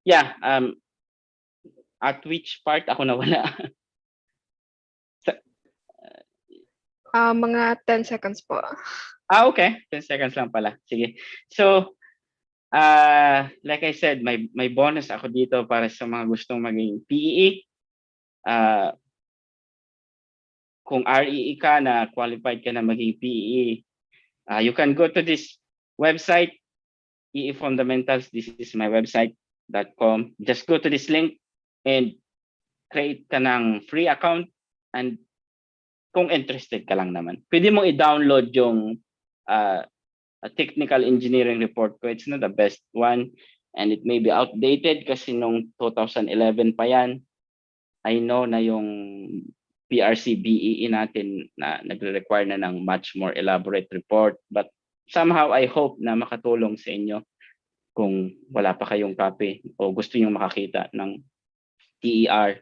Yeah, at which part ako nawala? Mga 10 seconds po. Okay. 10 seconds lang pala. Sige. So, like I said, may bonus ako dito para sa mga gustong maging PEE. Kung REE ka na qualified ka na maging PEE, you can go to this website, EE Fundamentals. This is my website.com. Just go to this link and create ka ng free account, and kung interested ka lang naman, pwede mong i-download yung technical engineering report ko. It's not the best one and it may be outdated kasi nung 2011 pa yan. I know na yung PRC BEE natin na nagre-require na ng much more elaborate report, but somehow I hope na makatulong sa inyo kung wala pa kayong copy o gusto niyo makakita ng TER.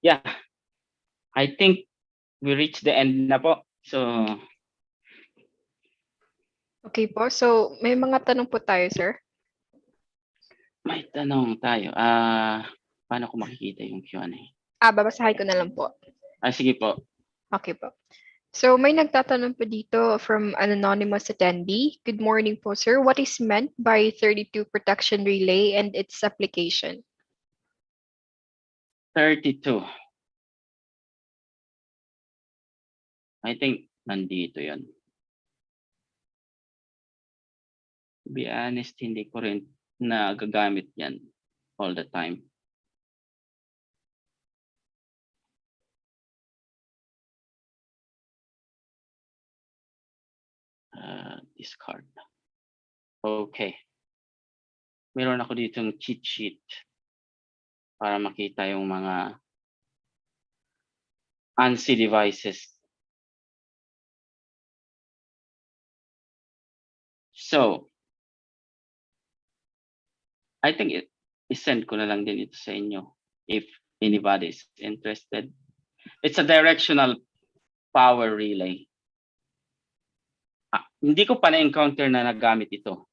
Yeah, I think we reached the end na po. So, Okay po. So, may mga tanong po tayo, sir. may tanong tayo. Paano ko makikita yung Q&A? Babasahin ko na lang po. Sige po. Okay po. So, may nagtatanong po dito from an anonymous attendee. Good morning po, sir. What is meant by 32 protection relay and its application? 32. I think nandito yan. To be honest, hindi ko rin nagagamit yan all the time. Discard. Okay. Meron ako ditong cheat sheet para makita yung mga ANSI devices. So, I think i-send ko na lang din ito sa inyo if anybody is interested. It's a directional power relay. Hindi ko pa na-encounter na nagamit ito.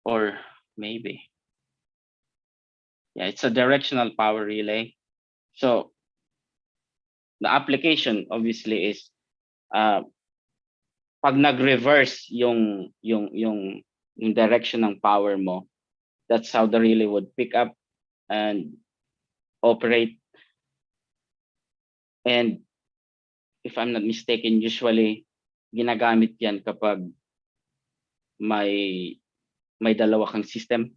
Or maybe. Yeah, it's a directional power relay. So, the application obviously is pag nag-reverse yung direction ng power mo, that's how the relay would pick up and operate. And if I'm not mistaken, usually ginagamit yan kapag may dalawa kang system.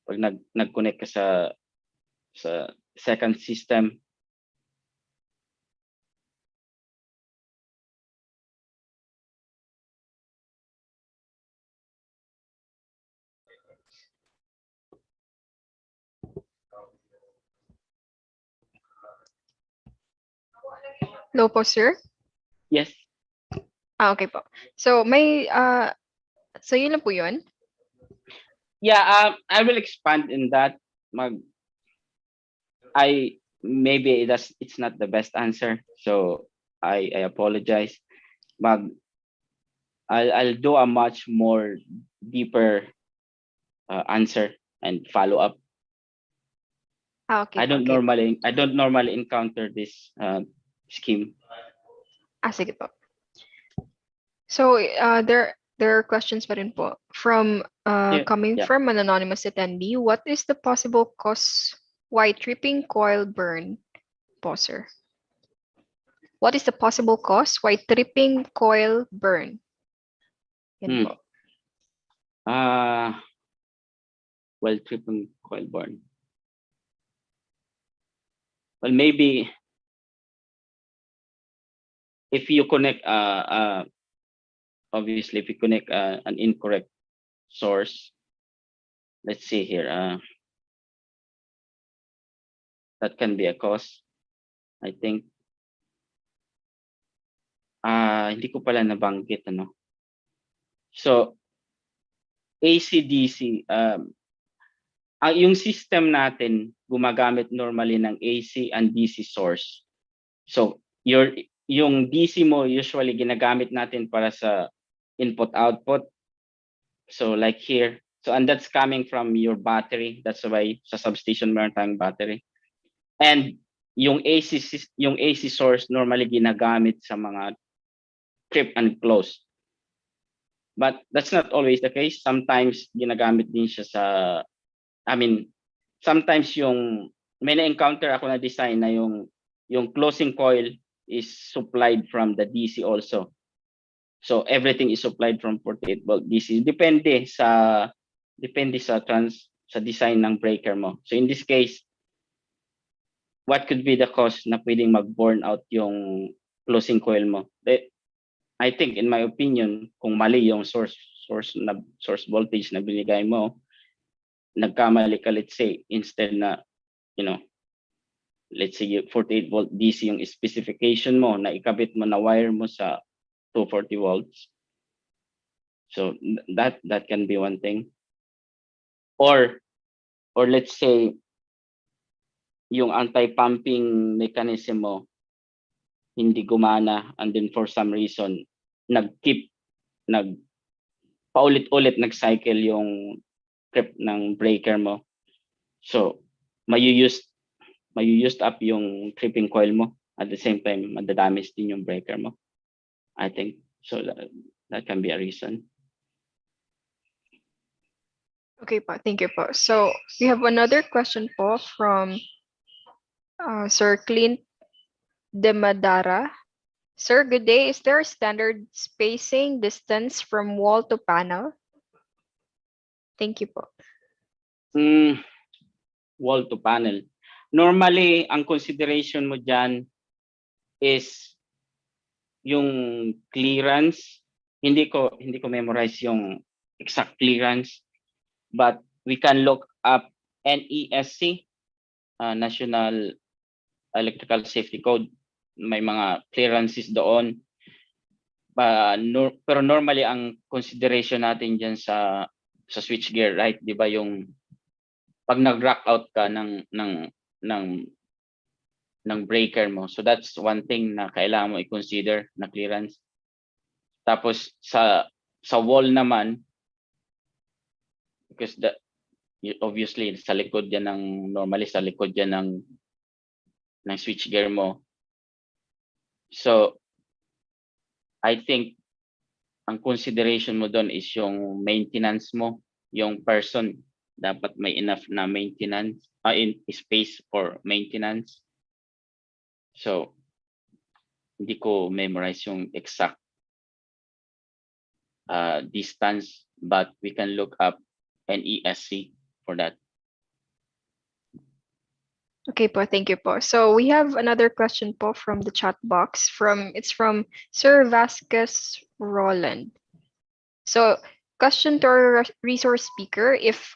Pag nag-connect ka sa second system, Hello po, sir. yes. Okay po. So, may, so yun lang po yun? Yeah, I will expand in that. Maybe it's not the best answer, so I apologize. I'll do a much more deeper answer and follow up. Okay. I don't normally encounter this scheme. Sige po. So, there are questions pa rin po from coming from an anonymous attendee. What is the possible cause why tripping coil burn po, sir? What is the possible cause why tripping coil burn? Yan po. Well, tripping coil burn. Well, maybe if you connect obviously if you connect an incorrect source, let's see here, that can be a cause, I think. Hindi ko pala nabanggit, ano. So AC/DC, yung system natin gumagamit normally ng AC and DC source. So yung DC mo usually ginagamit natin para sa input output, So like here, so and that's coming from your battery. That's why sa substation meron tayong battery. And yung AC source normally ginagamit sa mga trip and close. But that's not always the case. Sometimes ginagamit din siya sa, sometimes may na-encounter ako na design na yung closing coil is supplied from the DC also. So everything is supplied from 48 volt DC. Depende sa design ng breaker mo. So in this case, what could be the cause na pwedeng mag-burn out yung closing coil mo? I think in my opinion, kung mali yung source voltage na binigay mo, nagkamali ka, let's say, instead na, let's say 48 volt DC yung specification mo, na ikabit mo na wire mo sa 240 volts. So that can be one thing. Or let's say, yung anti-pumping mechanism mo hindi gumana, and then for some reason paulit-ulit nag-cycle yung trip ng breaker mo. So mayu-used up yung tripping coil mo, at the same time madadamage din yung breaker mo. I think so that can be a reason. Okay po, thank you po. So we have another question po from Sir Clint de Madara. Sir, good day. Is there a standard spacing distance from wall to panel? Thank you po. Wall to panel. Normally, ang consideration mo dyan is yung clearance. Hindi ko memorize yung exact clearance, but we can look up NESC, National Electrical Safety Code. May mga clearances doon. Pero normally ang consideration natin diyan sa switchgear, right? 'Di ba yung pag nag-rock out ka ng breaker mo. So that's one thing na kailangan mo i-consider na clearance. Tapos sa wall naman, because obviously sa likod yan ng switchgear mo. So I think ang consideration mo doon is yung maintenance mo, yung person dapat may enough na maintenance, in space for maintenance. So hindi ko memorize yung exact distance, but we can look up NESC for that. Okay po, thank you po. So we have another question po from the chat box. It's from Sir Vasquez Roland. So question to our resource speaker: if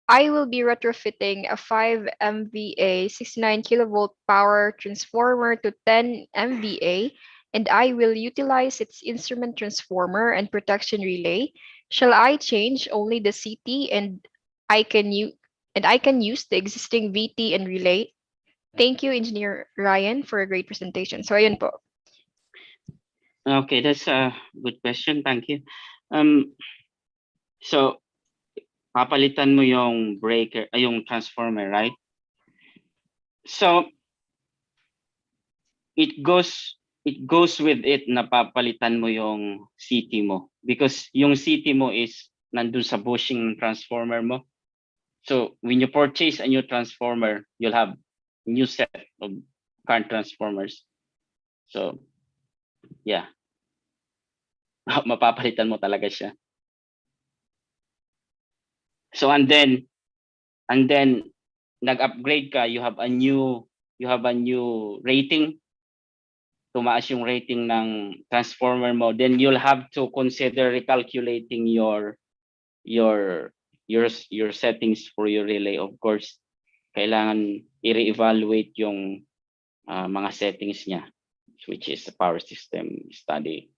I will be retrofitting a 5 MVA 69 kilovolt power transformer to 10 MVA, and I will utilize its instrument transformer and protection relay, shall I change only the CT and I can use the existing VT and relay? Thank you, Engineer Ryan, for a great presentation. So ayun po. Okay, that's a good question. Thank you. So papalitan mo yung breaker, yung transformer, right? So it goes with it na papalitan mo yung CT mo, because yung CT mo is nandun sa bushing ng transformer mo. So when you purchase a new transformer, you'll have a new set of current transformers. So yeah, mapapalitan mo talaga siya. So and then nag-upgrade ka, you have a new rating. Tumaas yung rating ng transformer mo, then you'll have to consider recalculating your settings for your relay. Of course, kailangan i-reevaluate yung mga settings niya, which is a power system study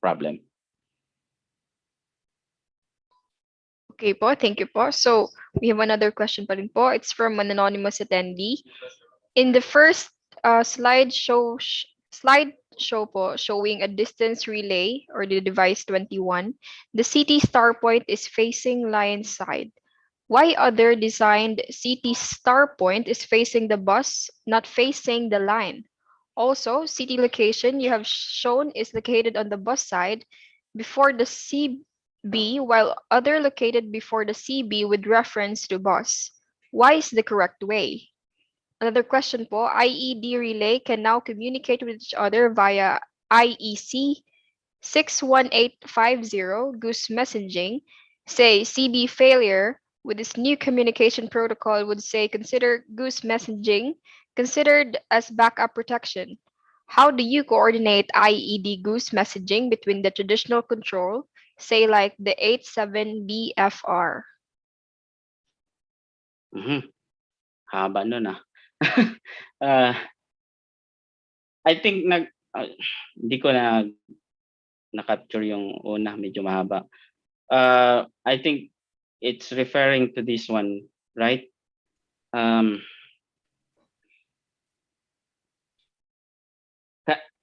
problem. Okay po, thank you po. So we have another question pa rin po. It's from an anonymous attendee. In the first slide showing a distance relay or the device 21. The CT star point is facing line side. Why other designed CT star point is facing the bus, not facing the line? Also, CT location you have shown is located on the bus side before the CB, while other located before the CB with reference to bus. Why is the correct way? Another question po, IED relay can now communicate with each other via IEC 61850 Goose messaging. Say CB failure with this new communication protocol would say consider Goose messaging considered as backup protection. How do you coordinate IED Goose messaging between the traditional control, say like the 87BFR? Haba nun ah. I think hindi ko na-capture yung una, medyo mahaba. I think it's referring to this one, right?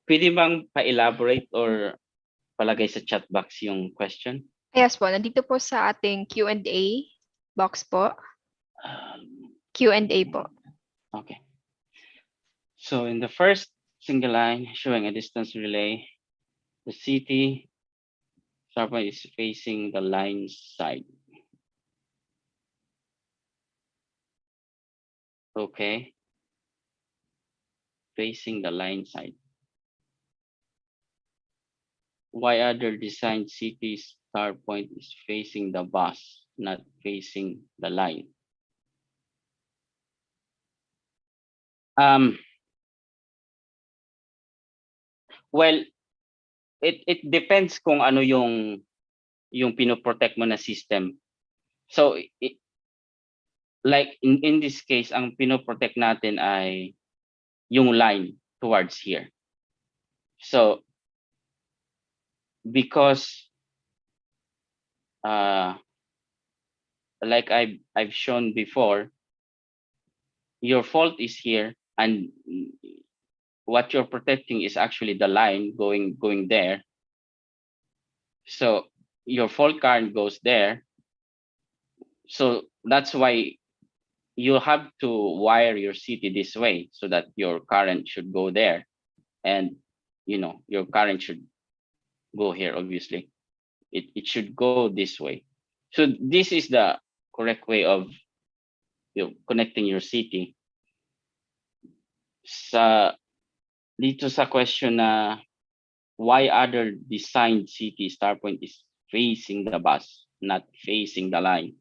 Pwede bang pa-elaborate or palagay sa chat box yung question? Yes po, nandito po sa ating Q&A box po. Q&A po. Okay. So in the first single line showing a distance relay, the CT star point is facing the line side. Okay. Facing the line side. Why other design CT star point is facing the bus, not facing the line? Well, it depends kung ano yung pinoprotect mo na system. So like in this case, ang pinoprotect natin ay yung line towards here. So because like I've shown before, your fault is here and what you're protecting is actually the line going there. So your fault current goes there. So that's why you have to wire your CT this way so that your current should go there, and your current should go here. Obviously, it should go this way. So this is the correct way of connecting your CT. Dito sa question na why other designed CT star point is facing the bus, not facing the line.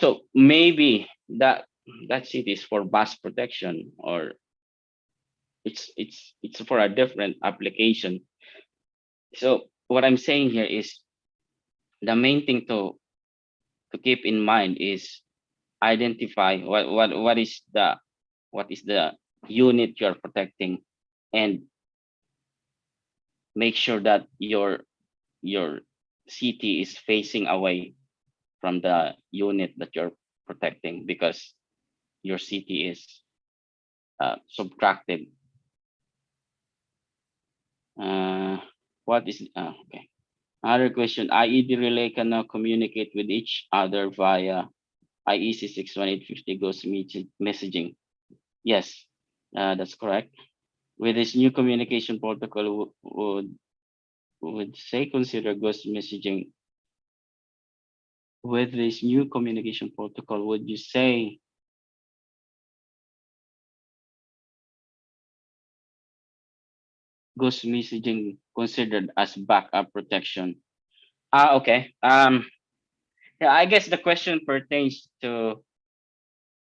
So maybe that CT is for bus protection, or it's for a different application. So what I'm saying here is the main thing to keep in mind is identify what is the unit you're protecting, and make sure that your CT is facing away from the unit that you're protecting, because your CT is subtracted. What is okay? Another question: IED relay can now communicate with each other via IEC 61850 ghost messaging. Yes, that's correct. With this new communication protocol, would say consider ghost messaging. With this new communication protocol, would you say ghost messaging considered as backup protection? Okay. Yeah, I guess the question pertains to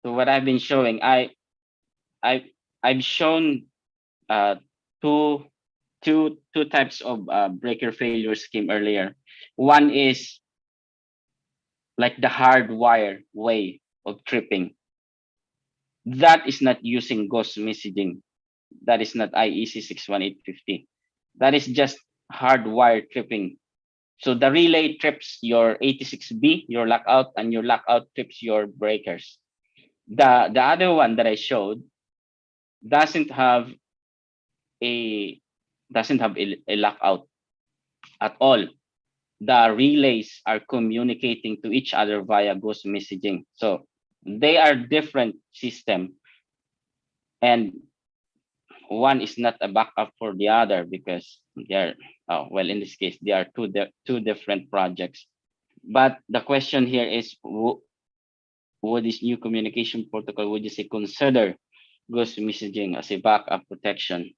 what I've been showing. I've shown two types of breaker failure scheme earlier. One is like the hardwire way of tripping. That is not using ghost messaging. That is not IEC 61850. That is just hardwire tripping. So the relay trips your 86B, your lockout, and your lockout trips your breakers. The other one that I showed doesn't have a doesn't have a lockout at all. The relays are communicating to each other via ghost messaging. So they are different system, and one is not a backup for the other because they are, oh, well, in this case, they are two different projects. But the question here is, would this new communication protocol, would you say, consider ghost messaging as a backup protection?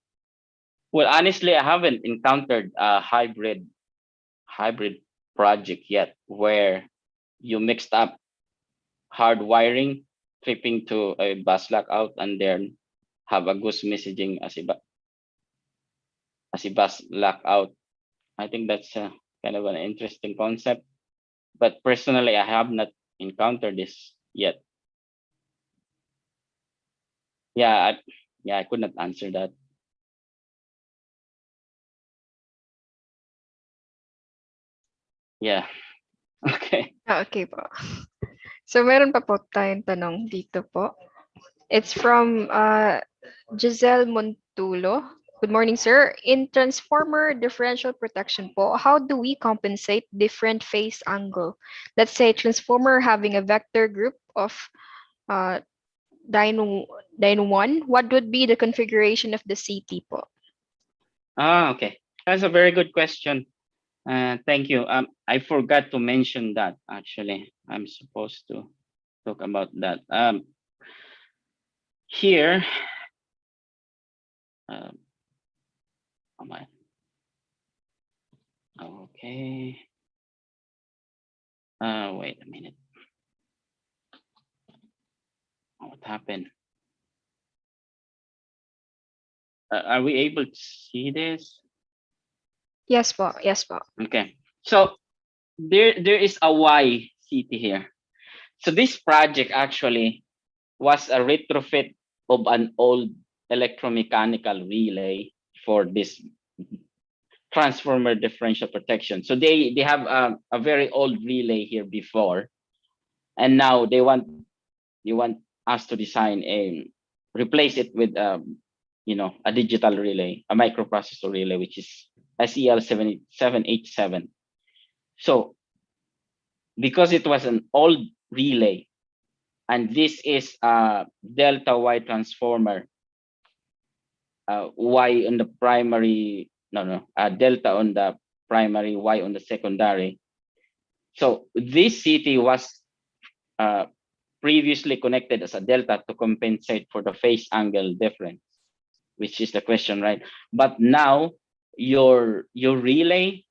Well, honestly, I haven't encountered a hybrid project yet where you mixed up hard wiring, tripping to a bus lockout, and then have a ghost messaging as a bus lockout. I think that's kind of an interesting concept, but personally, I have not encountered this yet. Yeah, I could not answer that. Yeah. Okay. Okay po. So meron pa po tayong tanong dito po. It's from Giselle Montulo. Good morning, sir. In transformer differential protection po, how do we compensate different phase angle? Let's say transformer having a vector group of dyno 1. What would be the configuration of the CT po? Okay. That's a very good question. Thank you. I forgot to mention that actually. I'm supposed to talk about that. Here, am I? Okay. Wait a minute. What happened? Are we able to see this? Yes po. Yes po. Okay. So there is a Y city here. So this project actually was a retrofit of an old electromechanical relay for this transformer differential protection. So they have a very old relay here before, and now they want us to design a replace it with a digital relay, a microprocessor relay, which is SEL 787. So because it was an old relay, and this is a delta Y transformer, Y on the primary, delta on the primary, Y on the secondary. So this city was previously connected as a delta to compensate for the phase angle difference, which is the question, right? But now your relay,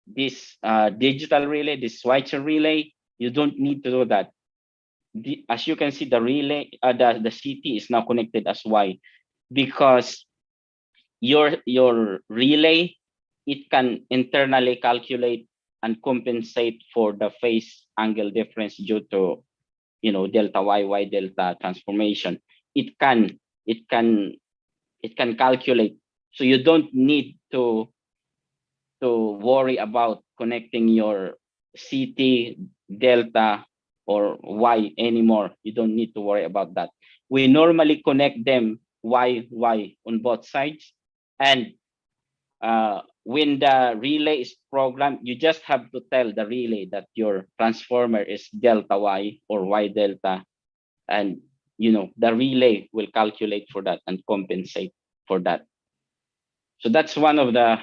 this digital relay, this switcher relay, you don't need to do that. As you can see, the relay, the CT is now connected as Y, because your relay, it can internally calculate and compensate for the phase angle difference due to delta Y delta transformation. It can calculate, so you don't need to worry about connecting your CT, delta, or Y anymore. You don't need to worry about that. We normally connect them Y on both sides, and when the relay is programmed, you just have to tell the relay that your transformer is delta Y or Y delta, and the relay will calculate for that and compensate for that. So that's one of the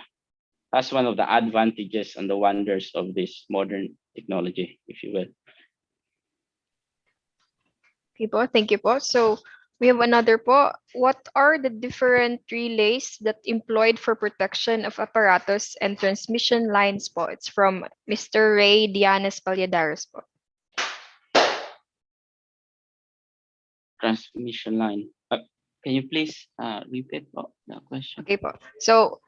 advantages and the wonders of this modern technology, if you will. Okay po, thank you po. So we have another po. What are the different relays that employed for protection of apparatus and transmission lines po? It's from Mr. Ray Dianes Palyadares po. Transmission line. Can you please repeat the question? Okay po. So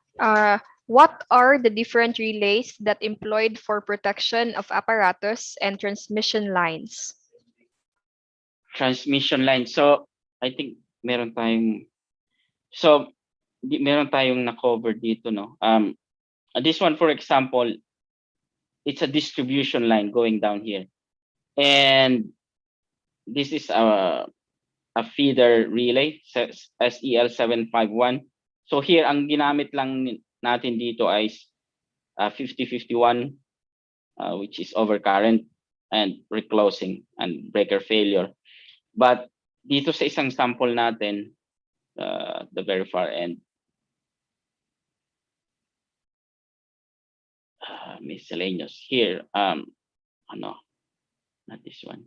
what are the different relays that employed for protection of apparatus and transmission lines? Transmission line. So I think meron tayong na-cover dito, no. This one, for example, it's a distribution line going down here, and this is a feeder relay, SEL 751. So here, ang ginamit lang natin dito ay 5051, which is overcurrent and reclosing and breaker failure. But dito sa isang sample natin, the very far end, miscellaneous here, not this one.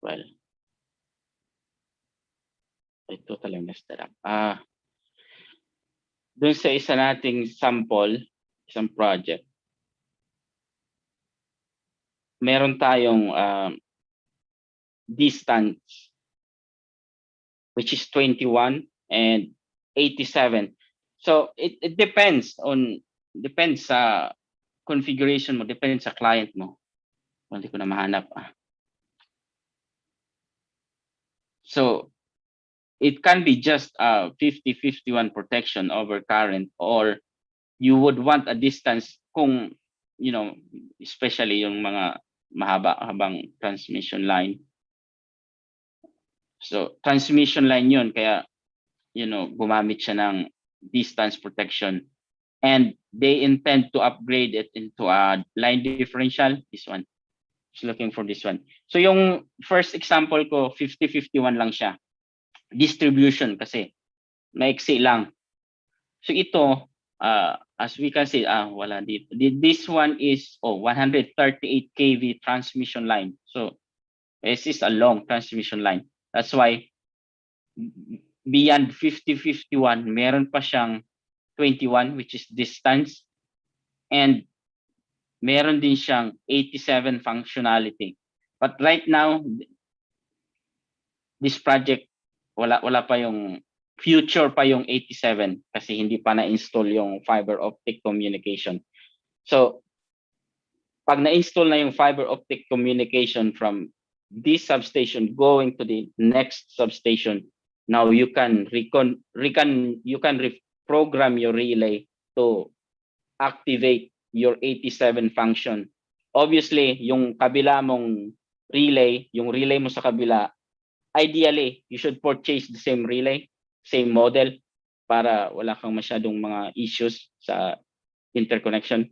Well, I totally messed that up. Doon sa isa nating sample, isang project, meron tayong distance, which is 21 and 87. So it depends sa configuration mo, depends sa client mo. Hindi ko na mahanap. So it can be just a 50-51 protection over current, or you would want a distance kung, especially yung mga mahaba-habang transmission line. So transmission line yun, kaya, gumamit siya ng distance protection. And they intend to upgrade it into a line differential, this one. Just looking for this one. So yung first example ko, 50-51 lang siya. Distribution kasi, maiksi lang. So ito, as we can see, wala dito. This one is 138 kV transmission line. So this is a long transmission line. That's why beyond 50-51, meron pa siyang 21, which is distance, and meron din siyang 87 functionality. But right now, this project, wala pa yung future pa yung 87 kasi hindi pa na-install yung fiber optic communication. So pag na-install na yung fiber optic communication from this substation going to the next substation, now you can reprogram your relay to activate your 87 function. Obviously, yung kabila mong relay, yung relay mo sa kabila, ideally, you should purchase the same relay, same model, para wala kang masyadong mga issues sa interconnection.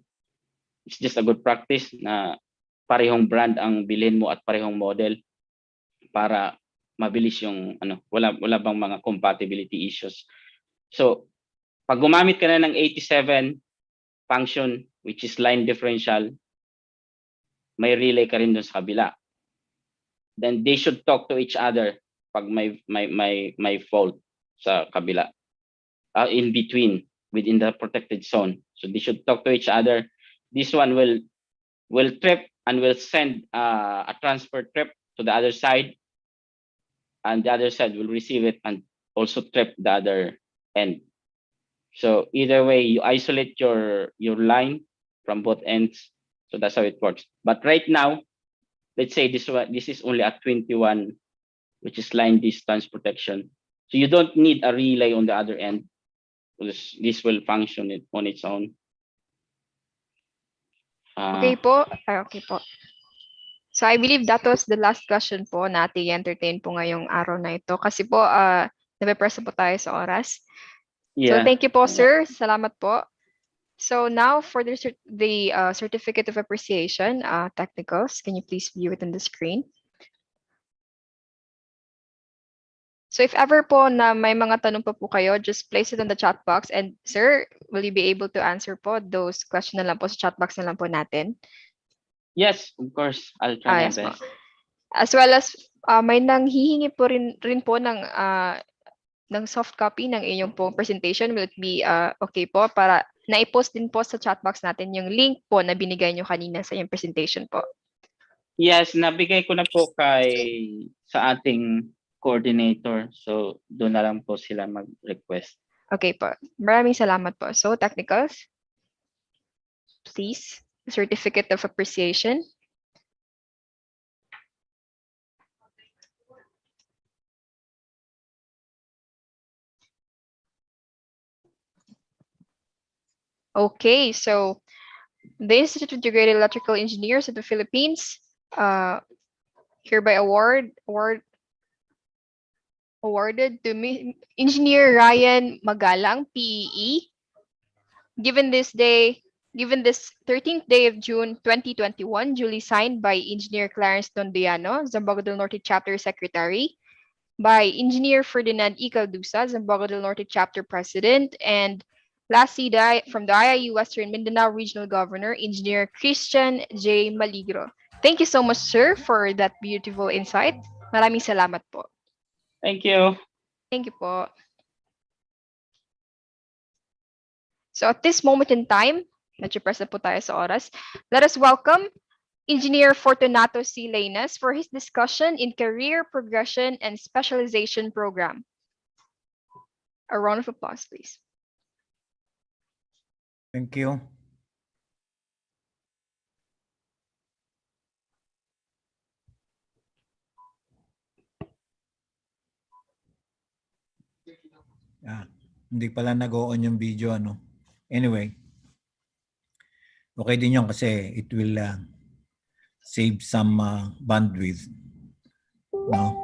It's just a good practice na parehong brand ang bilhin mo at parehong model para mabilis yung wala bang mga compatibility issues. So pag gumamit ka na ng 87 function, which is line differential, may relay ka rin dun sa kabila. Then they should talk to each other pag may fault sa kabila, in between, within the protected zone. So they should talk to each other. This one will trip and will send a transfer trip to the other side, and the other side will receive it and also trip the other end. So either way, you isolate your line from both ends. So that's how it works. But right now, let's say this is only at 21, which is line distance protection. So you don't need a relay on the other end, because this will function on its own. Okay po. So I believe that was the last question po na entertain po ngayong araw na ito. Kasi po, nape-press po tayo sa oras. Yeah. So thank you po, sir. Salamat po. So now for the certificate of appreciation, technicals, can you please view it on the screen? So if ever po na may mga tanong pa po kayo, just place it on the chat box. And sir, will you be able to answer po those questions na lang po sa chat box na lang po natin? Yes, of course. I'll try my best. As well as may nanghihingi po rin po ng soft copy ng inyong pong presentation. Will it be okay po para na-post din po sa chat box natin yung link po na binigay nyo kanina sa yung presentation po? Yes, nabigay ko na po sa ating coordinator. So doon na lang po sila mag-request. Okay po. Maraming salamat po. So technicals, please, certificate of appreciation. Okay, so the Institute of Integrated Electrical Engineers of the Philippines hereby awarded to Engineer Ryan Magalang, PEE, given this 13th day of June 2021, duly signed by Engineer Clarence Dondiano, Zamboanga del Norte Chapter Secretary, by Engineer Ferdinand E. Caldusa, Zamboanga del Norte Chapter President, and lastly, from the IIU Western Mindanao Regional Governor, Engineer Christian J. Maligro. Thank you so much, sir, for that beautiful insight. Maraming salamat po. Thank you. Thank you po. So at this moment in time, medyo press na po tayo sa oras, let us welcome Engineer Fortunato C. Lanas for his discussion in Career Progression and Specialization Program. A round of applause, please. Thank you. Hindi pala nag-on yung video, ano. Anyway, okay din yun kasi it will save some bandwidth. No?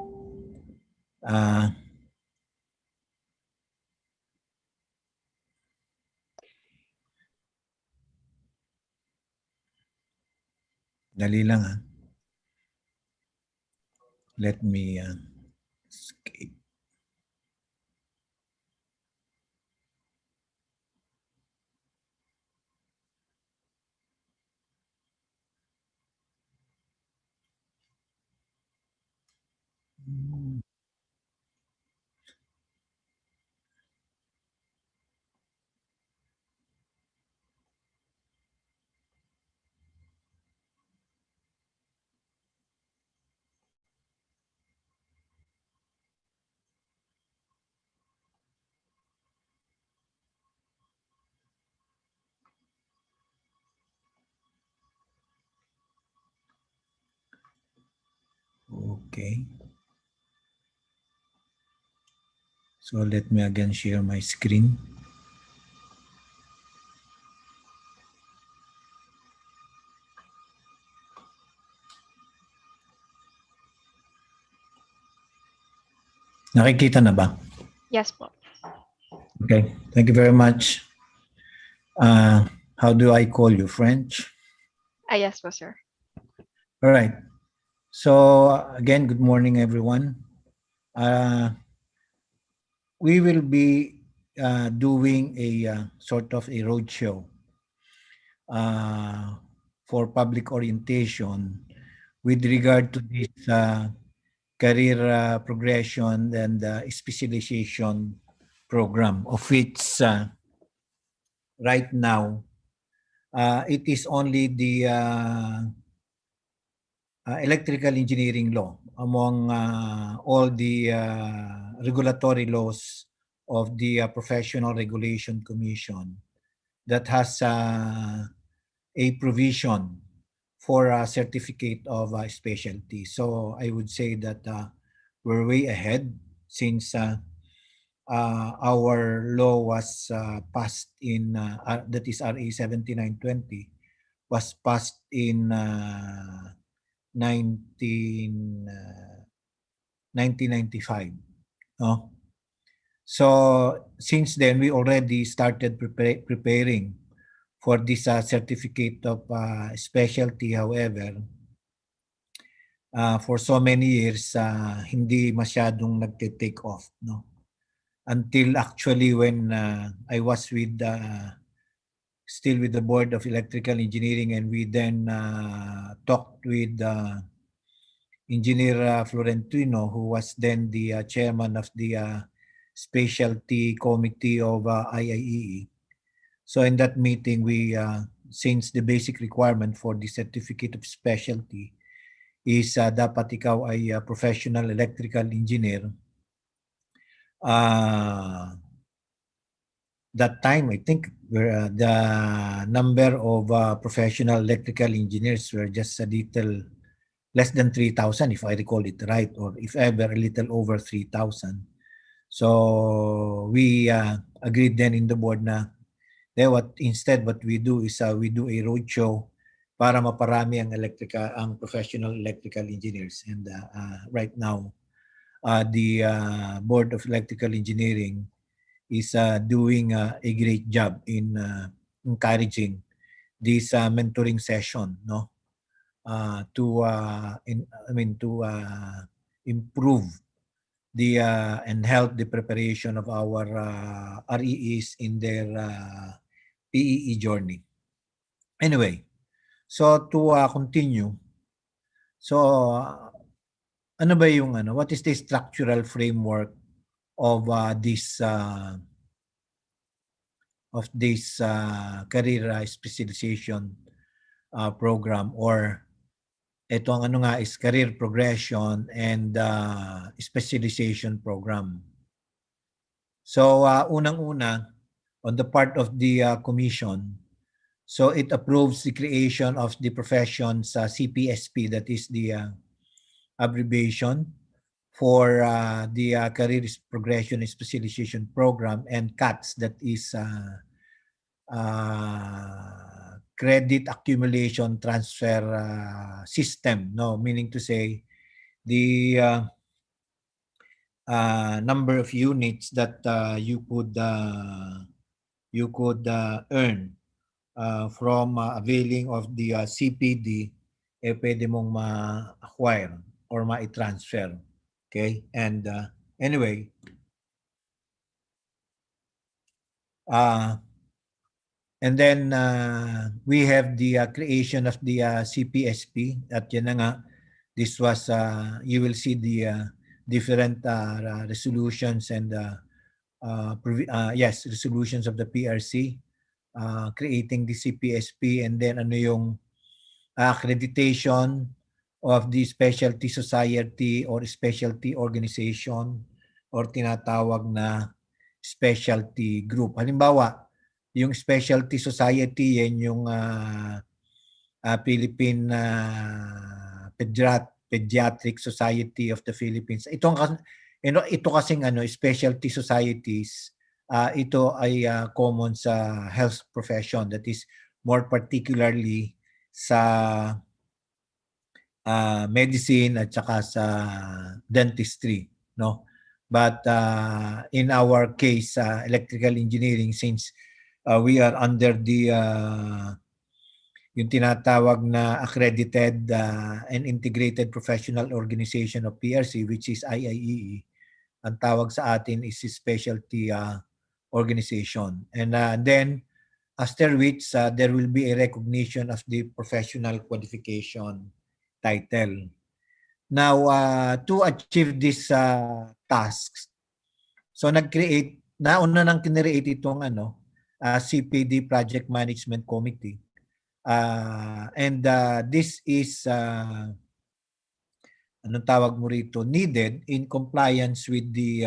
Dali lang, ha. Let me escape. Okay. So let me again share my screen. Nakikita na ba? Yes po. Okay. Thank you very much. How do I call you? French? Yes po, sir. All right. So again, good morning, everyone. We will be doing a sort of a roadshow for public orientation with regard to this career progression and specialization program, of which right now it is only the electrical engineering law among all the regulatory laws of the Professional Regulation Commission that has a provision for a certificate of specialty. So I would say that we're way ahead since our law was passed in, that is RA 7920, was passed in 1995. No? So since then, we already started preparing for this certificate of specialty. However, for so many years, hindi masyadong nagte-take off. No? Until actually when I was with still with the Board of Electrical Engineering, and we then talked with Engineer Florentino, who was then the chairman of the specialty committee of IIEE. So in that meeting, we since the basic requirement for the certificate of specialty is dapat ikaw ay professional electrical engineer. That time, I think the number of professional electrical engineers were just a little less than 3,000, if I recall it right, or if ever a little over 3,000. So we agreed then in the board na what we do is we do a roadshow para maparami ang professional electrical engineers. And right now, the Board of Electrical Engineering is doing a great job in encouraging this mentoring session, no, to improve the and help the preparation of our REEs in their PEE journey. Anyway, so to continue, so ano ba yung what is the structural framework of this career specialization program, or ito ang is career progression and specialization program. So unang-una, on the part of the commission, so it approves the creation of the profession's CPSP, that is the abbreviation for the career progression and specialization program, and CATS, that is credit accumulation transfer system, no, meaning to say the number of units that you could earn from availing of the CPD, pwede mong ma-acquire or ma-transfer. Okay? And anyway, and then we have the creation of the CPSP. At yan na nga, this was, you will see the different resolutions and resolutions of the PRC creating the CPSP, and then ano yung accreditation of the specialty society or specialty organization or tinatawag na specialty group. Halimbawa, yung specialty society, yan yung Philippine Pediatric Society of the Philippines. Ito kasing specialty societies, ito ay common sa health profession, that is more particularly sa medicine at saka sa dentistry, no? But in our case, electrical engineering, since we are under the yung tinatawag na accredited and integrated professional organization of PRC, which is IIEE, ang tawag sa atin is specialty organization. And then after which there will be a recognition of the professional qualification title. Now, to achieve these tasks, so nauna nang kinreate itong CPD Project Management Committee. And this is anong tawag mo rito, needed in compliance with the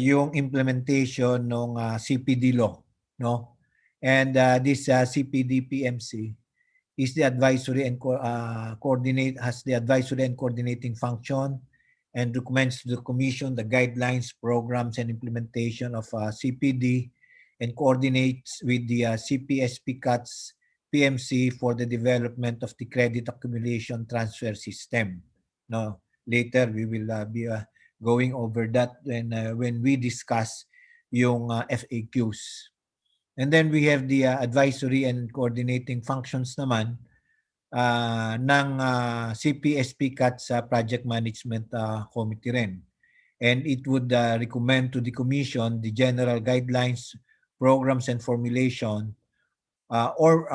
yung implementation ng CPD law, no? And this CPD PMC is the advisory and has the advisory and coordinating function, and recommends to the commission the guidelines, programs, and implementation of CPD, and coordinates with the CPSP CATS PMC for the development of the credit accumulation transfer system. No, later we will be going over that when we discuss yung FAQs. And then we have the advisory and coordinating functions naman ng CPSP CATS Project Management Committee rin. And it would recommend to the Commission the general guidelines, programs, and formulation or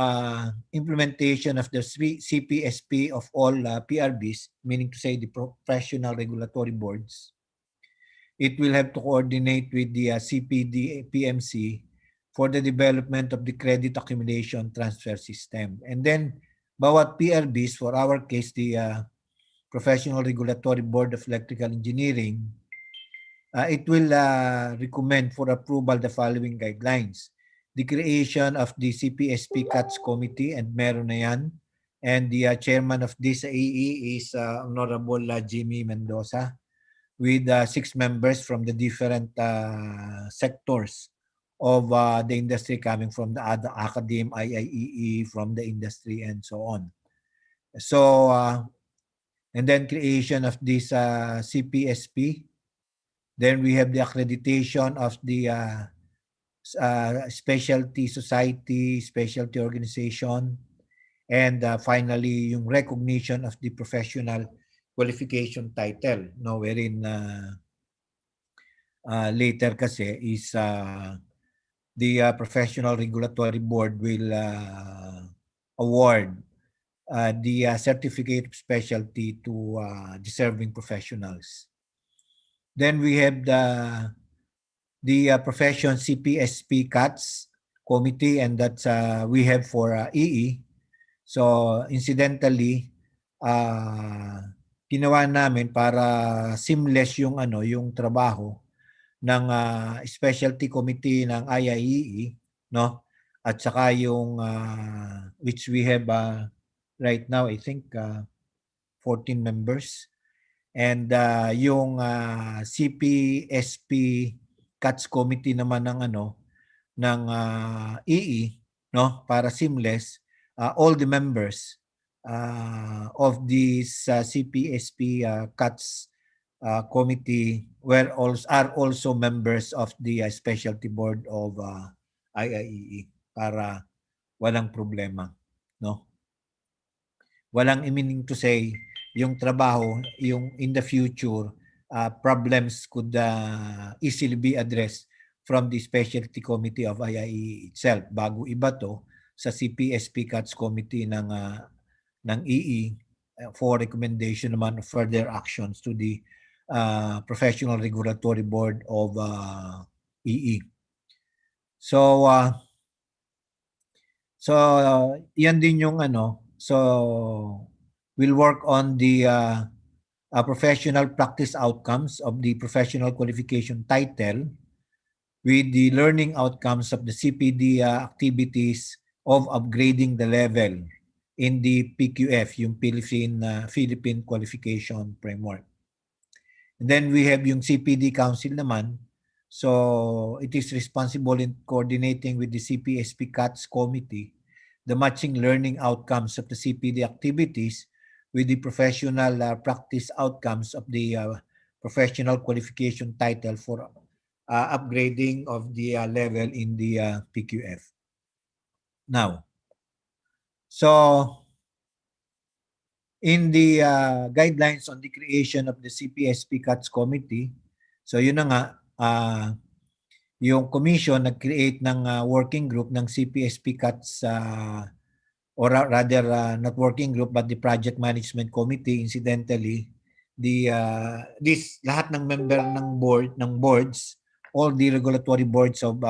implementation of the CPSP of all PRBs, meaning to say the professional regulatory boards. It will have to coordinate with the CPD PMC for the development of the credit accumulation transfer system. And then, bawat PRBs, for our case, the Professional Regulatory Board of Electrical Engineering, it will recommend for approval the following guidelines. The creation of the CPSP CATS Committee, and meron na yan. And the chairman of this AE is Honorable Jimmy Mendoza, with 6 members from the different sectors of the industry coming from the other academe, IIEE, from the industry, and so on. So, and then creation of this CPSP. Then we have the accreditation of the specialty society, specialty organization, and finally, yung recognition of the professional qualification title, no, wherein later kasi is the Professional Regulatory Board will award the certificate of specialty to deserving professionals. Then we have the profession CPSP CATS committee, and that's we have for EE. So incidentally, ginawa namin para seamless yung yung trabaho ng specialty committee ng IIEE, no? At saka yung which we have right now, I think 14 members. And yung CPSP CATS committee naman ng ng EE, no, para seamless, all the members of this CPSP CATS committee are also members of the specialty board of IIEE para walang problema, no? Walang meaning to say yung trabaho, yung in the future, problems could easily be addressed from the specialty committee of IIE itself. Bago iba to sa CPSP CATS committee ng EE for recommendation naman of further actions to the Professional Regulatory Board of EE. So yan din yung so we'll work on the professional practice outcomes of the professional qualification title with the learning outcomes of the CPD activities of upgrading the level in the PQF, yung Philippine Qualification Framework. And then we have yung CPD Council naman. So it is responsible in coordinating with the CPSP CATS committee the matching learning outcomes of the CPD activities with the professional practice outcomes of the professional qualification title for upgrading of the level in the PQF. Now, so in the guidelines on the creation of the CPSP CATS committee, so yun na nga, yung commission nag-create ng working group ng CPSP CATS or rather not working group but the project management committee. Incidentally, the this lahat ng member ng boards, all the regulatory boards of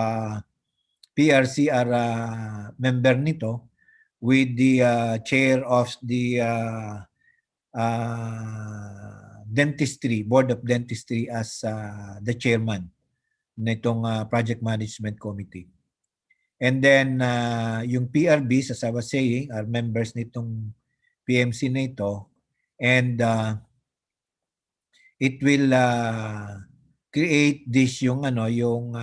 PRC are member nito, with the chair of the dentistry, board of dentistry as the chairman nitong project management committee. And then yung PRBs, as I was saying, are members nitong PMC na ito, and it will create this yung yung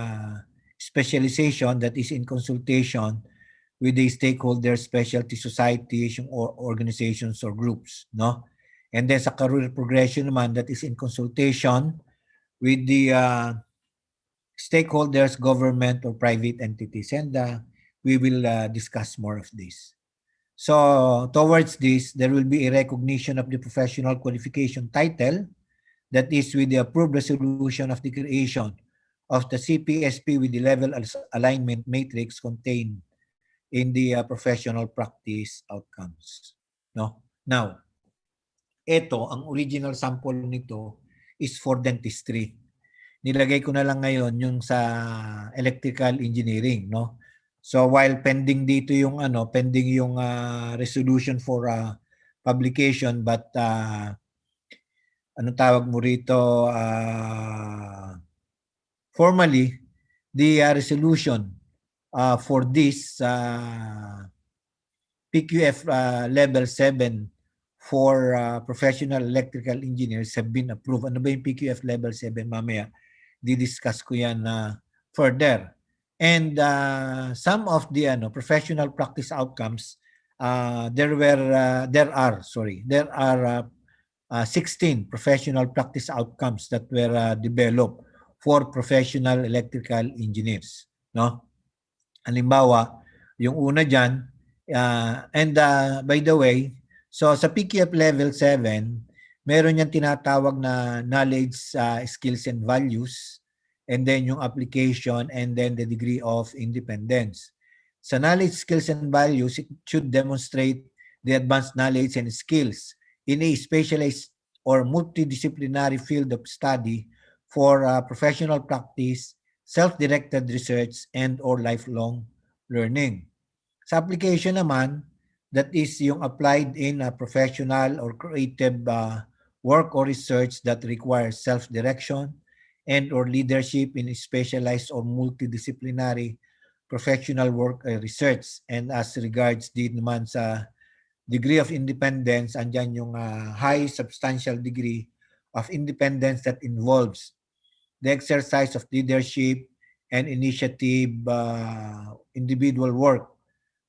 specialization that is in consultation with the stakeholder specialty societies, yung organizations or groups, no? And then sa career progression naman, that is in consultation with the stakeholders, government or private entities, and we will discuss more of this. So towards this, there will be a recognition of the professional qualification title, that is with the approved resolution of the creation of the CPSP with the level alignment matrix contained in the professional practice outcomes. No? Now, ito, ang original sample nito is for dentistry. Nilagay ko na lang ngayon yung sa electrical engineering, no? So while pending dito yung pending yung resolution for publication, but anong tawag mo rito, formally the resolution for this PQF level 7 for professional electrical engineers have been approved. Ano ba yung PQF level 7? Mamaya didiscuss ko yan further. And some of the professional practice outcomes, there are 16 professional practice outcomes that were developed for professional electrical engineers, no? Halimbawa, yung una diyan, and by the way, so sa PQF level 7, meron yang tinatawag na knowledge, skills and values, and then yung application, and then the degree of independence. Sa knowledge, skills and values, it should demonstrate the advanced knowledge and skills in a specialized or multidisciplinary field of study for professional practice, self-directed research, and or lifelong learning. Sa application naman, that is yung applied in a professional or creative work or research that requires self-direction and or leadership in specialized or multidisciplinary professional work research. And as regards din naman sa degree of independence, andyan yung high substantial degree of independence that involves the exercise of leadership and initiative, individual work,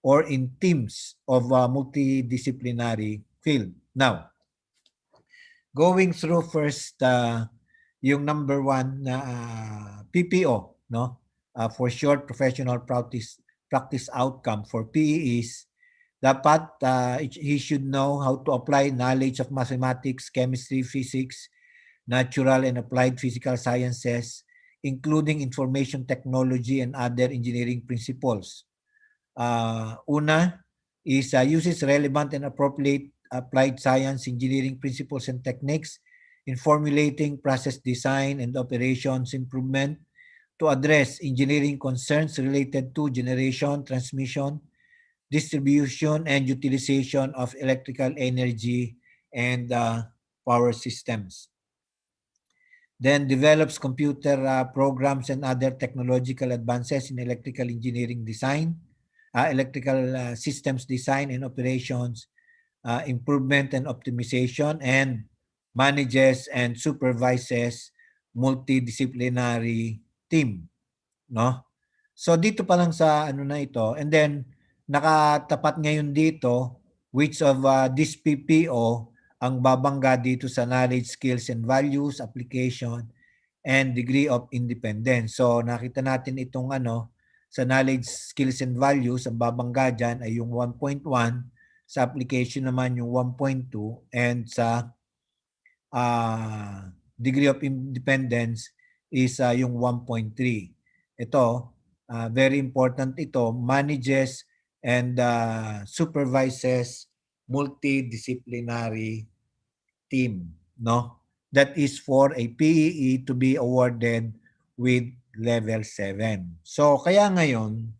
or in teams of multidisciplinary field. Now, going through first yung number one na PPO, no? For short professional practice outcome for PEs, dapat he should know how to apply knowledge of mathematics, chemistry, physics, natural and applied physical sciences, including information technology and other engineering principles. Una is uses relevant and appropriate applied science engineering principles and techniques in formulating process design and operations improvement to address engineering concerns related to generation, transmission, distribution, and utilization of electrical energy and power systems. Then develops computer programs and other technological advances in electrical engineering design, electrical systems design and operations, improvement and optimization, and manages and supervises multidisciplinary team, no? So dito pa lang sa ano na ito, and then nakatapat ngayon dito which of this PPO ang babangga dito sa knowledge, skills and values, application, and degree of independence. So nakita natin itong sa knowledge, skills and values, ang babangga dyan ay yung 1.1, sa application naman yung 1.2, and sa degree of independence is yung 1.3. Ito, very important ito, manages and supervises multidisciplinary team, no? That is for a PEE to be awarded with level 7. So kaya ngayon,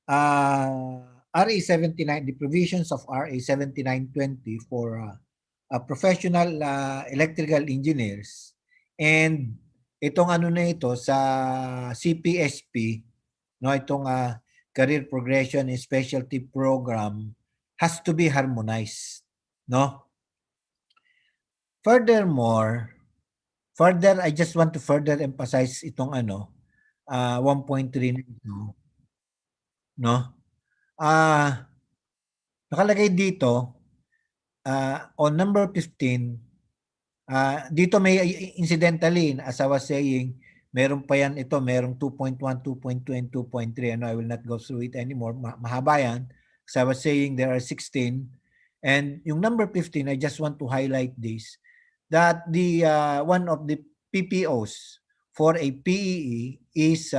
RA 79, the provisions of RA 7920 for professional electrical engineers, and itong ano na ito sa CPSP, no, itong career progression and specialty program has to be harmonized, no? Furthermore, I just want to further emphasize itong 1.3 na ito, no? Nakalagay dito on number 15, dito may incidentally, as I was saying, meron pa yan ito, merong 2.1, 2.2, and 2.3. I will not go through it anymore. Mahaba yan. As I was saying, there are 16. And yung number 15, I just want to highlight this, that the one of the PPOs for a PEE is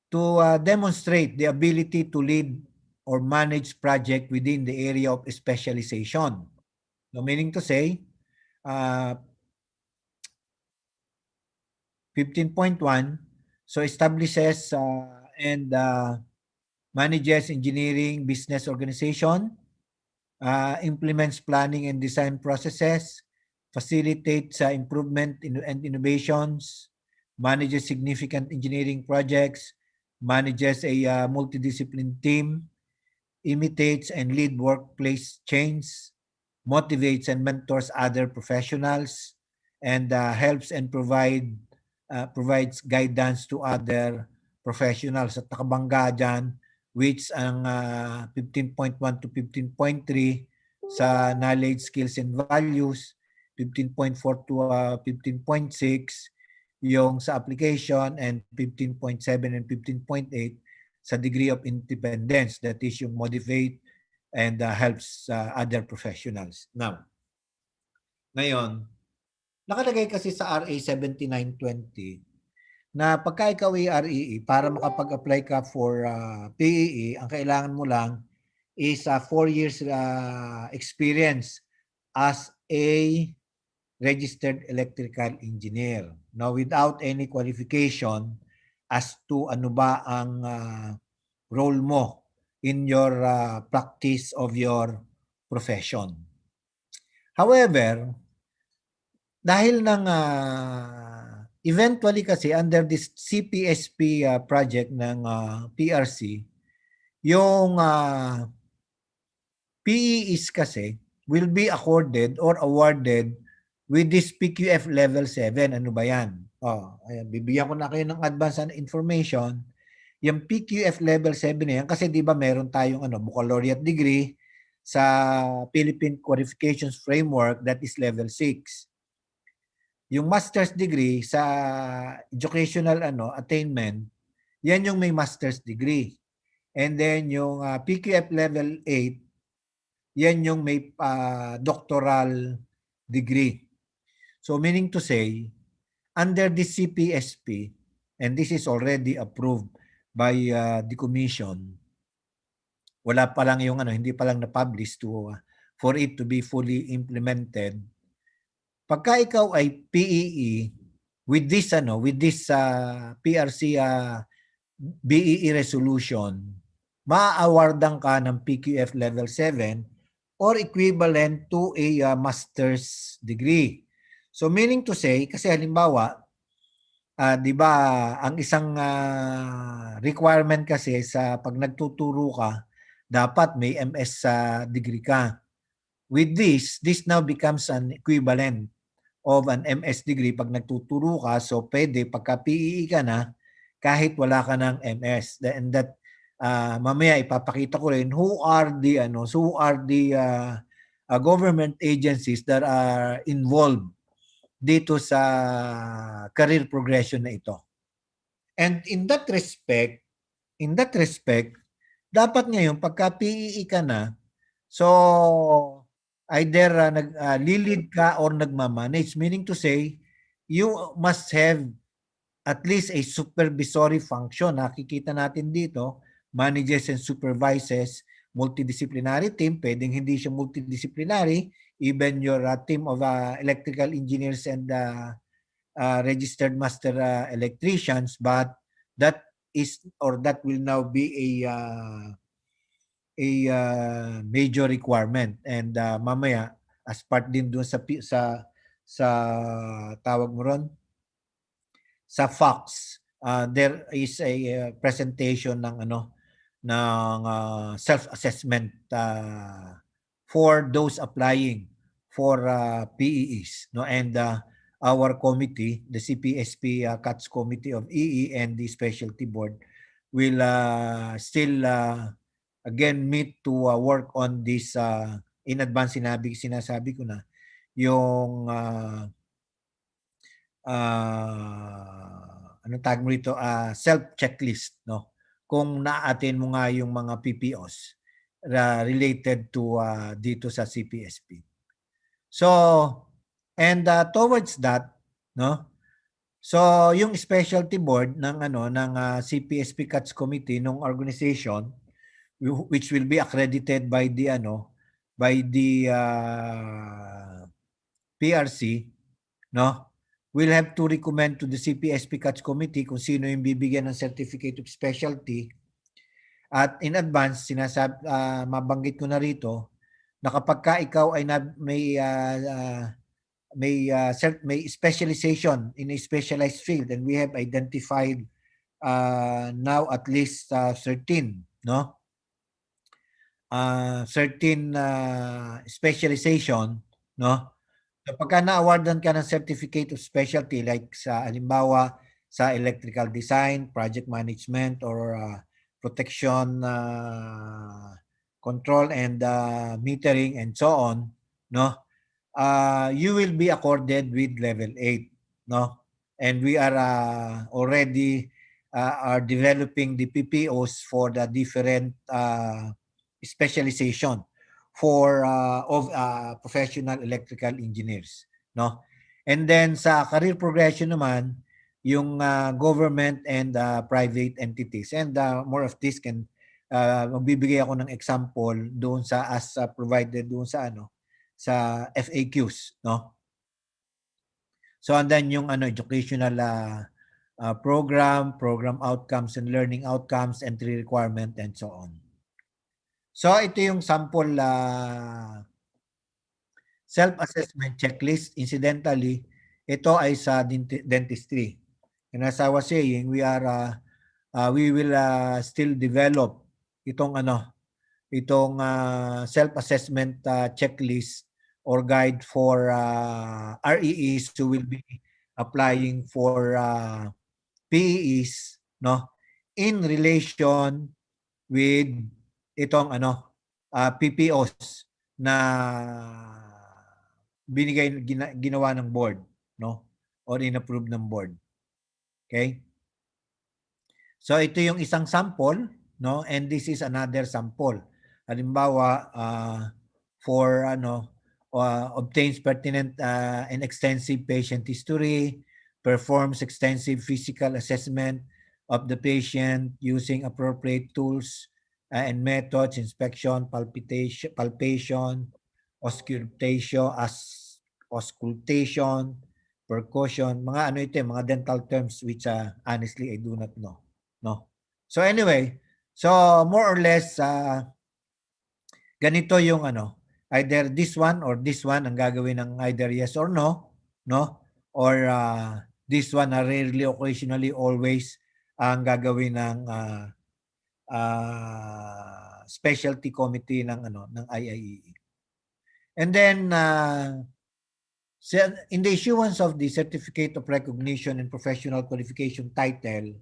to demonstrate the ability to lead or manage project within the area of specialization. So meaning to say, 15.1, so establishes and manages engineering business organization, implements planning and design processes, facilitates improvement and innovations, manages significant engineering projects, manages a multidiscipline team, imitates and lead workplace change, motivates and mentors other professionals, and helps and provides guidance to other professionals. At nakabangga dyan, which ang 15.1 to 15.3 sa knowledge, skills, and values, 15.4 to 15.6 yung sa application, and 15.7 and 15.8 sa degree of independence, that is yung motivate and helps other professionals. Now, ngayon, nakalagay kasi sa RA 7920 na pagka ikaw ay REE, para makapag-apply ka for PEE, ang kailangan mo lang is 4 years experience as a registered electrical engineer. Now, without any qualification as to ano ba ang role mo in your practice of your profession. However, dahil nang eventually kasi under this CPSP project ng PRC, yung PEs kasi will be accorded or awarded with this PQF level 7. Ano ba yan? Ayan, bibigyan ko na kayo ng advance information. Yung PQF level 7 na yan, kasi di ba meron tayong baccalaureate degree sa Philippine Qualifications Framework, that is level 6. Yung master's degree sa educational attainment, yan yung may master's degree. And then yung PQF level 8, yan yung may doctoral degree. So meaning to say, under the CPSP, and this is already approved by the commission, wala pa lang yung hindi pa lang na-publish to for it to be fully implemented. Pagka ikaw ay PEE with this PRC BEE resolution, ma-awardan ka ng PQF level 7 or equivalent to a master's degree. So meaning to say, kasi halimbawa, di ba, ang isang requirement kasi sa pag nagtuturo ka, dapat may MS degree ka. With this now becomes an equivalent of an MS degree pag nagtuturo ka. So pwede pagka PEE ka na, kahit wala ka ng MS. And that mamaya ipapakita ko rin who are the government agencies that are involved dito sa career progression na ito. And in that respect, dapat ngayon pagka PEE ka na, so either nag-lead ka or nagmamanage, meaning to say, you must have at least a supervisory function. Nakikita natin dito, manages and supervises multidisciplinary team. Pwedeng hindi siya multidisciplinary. Even your team of electrical engineers and registered master electricians, but that will now be a major requirement. And mamaya, as part din doon sa tawag mo ron, sa FOX, there is a presentation ng self-assessment for those applying for PEEs, no? And our committee, the CPSP CATS Committee of EE and the Specialty Board will still again meet to work on this in advance. Sinasabi ko na yung anong tawag mo rito, self-checklist, no? Kung na-attain mo nga yung mga PPOs related to dito sa CPSP. So, and towards that, no? So, yung specialty board ng CPSP CATS Committee ng organization, which will be accredited by the PRC, no? We'll have to recommend to the CPSP CATS Committee kung sino yung bibigyan ng Certificate of Specialty. At in advance, mabanggit ko na rito na kapag ka ikaw ay may specialization in a specialized field, and we have identified now at least 13, no? certain specialization, no? So pagka na-awardan ka ng certificate of specialty like sa halimbawa sa electrical design, project management or protection control and metering and so on, no? You will be accorded with level 8, no? And we are already are developing the PPOs for the different specialization for of professional electrical engineers, no? And then sa career progression naman, yung government and private entities. And more of this can magbibigay ako ng example doon sa as provided doon sa ano sa FAQs, no? So and then yung educational program outcomes and learning outcomes, entry requirement and so on. So ito yung sample self-assessment checklist. Incidentally, ito ay sa dentistry. And as I was saying, we will still develop itong self-assessment checklist or guide for REEs who will be applying for PEEs, no, in relation with itong PPOs na ginawa ng board, no, or inapprove ng board. Okay? So ito yung isang sample, no, and this is another sample. Halimbawa, for obtains pertinent and extensive patient history, performs extensive physical assessment of the patient using appropriate tools and methods, inspection, palpation, auscultation, percussion, mga mga dental terms which honestly I do not know. No. So anyway, so more or less ganito yung either this one or this one ang gagawin ng either yes or no, no? Or this one rarely, occasionally, always ang gagawin ng specialty committee ng ng IIEE. And then in the issuance of the certificate of recognition and professional qualification title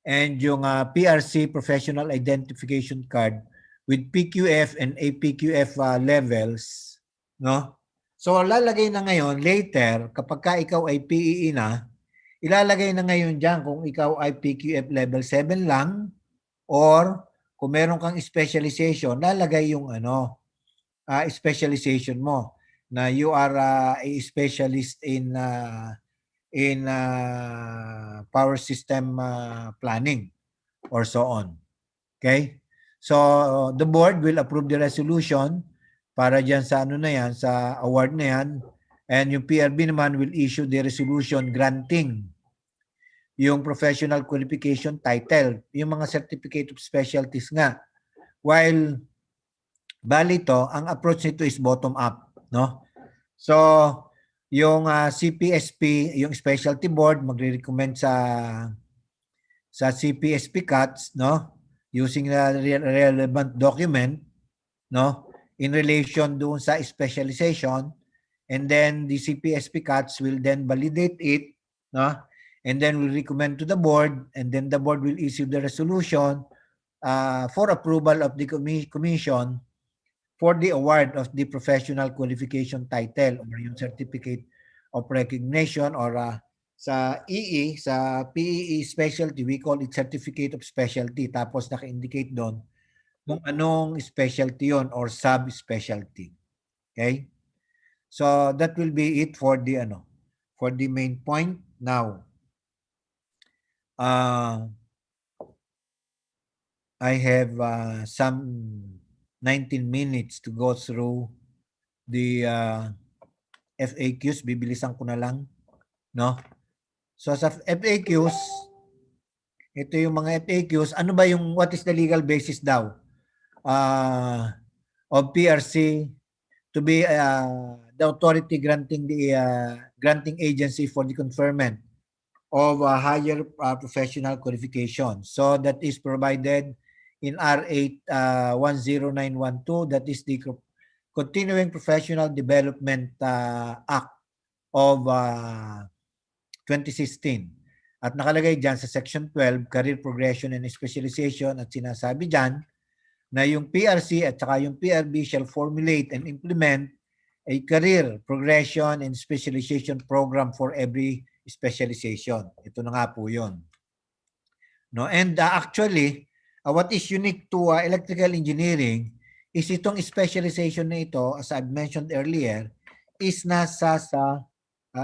and yung PRC professional identification card with PQF and APQF levels, no? So lalagay na ngayon later kapag ka ikaw ay PEE na, ilalagay na ngayon diyan kung ikaw ay PQF level 7 lang or kung meron kang specialization, lalagay yung specialization mo na you are a specialist in power system planning or so on. Okay? So the board will approve the resolution para diyan sa na yan, sa award na yan, and yung PRB naman will issue the resolution granting yung professional qualification title, yung mga certificate of specialties nga. While bali to, ang approach nito is bottom up, no? So yung CPSP, yung specialty board magre-recommend sa CPSP cuts, no? Using the relevant document, no, in relation doon sa specialization, and then the CPSP cuts will then validate it, no, and then will recommend to the board, and then the board will issue the resolution for approval of the commission for the award of the professional qualification title or yung certificate of recognition or sa EE, sa PEE specialty, we call it certificate of specialty. Tapos naka-indicate doon kung anong specialty yon or sub-specialty. Okay? So that will be it for the for the main point. Now, I have some 19 minutes to go through the FAQs. Bibilisan ko na lang, no? So sa FAQs, ito yung mga FAQs. Ano ba yung what is the legal basis daw of PRC to be the authority granting the granting agency for the conferment of higher professional qualification. So that is provided in R8 10912, that is the Continuing Professional Development Act of 2016. At nakalagay dyan sa Section 12, Career Progression and Specialization, at sinasabi dyan na yung PRC at saka yung PRB shall formulate and implement a career progression and specialization program for every specialization. Ito na nga po yun. No? And actually, what is unique to electrical engineering is itong specialization na ito, as I've mentioned earlier, is nasa sa,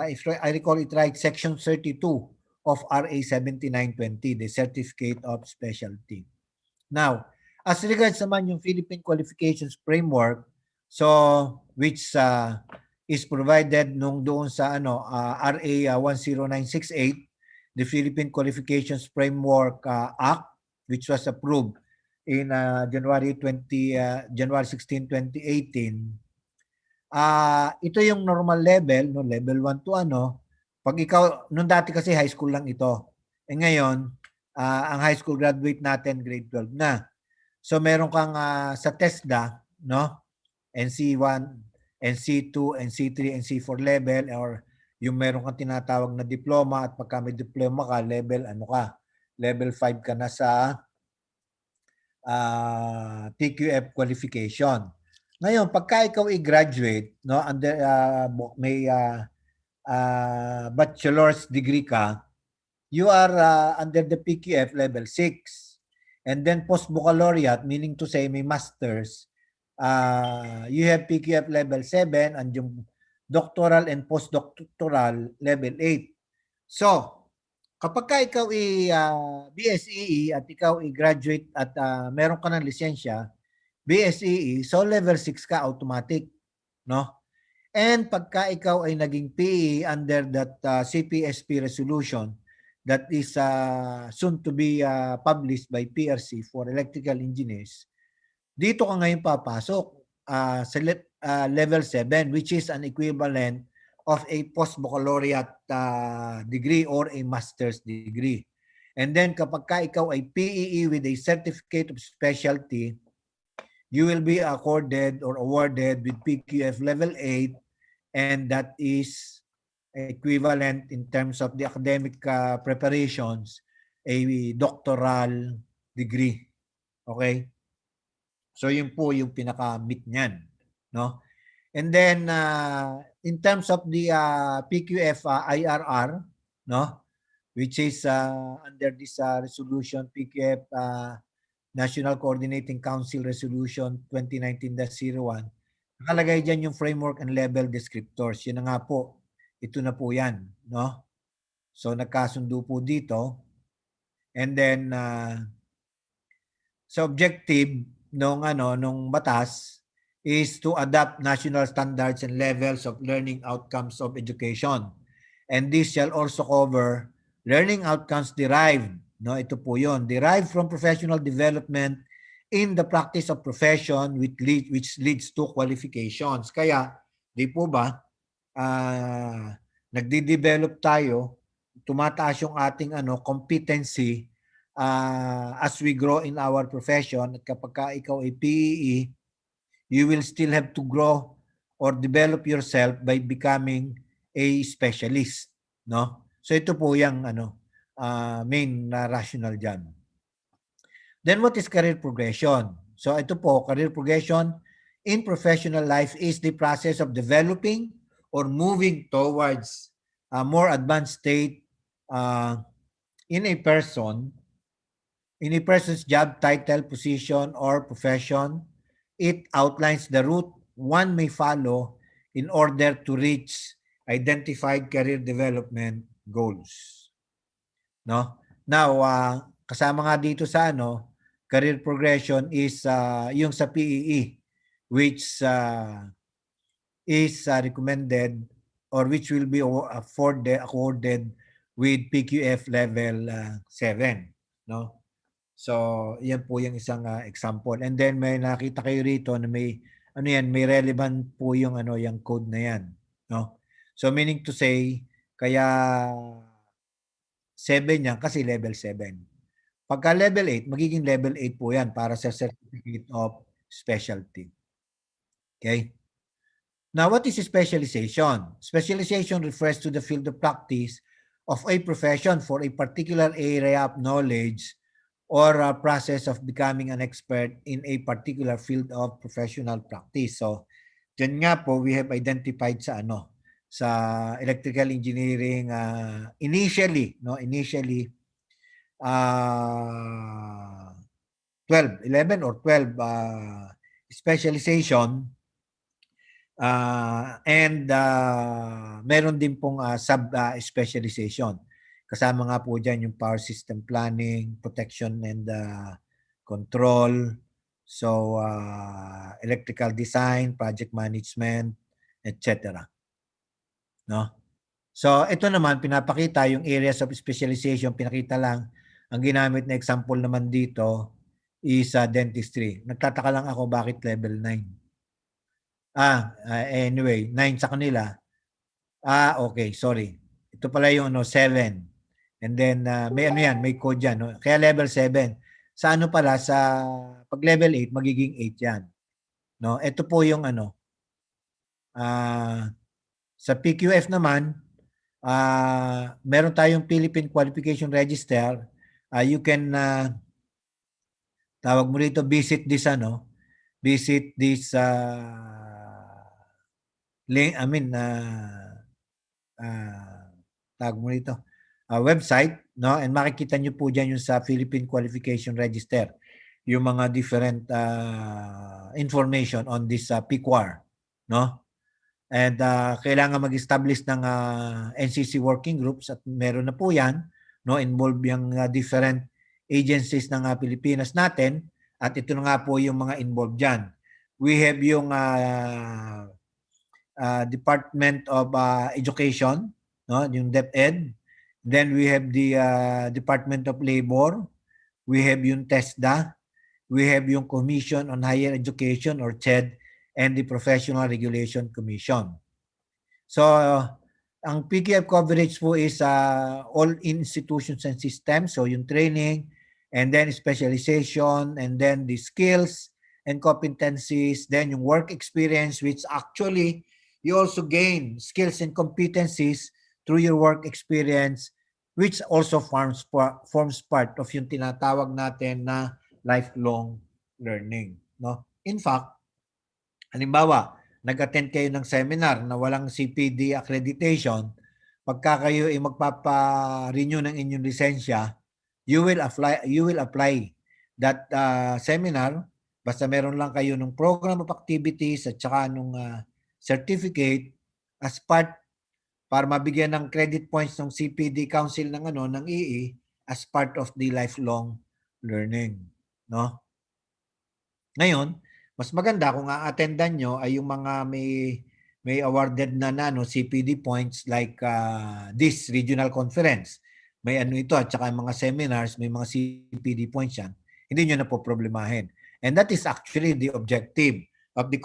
if I recall it right, Section 32 of RA 7920, the Certificate of Specialty. Now, as regards naman yung Philippine Qualifications Framework, so which is provided nung doon sa RA 10968, the Philippine Qualifications Framework Act, which was approved in January 16, 2018. Ito yung normal level, no, level 1 to pag ikaw, nung dati kasi high school lang ito. Ngayon, ang high school graduate natin grade 12 na. So meron kang sa TESDA, no? NC1, NC2, NC3, NC4 level, or yung meron kang tinatawag na diploma, at pagka may diploma ka, level level 5 ka na sa TQF qualification. Ngayon, pagka ikaw i-graduate, no, under may bachelor's degree ka, you are under the PQF level 6. And then post-baccalaureate, meaning to say may master's, you have PQF level 7 and yung doctoral and postdoctoral level 8. So, kapag ka ikaw BSEE at ikaw i-graduate at meron ka ng lisensya, BSEE, so level 6 ka automatic, no? And pagka ikaw ay naging PE under that CPSP resolution that is soon to be published by PRC for electrical engineers, dito ka ngayon papasok sa level 7, which is an equivalent of a post-baccalaureate degree or a master's degree. And then kapag ka ikaw ay PEE with a certificate of specialty, you will be accorded or awarded with PQF level 8, and that is equivalent in terms of the academic preparations, a doctoral degree. Okay? So yun po yung pinaka-meat niyan, no? And then in terms of the PQF IRR, no, which is under this resolution PQF National Coordinating Council Resolution 2019-01, nakalagay diyan yung framework and level descriptors. Yun na nga po. Ito na po yan, no? So nagkasundo po dito. And then sa objective nung batas is to adopt national standards and levels of learning outcomes of education. And this shall also cover learning outcomes derived, no? Ito po 'yon, derived from professional development in the practice of profession which leads to qualifications. Kaya, di po ba, nagde-develop tayo, tumataas yung ating competency as we grow in our profession. At kapag ka ikaw ay PEE, you will still have to grow or develop yourself by becoming a specialist, no? So ito po yung main rationale diyan. Then what is career progression? So ito po, career progression in professional life is the process of developing or moving towards a more advanced state in a person's job title, position, or profession. It outlines the route one may follow in order to reach identified career development goals. No? Now, kasama nga dito sa career progression is yung sa PEE, which is recommended or which will be accorded with PQF level 7, no? So, yan po yung isang example. And then may nakita kayo rito na may may relevant po yung yung code na yan, no? So meaning to say, kaya 7 yan kasi level 7. Pagka level 8, magiging level 8 po yan para sa Certificate of Specialty. Okay? Now, what is specialization? Specialization refers to the field of practice of a profession for a particular area of knowledge or a process of becoming an expert in a particular field of professional practice. So, dyan nga po, we have identified sa electrical engineering initially 12, 11 or 12 specialization and meron din pong sub-specialization. Kasama nga po dyan yung power system planning, protection and control, so electrical design, project management, etc. No? So ito naman, pinapakita yung areas of specialization, pinakita lang. Ang ginamit na example naman dito is dentistry. Nagtataka lang ako bakit level 9. Anyway, 9 sa kanila. Okay, sorry. Ito pala yung 7. And then may may code yan. No? Kaya level 7. Sa pala, sa pag level 8, magiging 8 yan. No? Ito po yung sa PQF naman, meron tayong Philippine Qualification Register. You can, tawag mo rito, visit this link, tawag mo rito, website, no? And makikita nyo po dyan yung sa Philippine Qualification Register, yung mga different information on this PQR, no? And kailangan mag-establish ng NCC working groups at meron na po yan, no? Involved yung different agencies ng Pilipinas natin at ito na nga po yung mga involved dyan. We have yung Department of Education, no? Yung DepEd. Then we have the Department of Labor. We have yung TESDA. We have yung Commission on Higher Education or CHED and the Professional Regulation Commission. So, ang PQF coverage po is all institutions and systems. So, yung training and then specialization and then the skills and competencies, then yung work experience, which actually you also gain skills and competencies through your work experience, which also forms part of yung tinatawag natin na lifelong learning. No? In fact, halimbawa, nag-attend kayo ng seminar na walang CPD accreditation, pagka kayo ay magpapa-renew ng inyong lisensya, you will apply that seminar basta meron lang kayo ng program of activities at saka nung certificate as part para mabigyan ng credit points ng CPD Council ng ng EE as part of the lifelong learning, no? Ngayon, mas maganda kung a-attendan nyo ay yung mga may awarded na CPD points like this regional conference. May ito at saka mga seminars, may mga CPD points yan. Hindi nyo na po problemahin. And that is actually the objective of the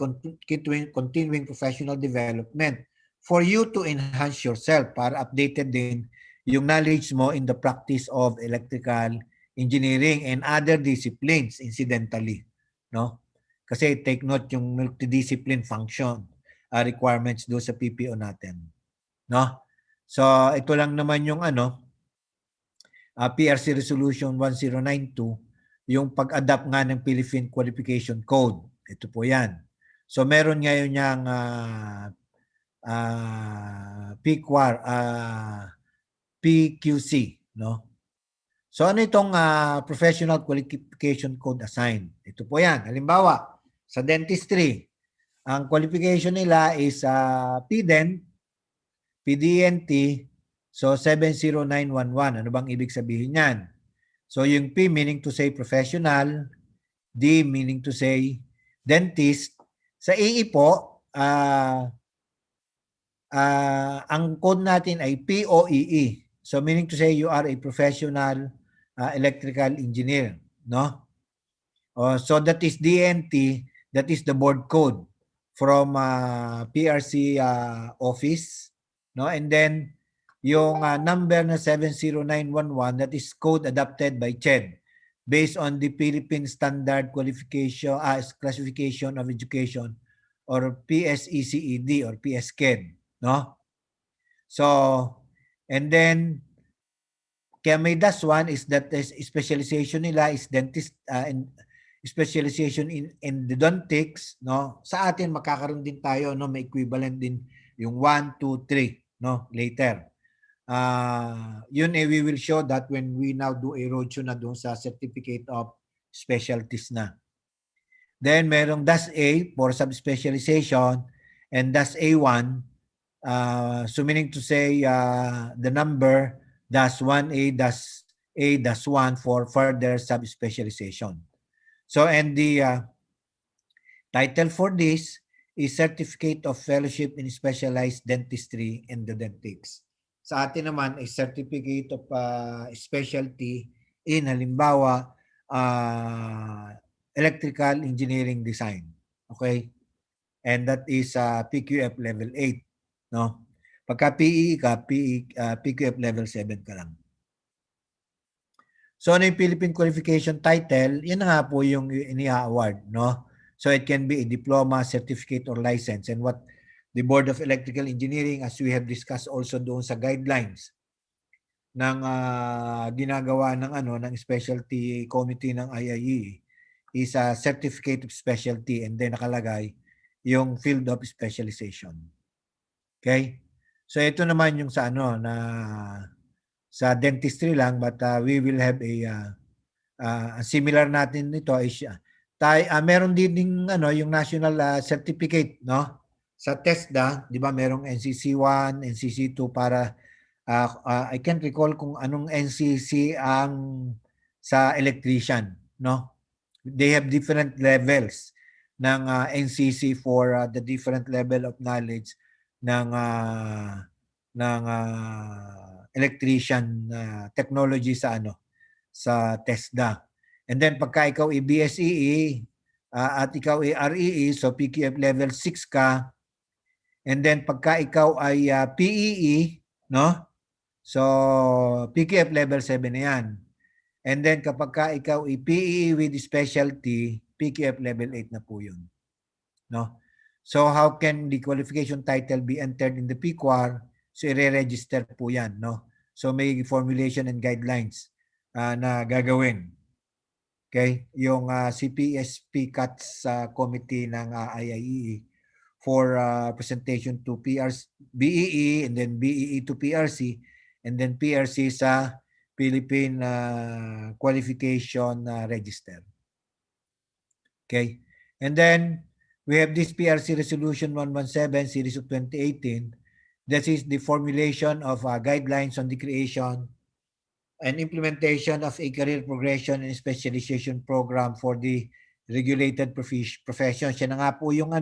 continuing professional development for you to enhance yourself para updated din yung knowledge mo in the practice of electrical engineering and other disciplines incidentally. No? Kasi take note yung multidiscipline function requirements do sa PPO natin. No? So ito lang naman yung PRC Resolution 1092, yung pag-adapt nga ng Philippine Qualification Code. Ito po yan. So meron ngayon yung PQC, no? So ano itong Professional Qualification Code Assigned? Ito po yan. Halimbawa, sa dentistry, ang qualification nila is PDENT, PDNT, so 70911. Ano bang ibig sabihin yan? So yung P meaning to say professional, D meaning to say dentist. Sa EE po, ang code natin ay POEE. So meaning to say you are a professional electrical engineer, no? So that is DNT, that is the board code from PRC office, no? And then yung number na 70911, that is code adopted by CHED. based on the Philippine Standard Qualification Classification of Education or PSECED or PSCED, no? So, and then kaya may das one is that specialization nila is dentist and specialization in endodontics, no? Sa atin makakaroon din tayo, no, may equivalent din yung 1 2 3, no, later. Yun we will show that when we now do a roadshow na doon sa certificate of specialties na. Then merong DAS A for subspecialization and DAS A1, so meaning to say the number DAS 1A, DAS A, DAS 1 for further subspecialization. So, and the title for this is Certificate of Fellowship in Specialized Dentistry and Endodontics. Sa atin naman ay Certificate of Specialty in halimbawa Electrical Engineering Design. Okay? And that is PQF level 8, no? Pagka PE ka, PQF level 7 ka lang. So ano yung Philippine Qualification Title? Yan nga po yung ini-award, no? So it can be a diploma, certificate, or license. And what the Board of Electrical Engineering, as we have discussed also doon sa guidelines ng ginagawa ng specialty committee ng IIE, is a certificate of specialty, and then nakalagay yung field of specialization. Okay? So ito naman yung sa sa dentistry lang, but we will have a similar natin nito is meron din yung national certificate, no? Sa TESDA, 'di ba, merong NCC 1, NCC 2 para I can't recall kung anong NCC ang sa electrician, no? They have different levels ng NCC for the different level of knowledge ng electrician technology sa sa TESDA. And then pagka ikaw ay BSEE at ikaw ay REE, so PQF level 6 ka. And then pagka ikaw ay PEE, no? So PQF level 7 na yan. And then kapag ka ikaw ay PEE with specialty, PQF level 8 na po yun. No? So how can the qualification title be entered in the PQAR? So i-register po yan. No? So may formulation and guidelines na gagawin. Okay? Yung CPSP CATS committee ng IIE for presentation to BEE and then BEE to PRC and then PRC sa Philippine Qualification Register. Okay? And then we have this PRC Resolution 117 Series of 2018. This is the formulation of guidelines on the creation and implementation of a career progression and specialization program for the regulated profession. Siya na nga po yung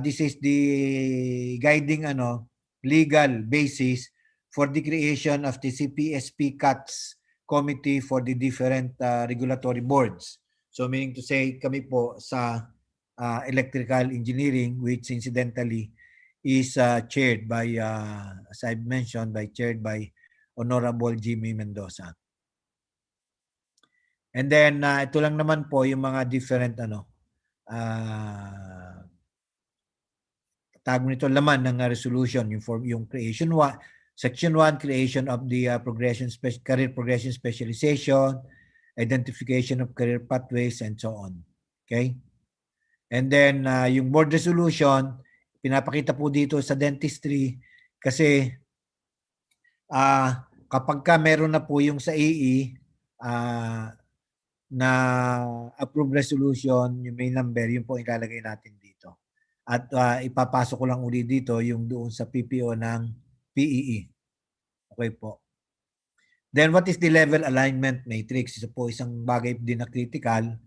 this is the guiding legal basis for the creation of the CPSP CATS committee for the different regulatory boards. So meaning to say, kami po sa electrical engineering, which incidentally is chaired by, as I've mentioned, chaired by Honorable Jimmy Mendoza. And then ito lang naman po yung mga different tag nito laman ng resolution, yung creation section 1, creation of the career progression specialization, identification of career pathways, and so on. Okay? And then yung board resolution, pinapakita po dito sa dentistry kasi kapag ka meron na po yung sa AE na approved resolution, yung may number, yun po ilalagay natin dito. At ipapasok ko lang uli dito yung doon sa PPO ng PEE. Okay po. Then what is the level alignment matrix? Isa po isang bagay din na critical.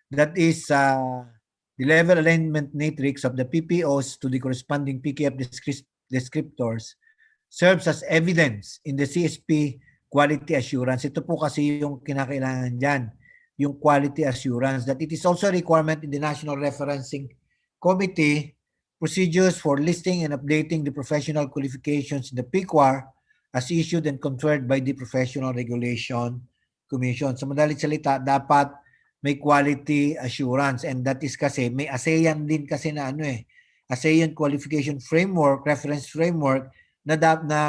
That is the level alignment matrix of the PPOs to the corresponding PKF descriptors serves as evidence in the CSP quality assurance. Ito po kasi yung kinakailangan dyan, yung quality assurance, that it is also a requirement in the National Referencing Committee procedures for listing and updating the professional qualifications in the PQAR as issued and conferred by the Professional Regulation Commission. Sa madalit salita, dapat may quality assurance, and that is kasi may ASEAN din kasi na ASEAN Qualification Framework, Reference Framework na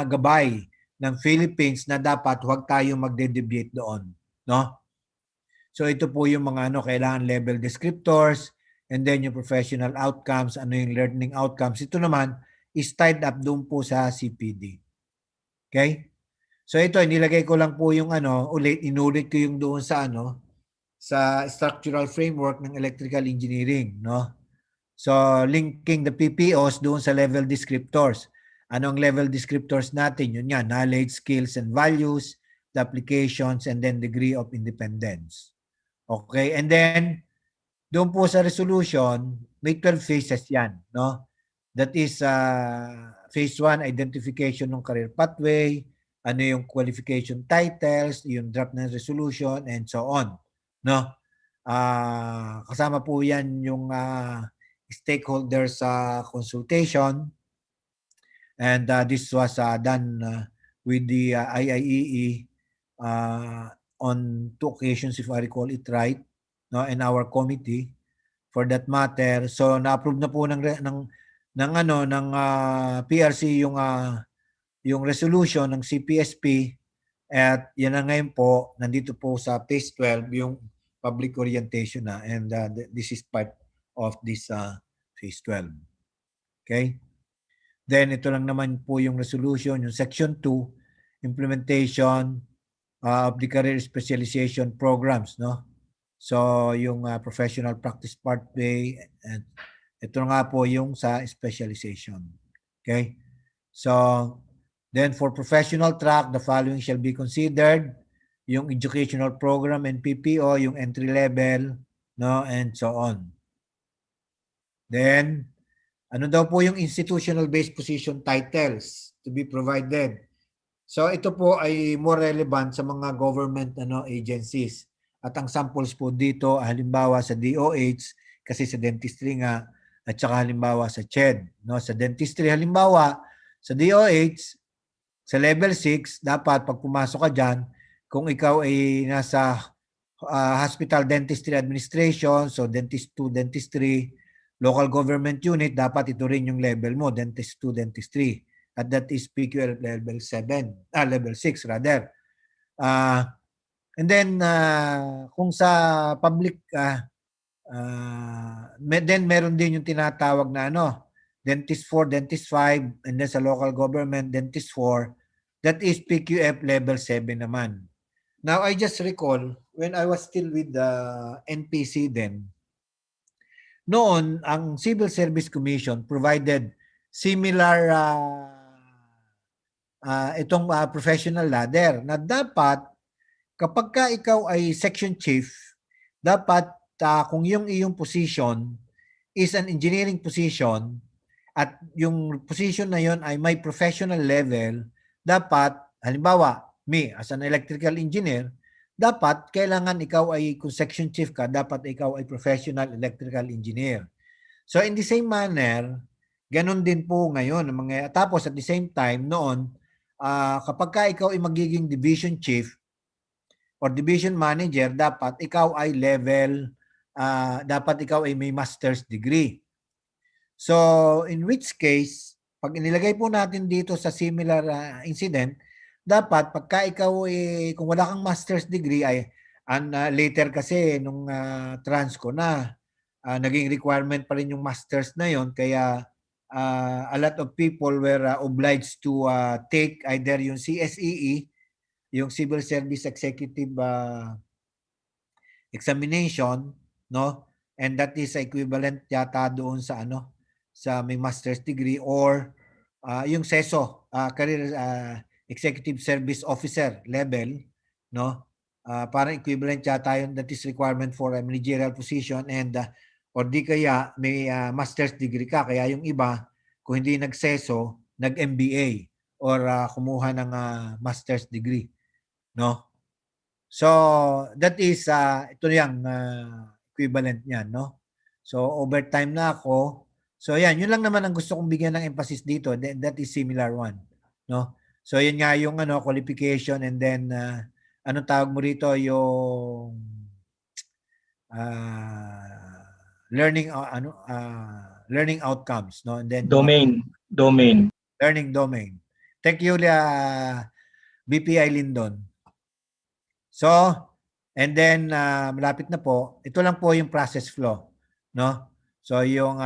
gabay ng Philippines na dapat huwag tayo magde-deviate doon, no? So ito po yung mga kailangan level descriptors, and then yung professional outcomes, yung learning outcomes. Ito naman is tied up doon po sa CPD. Okay? So ito, nilagay ko lang po yung inulit ko yung doon sa sa structural framework ng electrical engineering, no? So linking the PPOs doon sa level descriptors. Anong level descriptors natin? Yun yan, knowledge, skills, and values, the applications, and then degree of independence. Okay, and then doon po sa resolution, may 12 phases yan, no? That is phase 1, identification ng career pathway, yung qualification titles, yung draft ng resolution, and so on, no? Kasama po yan yung stakeholders consultation, and this was done with the IIEE on 2 occasions, if I recall it right, no, in our committee for that matter. So na-approve na po ng PRC yung resolution ng CPSP, at yan na ngayon po, nandito po sa phase 12 yung public orientation na, and this is part of this phase 12. Okay? Then ito lang naman po yung resolution, yung section 2, implementation of the career specialization programs, no? So yung professional practice pathway, and ito nga po yung sa specialization. Okay? So then for professional track, the following shall be considered: yung educational program and PPO, yung entry level, no, and so on. Then ano daw po yung institutional based position titles to be provided? So ito po ay more relevant sa mga government agencies. At ang samples po dito, halimbawa sa DOH, kasi sa dentistry nga, at saka halimbawa sa CHED. No? Sa dentistry, halimbawa, sa DOH, sa level 6, dapat pag pumasok ka dyan, kung ikaw ay nasa hospital dentistry administration, so dentist 2, dentist 3, local government unit, dapat ito rin yung level mo, dentist 2, dentist 3. At that is PQL level 7, level 6 rather. And then kung sa public then meron din yung tinatawag na dentist 4, dentist 5, and then sa local government dentist 4, that is PQF level 7 naman. Now I just recall when I was still with the NPC then, noon ang Civil Service Commission provided similar itong professional ladder na dapat kapag ka ikaw ay section chief, dapat kung yung iyong position is an engineering position at yung position na yon ay may professional level, dapat, halimbawa, me as an electrical engineer, dapat kailangan ikaw ay, kung section chief ka, dapat ikaw ay professional electrical engineer. So in the same manner, ganun din po ngayon. Tapos at the same time, noon, kapag ka ikaw ay magiging division chief, or division manager, dapat ikaw ay level, dapat ikaw ay may master's degree. So, in which case, pag inilagay po natin dito sa similar incident, dapat pagka ikaw ay, kung wala kang master's degree, ay later kasi nung transco na, naging requirement pa rin yung master's na yon, kaya a lot of people were obliged to take either yung CSEE, yung Civil Service Executive Examination, no? And that is equivalent yata doon sa sa may master's degree, or yung CESO, Career Executive Service Officer level, no? Parang equivalent yata yun, that is requirement for a managerial position, and or di kaya may master's degree ka, kaya yung iba kung hindi nag-CESO, nag-MBA or kumuha ng master's degree. No? So, that is, ito yung equivalent niyan, no? So, overtime na ako. So, yan, yun lang naman ang gusto kong bigyan ng emphasis dito. That is similar one, no? So, yun nga yung qualification, and then anong tawag mo rito, yung learning outcomes, no? And then Domain. learning domain. Thank you, BPI Lindon. So, and then malapit na po. Ito lang po yung process flow, no? So, yung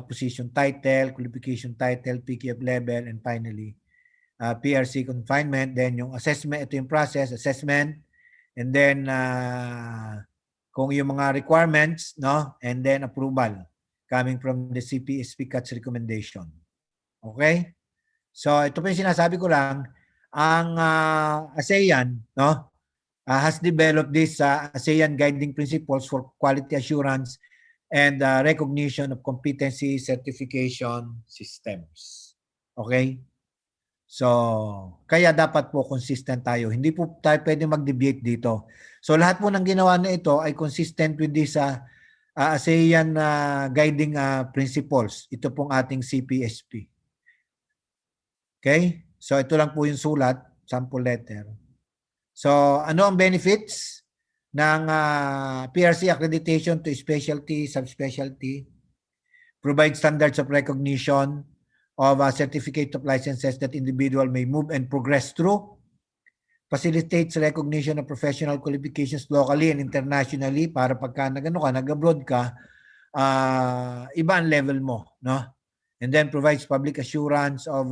position title, qualification title, PQF level, and finally, PRC confinement. Then yung assessment, ito yung process, assessment. And then, kung yung mga requirements, no? And then approval coming from the CPSP CATS recommendation. Okay? So, ito po yung sinasabi ko lang. Ang ASEAN, no? Has developed this ASEAN Guiding Principles for Quality Assurance and Recognition of Competency Certification Systems. Okay? So, kaya dapat po consistent tayo. Hindi po tayo pwede mag-deviate dito. So, lahat po ng ginawa na ito ay consistent with this ASEAN Guiding Principles. Ito pong ating CPSP. Okay? So, ito lang po yung sulat, sample letter. So, ano ang benefits ng PRC accreditation to specialty, subspecialty? Provide standards of recognition of a certificate of licenses that individual may move and progress through. Facilitates recognition of professional qualifications locally and internationally para pagka nag-abroad ka, iba ang level mo, no? And then provides public assurance of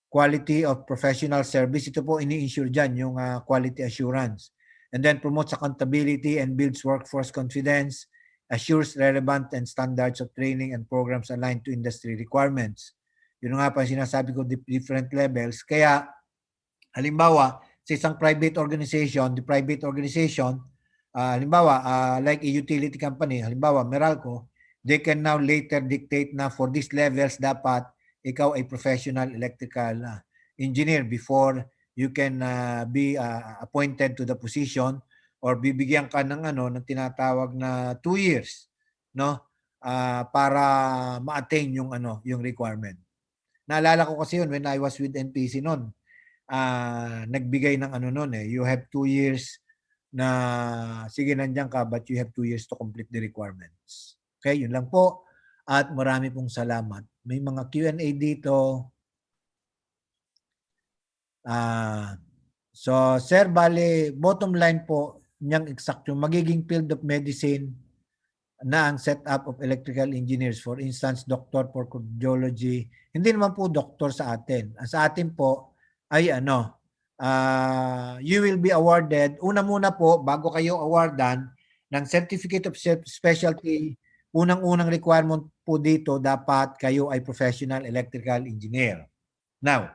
quality of professional service. Ito po ini-ensure dyan, yung quality assurance. And then promotes accountability and builds workforce confidence, assures relevant and standards of training and programs aligned to industry requirements. Yun nga pa sinasabi ko, different levels. Kaya, halimbawa, sa isang private organization, the private organization, halimbawa, like a utility company, halimbawa, Meralco, they can now later dictate na for these levels, dapat ikaw ay professional electrical engineer before you can be appointed to the position or bibigyan ka ng ng tinatawag na 2 years, no? Para ma-attain yung yung requirement. Naalala ko kasi yun when I was with NPC noon. Nagbigay ng noon you have 2 years na sige nandiyan ka but you have 2 years to complete the requirements. Okay, yun lang po. At marami pong salamat. May mga Q&A dito. So, sir, bale, bottom line po, niyang exact yung magiging field of medicine na ang setup of electrical engineers. For instance, doctor for cardiology. Hindi naman po doctor sa atin. Sa atin po ay you will be awarded, una muna po, bago kayo awardan ng Certificate of Specialty, unang-unang requirement po dito, dapat kayo ay professional electrical engineer. Now,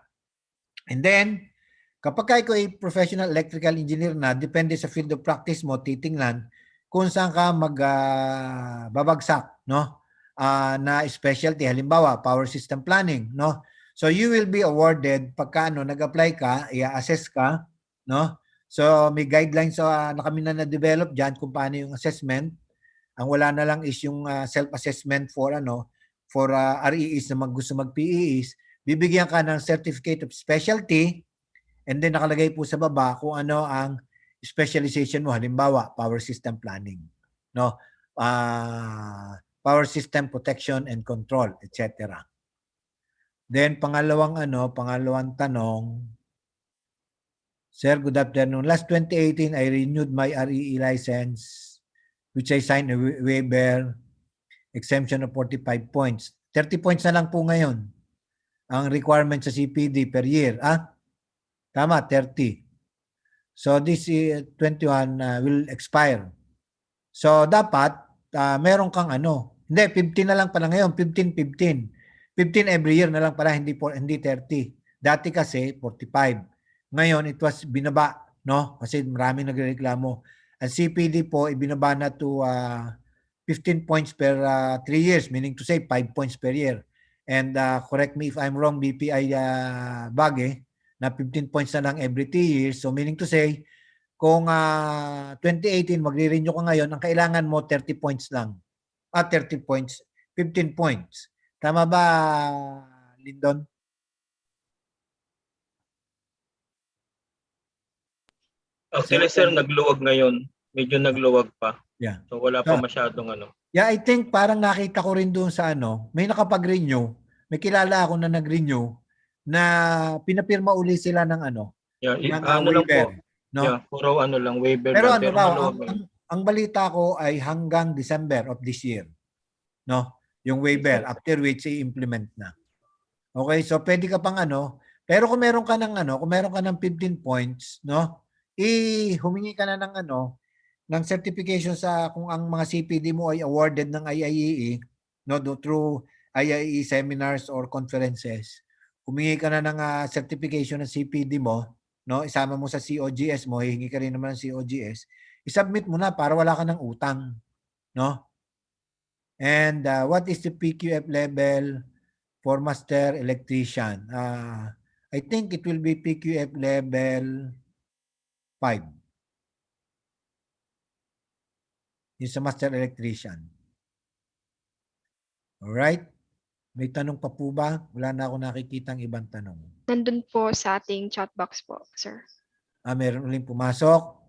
and then, kapag kayo ay professional electrical engineer na, depende sa field of practice mo, titingnan kung saan ka babagsak, no? Na specialty, halimbawa, power system planning, no? So, you will be awarded pagka nag-apply ka, i-assess ka, no? So, may guidelines na kami na na-develop dyan kung paano yung assessment. Ang wala na lang is yung self-assessment for REEs na gusto mag-PEEs. Bibigyan ka ng Certificate of Specialty and then nakalagay po sa baba kung ano ang specialization mo. Halimbawa, power system planning, no? Power system protection and control, etc. Then pangalawang tanong, Sir, good afternoon. Last 2018, I renewed my REE license which I signed a waiver exemption of 45 points. 30 points na lang po ngayon ang requirement sa CPD per year. Tama, 30. So this 21 will expire. So dapat meron kang hindi, 15 na lang pala ngayon, 15 every year na lang pala, hindi 30. Dati kasi 45. Ngayon it was binaba, no? Kasi maraming nagrereklamo. Ang CPD po ibinaba na to 15 points per 3 years, meaning to say 5 points per year. And correct me if I'm wrong, BPI Bage, na 15 points na lang every 3 years. So meaning to say, kung 2018 magre-renew ka ngayon, ang kailangan mo 30 points lang. 30 points, 15 points. Tama ba, Lindon? Actually, sir, nagluwag ngayon. Medyo nagluwag pa. Yeah. So wala pa masyadong ano. Yeah, I think parang nakita ko rin doon sa ano, may nakapag-renew, may kilala ako na nag-renew na pinapirma uli sila ng ano, Yeah, ng ano lang po. waiver, no? Yeah, puro ano lang, waiver Pero lang. ano Pero raw, maluwag ngayon. ang balita ko ay hanggang December of this year, no? Yung waiver, after which i-implement na. Okay, so pwede ka pang ano, pero kung meron ka ng ano, kung meron ka ng 15 points, no? Humingi ka na ng ano, ng certification sa kung ang mga CPD mo ay awarded ng IIEE, no, through IIEE seminars or conferences. Humingi ka na ng certification ng CPD mo, no? Isama mo sa COGS mo, hihingi ka rin naman ng COGS. I-submit mo na para wala ka ng utang, no? And what is the PQF level for master electrician? I think it will be PQF level 5. Yung sa master electrician. Alright? May tanong pa po ba? Wala na ako nakikitang ibang tanong. Nandun po sa ating chat box po, sir. Meron uling pumasok.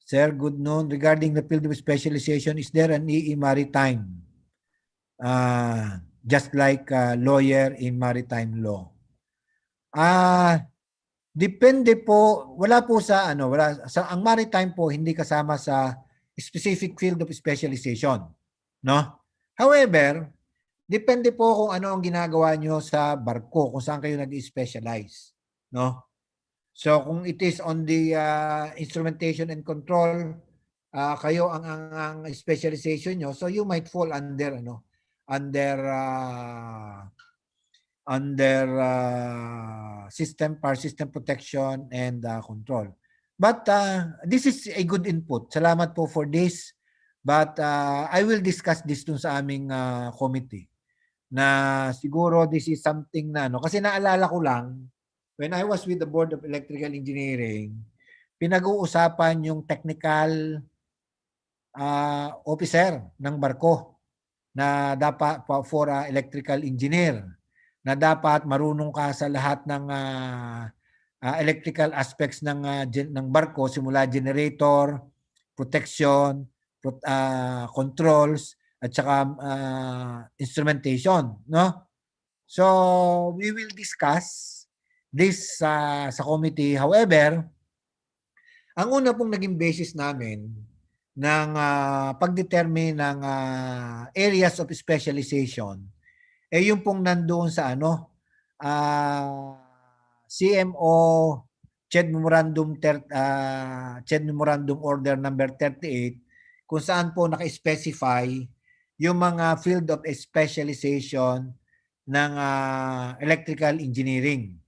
Sir, good noon. Regarding the field of specialization, is there an EE maritime? Just like a lawyer in maritime law. Depende po, wala po sa ano, wala sa ang maritime po hindi kasama sa specific field of specialization, no? However, depende po kung ano ang ginagawa nyo sa barko, kung saan kayo nag-specialize, no? So kung it is on the instrumentation and control, kayo ang specialization nyo, so you might fall under ano, under system protection and control. But this is a good input. Salamat po for this. But I will discuss this dun sa aming committee. Na siguro this is something na ano. Kasi naalala ko lang, when I was with the Board of Electrical Engineering, pinag-uusapan yung technical officer ng barko na dapat for electrical engineer, na dapat marunong ka sa lahat ng electrical aspects ng barko, simula generator, protection, controls, at saka instrumentation, no? So we will discuss this sa committee. However, ang una pong naging basis namin ng pagdetermine ng areas of specialization yung pong nandoon sa ano, CMO CHED Memorandum Order number 38, kung saan po naka-specify yung mga field of specialization ng electrical engineering.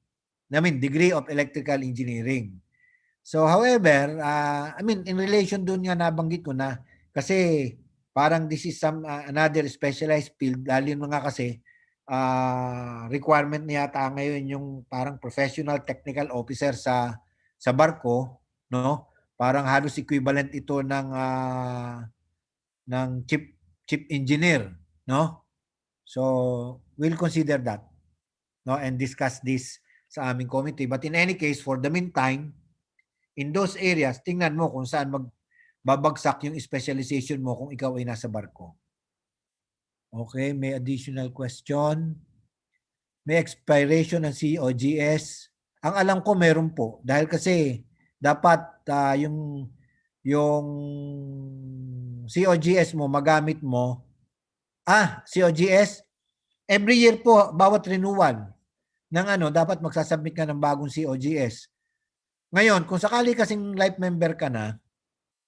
Degree of electrical engineering. So however, in relation doon nga nabanggit ko na, kasi parang this is another specialized field, lalo yung mga kasi requirement niya yata ngayon yung parang professional technical officer sa barko, no? Parang halos equivalent ito ng chief engineer, no? So we'll consider that, no, and discuss this sa aming committee. But in any case, for the meantime, in those areas, tingnan mo kung saan magbabagsak yung specialization mo kung ikaw ay nasa barko. Okay, may additional question. May expiration ng COGS. Ang alam ko meron po. Dahil kasi dapat yung COGS mo, magamit mo. COGS, every year po, bawat renewal ng dapat magsasubmit ka ng bagong COGS. Ngayon, kung sakali kasing life member ka na,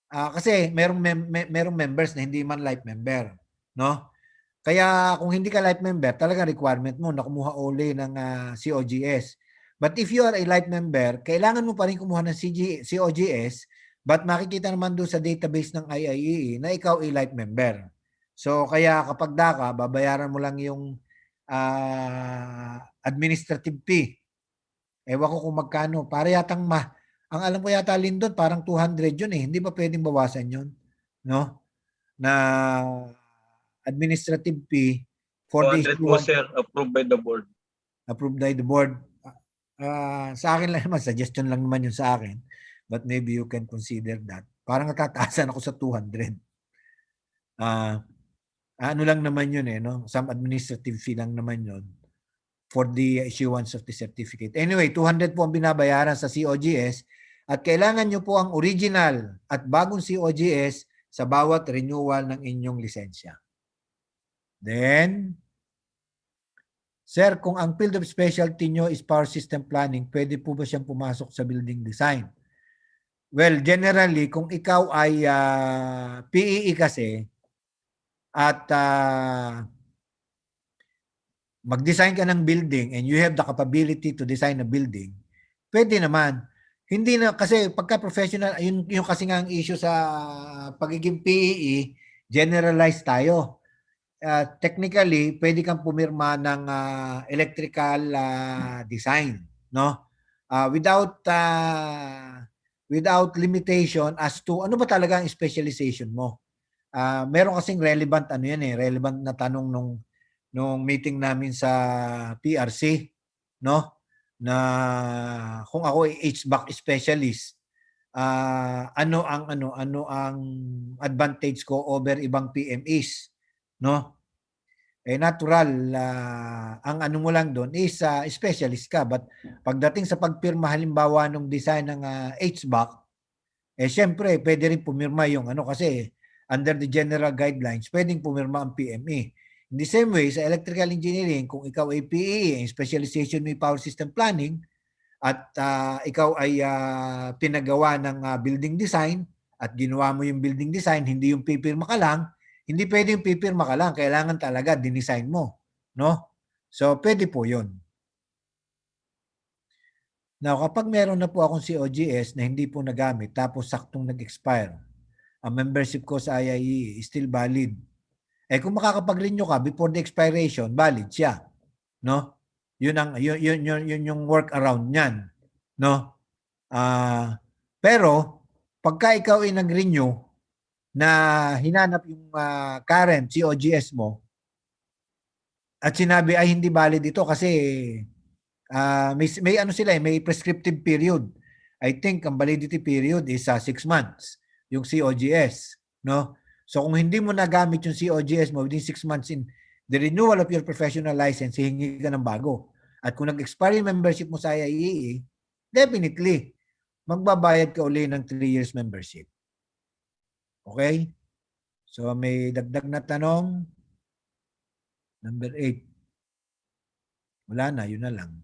kasi merong members na hindi man life member, no? Kaya kung hindi ka life member, talaga requirement mo na kumuha uli ng COGS. But if you are a life member, kailangan mo pa rin kumuha ng COGS, but makikita naman doon sa database ng IIEE na ikaw ay life member. So kaya kapag ka, babayaran mo lang yung administrative fee. Ewan ko kung magkano. Para yatang ang alam ko yata, Lindon, parang 200 yun eh. Hindi ba pwedeng bawasan yun? No? Na administrative fee for this 200 po, sir, approved by the board. Approved by the board. Sa akin lang naman, suggestion lang naman yun sa akin. But maybe you can consider that. Parang natataasan ako sa 200. Ano lang naman yun no? Some administrative fee lang naman yun for the issuance of the certificate. Anyway, 200 po ang binabayaran sa COGS at kailangan nyo po ang original at bagong COGS sa bawat renewal ng inyong lisensya. Then, sir, kung ang field of specialty nyo is power system planning, pwede po ba siyang pumasok sa building design? Well, generally, kung ikaw ay PEE kasi at mag-design ka ng building and you have the capability to design a building, pwede naman. Hindi na, kasi pagka professional, yun kasi nga ang issue sa pagiging PEE, generalized tayo. Technically, pwede kang pumirma ng electrical design, no? Without limitation as to ano ba talaga ang specialization mo. Meron kasing relevant relevant na tanong nung meeting namin sa PRC, no? Na kung ako ay HVAC specialist, ano ang advantage ko over ibang PMEs, no? Natural, ang ano mo lang doon is specialist ka, but pagdating sa pagpirma halimbawa ng design ng HVAC, syempre pwede rin pumirma yung kasi under the general guidelines, pwedeng pumirma ang PME. In the same way, sa electrical engineering, kung ikaw ay PE, specialization may power system planning, at ikaw ay pinagawa ng building design, at ginawa mo yung building design, hindi yung pipirma ka lang, hindi pwede yung pipirma ka lang, kailangan talaga dinesign mo. No? So, pwede po yun. Now, kapag meron na po akong COGS na hindi po nagamit, tapos saktong nag-expire, ang membership ko sa IIE is still valid. Kung makakapag-renew ka before the expiration, valid siya. No? Yun yung workaround niyan, no? Pero pagka ikaw ay nag-renew na hinanap yung current COGS mo at sinabi ay hindi valid ito kasi may ano sila may prescriptive period. I think ang validity period is 6 months yung COGS, no? So kung hindi mo nagamit yung COGS mo within 6 months in the renewal of your professional license, hihingi ka ng bago. At kung nag-expire yung membership mo sa IIE, definitely, magbabayad ka uli ng 3 years membership. Okay? So may dagdag na tanong. Number 8. Wala na, yun na lang.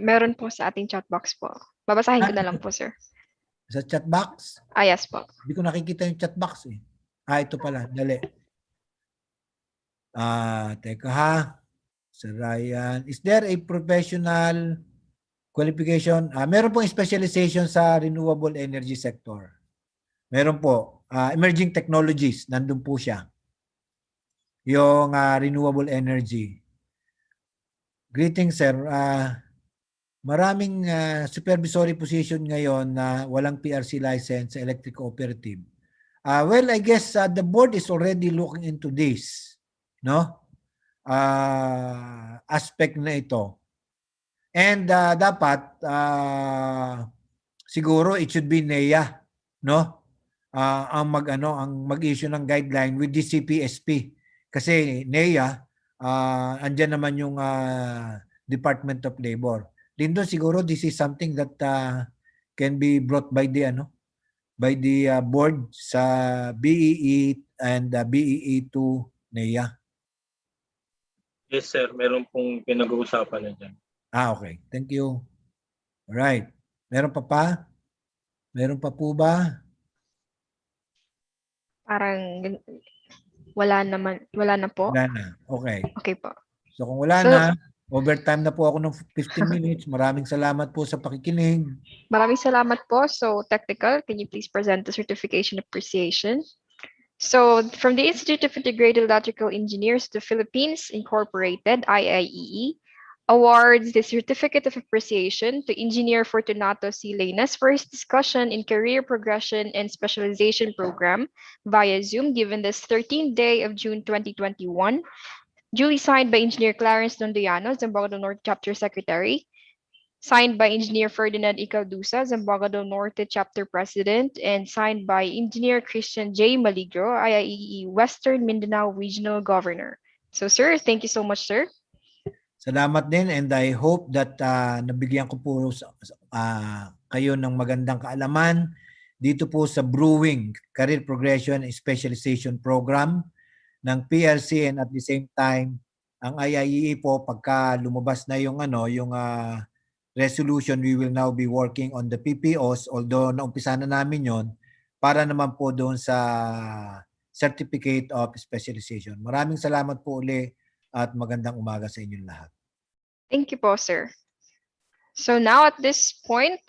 Meron po sa ating chat box po. Babasahin ko na lang po, sir. Sa chat box? Yes po. Hindi ko nakikita yung chat box eh. Ito pala. Dali. Teka ha. Sir Ryan. Is there a professional qualification? Meron pong specialization sa renewable energy sector. Meron po. Emerging technologies. Nandun po siya. Yung renewable energy. Greetings, sir. Maraming supervisory position ngayon na walang PRC license sa electric cooperative. Well, I guess the board is already looking into this, no? Aspect na ito. And dapat siguro it should be NEA, no? Ang mag-issue ng guideline with the CPSP. Kasi NEA, andyan naman yung Department of Labor. Lindo, siguro this is something that can be brought by the board sa BEE and BEE to NEA. Yes, sir. Meron pong pinag-uusapan na dyan. Okay. Thank you. Alright. Meron pa? Meron pa po ba? Parang wala na po. Wala na. Okay. Okay po. So kung wala na, overtime na po ako ng 15 minutes. Maraming salamat po sa pakikinig. Maraming salamat po. So, technical, can you please present the certification appreciation? So, from the Institute of Integrated Electrical Engineers of the Philippines, Incorporated, IIEE, awards the Certificate of Appreciation to Engineer Fortunato C. Lanas for his discussion in Career Progression and Specialization Program via Zoom given this 13th day of June 2021, duly signed by Engineer Clarence Nondoyano, Zamboanga North Chapter Secretary, signed by Engineer Ferdinand Icaldusa, Zamboanga del Norte Chapter President, and signed by Engineer Christian J. Maligro, IIEE Western Mindanao Regional Governor. So sir, thank you so much, sir. Salamat din, and I hope that nabigyan ko po kayo ng magandang kaalaman dito po sa Brewing Career Progression and Specialization Program ng PLC, and at the same time ang IIEE po pagka lumabas na yung resolution, we will now be working on the PPOs, although naumpisa na namin yon para naman po doon sa Certificate of Specialization. Maraming salamat po uli at magandang umaga sa inyong lahat. Thank you po, sir. So now at this point,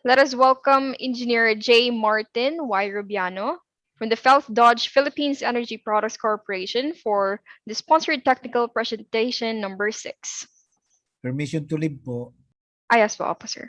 let us welcome Engineer J. Martin Y. Rubiano from the Felf Dodge Philippines Energy Products Corporation for the sponsored technical presentation number 6. Permission to leave po. Yes po, sir.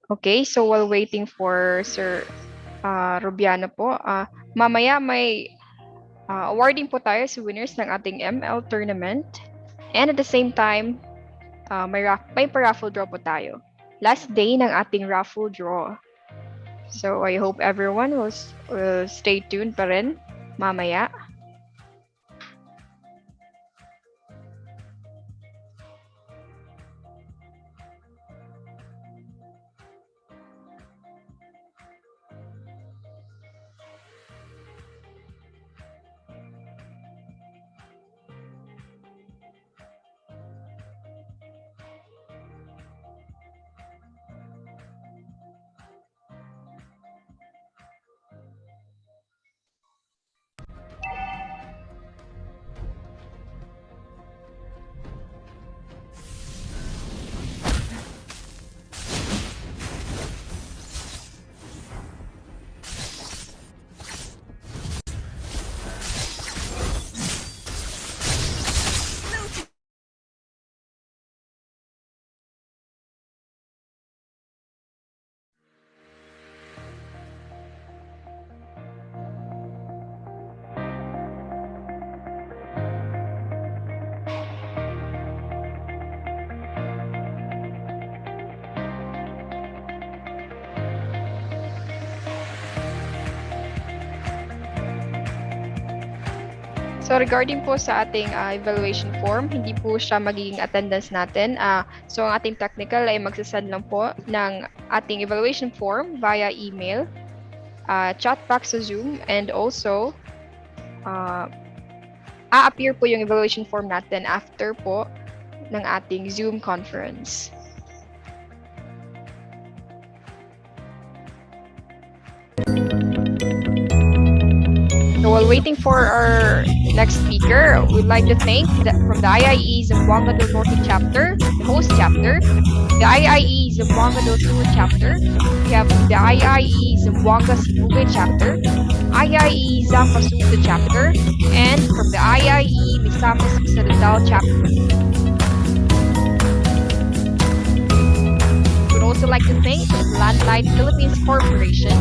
Okay, so while waiting for Sir Rubiano po, mamaya may awarding po tayo sa winners ng ating ML tournament. And at the same time, may pa-raffle draw po tayo. Last day ng ating raffle draw. So I hope everyone will stay tuned pa rin mamaya. So regarding po sa ating evaluation form, hindi po siya magiging attendance natin. So ang ating technical ay magsasend lang po ng ating evaluation form via email, chat box sa Zoom, and also a-appear po yung evaluation form natin after po ng ating Zoom conference. So while waiting for our next speaker, we'd like to thank from the IIE Zamboanga del Norte chapter, the host chapter, the IIE Zamboanga del Sur chapter, we have the IIE Zamboanga Sibugue chapter, IIE Zampasuta chapter, and from the IIE Misamis Occidental chapter. We'd also like to thank Landline Philippines Corporation,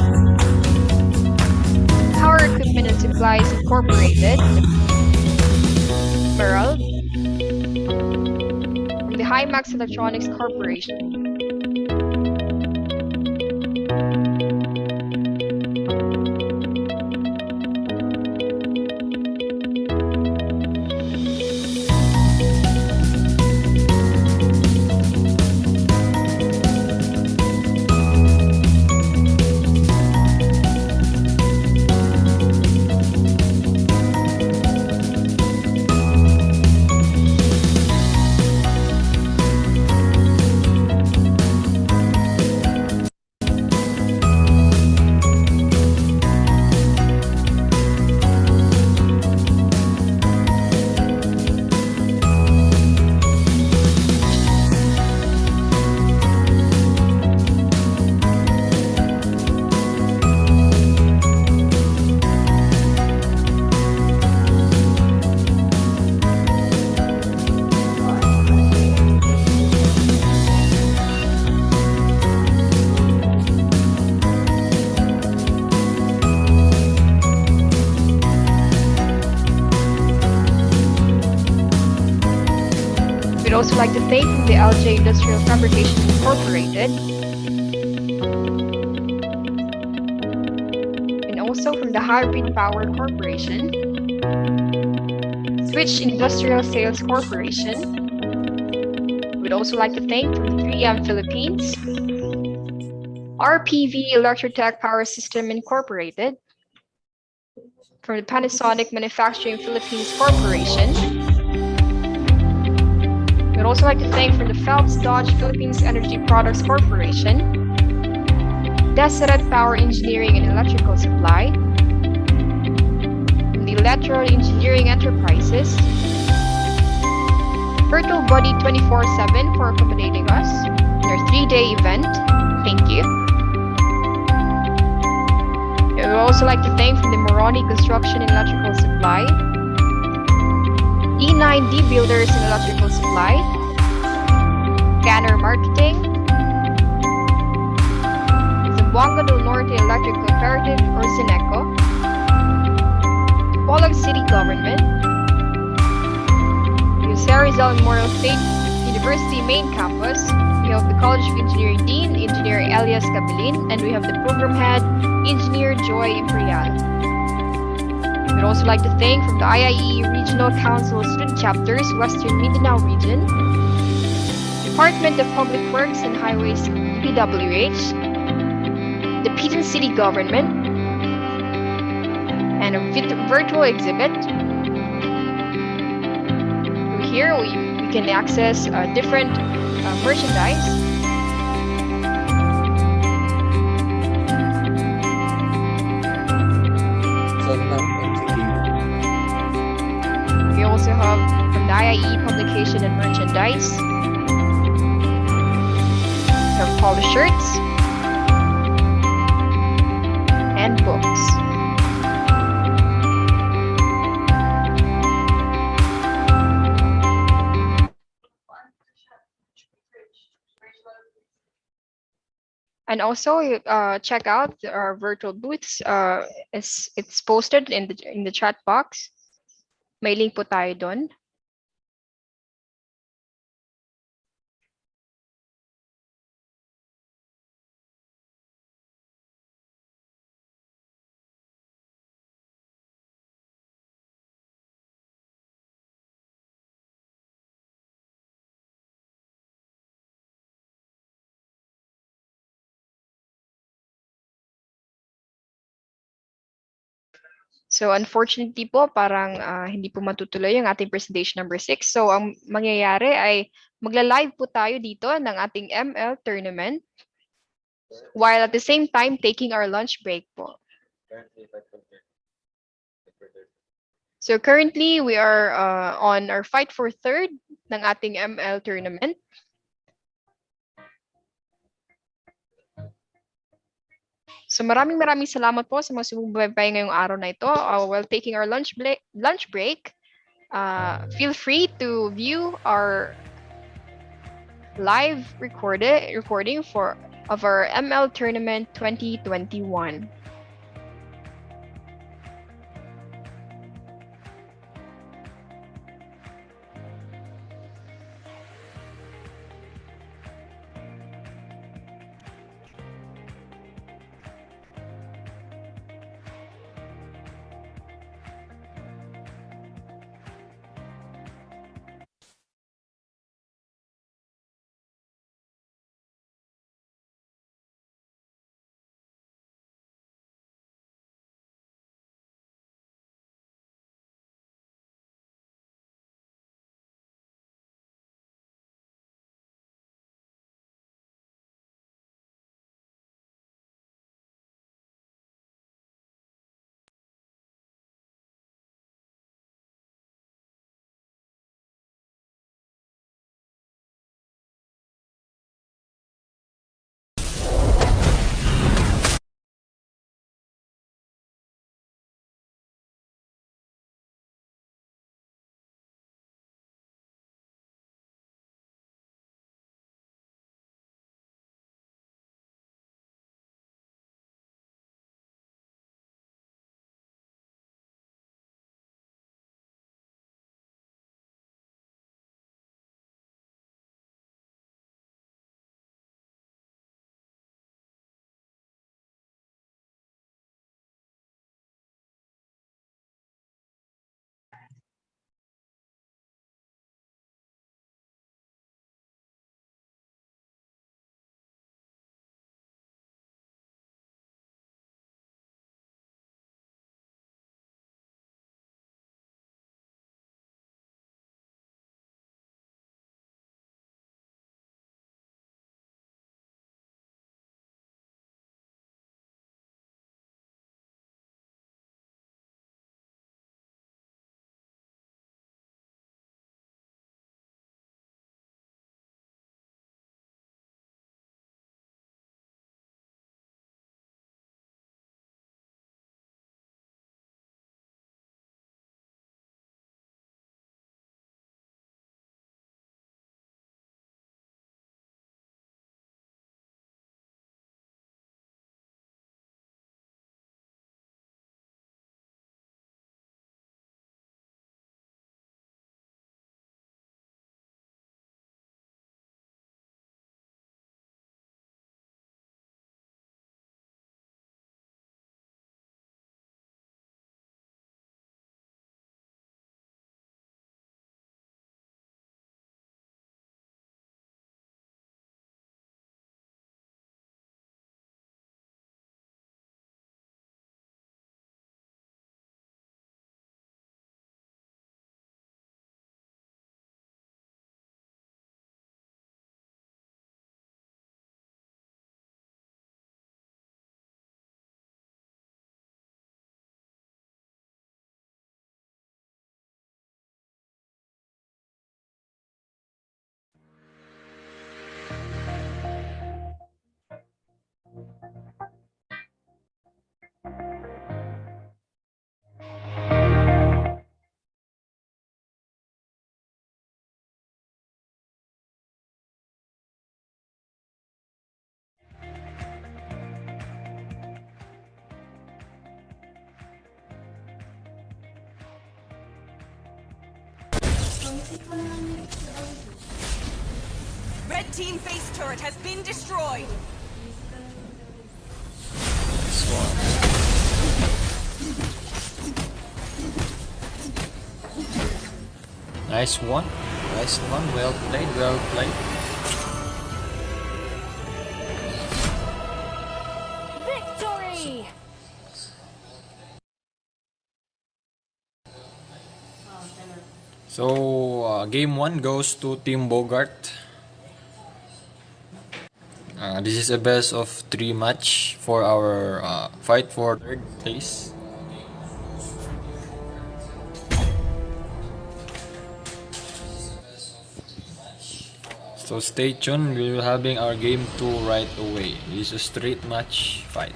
Power Equipment and Supplies Incorporated, Merrill, the Himax Electronics Corporation, also like to thank the LJ Industrial Fabrication Incorporated, and also from the Hybrid Power Corporation, Switch Industrial Sales Corporation. We'd also like to thank from 3M Philippines, RPV Electrotech Power System Incorporated, from the Panasonic Manufacturing Philippines Corporation. We'd also like to thank from the Phelps Dodge Philippines Energy Products Corporation, Deseret Power Engineering and Electrical Supply, from the Electro Engineering Enterprises, Virtual Body 24/7 for accommodating us in our 3-day event. Thank you. We would also like to thank from the Moroni Construction and Electrical Supply, E9D Builders and Electrical Supply, Scanner Marketing, Zamboanga del Norte Electric Cooperative or Zineco, Polag City Government, Jose Rizal Memorial State University Main Campus. We have the College of Engineering Dean, Engineer Elias Cabilin, and we have the Program Head, Engineer Joy Imperial. We'd also like to thank from the IIE Regional Council Student Chapters, Western Mindanao Region, Department of Public Works and Highways, PWH, the Pigeon City Government, and a virtual exhibit. Through here, we can access different merchandise. We also have from the IIE publication and merchandise. We have polo shirts and books. And also check out our virtual booths. It's posted in the chat box. May link po tayo doon. So unfortunately po, parang hindi po matutuloy ang ating presentation number 6. So ang mangyayari ay magla-live po tayo dito ng ating ML tournament while at the same time taking our lunch break po. So currently we are on our fight for third ng ating ML tournament. So maraming salamat po sa mga sumubaybay ngayong araw na ito. While taking our lunch break, feel free to view our live recording of our ML Tournament 2021. Red team base turret has been destroyed. This one. Nice one. Nice one. Well played. Well played. Victory! So, game 1 goes to Team Bogart. This is a best of 3 match for our fight for 3rd place. So stay tuned, we'll be having our game 2 right away. This is a straight match fight.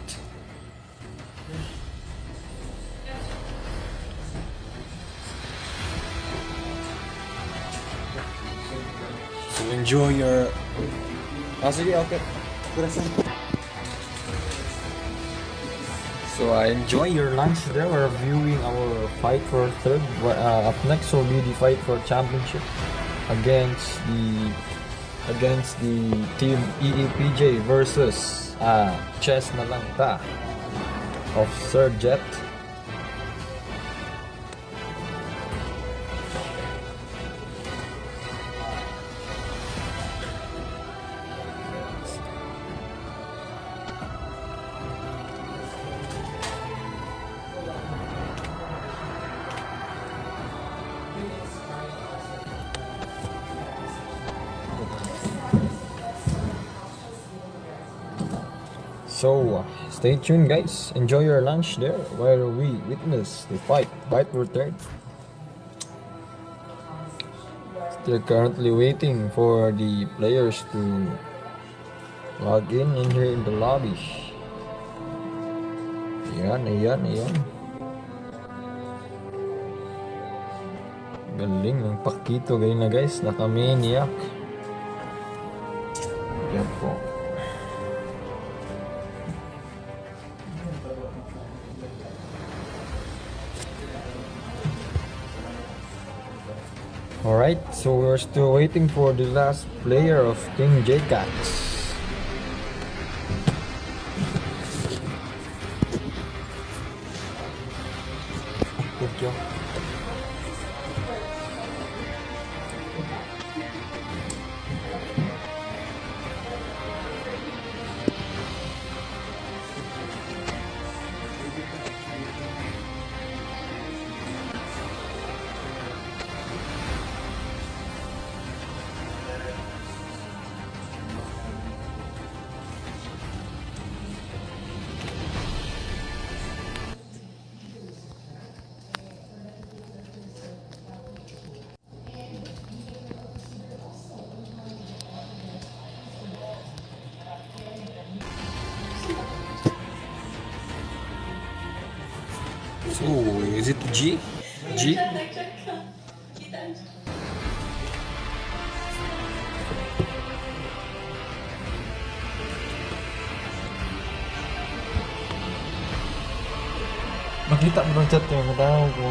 So enjoy your... sige, okay. So enjoy your lunch there. We're viewing our fight for 3rd. Up next will be the fight for championship against the team EEPJ versus Chess na lang ta of Sir Jet. So, stay tuned guys, enjoy your lunch there while we witness the fight for 3rd. Still currently waiting for the players to log in here in the lobby. Ayan. Galing ng Pakito ganyan na guys, naka-maniac. Yan po. Alright, so we're still waiting for the last player of King JCats. Good job. So, is it G? G? Makita mo ng chat yung matawag ko.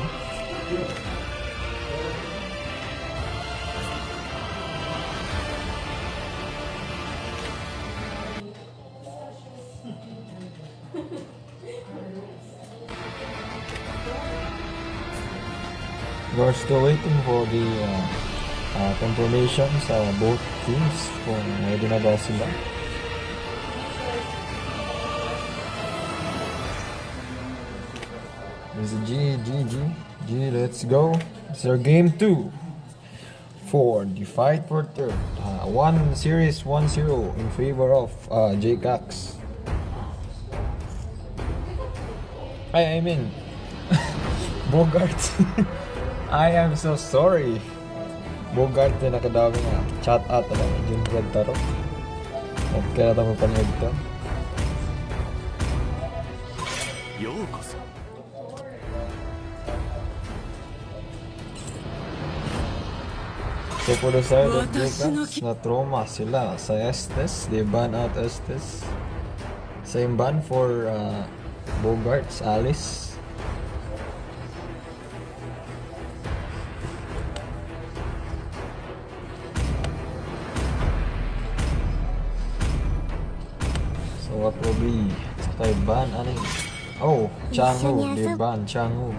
We're still waiting for the confirmation sa both teams kung ready na ba sila. This is G, let's go. It's our game 2 for the fight for 3rd. One series 1-0 in favor of JCats. I mean Bogart. I am so sorry. Bogart na nakadami nga. Chat out na lang. Yung red tarot. At kaya natin mapanood ito. So for the side of JCats, na-trauma sila sa Estes. They ban out Estes. Same ban for Bogart's Alice. what will be? Tayo ban, ano yun? Oh, Changu, they ban Changu.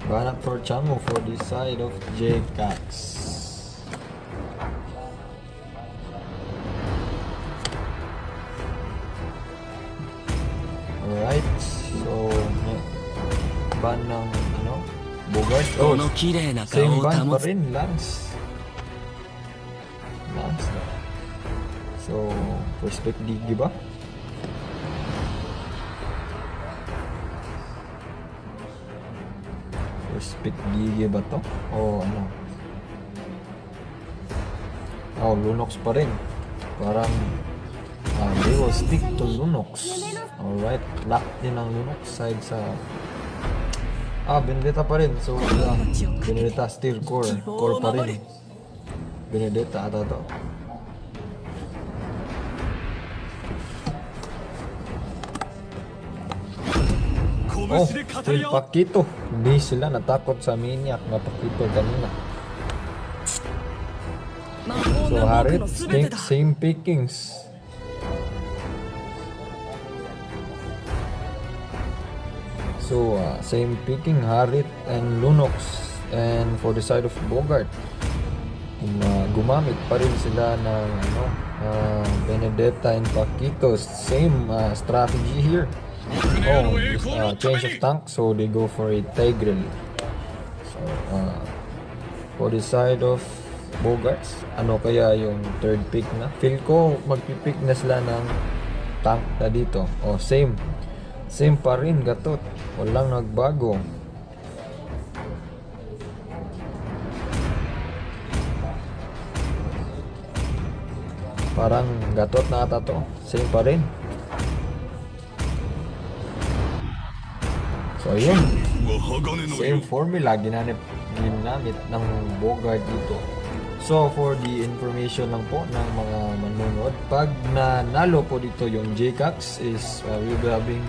Ban up for Changu for the side of JCax. Alright, so ban ng Bogart. Oh, same ban pa rin, Lance. Lance na. So, first pick Digi ba? First pick Digi ba to? O ano? Oh, Lunox pa rin. Parang they will stick to Lunox. Alright, lock din ang Lunox side sa Benedetta pa rin. So, Benedetta still core pa rin. Benedetta ata to. Oh, still Pakito. Hindi sila natakot sa Maniac na Pakito kanina. So, Harit, same pickings. So, same picking, Harit and Lunox. And for the side of Bogart, gumamit pa rin sila ng Benedetta and Pakito. Same strategy here. Oh, change of tank, so they go for a Tigreal. So, for the side of Bogarts, ano kaya yung third pick na? Feel ko magpipick na sila ng tank na dito. Oh, same pa rin, gatot. Walang nagbago. Parang gatot na ata to. Same pa rin. So, yun. Same formula ginamit ng Bogart dito. So, for the information lang po ng mga manonood, pag nanalo po dito yung JCax is we'll be having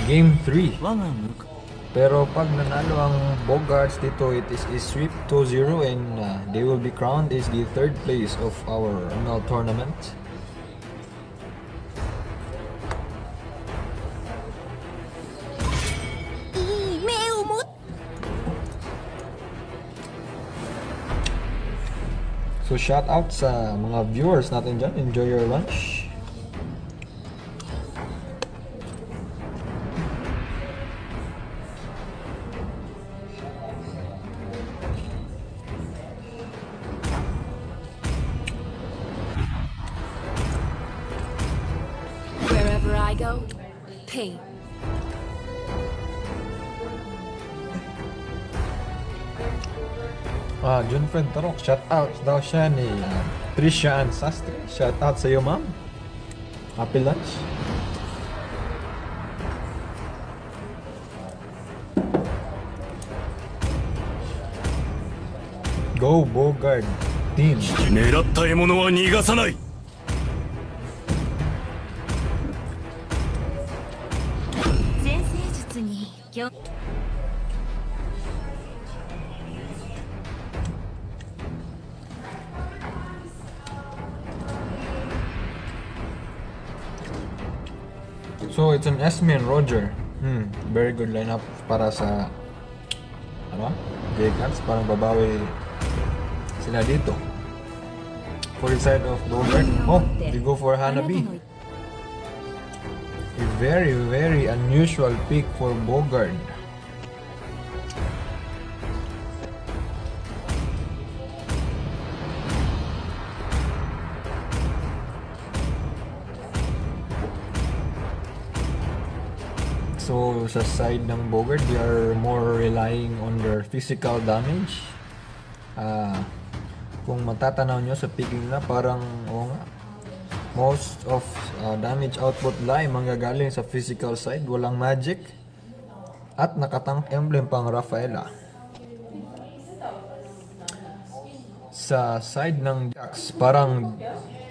Game 3. Pero pag nanalo ang Bogarts dito, it is a sweep 2-0 and they will be crowned as the third place of our ML tournament. So shout out sa mga viewers natin dyan. Enjoy your lunch. Wherever I go, pain. Junfred Tarok, shout out daw siya ni Trisha and Sastre. Shout out sa iyo, ma'am. Happy lunch. Go Bogart team. 狙った獲物は逃がさない。 So it's an Esme and Roger. Very good lineup para sa JCax. Parang babawi sila dito. For the side of Bogart, they go for Hanabi. A very, very unusual pick for Bogart. So sa side ng Bogart, they are more relying on their physical damage. Kung matatanaw nyo sa picking na, parang most of damage output lie manggagaling sa physical side. Walang magic at nakatank emblem pang Rafaela. Sa side ng Jax, parang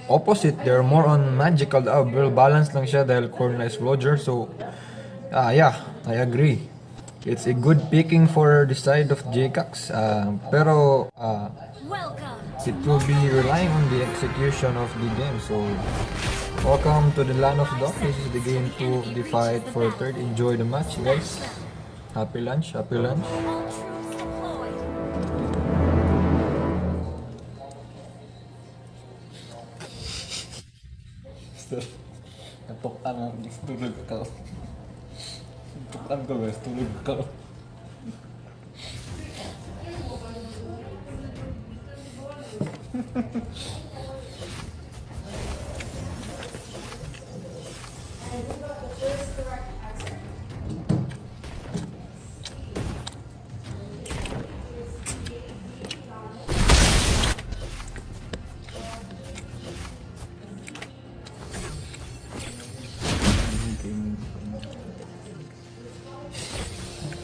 opposite. They're more on magical. Well, balance lang siya dahil Cornelius Roger. So yeah, I agree. It's a good picking for the side of JCAX, pero Welcome. it will be relying on the execution of the game. So, welcome to the land of Dawn. This is the game 2 of the fight for third. Enjoy the match, guys. Happy lunch, happy lunch. All troops deployed. Natukan ang tulog ka. Natukan ko, guys. Tulog ka.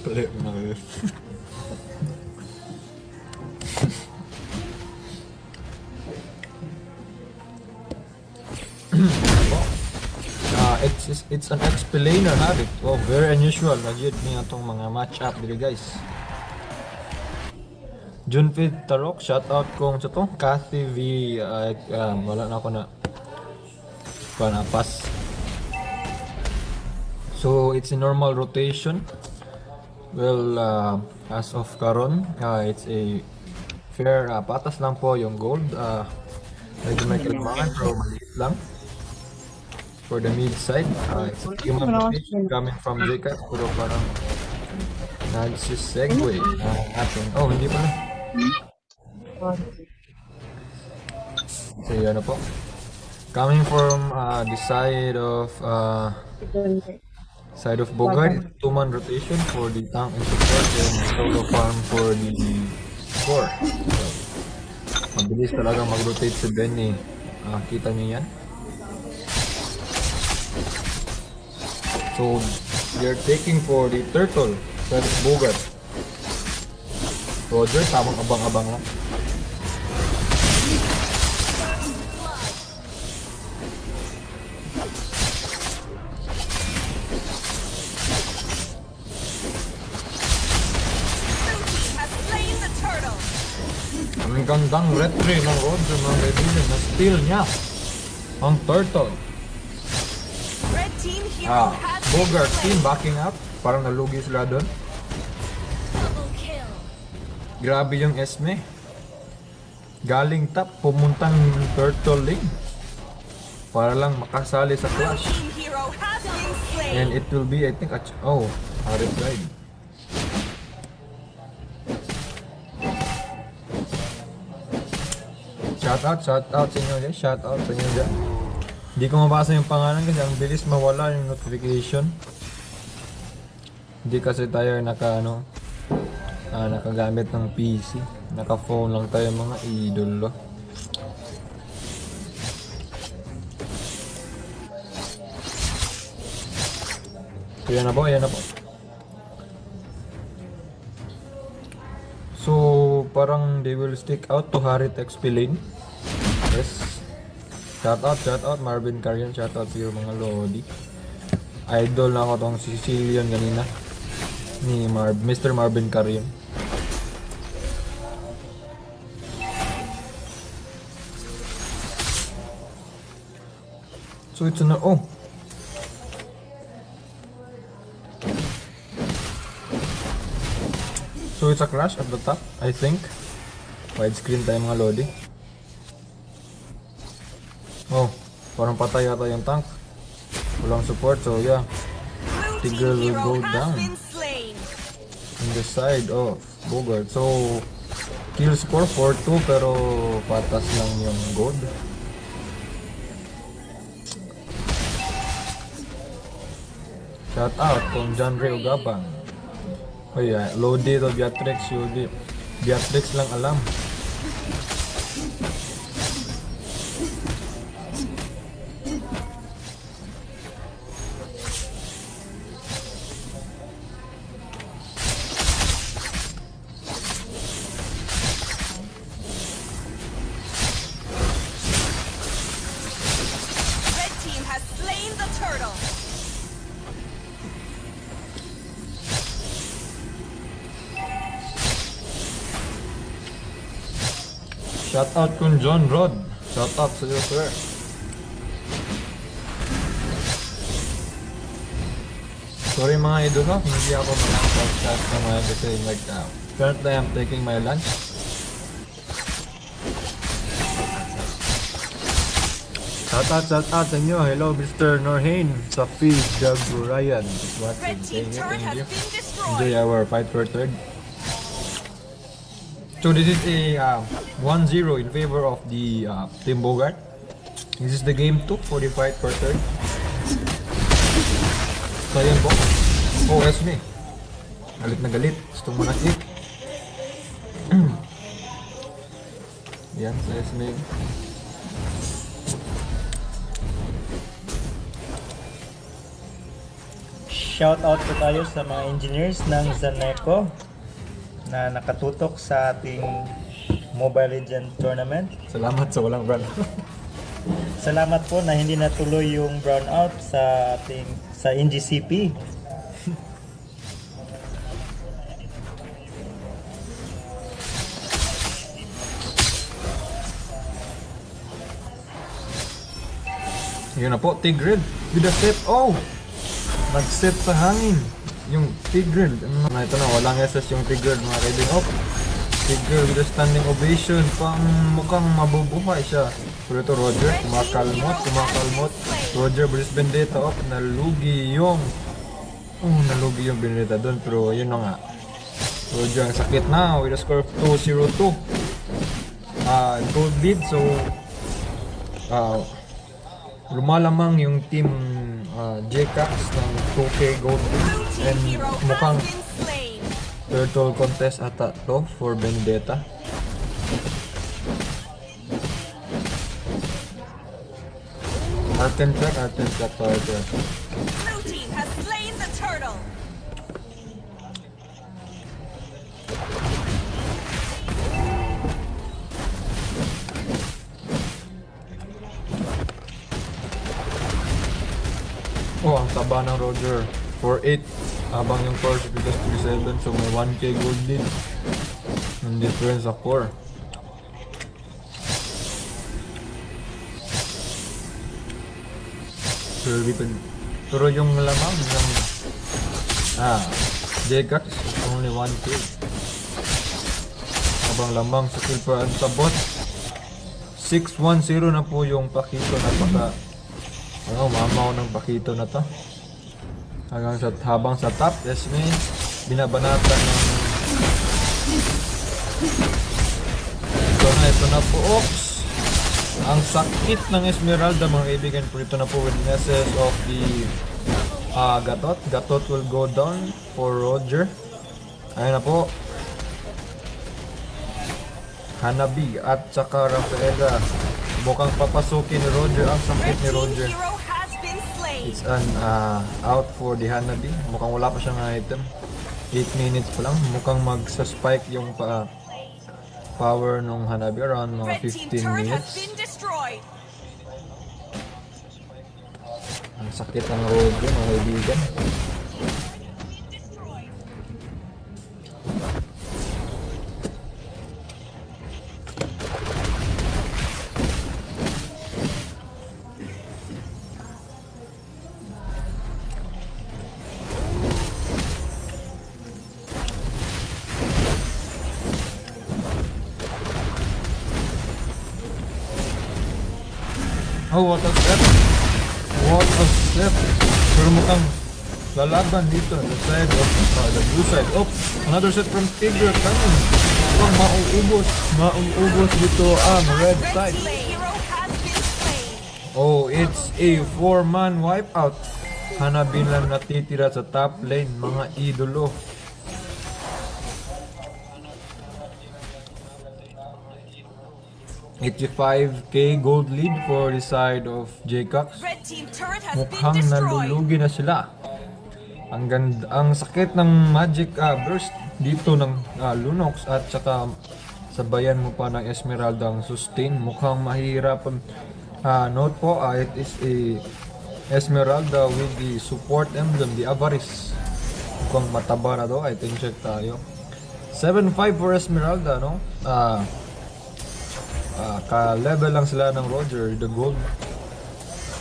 Pelik na guys. It's an explainer habit. Oh, very unusual. Nagyod niya itong mga match-up dili guys. Junfid Tarok, shoutout kong sa to. Kathy V. Wala na ako na pass. So it's a normal rotation. Well, as of karon, it's a fair patas lang po yung gold. Medyo may kalmangan pero maliit lang. For the mid side, it's a human rotation coming from JCAX pero parang nagsisegue natin. Oh, hindi pala. So yan na po. Coming from the side of Bogart, 2-man rotation for the tank and support and solo farm for the score. So, mabilis talaga mag-rotate si Benny. Kita niyo yan. So, they're taking for the turtle side of Bogart. Roger, tamang abang-abang lang. Ang gandang retry ng Roger mga kaibigan. Na-steal niya ang turtle. Bogart team backing up. Parang nalugi sila doon. Grabe yung Esme. Galing top, pumuntang turtle lane. Para lang makasali sa clash. And it will be, I think, Harry died. Shout out sa inyo guys. Shout out sa inyo dyan. Hindi ko mabasa yung pangalan kasi ang bilis mawala yung notification. Hindi kasi tayo nakagamit ng PC. Naka-phone lang tayo mga idolo. So yan na po, So parang they will stick out to Harit XP lane. Yes. Shout out Marvin Carian, shout out sa iyo mga lodi. Idol na ako tong Sicilian kanina ni Mr. Marvin Carian. So it's So it's a crash at the top, I think. Widescreen tayo mga lodi. Oh, parang patay yata yung tank. Walang support, so yeah. Tigger will go down in the side of Bogart. So, kill score 4-2 pero patas lang yung gold. Shout out kung John Ray Ugabang. Oh yeah, Lodi to Beatrix, Yudi. Beatrix lang alam. Shout out kung John Rod. Shout out sa iyo, sir. Sorry mga idol, no? Hindi ako makapag-chat na mga kasi like, currently I'm taking my lunch. Shout out sa inyo. Hello, Mr. Norhain. Safi, Doug, Ryan. Just watching. Thank you. Enjoy our fight for third. So this is a 1-0 in favor of the Team Bogart. This is the game 2 for the fight for third. So yan po. Oh, Esme. Galit na galit. Gusto mo na kick. Yan, sa Esme. Shout out po tayo sa mga engineers ng Zaneco na nakatutok sa ating Mobile Legends tournament. Salamat sa walang brand. Salamat po na hindi natuloy yung brownout sa NGCP. Yun na po, Tigreal with a set. Oh! Nag-set sa hangin yung Tigreal. Ito na, walang SS yung Tigreal mga kaibigan. Oh! Tigreal with a standing ovation. Mukhang mabubuhay siya. Pero ito Roger, kumakalmot. Roger versus Vendetta. Oh, nalugi yung Vendetta doon. Pero yun na nga. Roger ang sakit na with a score of 2-0-2. Gold lead. So, lumalamang yung team JCAX ng 2K gold and mukhang turtle contest ata to for Vendetta. Arten check turtle. Blue team has slain the turtle. Oh, ang taba ng Roger. 4-8. Habang yung core si Pigas 37. So may 1K gold lead. Ang difference sa core. Pero yung lamang ng JCAX only 1K. Habang lamang sa kill per sa bot. 6-1-0 na po yung Pakito. Mamaw ng Pakito na to. Habang sa top, Esme, binabanatan ng... Ito na po, oops! Ang sakit ng Esmeralda mga kaibigan po. Ito na po with SS of the Gatot. Gatot will go down for Roger. Ayun na po. Hanabi at saka Rafaela. Mukhang papasukin ni Roger. Ang sakit ni Roger. It's an out for the Hanabi. Mukhang wala pa siyang item. 8 minutes pa lang. Mukhang magsa-spike yung power ng Hanabi around mga 15 minutes. Ang sakit ng Roger mga kaibigan. Oh, what a step! What a step! Pero mukhang lalaban dito. The side of the blue side. Oh, another set from Tigre coming. Mukhang mauubos dito ang red side. Oh, it's a 4-man wipeout. Hanapin lang natitira sa top lane, mga idolo. $85K gold lead for the side of JCAX. Mukhang nalulugi na sila. Ang sakit ng magic burst dito ng Lunox at saka sabayan mo pa ng Esmeralda ang sustain. Mukhang mahirapan. Note po, it is a Esmeralda with the support emblem, the Avarice. Mukhang mataba na do. I think check tayo. 7-5 for Esmeralda, no? ka-level lang sila ng Roger, the gold.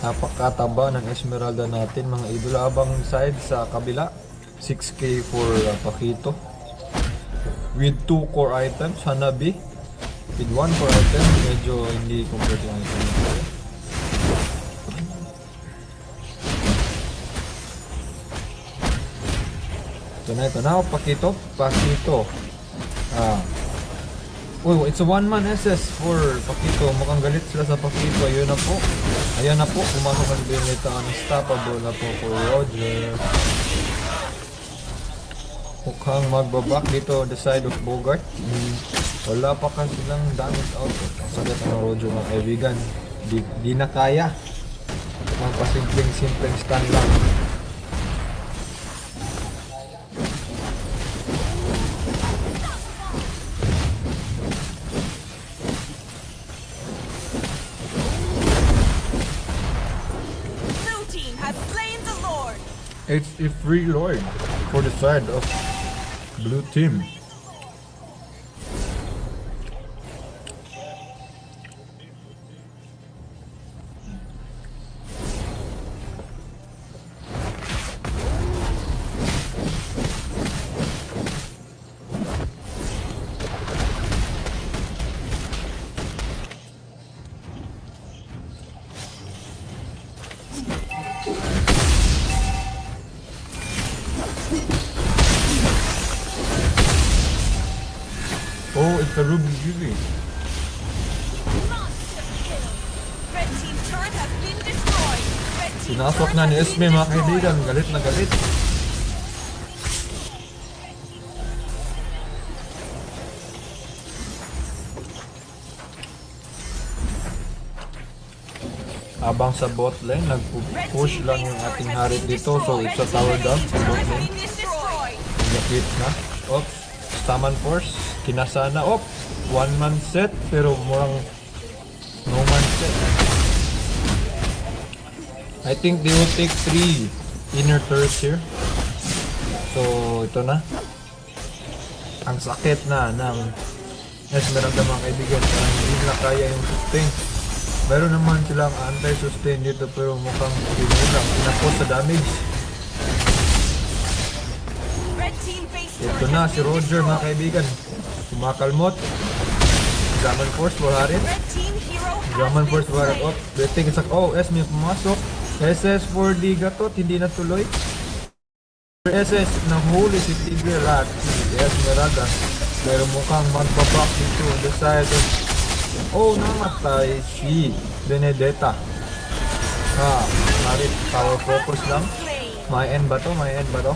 Napakataba ng Esmeralda natin mga idol. Abang side sa kabila, 6k for Pakito. With 2 core items, Hanabi. With 1 core item, medyo hindi complete yung item. Ito na, Pakito. It's a one-man SS for Pakito. Mukhang galit sila sa Pakito. Ayun na po. Ayan na po. Pumasok ang binita. Unstoppable na po for Roger. Mukhang magbabak dito on the side of Bogart. Wala pa kasi silang damage output. Ang sagot ng Roger mga kaibigan. Di na kaya. Magpasimpleng stand lang. It's a free lord for the side of blue team. Oh, it's a Ruby Juby. Sinasok na ni Esme mga kaibigan. Galit na galit. Abang sa bot lane, nag-push lang yung ating Harit dito. So it's a tower down sa bot lane. Nakit na. Oops. Staman force. Kinasana. Op. One man set. Pero murang no man set. I think they will take 3 inner turrets here. So ito na. Ang sakit na ng Esmeralda mga kaibigan. Parang hindi na kaya yung sustain. Meron naman silang anti-sustain dito pero mukhang pinulang. Pinakos sa damage. Ito na si Roger mga kaibigan. Kumakalmot. Zaman force for Harit. Zaman force for Harit. Oh, betting isak. Oh, Esme pumasok. SS for the Gatot. Hindi na tuloy. SS nahuli si Tigre at si Esmeralda. Pero mukhang magbaback dito on the side of... Oh, namatay si Benedetta. Harit power focus lang. May end ba to? May end ba to?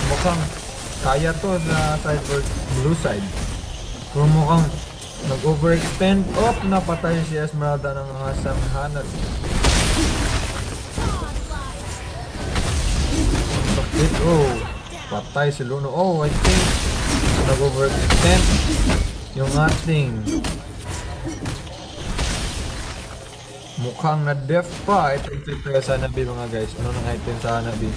Mukhang kaya to sa side for blue side. Pero mukhang nag-overextend. Oh, napatay si Esmeralda ng asang hanat. Oh, patay si Luno. Oh, I think nag-overextend yung ating mukhang na-def pa. Ito sa Hanabi mga guys. Ano ng item sa Hanabi?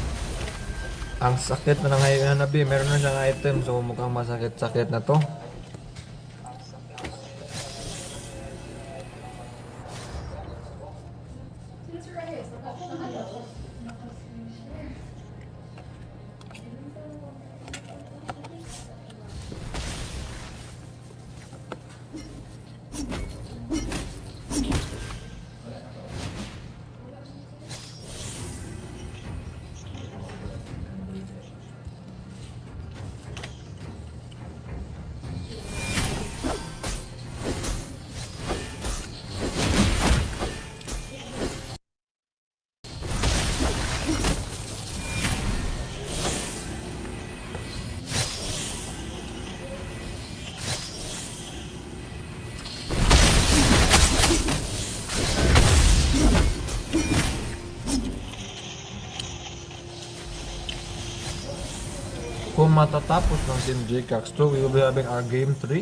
Ang sakit na ng Hanabi. Meron na siyang item. So mukhang masakit-sakit na to. Kung matatapos ng Team JCax 2, we will be having our game 3.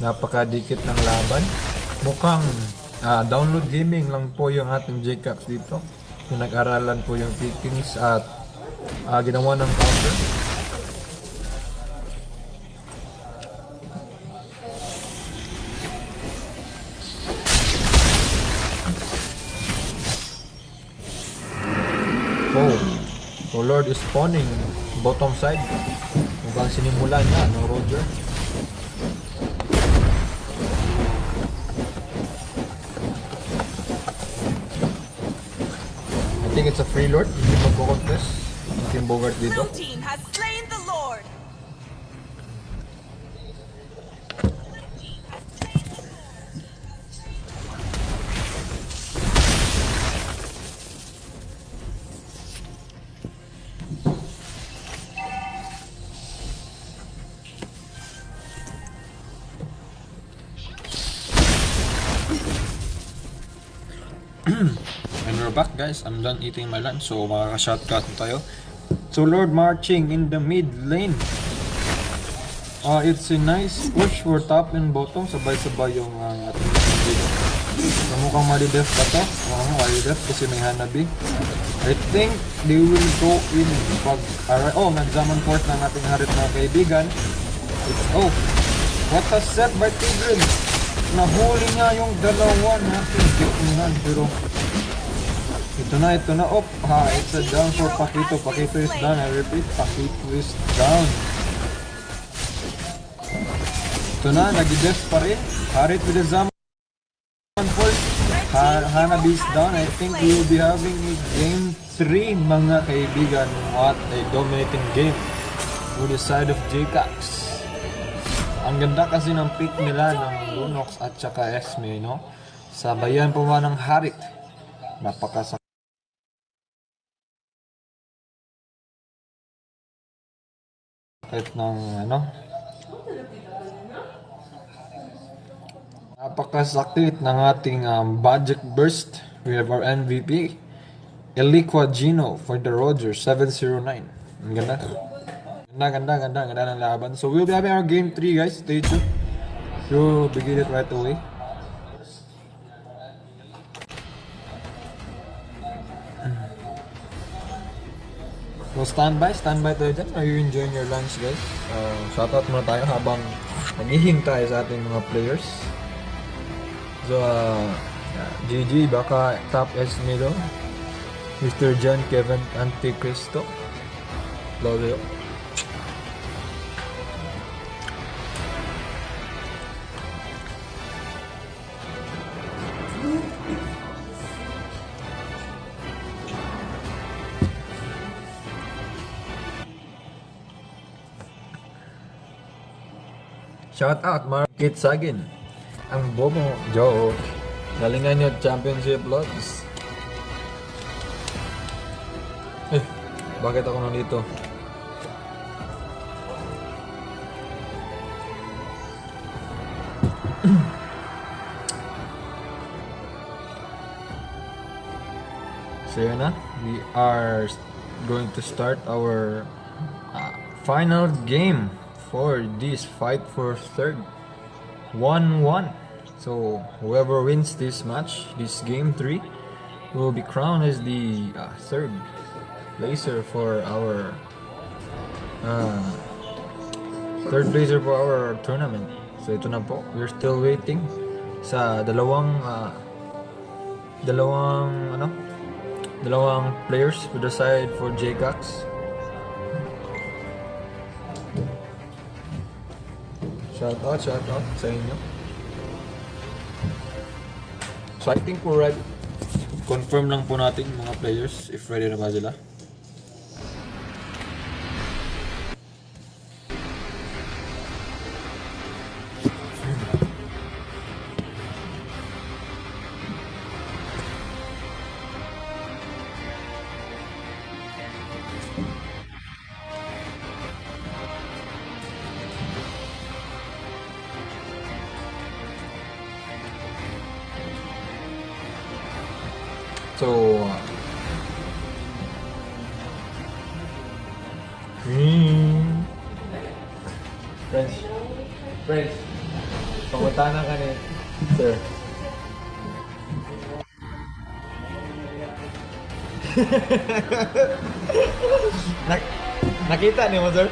Napakadikit ng laban. Mukhang download gaming lang po yung ating JCax dito. Yung nag-aralan po yung pickings at ginawa ng counter. Oh, so Lord is spawning bottom side. Mukhang sinimulan niya, no, Roger? I think it's a free Lord. Hindi magko-contest. Team Bogart dito. Blue team has slain the Lord. And we're back, guys. I'm done eating my lunch, so makaka-shotcut na tayo. So Lord marching in the mid lane. It's a nice push for top and bottom. Sabay-sabay yung ating dito. So mukhang malidef pa to. Malidef kasi may Hanabi. I think they will go in pag... nag-Zaman Force ng ating harit mga kaibigan. What a set by Tigrin. Nahuli niya yung dalawa natin. Pero ito na. It's a down for Pakito. Pakito is down. I repeat, Pakito is down. Ito na, nag-def pa rin. Harit with the Zaman Force. Hanabi is down. I think we will be having a game 3, mga kaibigan. What a dominating game with the side of JCax. Ang ganda kasi ng pick nila ng Lunox at saka Esme, no? Sabayan pa ba ng Harit. Napakasakit ng napakasakit ng ating budget burst. We have our MVP Eliqua Gino for the Rogers 709. Ang ganda. Ganda ng laban. So we'll be having our game 3, guys. Stay tuned. We'll begin it right away. So standby tayo dyan. Are you enjoying your lunch, guys? Shoutout muna tayo habang naghihintay sa ating mga players. So GG, baka top Esmilo, Mr. John Kevin Anticristo, Lolo. Shout out Market Sagin. Ang bobo, joke. Galingan nyo championship logs. Bakit ako nandito? So yun na, we are going to start our final game for this fight for third. 1-1. So whoever wins this match, this game 3, will be crowned as the third placer for our tournament. So ito na po, we're still waiting sa dalawang players to decide for JCax. Shout out sa inyo. So I think we're ready. Confirm lang po natin mga players if ready na ba sila. So, Friends, pamunta na ka ni Sir. Nakita ni mo, Sir?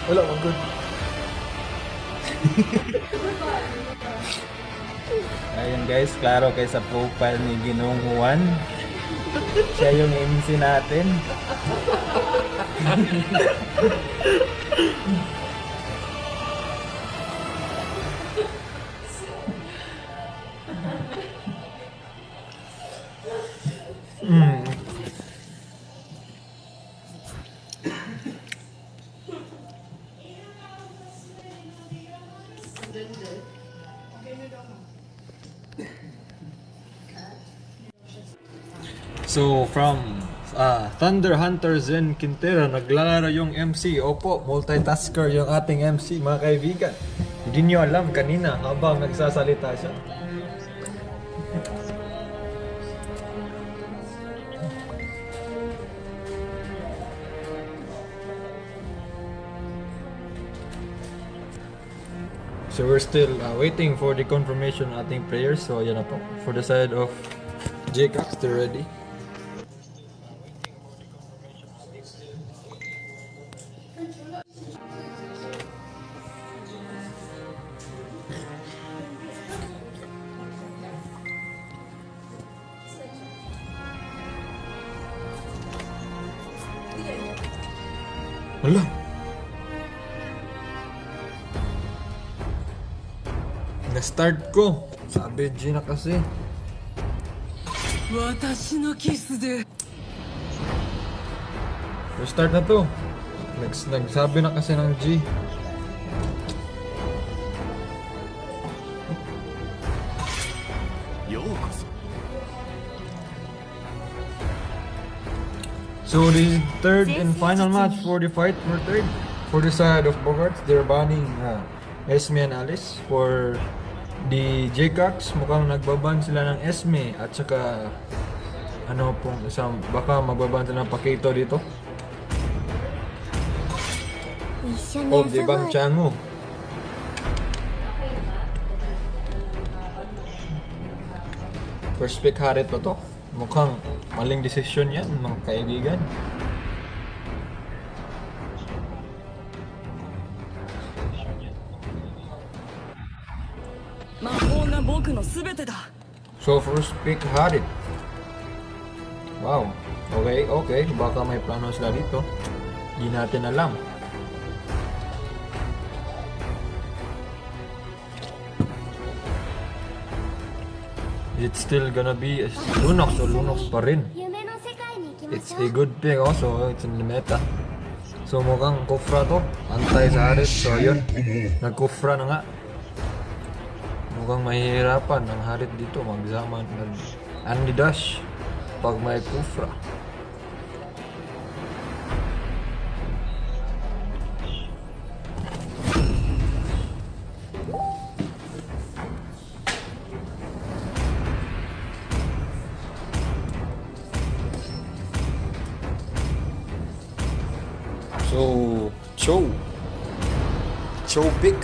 Wala, magod. Ayun guys, klaro kay sa profile ni Ginong Juan. Siya yung MC natin. So from Thunder Hunter Zen Quintero, naglalaro yung MC. Opo, multitasker yung ating MC, mga kaibigan. Hindi nyo alam kanina habang nagsasalita siya. So we're still waiting for the confirmation ng ating players. So yan na po. For the side of JCox, they're ready. Wala. Na-start ko. Sabi G na kasi. Restart na to. Nagsabi na kasi ng G. So this is third and final match for the fight for third. For the side of Bogarts, they're banning Esme and Alice. For the Jcox, mukhang nagbaban sila ng Esme at saka ano pong isang baka magbaban sila ng Paquito dito. Oh, di bang chan mo? First pick Harit pa to. Mukhang maling desisyon yan, mga kaibigan. So first pick Harit. Wow. Okay. Baka may plano sila dito. Di natin alam. It's still gonna be Lunox o Lunox pa rin. It's a good pick also. It's in the meta. So mukhang Kufra to. Antay sa Harit. So yun. Nag-Kufra na nga. Mukhang mahihirapan ang Harit dito. Magzama Andy-dash pag may Kufra. So, Cho pick.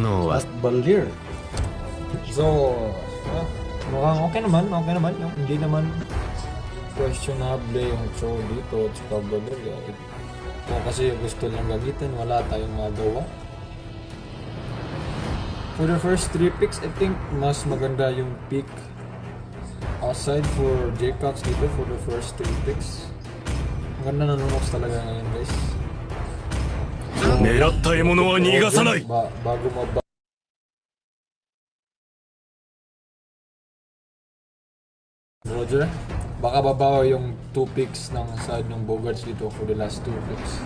Last Balir. So, mukhang okay naman. Hindi naman questionable yung Cho dito at saka Balir. Kung kasi gusto lang gamitin, wala tayong magawa. For the first 3 picks, I think mas maganda yung pick outside for Jcox dito for the first 3 picks. Ang ganda ng Lunox talaga ngayon, guys. So, 狙った獲物は逃がさない。 bago Roger, baka babawa yung 2 picks ng side ng Bogarts dito for the last 2 picks.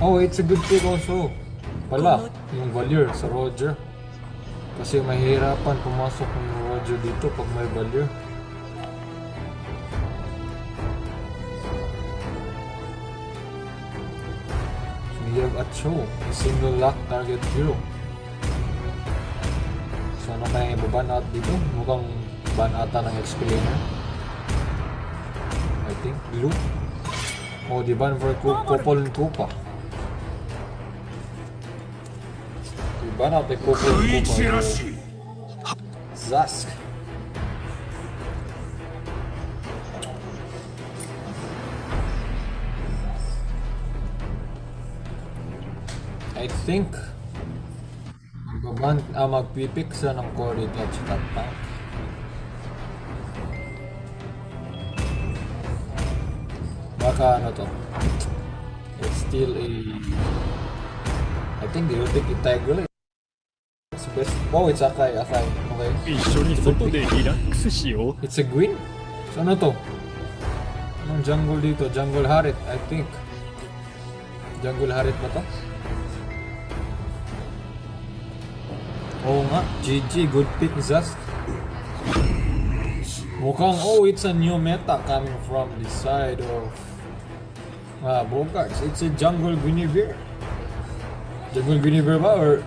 Oh, it's a good pick also. Pala, yung Valier sa Roger. Kasi mahirapan pumasok ng Roger dito pag may Valier. Yag at Cho, single lock target hero. So ano kaya ibaban out dito? Mukhang ban ata ng explainer. I think blue. Oh, di ban for couple and Koopa. Di ban out the couple and Koopa. Zask. I think magpipik siya ng core dito at saka tank. Baka ano to, it's still a, I think they will take Integral. It's best. Oh, it's Akai. Okay. 一緒に外でリラックスしよう。 It's a Gwyn? So ano to? Anong jungle dito? Jungle Harit, I think. Jungle Harit ba to? Oo nga, GG, good pick, Zast. Mukhang, oh, it's a new meta coming from the side of Bogarts. It's a Jungle Guinevere. Jungle Guinevere ba? Or,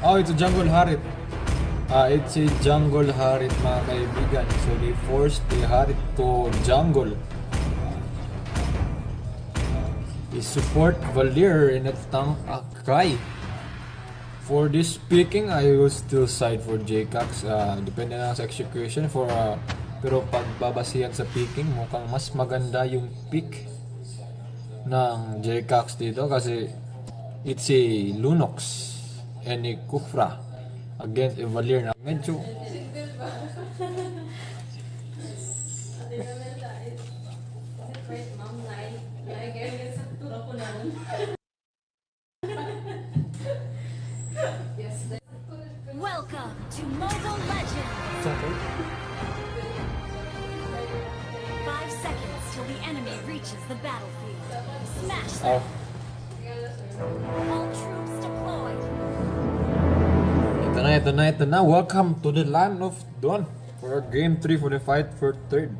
oh, it's a Jungle Harit. It's a Jungle Harit, mga kaibigan. So, they forced the Harit to jungle. They support Valir in a tank Akai. For this picking, I will still side for Jcax. Depende na sa execution. Pero pagbabasihan sa picking, mukhang mas maganda yung pick ng Jcax dito kasi it's a Lunox and a Kufra against a Valir na medyo Welcome to Mobile Legends! 5 seconds till the enemy reaches the battlefield. Smash them! All troops deployed. Ito na. Welcome to the land of Dawn for game 3 for the fight for third.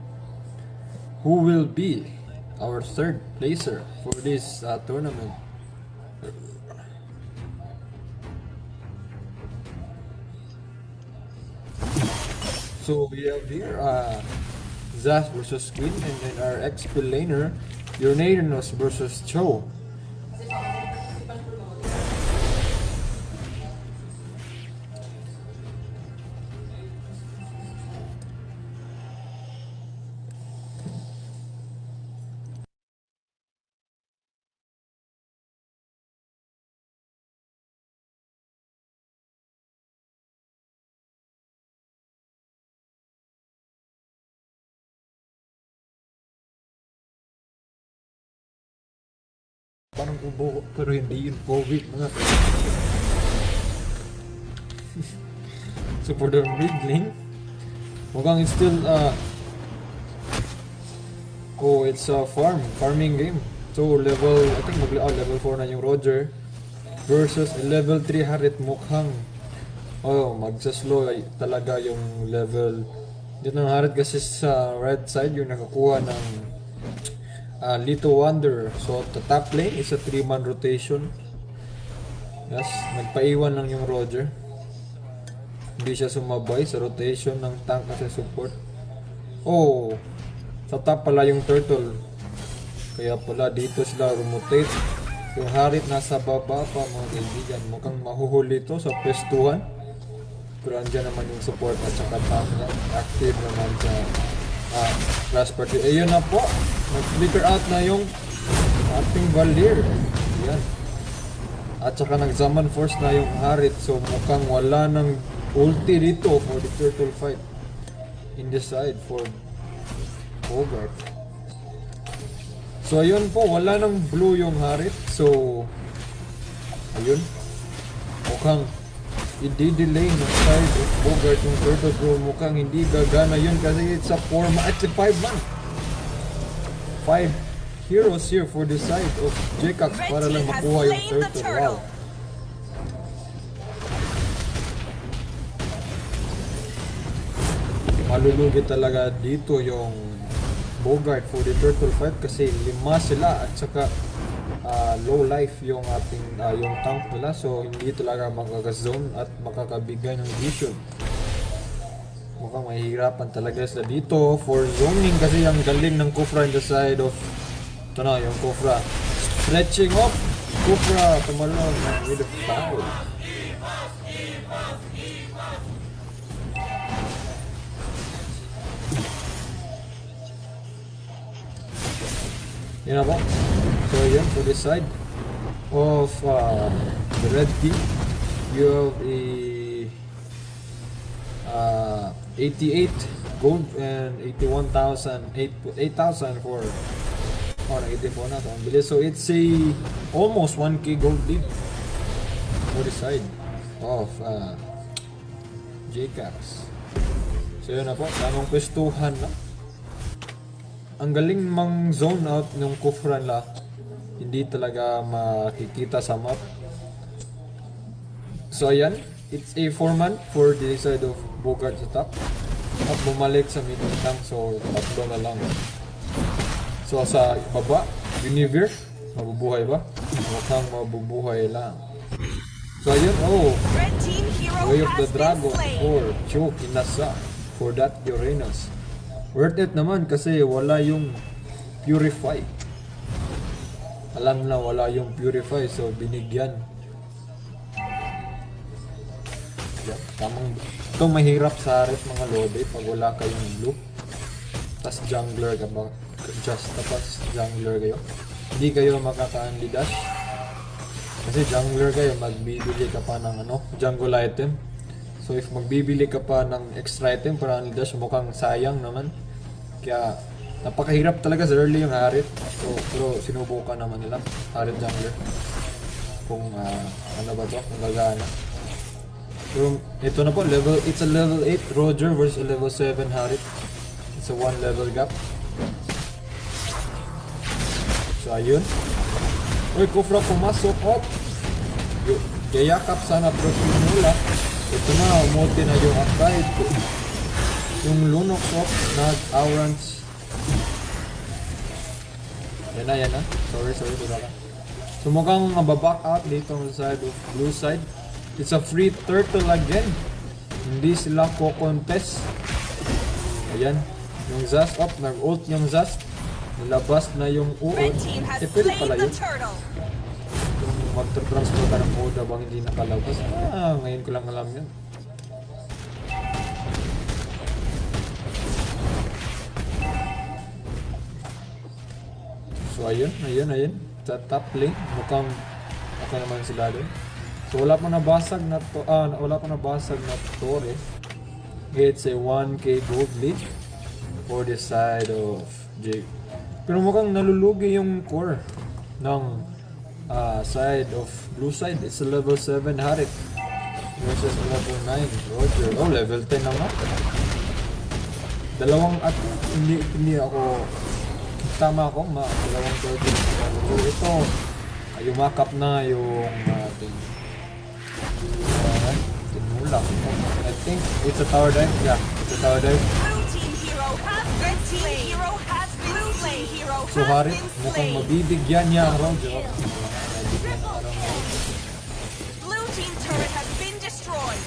Who will be our third placer for this tournament? So we have here Zas versus Queen, and then our XP laner, Uranus versus Cho. Parang kubo pero hindi yun COVID mga So for the mid lane, mukhang it's still it's a farming game. So level, I think level 4 na yung Roger versus level 3 Harit. Mukhang magsaslow talaga yung level dito ng Harit kasi sa red side yung nakakuha ng Little Wonder. So the top lane is a 3-man rotation. Yes, nagpaiwan lang yung Roger. Hindi siya sumabay sa rotation ng tank kasi support. Oh, sa top pala yung turtle. Kaya pala dito sila rotate. Yung Harit nasa baba pa mga kaibigan. Mukhang mahuhuli ito sa pestuhan. Pero andyan naman yung support at saka tank niya. Active naman sa last party. Ayun na po. Nag-flicker out na yung ating Valir. Yan. At saka nag-summon force na yung Harit. So mukhang wala ng ulti dito for the turtle fight. In the side for Bogart. So ayun po. Wala ng blue yung Harit. So ayun. Mukhang i-delay ng side of Bogart yung turtle. Bro, mukhang hindi gagana yun kasi it's a 4-man, it's a 5-man. 5 heroes here for the side of Jcax para lang makuha yung turtle. Wow. Malulugi talaga dito yung Bogart for the turtle fight kasi 5 sila at saka low life yung ating yung tank nila, so hindi talaga makaka-zone at makakabigay ng vision. Mukhang mahihirapan talaga sila dito for zoning kasi ang galing ng Kufra in the side of ito na yung Kufra stretching off. Kufra tumalon with the foul. Yan na po. So yan for this side. of the red team. You have a 88 gold and 8,000 for 84 na. So it's a almost 1k gold lead for the side of JCAS. So yun na po, tamang pwestuhan na. Ang galing mang zone out ng Kufran la. Hindi talaga makikita sa map. So ayan, it's a 4-man for the side of Bogart sa top. At bumalik sa middle tank, so tatlo na lang. So sa baba, Univer, mabubuhay ba? Mukhang mabubuhay lang. So ayun, Way of the Dragon or Choke Inasa for that Uranus. Worth it naman kasi wala yung Purify. Alam na wala yung Purify, so binigyan. Yeah, tamang ito mahirap sa ret mga lode pag wala kayong blue. Tas jungler ka ba? Tapos jungler kayo. Hindi kayo makaka-unli dash. Kasi jungler kayo, magbibili ka pa ng jungle item. So if magbibili ka pa ng extra item para unli dash, mukhang sayang naman. Kaya napakahirap talaga sa early yung Harit. So, pero sinubukan naman nila Harit jungler. Kung ano ba to, kung gagana. Pero ito na po, it's a level 8 Roger versus a level 7 Harit. It's a 1 level gap. So ayun. Uy, Kufra pumasok. Yayakap sana pero sinula. Ito na, umuti na yung upside. Yung Lunok nag-orange. Yan na. Sorry, wala ka. So mukhang mababack out dito sa side of blue side. It's a free turtle again. Hindi sila ko-contest. Ayan. Yung Zast up, nag-ult yung Zast. Nilabas na yung uod. Pwede pala yun. Kung mag-transfer ka ng uod bang hindi nakalabas. Ngayon ko lang alam yun. So ayun. Sa top lane, mukhang okay naman sila doon. So wala pa nabasag na Torre. It's a 1k gold lead for the side of Jake. Pero mukhang nalulugi yung core ng side of blue side. It's a level 7 Harit versus level 9 Roger. Oh, level 10 na nga. Dalawang at hindi ako tama ako, dalawang Roger. So ito, yumakap na yung ating tinula. I think it's a tower dive. Yeah, it's a tower dive. So Harit, mukhang mabibigyan niya ang round. Blue team turret has been destroyed.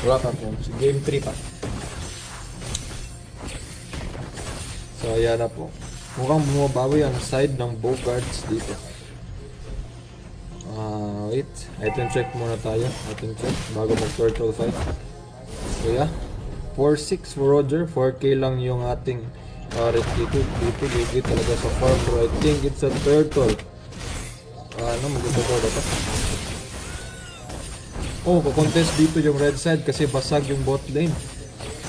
Wala pa po. So, game 3 pa. So, ayan na po. Mukhang bumabawi ang side ng Bogarts dito. Wait. Item check muna tayo. Item check. Bago mag-turtle fight. So, yeah. 4-6 for Roger. 4k lang yung ating red dito. Dito, gigit talaga sa farm. Pero I think it's a turtle. Mag-turtle ito. Oh, kukontest dito yung red side kasi basag yung bot lane.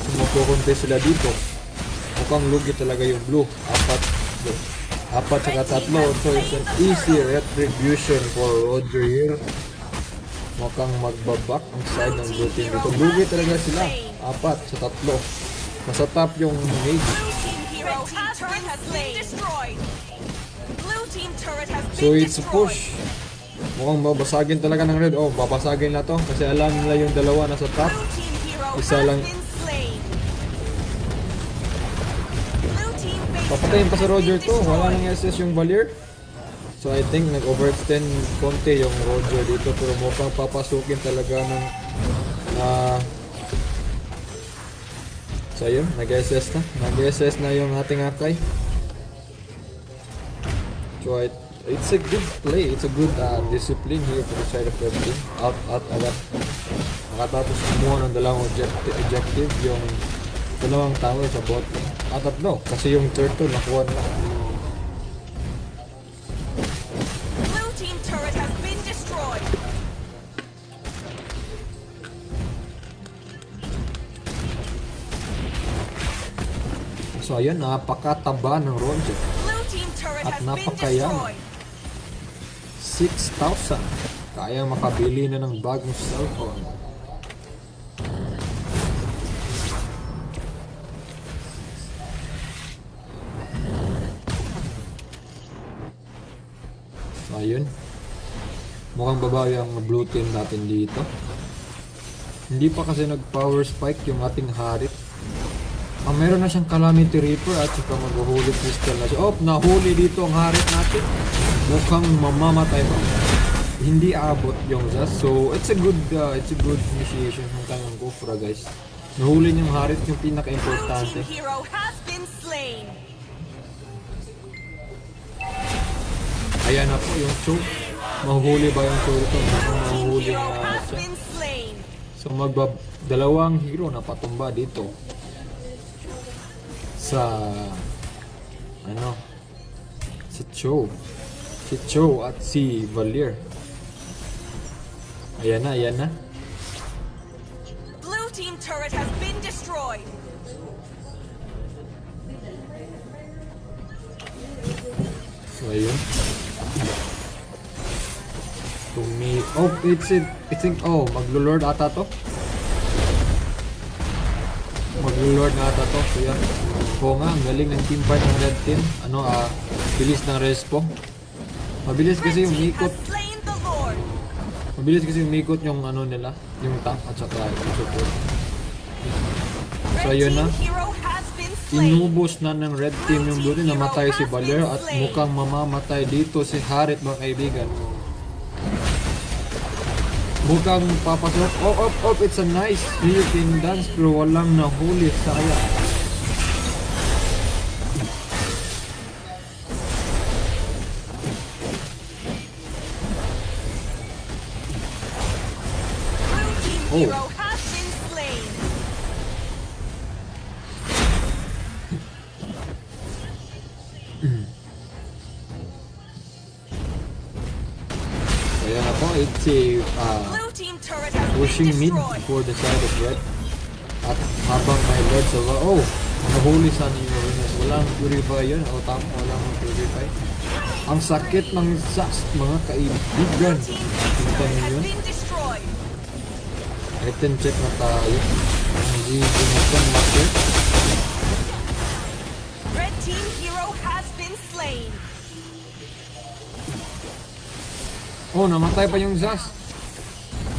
So, magkukontest sila dito. Mukhang lugi talaga yung blue. Apat saka tatlo. So, it's an easy retribution for Roger here. Mukhang magbabak ang side ng blue team dito. Lugi talaga sila. Apat sa tatlo. Nasa top yung mage. So, it's a push. Mukhang babasagin talaga ng red. Oh, babasagin na to. Kasi alam nila yung dalawa nasa top. Blue team hero Isa has lang. been slain. Blue team base Papatayin pa sa has Roger been to. Wala destroyed. nang SS yung Valier. So I think nag-overextend konti yung Roger dito. Pero mukhang papasukin talaga ng so yun, nag-SS na. Nag-SS na yung ating Akai. So it's a good play. It's a good discipline here for the side of their team. Out, agad. Nakatapos kumuha ng dalawang objective. Yung dalawang tower sa bot lane. Tatlo. Kasi yung turtle nakuha na. Blue team turret has been destroyed. So ayun, napakataba ng Roger. Blue team turret At has been napakayaman. destroyed. 6,000. Kaya makabili na ng bagong cellphone. So ayun. Mukhang babawi ang blue team natin dito. Hindi pa kasi nag-power spike yung ating Harit. Meron na siyang Calamity Reaper at saka mag-Holy Crystal na siya. Oh, nahuli dito ang Harit natin. Mukhang mamamatay pa. Hindi abot yung Zaz. So, it's a good initiation ng kanyang Kufra, guys. Nahuli niyang Harit yung Blue pinaka-importante. team hero has been slain. Ayan na po yung choke. Mahuhuli ba yung choke ito? Blue team Mahuhuli hero na has siya. been slain. So dalawang hero na patumba dito sa si Cho at si Valier. Ayan na. Blue team turret has been destroyed. So ayun. Maglo-lord ata to. Maglo-lord na ata to. So yan. Oo nga, ang galing ng team fight ng red team. Bilis ng respo. Mabilis kasi yung ikot. Has slain the Lord. Mabilis kasi yung ikot yung nila. Yung top at saka yung support. So Red ayun na. team hero has been slain. Inubos na ng red team yung blue team. Namatay si Valier at mukhang mamamatay dito si Harit, mga kaibigan. Mukhang papasok. It's a nice flipping dance pero walang nahuli. Sayang. Blue team hero has been slain. Ayan na po. It's a Blue team turret has pushing been mid destroyed. for the side of red. At habang may lord sa nahuli sana yung Venus. Walang purify yun. Tama, walang purify. Ang sakit ng Zas, mga kaibigan. Blue team Tingnan turret niyo has yun. been destroyed. Item check na tayo. Hindi natin market. Red team hero has been slain. Namatay pa yung Zas.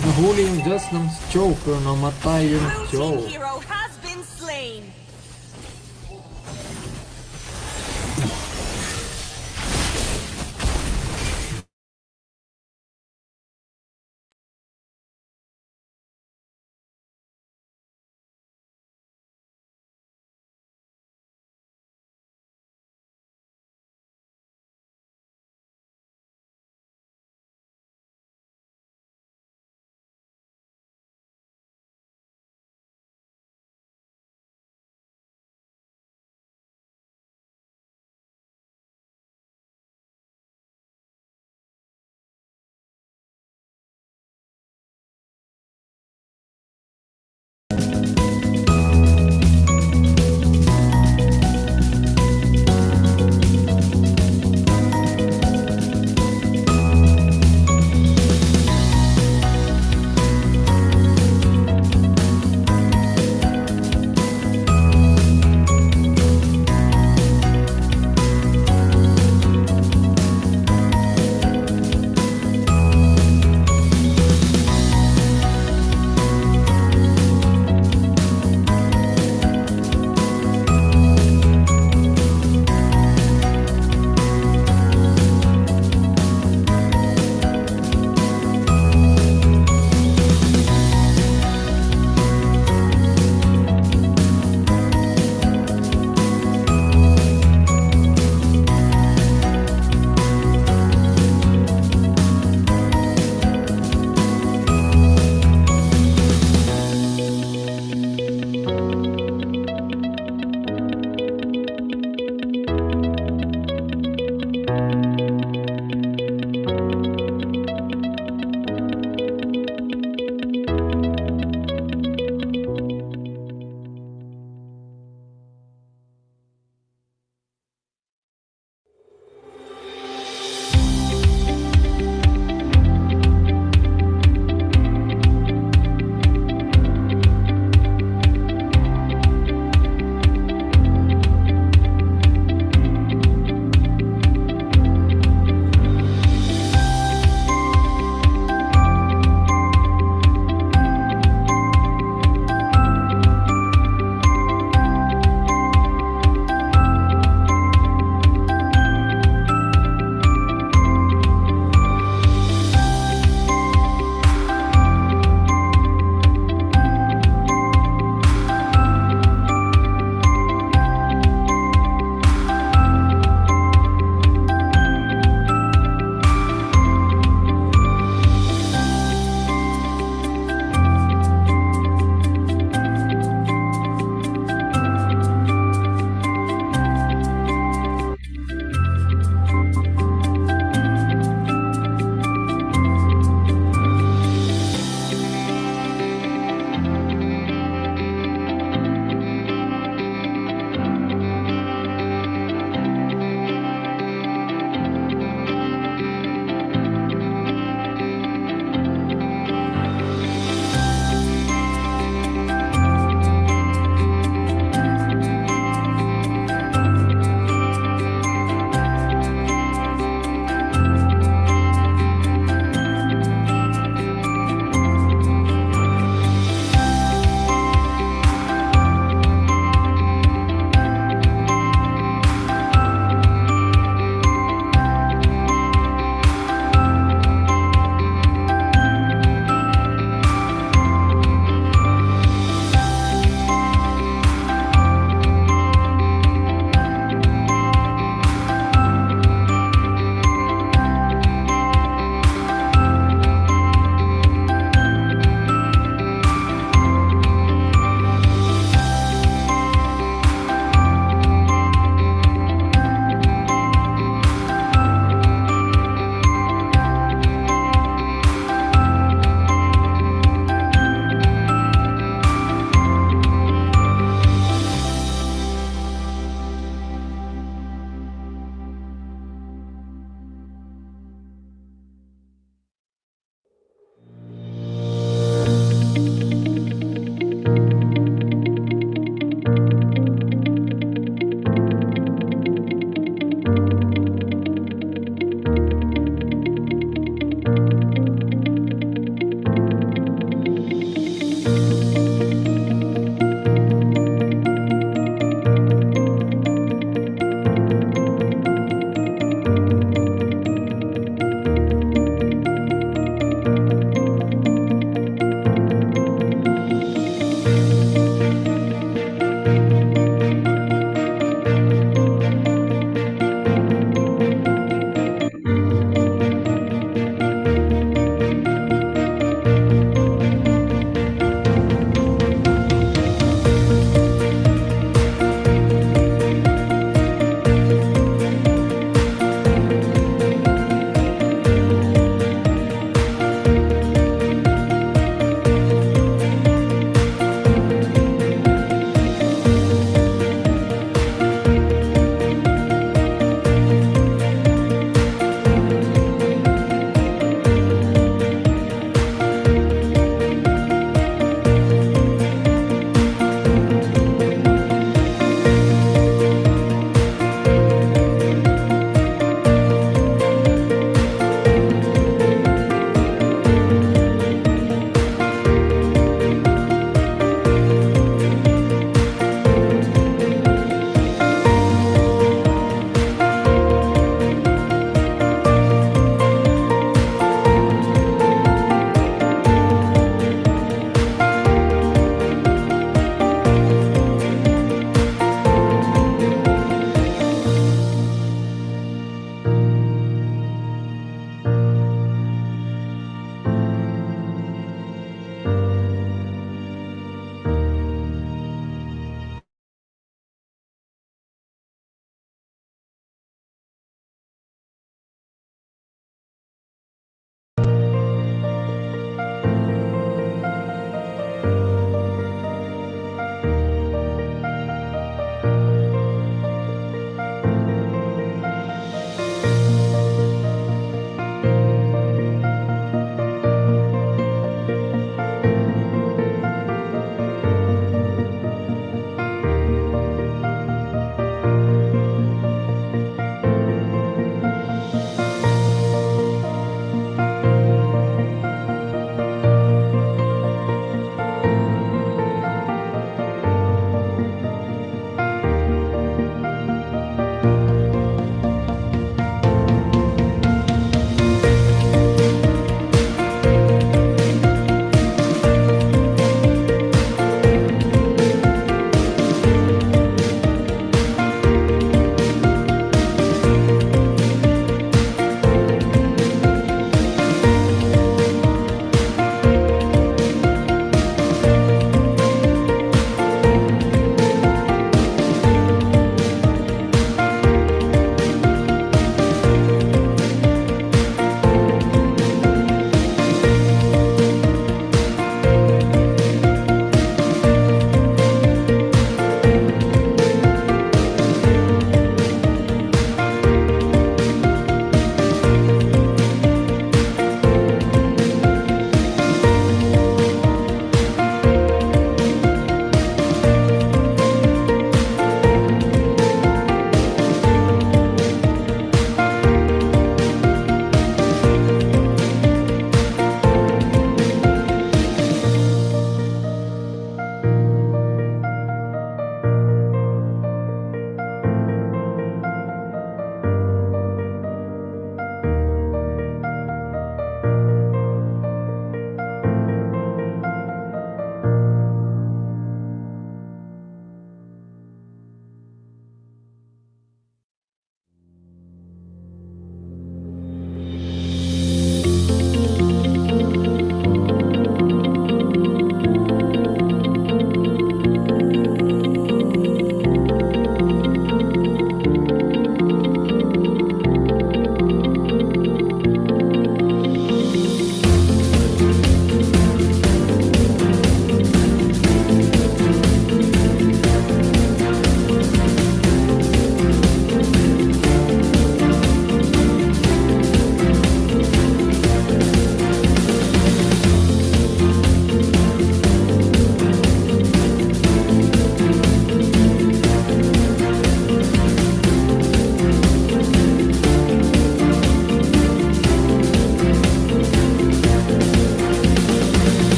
Nahuli yung Zas ng Cho, pero namatay yung Blue Cho. team hero has been slain.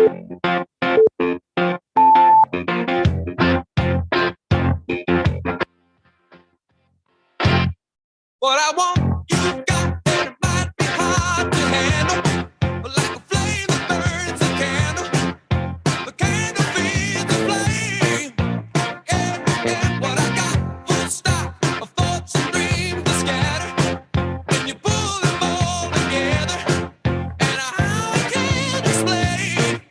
What I want, you got, and it might be hard to handle. Like a flame that burns a candle. The candle feeds the flame. And what I got, full stop of thoughts and dreams that scatter. And you pull them all together. And I can't explain.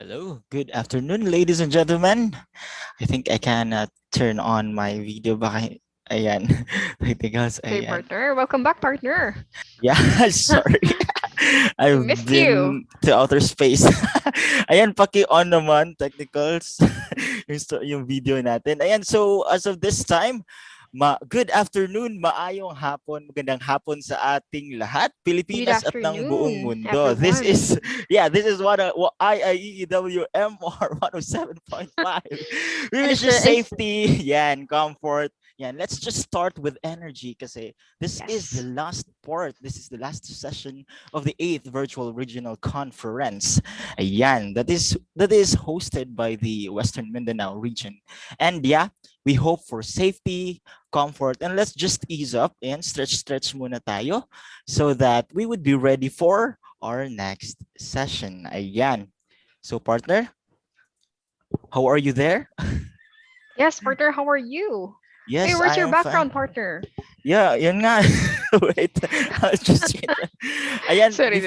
Hello, good afternoon, ladies and gentlemen. I think I can turn on my video baka ayan. Technicals, Okay, ayan. partner. Welcome back, partner. Yeah, sorry. We I've missed you. been to outer space. Ayan, paki-on naman, technicals. yung video natin. Ayan, so as of this time, good afternoon, maayong hapon, magandang hapon sa ating lahat, Good Pilipinas at ng buong afternoon, mundo. This everyone. is, this is what IIEWMR 107.5. We And wish it's you a, it's, safety, yan, comfort. Yan, let's just start with energy kasi this is the yes. last part. This is the last session of the 8th Virtual Regional Conference. Ayan, that is hosted by the Western Mindanao region. And yeah, we hope for safety, comfort, and let's just ease up and stretch muna tayo so that we would be ready for our next session. Ayan. So partner, how are you there? Yes, partner, how are you? Hey, Yes, where's I your am fine. background, partner? Yeah, yun nga. Wait, I'll just change. Ayan, Sorry.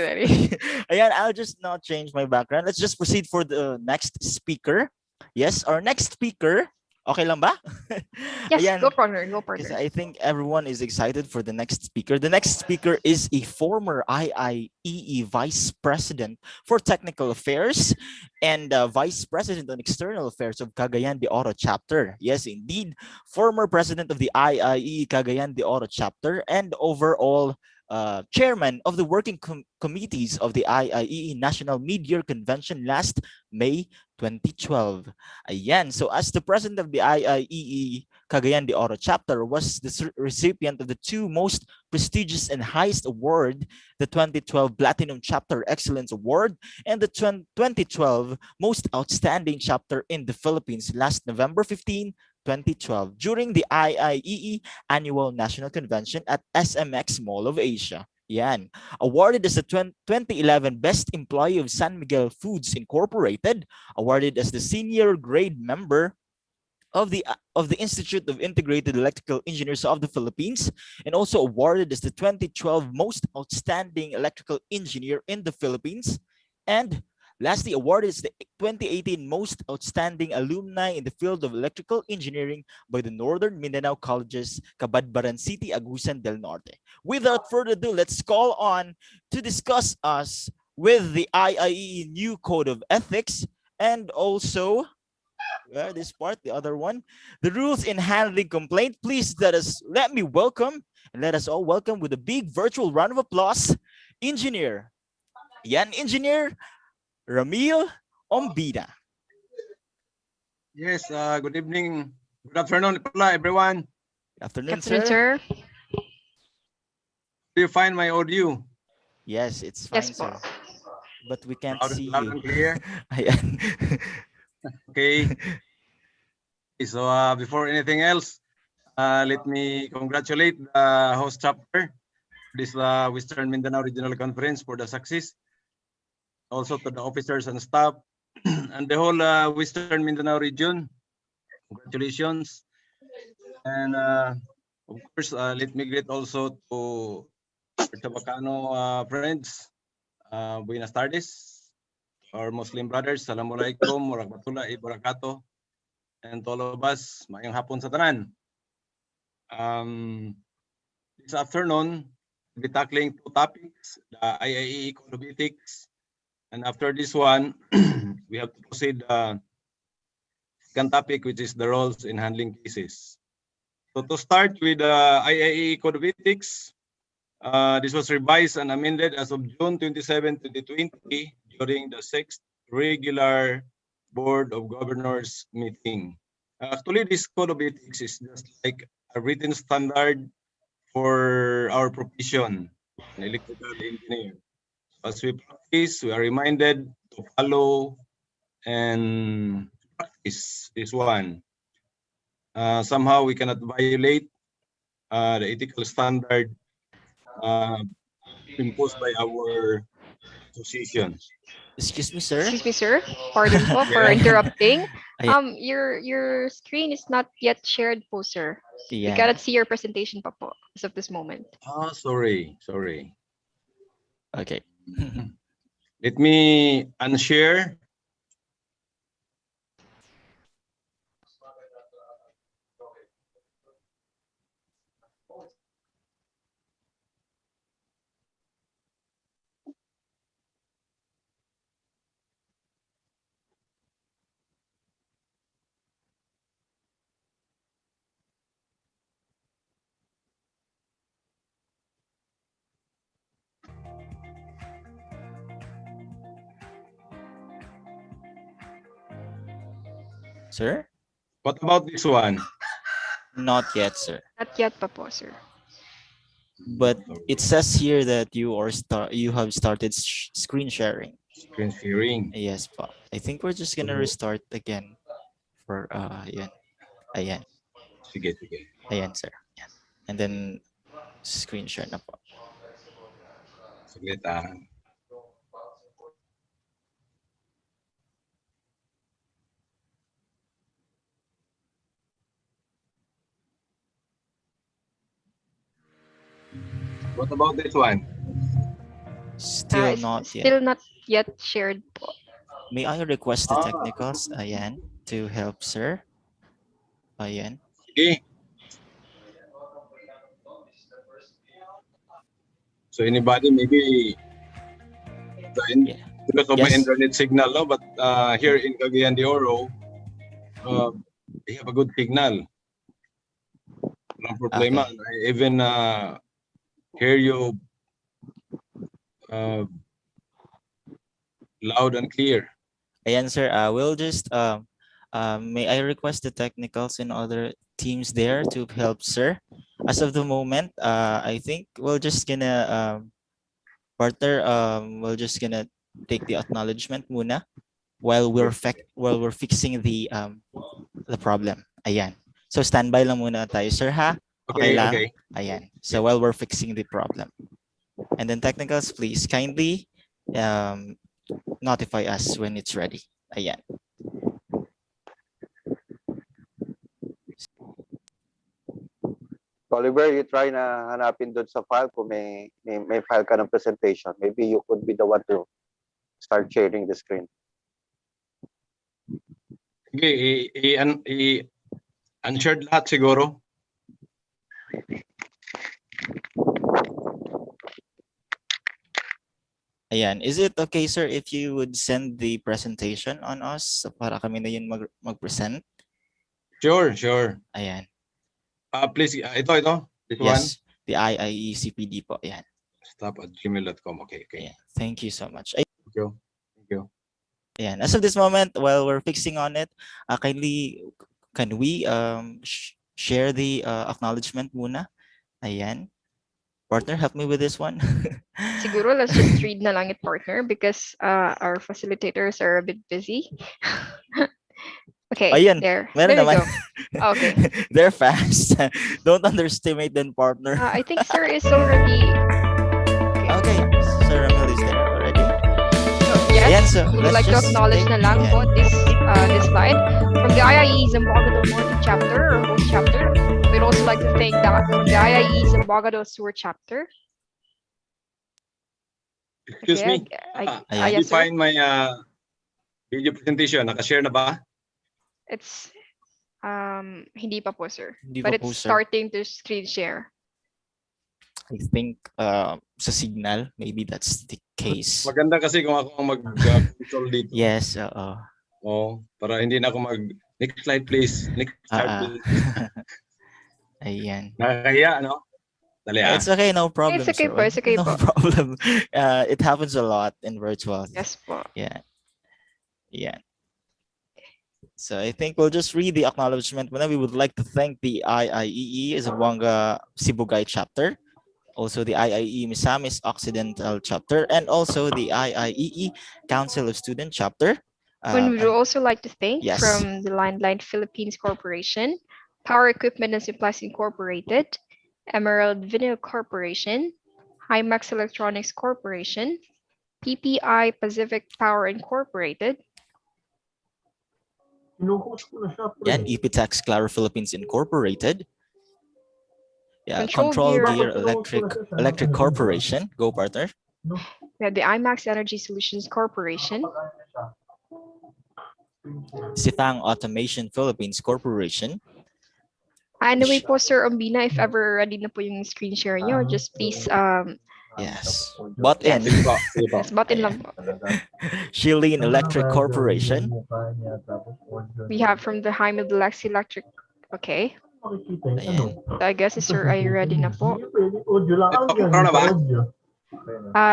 ayan, I'll just not change my background. Let's just proceed for the next speaker. Yes, our next speaker. Okay lang ba? Yes, Ayan, go partner, go because partner. I think everyone is excited for the next speaker. The next speaker is a former IIEE Vice President for Technical Affairs and Vice President on External Affairs of Cagayan de Oro Chapter. Yes, indeed, former President of the IIEE Cagayan de Oro Chapter and overall chairman of the working committees of the IIEE National Mid-Year Convention last May 2012. Ayan, so as the president of the IIEE Cagayan de Oro chapter was the recipient of the two most prestigious and highest award, the 2012 Platinum Chapter Excellence Award and the 2012 Most Outstanding Chapter in the Philippines last November 15, 2012 during the IIEE Annual National Convention at SMX Mall of Asia. Yan. Awarded as the 2011 Best Employee of San Miguel Foods Incorporated, awarded as the senior grade member of the Institute of Integrated Electrical Engineers of the Philippines, and also awarded as the 2012 Most Outstanding Electrical Engineer in the Philippines, and lastly awarded as the 2018 Most Outstanding Alumni in the field of electrical engineering by the Northern Mindanao Colleges, Cabadbaran City, Agusan del Norte. Without further ado, let's call on to discuss us with the IIE new code of ethics and also this part, the other one, the rules in handling complaint. Please let me welcome and let us all welcome with a big virtual round of applause, Engineer Engineer Ramil Ombida. Yes, good evening. Good afternoon pala, everyone. Good afternoon, sir. Do you find my audio? Yes, it's fine, sir. But we can't see loud you. And clear. Okay. So before anything else, let me congratulate the host chapter, this Western Mindanao Regional Conference for the success. Also to the officers and staff and the whole Western Mindanao region. Congratulations. And of course, let me greet also to our Chabacano friends. Buenas tardes. Our Muslim brothers, Assalamualaikum warahmatullahi wabarakatuh. And to all of us, mayong hapon sa tanan. This afternoon, we'll be tackling two topics, the IIEE Code of Ethics. And after this one, we have to proceed second topic, which is the roles in handling cases. So to start with the IIEE Code of Ethics, this was revised and amended as of June 27, 2020 during the 6th regular Board of Governors meeting. Actually, this Code of Ethics is just like a written standard for our profession, an electrical engineer. As we practice, we are reminded to follow and practice this one. Somehow we cannot violate the ethical standard imposed by our association. Excuse me, sir. Excuse me, sir. Pardon po for interrupting. Your screen is not yet shared po, sir. We cannot see your presentation pa po as of this moment. Oh, sorry. Okay. Let me unshare Sir? What about this one? Not yet, sir. Not yet pa po, sir. But it says here that you have started screen sharing. Screen sharing. Yes, po. I think we're just gonna restart again for ayan. Ayan. Sige. Ayan, sir. Ayan. And then screen share na po. Saglit. What about this one? Still not yet. Still not yet shared po. May I request the technicals, ayan, to help, sir? Ayan. Okay. So anybody maybe because of my internet signal, no? But here in Cagayan de Oro, they have a good signal. No problema. Okay. I even hear you loud and clear. Ayan, sir. We'll just may I request the technicals and other teams there to help, sir? As of the moment, I think we're just gonna partner. We're just gonna take the acknowledgement muna while we're fixing the problem. Ayan. So standby lang muna tayo, sir, ha? Okay lang? Okay. Ayan. So while we're fixing the problem. And then technicals, please kindly notify us when it's ready. Ayan. Oliver, you try na hanapin doon sa file kung may file ka ng presentation. Maybe you could be the one to start sharing the screen. Okay, unshared lahat siguro. Ayan. Is it okay, sir, if you would send the presentation on us para kami na yun mag-present? Sure. Ayan. Please, ito. This Yes, one. the IIECPD po. Ayan. Stop@gmail.com. Okay. Ayan. Thank you so much. Thank you. Ayan. As of this moment, while we're fixing on it, can we share the acknowledgement muna? Ayan. Partner, help me with this one. Siguro let's just read na lang it, partner, because our facilitators are a bit busy. Okay, Ayan, there meron you naman. go. Okay. They're fast. Don't underestimate them, partner. I think sir is already. Okay, Sir Ramil is there already. Yes, Ayan, so we would let's like to just acknowledge take- na lang Ayan. po this slide from the IIE Zambogado Norte chapter or host chapter. We'd also like to thank the IIE Zambogado Sur chapter. Excuse me. Yes, sir. Define my video presentation. Nakashare na ba? It's hindi pa po, sir. Hindi But pa it's po, sir. starting to screen share. I think sa signal, maybe that's the case. Maganda kasi kung ako ang mag-control dito. Yes, Para hindi na ako next slide please. Next slide please. Ayan. Nakakaya, no? Dali, It's okay, no problem. It's okay sir. po, it's okay no po. problem. It happens a lot in virtual. Yes po. Yeah. So I think we'll just read the acknowledgement. We would like to thank the IIEE Zamboanga Sibugay chapter, also the IIE Misamis Occidental chapter, and also the IIEE Council of Student chapter. We would also like to thank yes. from the Limelight Philippines Corporation, Power Equipment and Supplies Incorporated, Emerald Vinyl Corporation, Himax Electronics Corporation, PPI Pacific Power Incorporated, Yan, Epitax Claro Philippines Incorporated. Yeah, Control Control Gear Gear Electric Corporation. Go, partner. we have the IMAX Energy Solutions Corporation, Sitang Automation Philippines Corporation. Anyway po, Sir Umbina, if ever ready na po yung screen share nyo, just please, Yes. Butt in. yes, button lang po. Shilin Electric Corporation. We have from the Hymed Lexi Electric. Okay. Ayan. So I guess, Sir, are you ready na po? Meron na ba?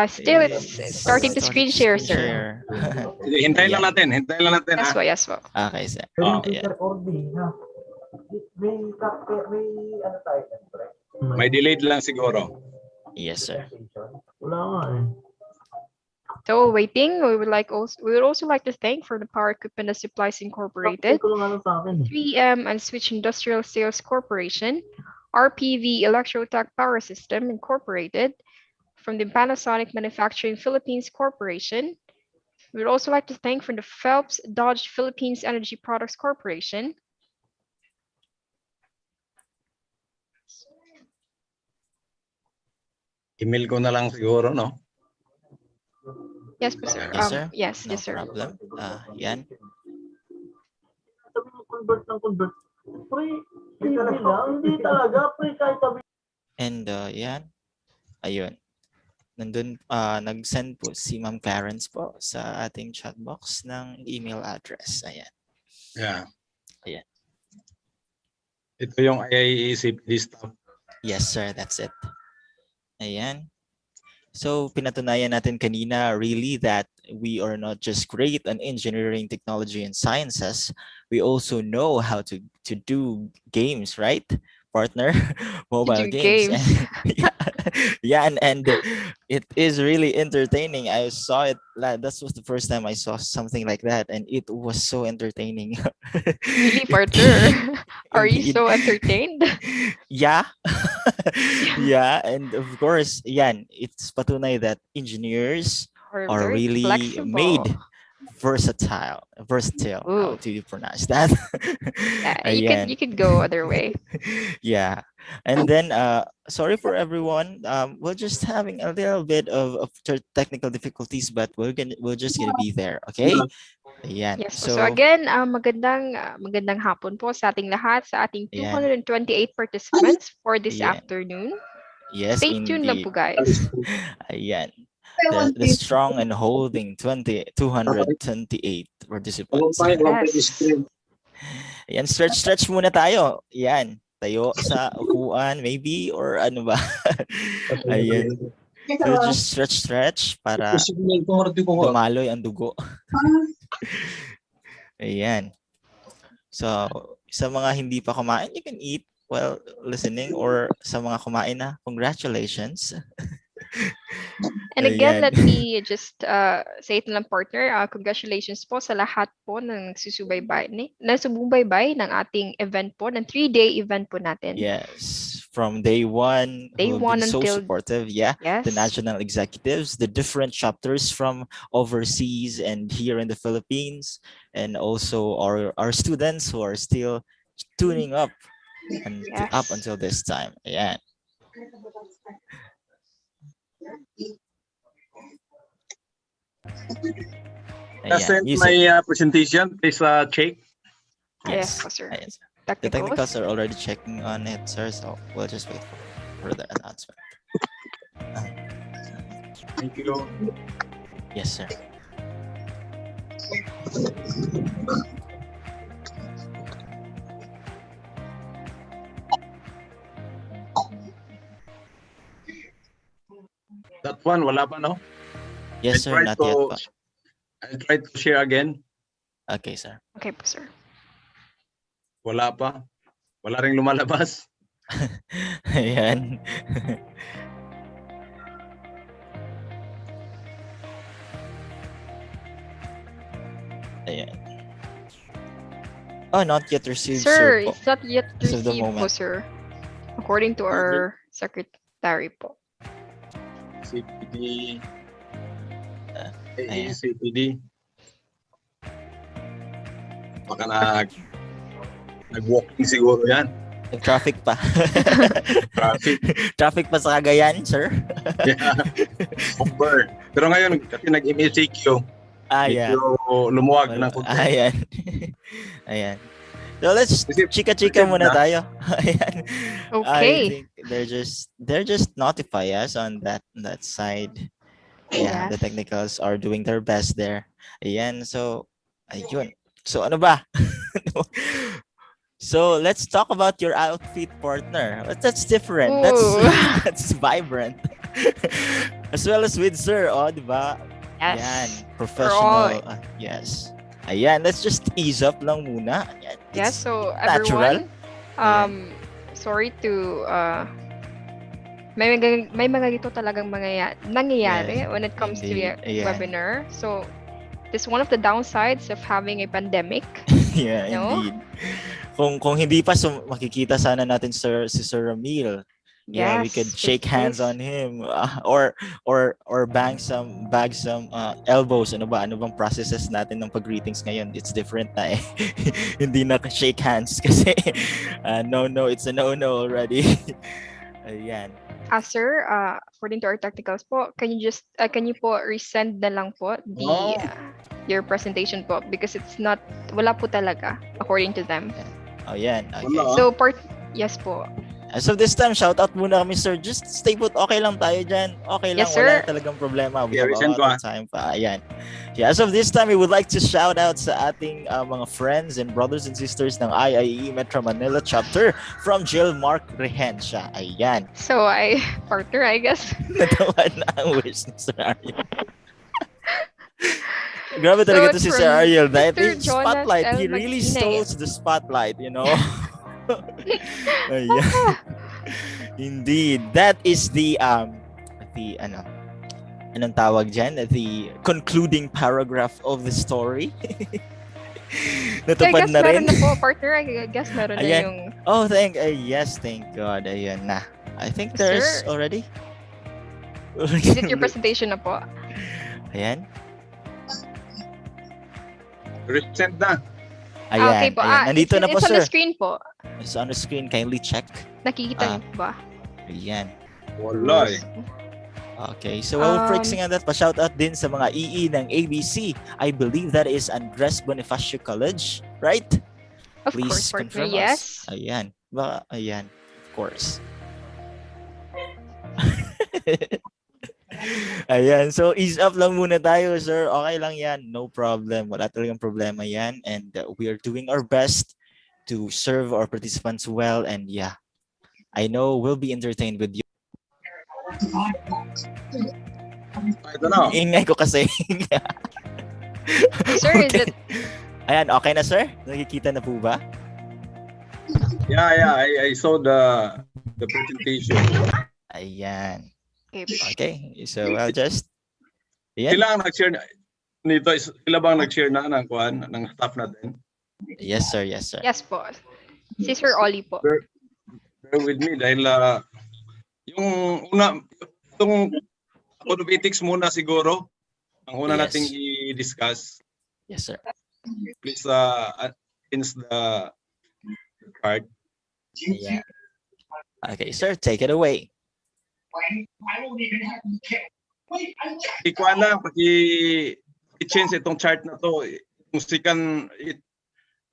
Still, it's starting to screen share, sir. Hintayin lang natin. Hintayin lang natin. Yes po, yes po. Okay, sir. May delayed lang siguro. Yes, sir. So waiting, we would also like to thank for the Power Equipment and Supplies Incorporated, 3M and Switch Industrial Sales Corporation, RPV Electrotech Power System Incorporated, from the Panasonic Manufacturing Philippines Corporation. We would also like to thank from the Phelps Dodge Philippines Energy Products Corporation. Email ko na lang siguro, no? Yes, sir. Yes, sir. Yes, No yes, sir. problem. Yan. And yan. Ayun. Nandun, nag-send po si Ma'am Clarence po sa ating chat box ng email address. Ayan. Yeah. Ayan. Ito yung IIECPD stuff. Yes, sir. That's it. Ayan. So, pinatunayan natin kanina really that we are not just great on engineering, technology, and sciences. We also know how to do games, right, partner? Mobile games. Yeah, and it is really entertaining. I saw it. That was the first time I saw something like that, and it was so entertaining. Really, partner? Are you so entertained? Yeah. Yeah, and of course, yan, it's patunay that engineers are really flexible. made versatile. How do you pronounce that? Yeah, you could go other way. Yeah. And then sorry for everyone. We're just having a little bit of technical difficulties, but we're just gonna be there, okay? Ayan. Yes po. So again, magandang hapon po sa ating lahat, sa ating 228 participants for this afternoon. Yes, Stay tuned lang po, guys. Ayan. The strong and holding 228 participants. Ayan, stretch muna tayo. Ayan, tayo sa upuan maybe or ano ba? Ayan. So just stretch para dumaloy ang dugo. Ayan. So, sa mga hindi pa kumain, you can eat while listening, or sa mga kumain na, congratulations. And again, let me just say it lang, partner, congratulations po sa lahat po ng nasusubaybay ng ating event po, ng 3-day event po natin. Yes, from day one, who have been so supportive. Yeah, yes. The national executives, the different chapters from overseas and here in the Philippines, and also our students who are still tuning up and up until this time. Yeah. Send my presentation. Please check. Yes, sir. Yes. The technicals are already checking on it, sir. So we'll just wait for the announcement. Thank you. Yes, sir. That one, wala pa, no? Yes, sir. Not yet pa. I'll try to share again. Okay, sir. Okay po, sir. Wala pa. Wala ring lumalabas. Ayan. Ayan. Oh, not yet received, sir. Sir, it's not yet received po, sir. According to our secretary po. CPD. CPD. Baka nag-walking siguro yan. Traffic pa. Traffic. Traffic pa sa Cagayan, sir. Yeah. Over. Pero ngayon, kasi nag-MSCQ. Ayan. Lumuwag ng konti. Ayan. Ayan. So let's chika-chika muna tayo. Ayan. Okay. I think they're just notify us on that side. Yeah, the technicals are doing their best there. Ayan, so ayun. So ano ba? So let's talk about your outfit, partner. That's different. That's vibrant. As well as with Sir, di ba? Yes. Yan, Professional. professional. Yes. Ayan, let's just ease up lang muna. Ayan, Yes, it's so natural. everyone, sorry to may mga gito talagang nangyayari Yes, when it comes indeed. to Ayan. webinar. So this is one of the downsides of having a pandemic. Yeah, No? indeed. Kung hindi pa makikita sana natin si Sir Ramil. Yeah, we could Yes, shake hands face-to-face. on him or bang some elbows. Ano bang processes natin ng pag-greetings ngayon? It's different na eh. Hindi na shake hands kasi no, it's a no already. Ayan. Sir, according to our technicals po, can you po resend na lang po your presentation po because it's not, wala po talaga according to them. Oh, yan. Okay. So yes po. As of this time, shout out muna kami, sir. Just stay put. Okay lang tayo dyan. Okay lang. Yes, Wala sir. talagang problema. We Yeah, have a resend lot ko, of time pa. Ayan. Yeah, as of this time, we would like to shout out sa ating mga friends and brothers and sisters ng IIE Metro Manila chapter from Jill Mark Rehencia. Ayan. So partner, I guess. Natawa na ang wish ni Sir Ariel. Grabe talaga to si Sir Ariel. Dahil Mr. spotlight. Jonas He L. really Magtinay. stole the spotlight, you know? Ayan. Indeed. That is the anong tawag dyan? The concluding paragraph of the story. Natupad na rin. Meron na po, partner. I guess meron na yung... Oh, yes, thank God. Ayan na. I think there's already. Is it your presentation na po? Ayan. Resend na. Ayan. Okay po. Ayan. Nandito na po, it's sir. on the screen po. It's on the screen. Kindly check. Nakikita niyo po ba? Ayan. Wala eh. Okay, so while we're fixing on that, pa-shout out din sa mga EE ng ABC. I believe that is Andres Bonifacio College, right? Of Please course, partner, confirm yes. us. Ayan. Ayan, of course. Ayan, so ease up lang muna tayo, sir. Okay lang yan, no problem. Wala talagang problema yan. And we are doing our best to serve our participants well. And yeah, I know we'll be entertained with you. I don't know. Ingay ko kasi. Sir, is it... Ayan, okay na, sir? Nakikita na po ba? Yeah, I saw the presentation. Ayan. Okay, so I'll just... Ayan. Sila ang nag-share nito, sila bang nag-share na ng kuan ng staff natin? Yes, sir. Yes, sir. Yes po. Si Sir Oli po. Bear with me dahil yung itong acrobatics muna siguro ang una nating i-discuss. Yes, sir. Please against the card. Yeah. Okay, sir, take it away. Ikuan lang, i-change itong chart na to. Yung second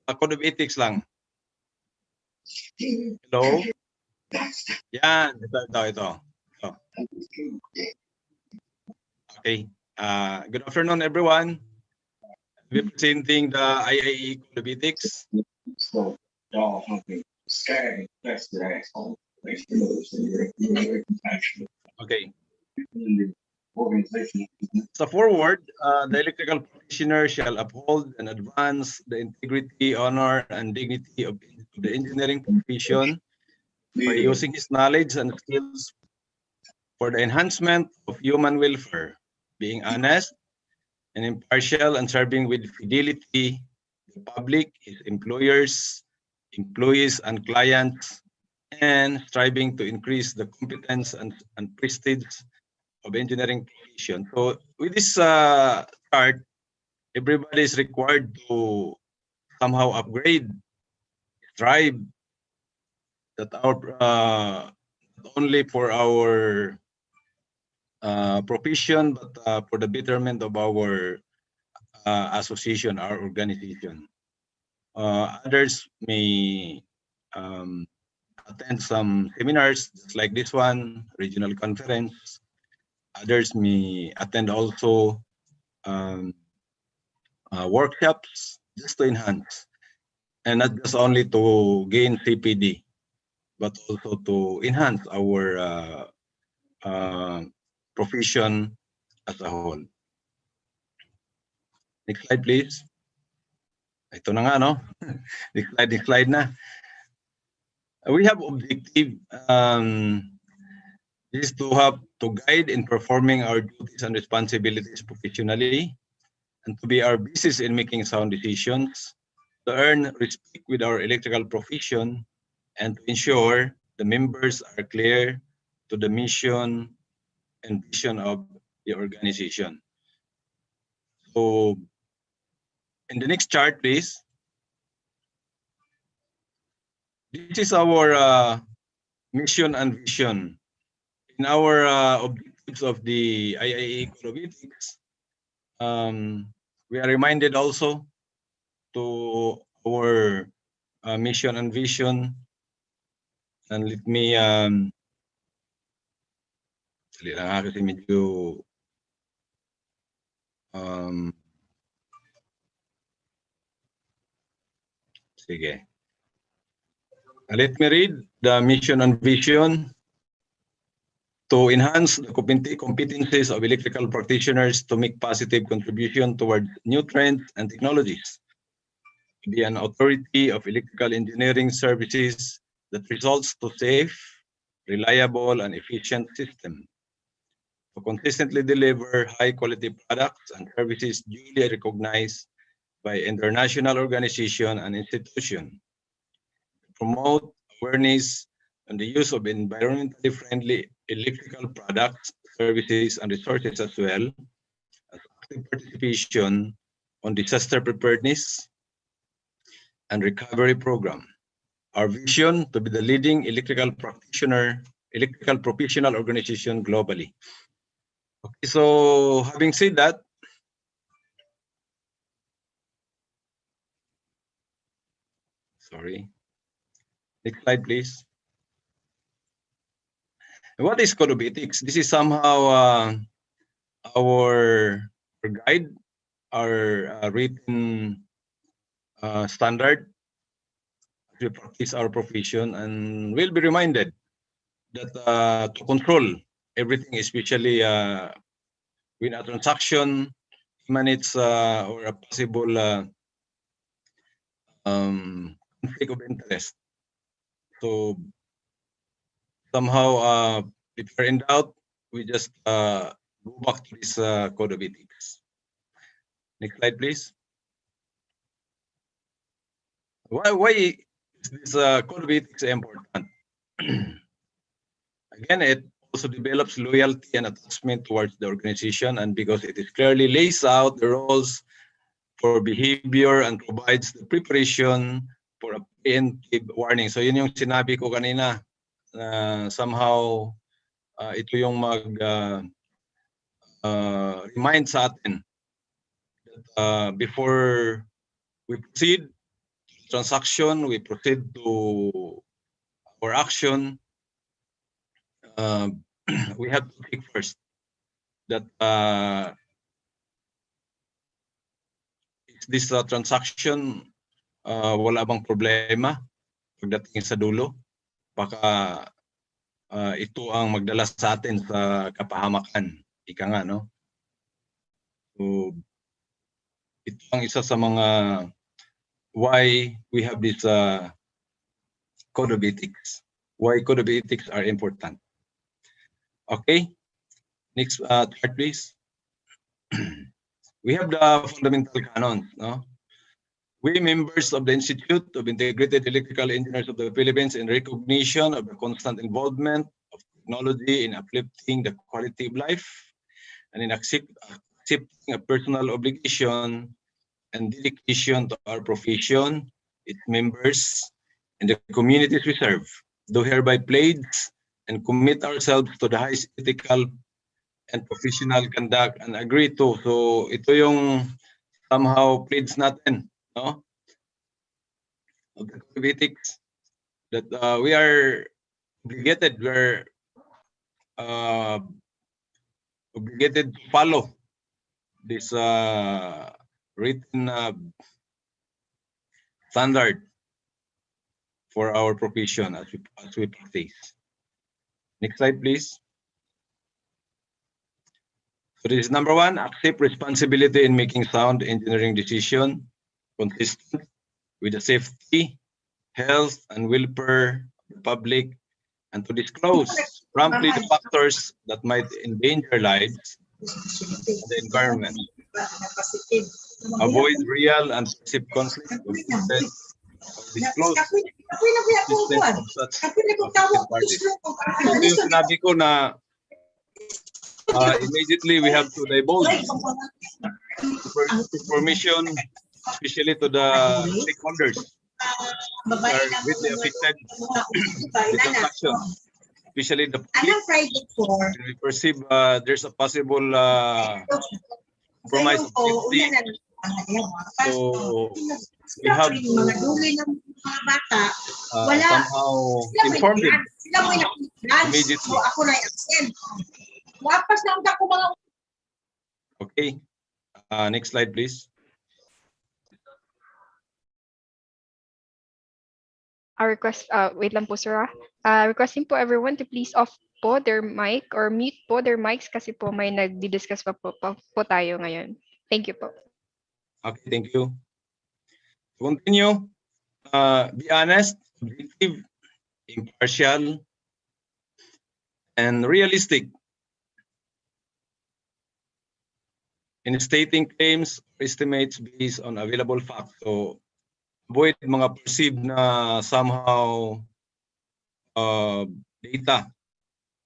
acrobatics lang. Hello? Yan, ito. Okay. Good afternoon, everyone. We're presenting the IIE acrobatics. Okay. So forward, the electrical practitioner shall uphold and advance the integrity, honor, and dignity of the engineering profession by using his knowledge and skills for the enhancement of human welfare, being honest and impartial and serving with fidelity the public, his employers, employees, and clients, and striving to increase the competence and prestige of engineering profession. So with this chart, everybody is required to somehow upgrade, strive that our not only for our profession, but for the betterment of our association, our organization. Others may attend some seminars just like this one, regional conference. Others may attend also workshops just to enhance, and not just only to gain CPD, but also to enhance our profession as a whole. Next slide, please. Ito na nga, no? Next slide na. We have objective. This is to guide in performing our duties and responsibilities professionally, and to be our basis in making sound decisions, to earn respect with our electrical profession, and to ensure the members are clear to the mission and vision of the organization. So, in the next chart, please. This is our mission and vision. In our objectives of the IIA Economics, we are reminded also to our mission and vision. And let me dali lang kasi medyo sige. Let me read the mission and vision: to enhance the competencies of electrical practitioners to make positive contribution toward new trends and technologies, to be an authority of electrical engineering services that results to safe, reliable, and efficient system, to consistently deliver high-quality products and services duly recognized by international organization and institution, promote awareness on the use of environmentally friendly electrical products, services, and resources, as well as active participation on disaster preparedness and recovery program. Our vision: to be the leading electrical professional organization globally. Okay, so having said that, sorry. Next slide, please. What is code of ethics? This is somehow our guide, our written standard to practice our profession, and we'll be reminded that to control everything, especially when a transaction emanates or a possible conflict of interest. So somehow, if we're in doubt, we just go back to this code of ethics. Next slide, please. Why is this code of ethics important? Again, it also develops loyalty and attachment towards the organization, and because it is clearly lays out the roles for behavior and provides the preparation for a preemptive warning. So yun yung sinabi ko kanina, somehow ito yung remind sa atin that before we proceed to transaction, we proceed to our action, we have to think first that is this transaction wala bang problema pagdating sa dulo, baka ito ang magdala sa atin sa kapahamakan, ika nga, no? So ito ang isa sa mga why we have this code of ethics, why code of ethics are important. Okay, next chart, please. We have the fundamental canons, no? We, members of the Institute of Integrated Electrical Engineers of the Philippines, in recognition of the constant involvement of technology in uplifting the quality of life and in accepting a personal obligation and dedication to our profession, its members, and the communities we serve, do hereby pledge and commit ourselves to the highest ethical and professional conduct and agree to. So ito yung somehow pledge natin, no? Of the code of ethics, that we are obligated, we're obligated to follow this written standard for our profession as we practice. Next slide, please. So this is number one, accept responsibility in making sound engineering decision consistent with the safety, health, and welfare of the public, and to disclose promptly the factors that might endanger lives and the environment. Avoid real and perceived conflict of interest or disclose existence of such affected parties. So ito yung sinabi ko na immediately we have to divulge information, especially to the stakeholders who are greatly affected with the action, especially the public. When we perceive there's a possible compromise of safety, so we have to somehow inform them immediately. Okay, next slide please. Wait lang po sir. Requesting po everyone to please off po their mic or mute po their mics kasi po may nagdi-discuss pa po tayo ngayon. Thank you po. Okay, thank you. Continue. Be honest, objective, impartial, and realistic in stating claims or estimates based on available facts. So avoid mga perceived na somehow data,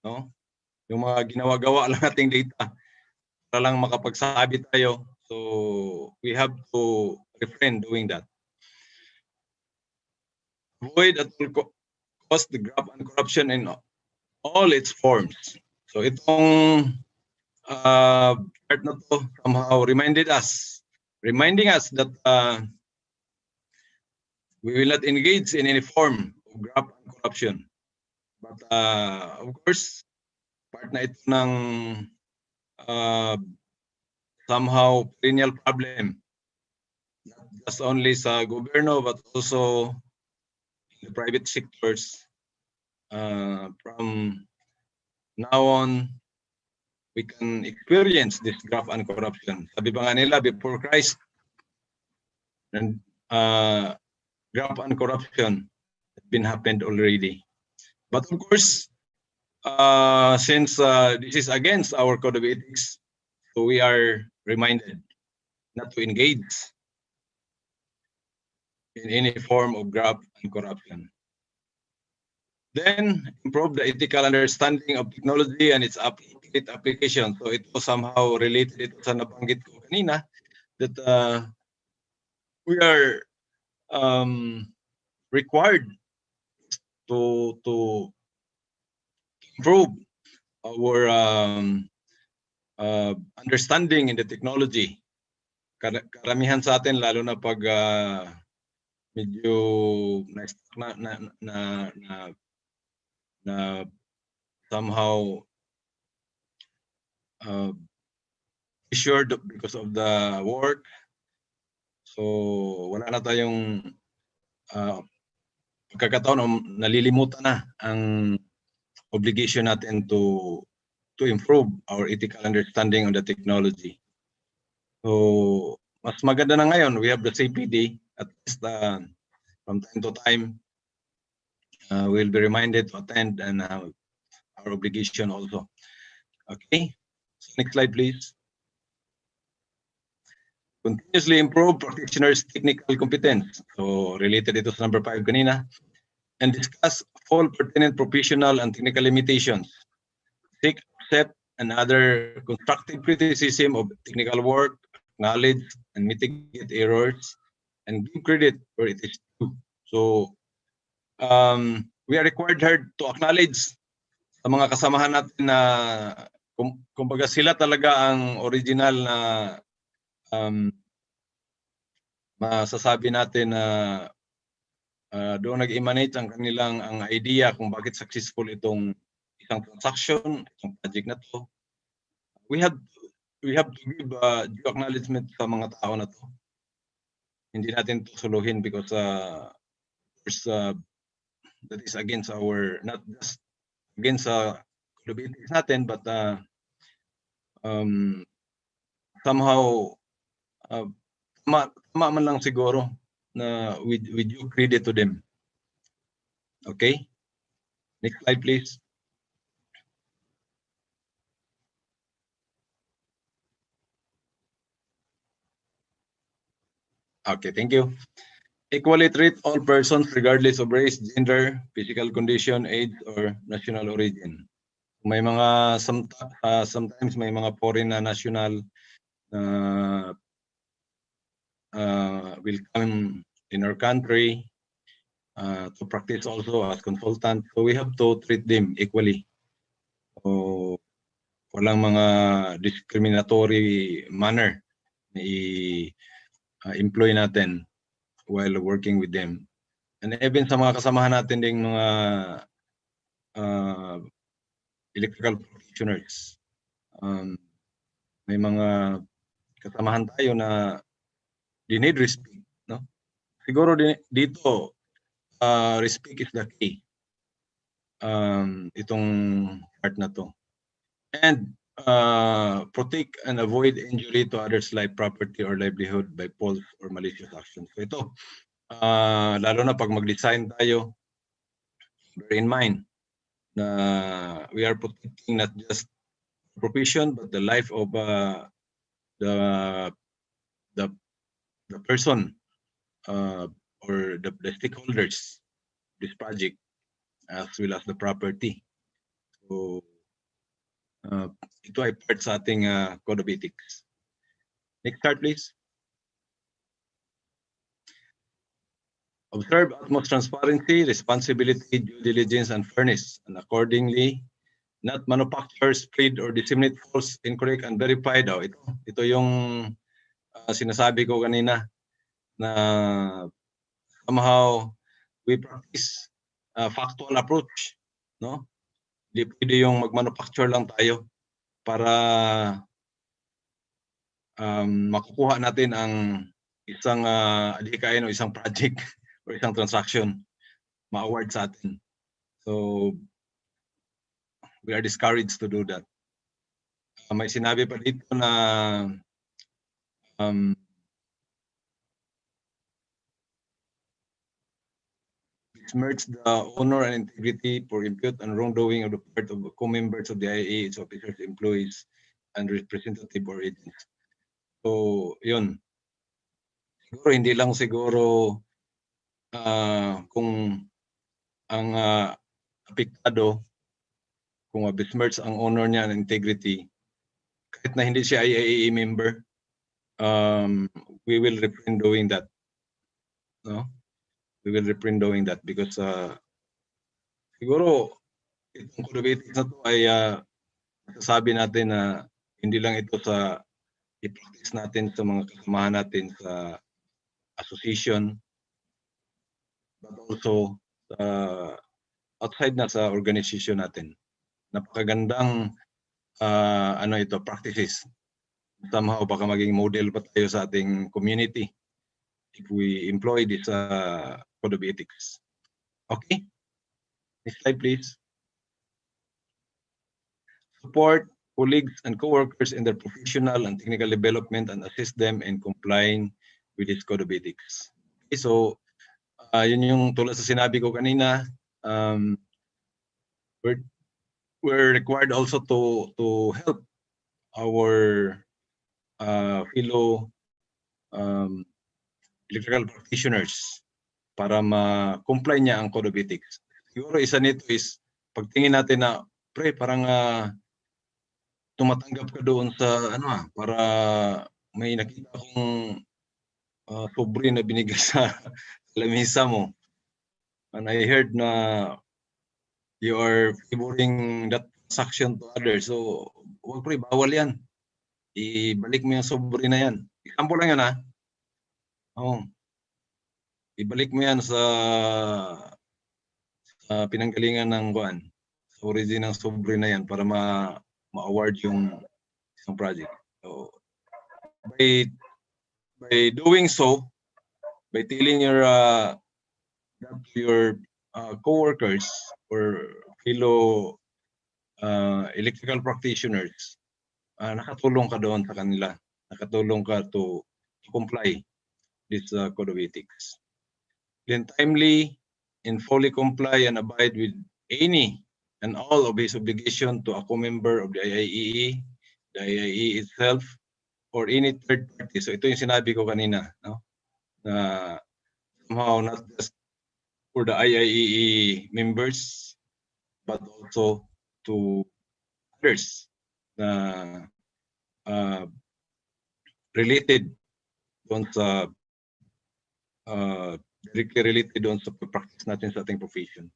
no? Yung mga ginawa-gawa lang nating data para lang makapagsabi tayo. So we have to refrain doing that. Avoid at all cost the graft and corruption in all its forms. So itong part na to somehow reminding us that we will not engage in any form of graft and corruption. But of course, part na ito ng somehow perennial problem, not just only sa gobyerno but also in the private sectors. From now on, we can experience this graft and corruption. Sabi pa nga nila, before Christ, and graft and corruption has been happened already. But of course, since this is against our code of ethics, so we are reminded not to engage in any form of graft and corruption. Then improve the ethical understanding of technology and its application. So it was somehow related ito sa nabanggit ko kanina that we are required to improve our understanding in the technology. Karamihan sa atin, lalo na pag medyo na somehow assured because of the work. So wala na tayong pagkakataon o nalilimutan na ang obligation natin to improve our ethical understanding on the technology. So mas maganda na ngayon, we have the CPD, at least from time to time we'll be reminded to attend and our obligation also. Okay, so next slide please. Continuously improve practitioners' technical competence. So related ito sa number 5 kanina. And discuss all pertinent professional and technical limitations. Seek, accept, and other constructive criticism of technical work, acknowledge and mitigate errors, and give credit where it is due. So we are required here to acknowledge sa mga kasamahan natin na kumbaga sila talaga ang original na masasabi natin na doon nag-emanate ang kanilang ang idea kung bakit successful itong isang transaction, itong project na to. We have to give due acknowledgement sa mga tao na to. Hindi natin to suluhin because that is against our, not just against code of ethics natin, but somehow tama man lang siguro na with due credit to them. Okay? Next slide, please. Okay, thank you. Equally treat all persons regardless of race, gender, physical condition, age, or national origin. May mga sometimes may mga foreign na national will come in our country to practice also as consultant. So we have to treat them equally. So walang mga discriminatory manner na i-employ natin while working with them. And even sa mga kasamahan natin ding mga electrical practitioners, may mga kasamahan tayo na they need respect, no? Siguro dito respect is the key. Itong part na to. And protect and avoid injury to others' life, property, or livelihood by false or malicious actions. So ito, lalo na pag mag-design tayo, bear in mind na we are protecting not just profession but the life of the person or the stakeholders this project as well as the property. So ito ay part sa ating code of ethics. Next chart, please. Observe utmost transparency, responsibility, due diligence, and fairness, and accordingly, not manufacture, spread, or disseminate false, incorrect, and unverified. Ito yung sinasabi ko kanina na somehow we practice factual approach, no? Hindi pwede yung mag-manufacture lang tayo para makukuha natin ang isang adhikain o isang project o isang transaction ma-award sa atin. So we are discouraged to do that. May sinabi pa dito na besmirch the honor and integrity for impute and wrongdoing of the part of co-members of the IAA, its officers, employees, and representative or agents. So, yun. Siguro hindi lang siguro kung ang apektado, kung besmirch ang honor niya and integrity, kahit na hindi siya IAA member, we will refrain doing that. No? We will refrain doing that because siguro itong code of ethics na to ay sasabi natin na hindi lang ito sa i-practice natin sa mga kasamahan natin sa association, but also outside na sa organization natin. Napakagandang ito, practices. Somehow baka maging model pa tayo sa ating community if we employ this code of ethics. Okay? Next slide, please. Support colleagues and co-workers in their professional and technical development and assist them in complying with this code of ethics. Okay, so yun yung tulad sa sinabi ko kanina, we're required also to help our fellow electrical practitioners para ma-comply niya ang code of ethics. Siguro isa nito is pagtingin natin na pre parang tumatanggap ka doon sa para may nakita akong sobre na binigay sa lamesa mo. And I heard na you are favoring that transaction to others. So, huwag pre, bawal yan. Ibalik mo yung sobre na yan. Example lang yan ibalik mo yan sa pinanggalingan ng sa origin ng sobre na yan para ma-award yung isang project. So, by doing so, by telling your co-workers or fellow electrical practitioners nakatulong ka doon sa kanila. Nakatulong ka to comply this code of ethics. Then timely and fully comply and abide with any and all of his obligation to a co-member of the IIEE, the IIE itself, or any third party. So ito yung sinabi ko kanina, no? Na somehow not just for the IIEE members, but also to others na related doon sa directly related doon sa practice natin sa ating profession.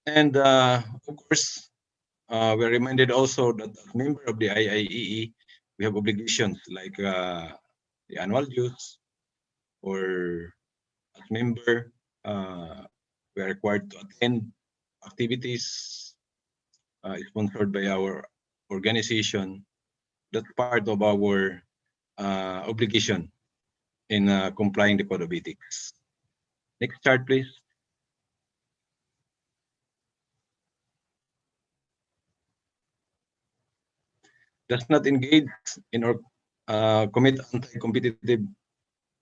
And of course, we're reminded also that as member of the IIEE, we have obligations like the annual dues, or as member, we are required to attend activities sponsored by our organization. That's part of our obligation in complying the code of ethics. Next chart, please. Does not engage in or commit anti-competitive,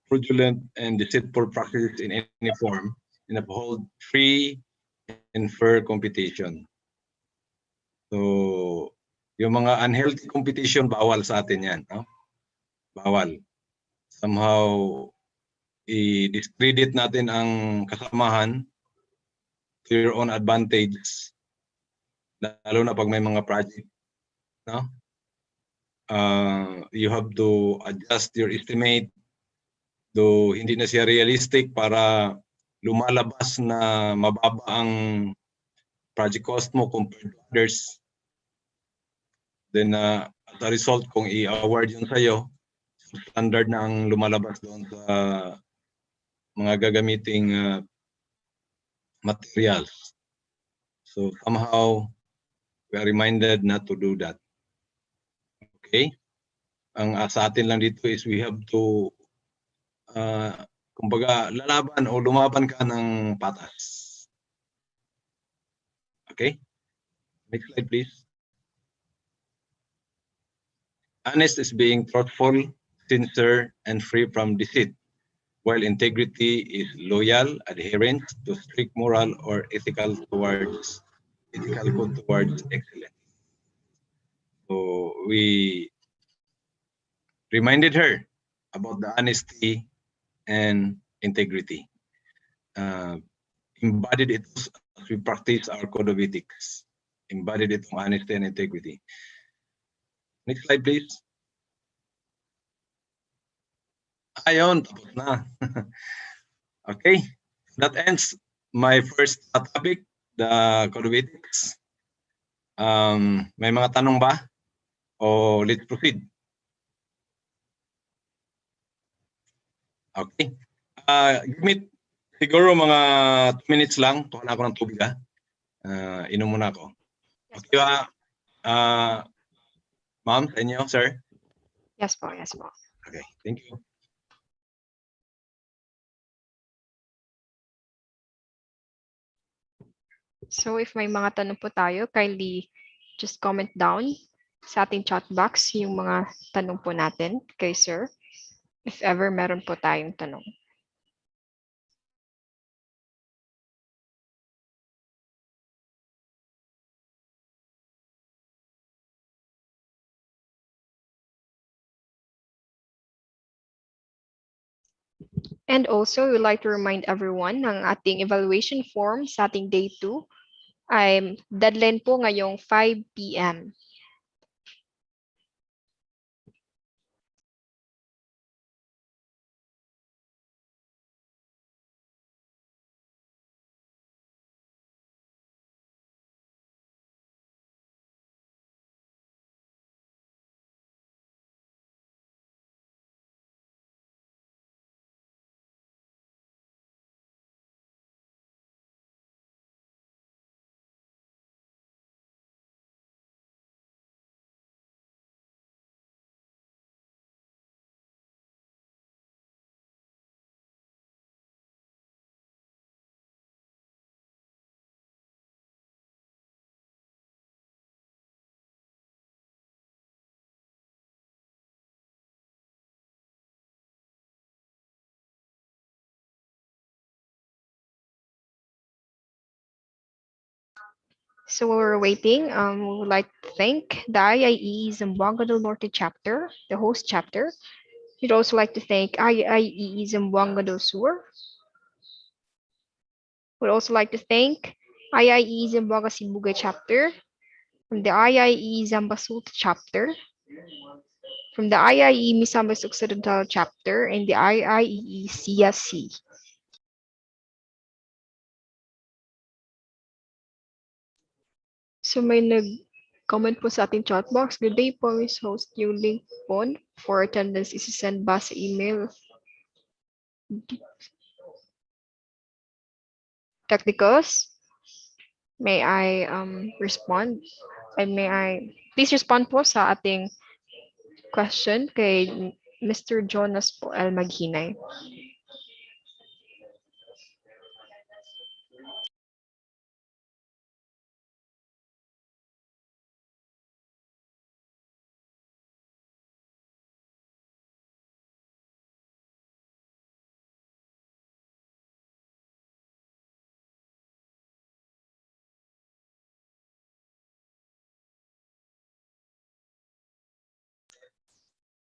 fraudulent, and deceitful practices in any form, and uphold free and fair competition. So, yung mga unhealthy competition, bawal sa atin yan. No? Bawal. Somehow, i-discredit natin ang kasamahan to your own advantage, lalo na pag may mga project. No? You have to adjust your estimate, though hindi na siya realistic, para lumalabas na mababa ang project cost mo compared to others. Then as a result, kung i-award yun sa'yo, standard na ang lumalabas doon sa mga gagamiting materials. So somehow, we are reminded not to do that. Okay? Ang sa atin lang dito is we have to kumbaga lalaban o lumaban ka ng patas. Okay? Next slide, please. Honest is being truthful, sincere, and free from deceit, while integrity is loyal, adherent to strict moral or ethical code towards excellence. So we reminded her about the honesty and integrity. Embodied it as we practice our code of ethics. Embodied it on honesty and integrity. Next slide, please. Ayun, tapos na. Okay, that ends my first topic, the code of ethics. May mga tanong ba? O let's proceed. Okay. Give me siguro mga 2 minutes lang. Tuhan ako ng tubig, ha? Inom muna ako. Okay ba? Ma'am, sa inyo, sir? Yes po, yes po. Okay, thank you. So if may mga tanong po tayo, kindly just comment down sa ating chat box yung mga tanong po natin kay sir. If ever meron po tayong tanong. And also, we'd like to remind everyone ng ating evaluation form sa ating day 2 ay deadline po ngayong 5 p.m. So while we're waiting, we would like to thank the IIE Zamboanga del Norte chapter, the host chapter. We'd also like to thank IIE Zamboanga del Sur. We'd also like to thank IIE Zamboanga Sibugay chapter, from the IIE Zambasut chapter, from the IIE Misamis Occidental chapter, and the IIE CSC. So may nag-comment po sa ating chat box. Good day po, Miss Host. Yung link po for attendance isi-send ba sa email? Technicals, may I respond? May I please respond po sa ating question kay Mr. Jonas po L. Maghinay.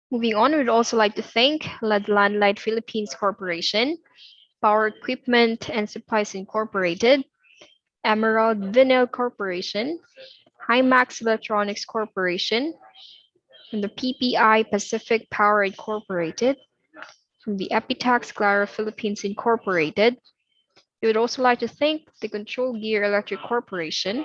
Moving on, we'd also like to thank Landlight Philippines Corporation, Power Equipment and Supplies Incorporated, Emerald Vinyl Corporation, Himax Electronics Corporation, from the PPI Pacific Power Incorporated, from the Epitax Clara Philippines Incorporated. We would also like to thank the Control Gear Electric Corporation,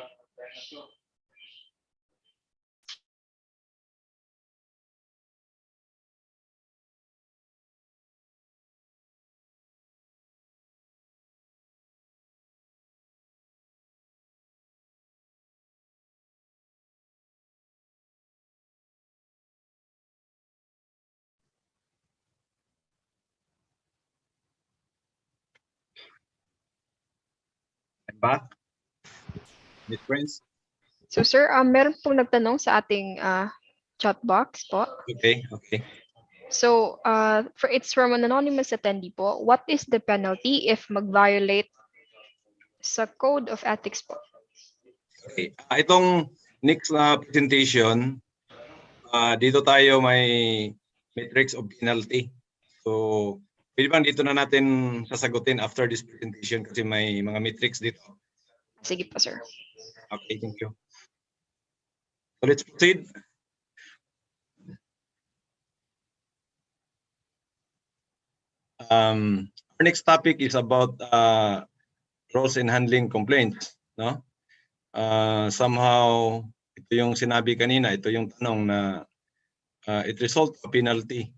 I'm back. Miss Prince. So sir, meron pong nagtanong sa ating chat box po. Okay. So it's from an anonymous attendee po. What is the penalty if mag-violate sa code of ethics po? Okay. Itong next presentation, dito tayo may matrix of penalty. So, pwede bang dito na natin sasagutin after this presentation kasi may mga matrix dito. Sige po, sir. Okay, thank you. So, let's proceed. Our next topic is about roles in handling complaints. No? Somehow, ito yung sinabi kanina, ito yung tanong na it result of penalty.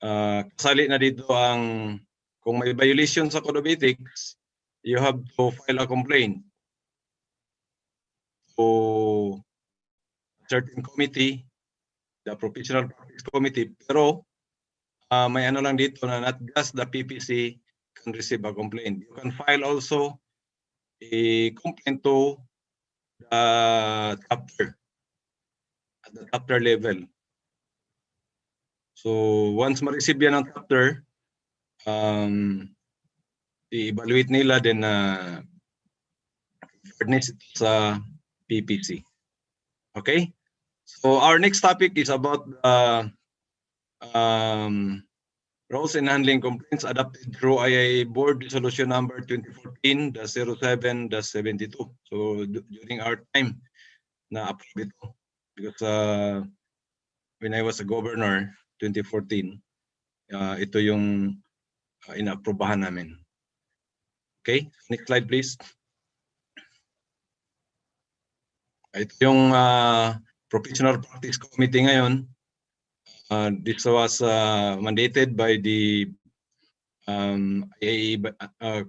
Kasali na dito ang kung may violation sa Code of Ethics, you have to file a complaint to a certain committee, the Professional Practice Committee. Pero may ano lang dito na not just the PPC can receive a complaint. You can file also a complaint to the chapter at the chapter level. So once ma-receive yan ng chapter, i-evaluate nila din na fairness sa PPC. Okay? So our next topic is about roles in handling complaints adopted through IIA Board Resolution number 2014-07-72. So during our time na approve ito because when I was a governor 2014, ito yung inaprubahan namin. Okay, next slide please. Ito yung Professional Practice Committee ngayon. This was mandated by the IAE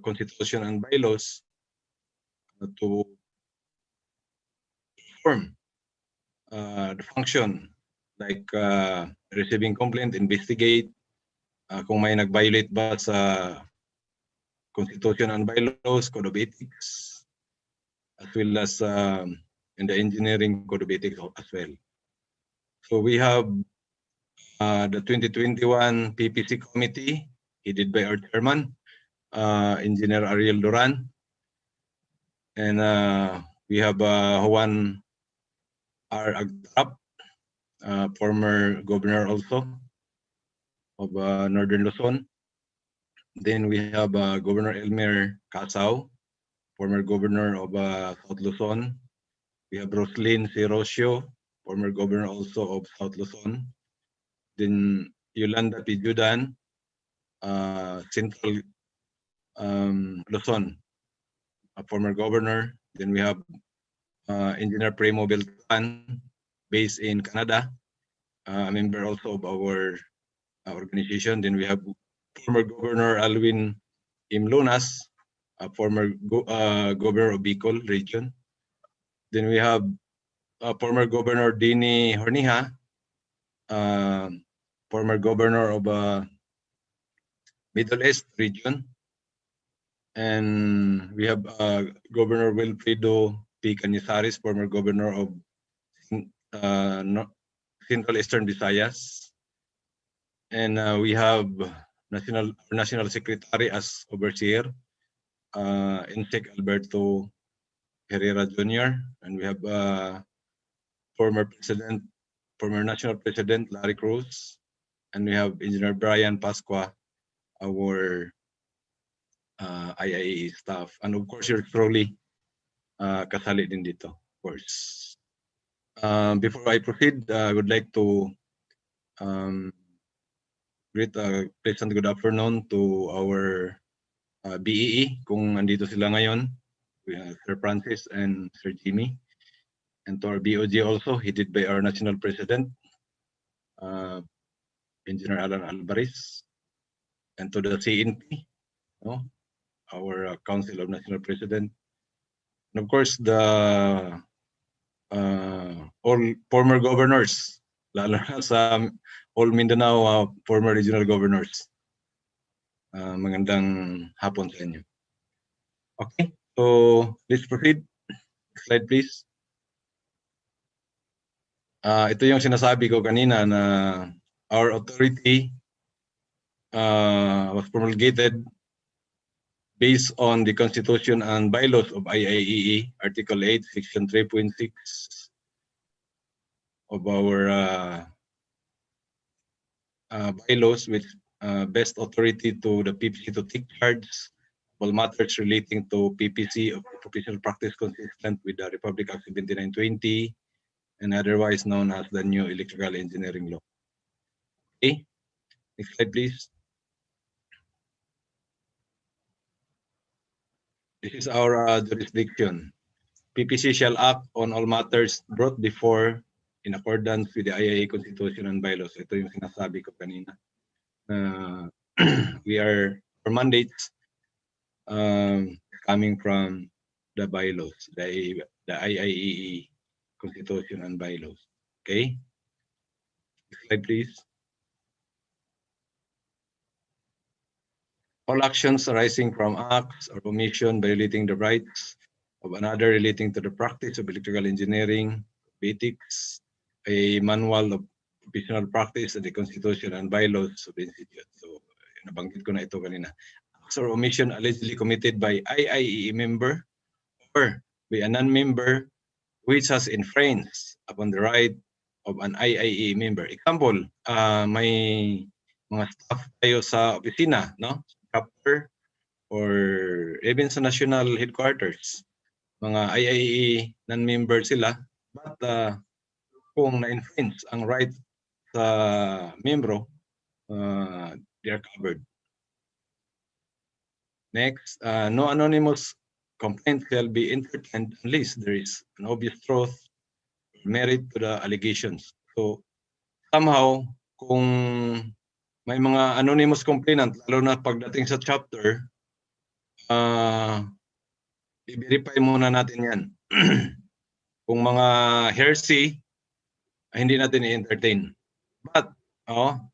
Constitution and Bylaws to perform the function like receiving complaint, investigate, kung may nag-violate ba sa Constitution and Bylaws, Code of Ethics, as well as in the Engineering Code of Ethics as well. So we have the 2021 PPC Committee, headed by our chairman, Engineer Ariel Duran. And We have Juan R. Agtrap, former governor also of Northern Luzon. Then we have Governor Elmer Casao, former governor of South Luzon. We have Roslyn C. Rocio, former governor also of South Luzon. Then Yolanda P. Judan, Central Luzon, a former governor. Then we have Engineer Primo Beltran, based in Canada, a member also of our organization. Then we have former Governor Alwin M. Lunas, a former governor of Bicol region. Then we have former Governor Dini Horniha, former governor of Middle East region. And we have Governor Wilfredo P. Canizares, former governor of Central Eastern Visayas. And we have National Secretary as overseer, Insec Alberto Herrera Jr. And we have former National President Larry Cruz. And we have Engineer Brian Pasqua, our IIE staff. And of course, you're truly kasali din dito, of course. Before I proceed, I would like to greet a pleasant good afternoon to our BEE, kung andito sila ngayon. We have Sir Francis and Sir Jimmy. And to our BOG also, headed by our National President, Engineer Alan Alvarez. And to the CNP, our Council of National President. And of course, the all former governors, lalo na sa all Mindanao former regional governors. Magandang hapon sa inyo. Okay, so let's proceed. Slide please. Ito yung sinasabi ko kanina na our authority was promulgated based on the Constitution and bylaws of IIEE, Article 8, Section 3.6 of our bylaws, which best authority to the PPC to take charge of all matters relating to PPC of professional practice consistent with the Republic Act 7920 and otherwise known as the new electrical engineering law. Okay, next slide please. This is our jurisdiction. PPC shall act on all matters brought before in accordance with the IIA Constitution and bylaws. Ito yung sinasabi ko kanina. Our mandates coming from the bylaws, the IIEE Constitution and bylaws. Okay? Next slide, please. All actions arising from acts or omission violating the rights of another relating to the practice of electrical engineering, ethics, a manual of professional practice, and the Constitution and bylaws of the Institute. So, nabanggit ko na ito kanina. Acts or omission allegedly committed by IIEE member or by a non-member which has infringed upon the right of an IIEE member. Example, may mga staff tayo sa opisina, no? Chapter or even sa national headquarters. Mga IIEE non-member sila, but kung na-infringe ang right sa membro, they are covered. Next, no anonymous complaint shall be entertained unless there is an obvious truth or merit to the allegations. So, somehow, kung may mga anonymous complainant, lalo na pagdating sa chapter, i-verify muna natin yan. Kung mga heresy, hindi natin i-entertain. But,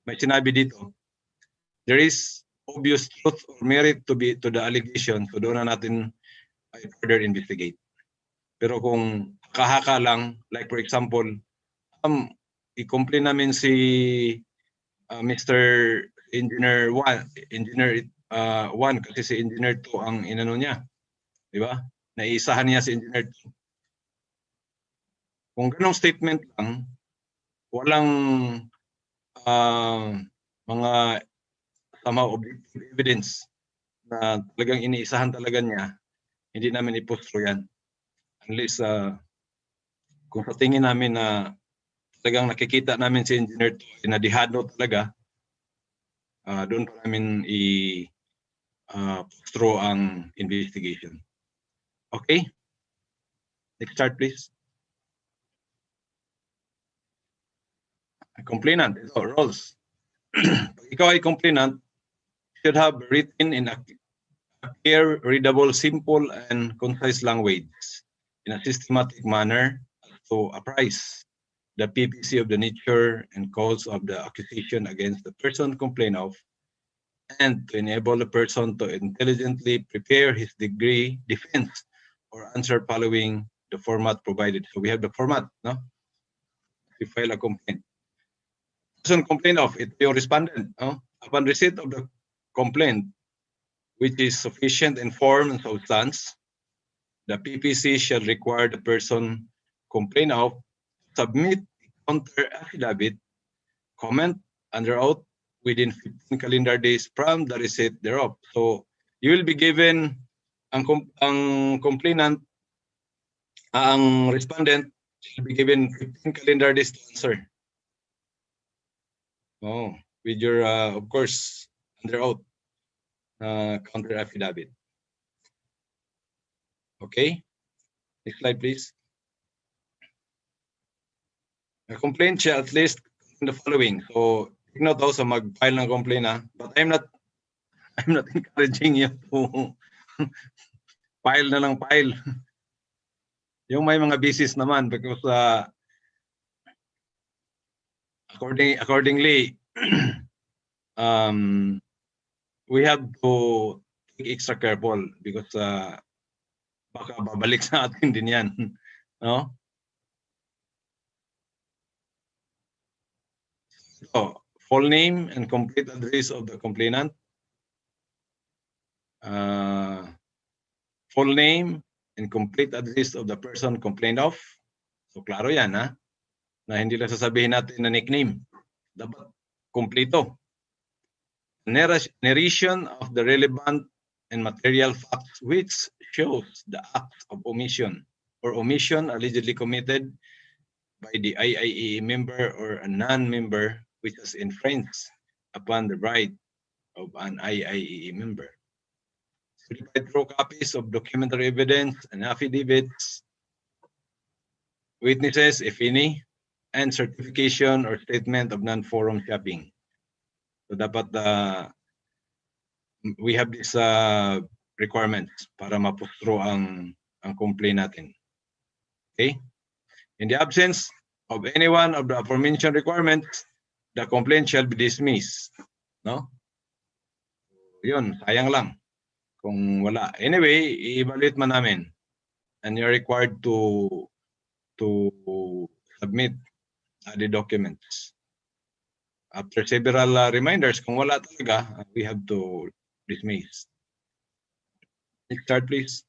may sinabi dito, there is obvious truth or merit to the allegation, so doon na natin further investigate. Pero kung kahaka lang, like for example, i-complain namin si Mr. Engineer 1, Engineer 1 kasi si Engineer 2 ang inano niya. Di ba? Naisahan niya si Engineer 2. Kung ganong statement lang, walang mga somehow objective evidence na talagang iniisahan talaga niya, hindi namin ipostro yan. Unless kung sa tingin namin na talagang nakikita namin si engineer na dihado talaga, doon pa namin postro ang investigation. Okay? Next chart, please. Complainant, ito, roles. Pag ikaw ay complainant, should have written in a clear, readable, simple, and concise language in a systematic manner to apprise the PPC of the nature and cause of the accusation against the person complained of, and to enable the person to intelligently prepare his degree defense or answer following the format provided. So we have the format, no? We file a complaint. Person complained of, ito yung respondent, no? Upon receipt of the complaint, which is sufficient in form and substance, the PPC shall require the person complained of submit counter affidavit, comment under oath within 15 calendar days from the receipt thereof. So you will be given ang complainant, ang respondent will be given 15 calendar days to answer. Oh, with your of course under oath counter affidavit. Okay, next slide please. A complaint shall at least in the following. So take note also mag-file ng complaint but I'm not encouraging you to file na lang file. Yung may mga business naman because accordingly we have to take extra careful because baka babalik sa atin din yan, no? So, full name and complete address of the complainant. Full name and complete address of the person complained of. So, klaro yan, ha? Na hindi lang sasabihin natin na nickname. Dapat kompleto. Narration of the relevant and material facts which shows the acts of omission or omission allegedly committed by the IIEE member or a non-member which has infringed upon the right of an IIEE member. Certified true copies of documentary evidence and affidavits, witnesses, if any, and certification or statement of non-forum shopping. So dapat we have these requirements para mapostro ang complaint natin. Okay? In the absence of any one of the aforementioned requirements, the complaint shall be dismissed. No? Yun, sayang lang kung wala. Anyway, i-evaluate man namin and you're required to submit the documents. After several reminders, kung wala talaga, we have to dismiss. Next chart, please.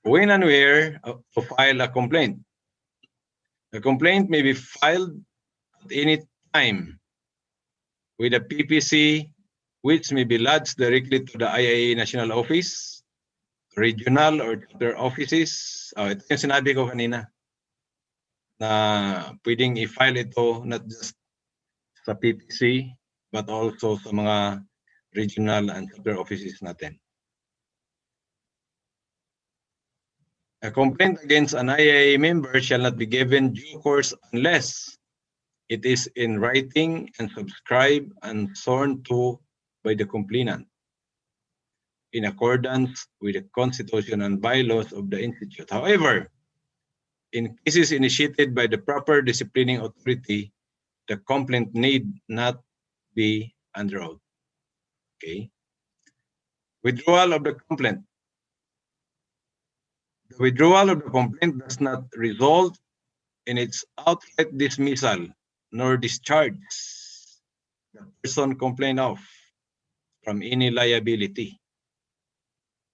When and where to file a complaint. A complaint may be filed at any time with a PPC, which may be lodged directly to the IIA National Office, regional or chapter offices. Ito yung sinabi ko kanina na pwedeng i-file ito not just sa PPC but also sa mga regional and chapter offices natin. A complaint against an IIA member shall not be given due course unless it is in writing and subscribed and sworn to by the complainant in accordance with the Constitution and bylaws of the Institute. However, in cases initiated by the proper disciplining authority, the complaint need not be under oath. Okay. Withdrawal of the complaint. The withdrawal of the complaint does not result in its outright dismissal nor discharge the person complained of from any liability.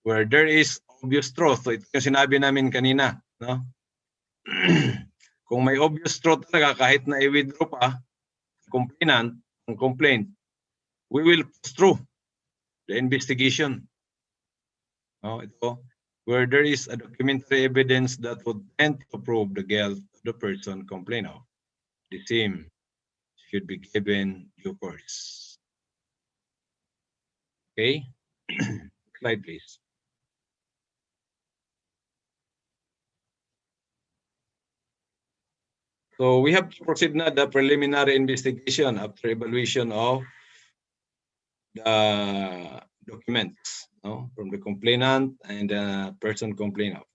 Where there is obvious truth. So ito yung sinabi namin kanina, no? Kung may obvious truth talaga, kahit na i-withdraw pa, complainant, ang complaint, we will push through the investigation. No, ito, where there is a documentary evidence that would tend to prove the guilt of the person complained of. The same should be given due course. Okay? Slide, please. So we have to proceed na the preliminary investigation after evaluation of the documents, no, from the complainant and the person complained of.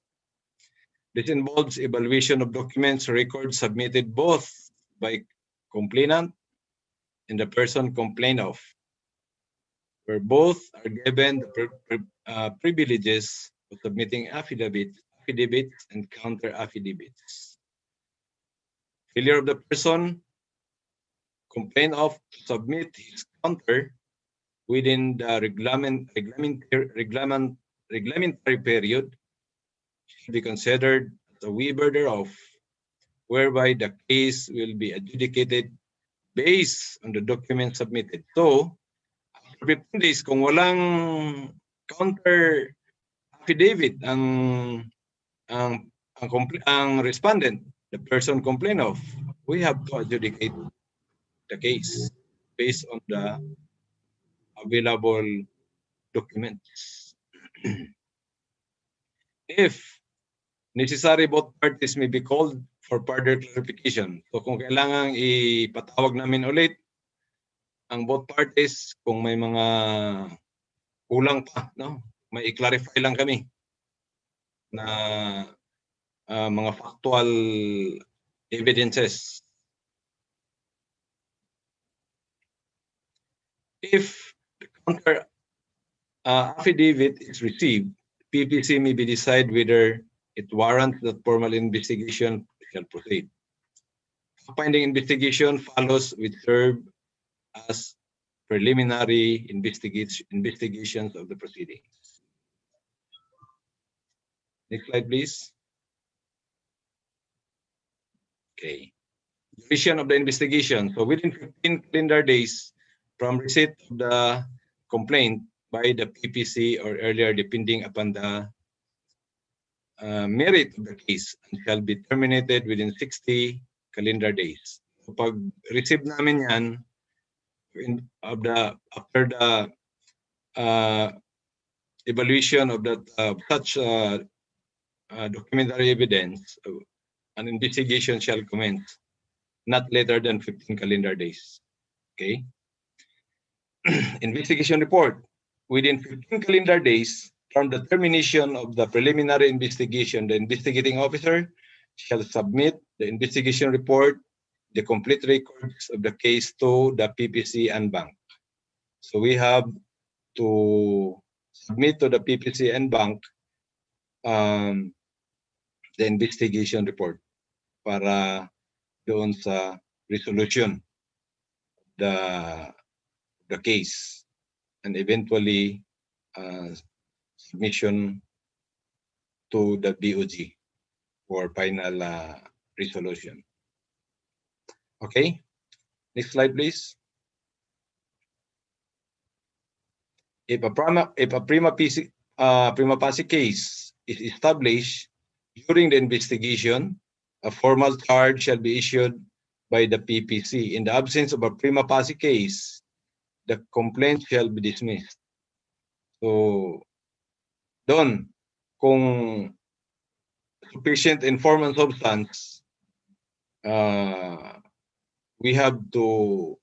This involves evaluation of documents records submitted both by complainant and the person complained of, where both are given the privileges of submitting affidavits and counter affidavits. Failure of the person complained of to submit his counter within the reglementary period should be considered as a waiver thereof, whereby the case will be adjudicated based on the documents submitted. So, after 15 days, kung walang counter affidavit ang respondent, the person complained of, we have to adjudicate the case based on the available documents. If necessary, both parties may be called for further clarification. So kung kailangan ipatawag namin ulit ang both parties, kung may mga kulang pa, no, may i-clarify lang kami na mga factual evidences. If the counter affidavit is received, PPC may be decide whether it warrants that formal investigation shall proceed. Finding investigation follows which serve as preliminary investigations of the proceedings. Next slide, please. Okay. Duration of the investigation. So within 15 calendar days from receipt of the complaint by the PPC or earlier, depending upon the merit of the case, and shall be terminated within 60 calendar days. So pag receive namin yan, after the evaluation of that such documentary evidence, an investigation shall commence not later than 15 calendar days. Okay. Investigation report. Within 15 calendar days from the termination of the preliminary investigation, the investigating officer shall submit the investigation report, the complete records of the case to the PPC and bank. So we have to submit to the PPC and bank the investigation report para doon sa resolution the case and eventually submission to the BOG for final resolution. Okay, next slide, please. If a prima facie case is established during the investigation, a formal charge shall be issued by the PPC. In the absence of a prima facie case, the complaint shall be dismissed. So, doon, kung sufficient in form and substance, we have to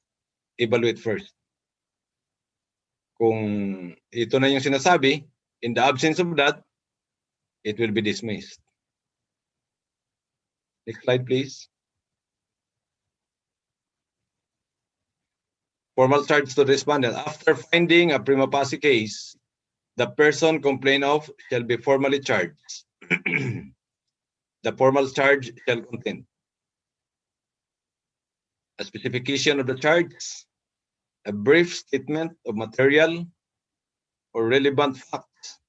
evaluate first. Kung ito na yung sinasabi, in the absence of that, it will be dismissed. Next slide, please. Formal charge to the respondent. After finding a prima facie case, the person complained of shall be formally charged. The formal charge shall contain a specification of the charge, a brief statement of material or relevant facts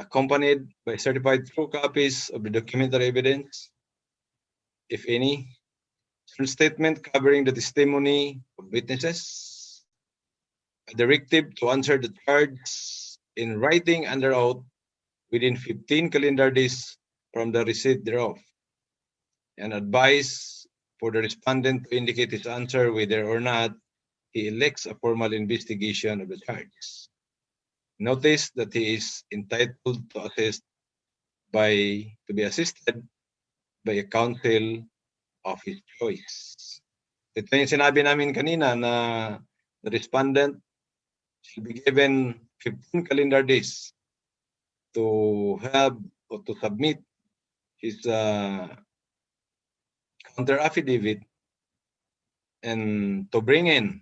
accompanied by certified true copies of the documentary evidence, if any, some statement covering the testimony of witnesses, a directive to answer the charge in writing under oath within 15 calendar days from the receipt thereof, and advice for the respondent to indicate his answer whether or not he elects a formal investigation of the charges. Notice that he is entitled to be assisted by a counsel of his choice. Ito yung sinabi namin kanina na the respondent should be given 15 calendar days to have or to submit his counter affidavit and to bring in,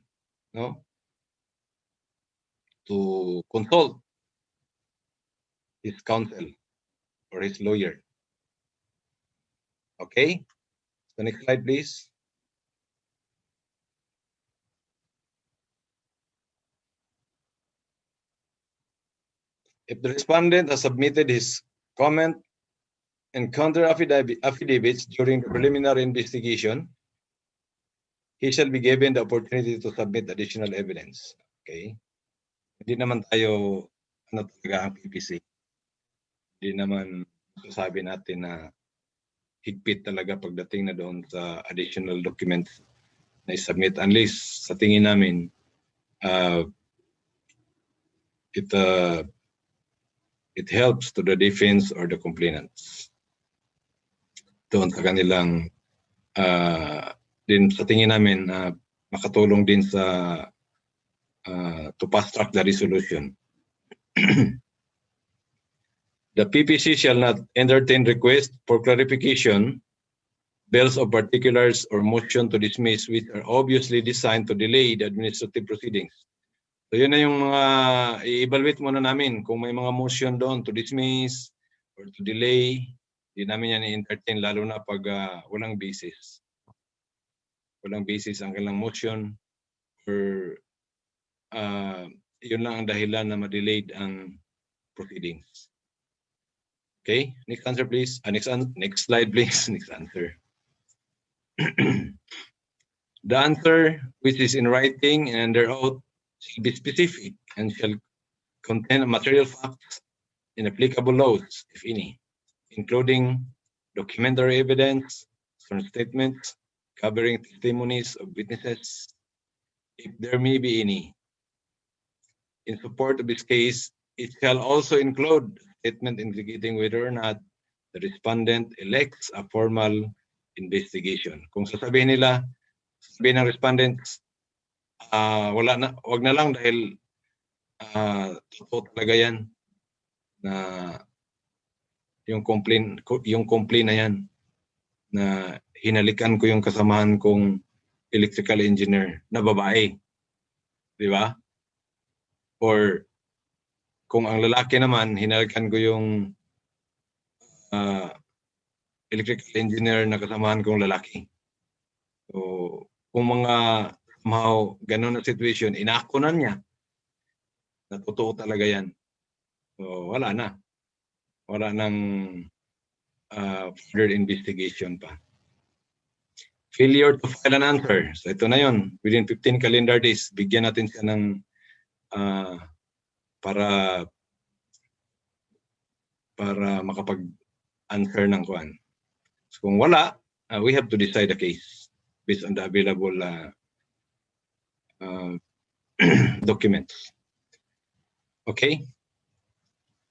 no, to consult his counsel or his lawyer. Okay, so next slide, please. If the respondent has submitted his comment and counter affidavits during the preliminary investigation, he shall be given the opportunity to submit additional evidence. Okay? Hindi naman tayo talaga ang PPC. Hindi naman sasabi natin na higpit talaga pagdating na doon sa additional documents na i-submit unless sa tingin namin it helps to the defense or the complainants. Doon sa kanilang din sa tingin namin makatulong din sa to fast track the resolution. The PPC shall not entertain requests for clarification, bills of particulars, or motion to dismiss which are obviously designed to delay the administrative proceedings. So yun na yung mga i-evaluate muna namin kung may mga motion doon to dismiss or to delay. Hindi namin yan i-entertain lalo na pag walang basis. Walang basis ang kailang motion or yun lang ang dahilan na ma-delayed ang proceedings. Okay, next answer please. Next slide please. Next answer. The answer, which is in writing and under oath, shall be specific and shall contain material facts and applicable laws, if any, including documentary evidence, some statements covering testimonies of witnesses, if there may be any. In support of this case, it shall also include a statement indicating whether or not the respondent elects a formal investigation. Kung sasabihin nila, sabihin ng respondents, wag na lang dahil totoo talaga yan na yung complaint na yan na hinalikan ko yung kasamahan kong electrical engineer na babae. Di ba? Or kung ang lalaki naman, hinalikan ko yung electrical engineer na kasamahan kong lalaki. So, kung mga somehow ganun na situation, inako na niya na totoo talaga yan. So, wala na. Wala nang further investigation pa. Failure to file an answer. So, ito na yun. Within 15 calendar days, bigyan natin siya ng para makapag-answer ng kuan. So, kung wala, we have to decide the case based on the available documents. Okay.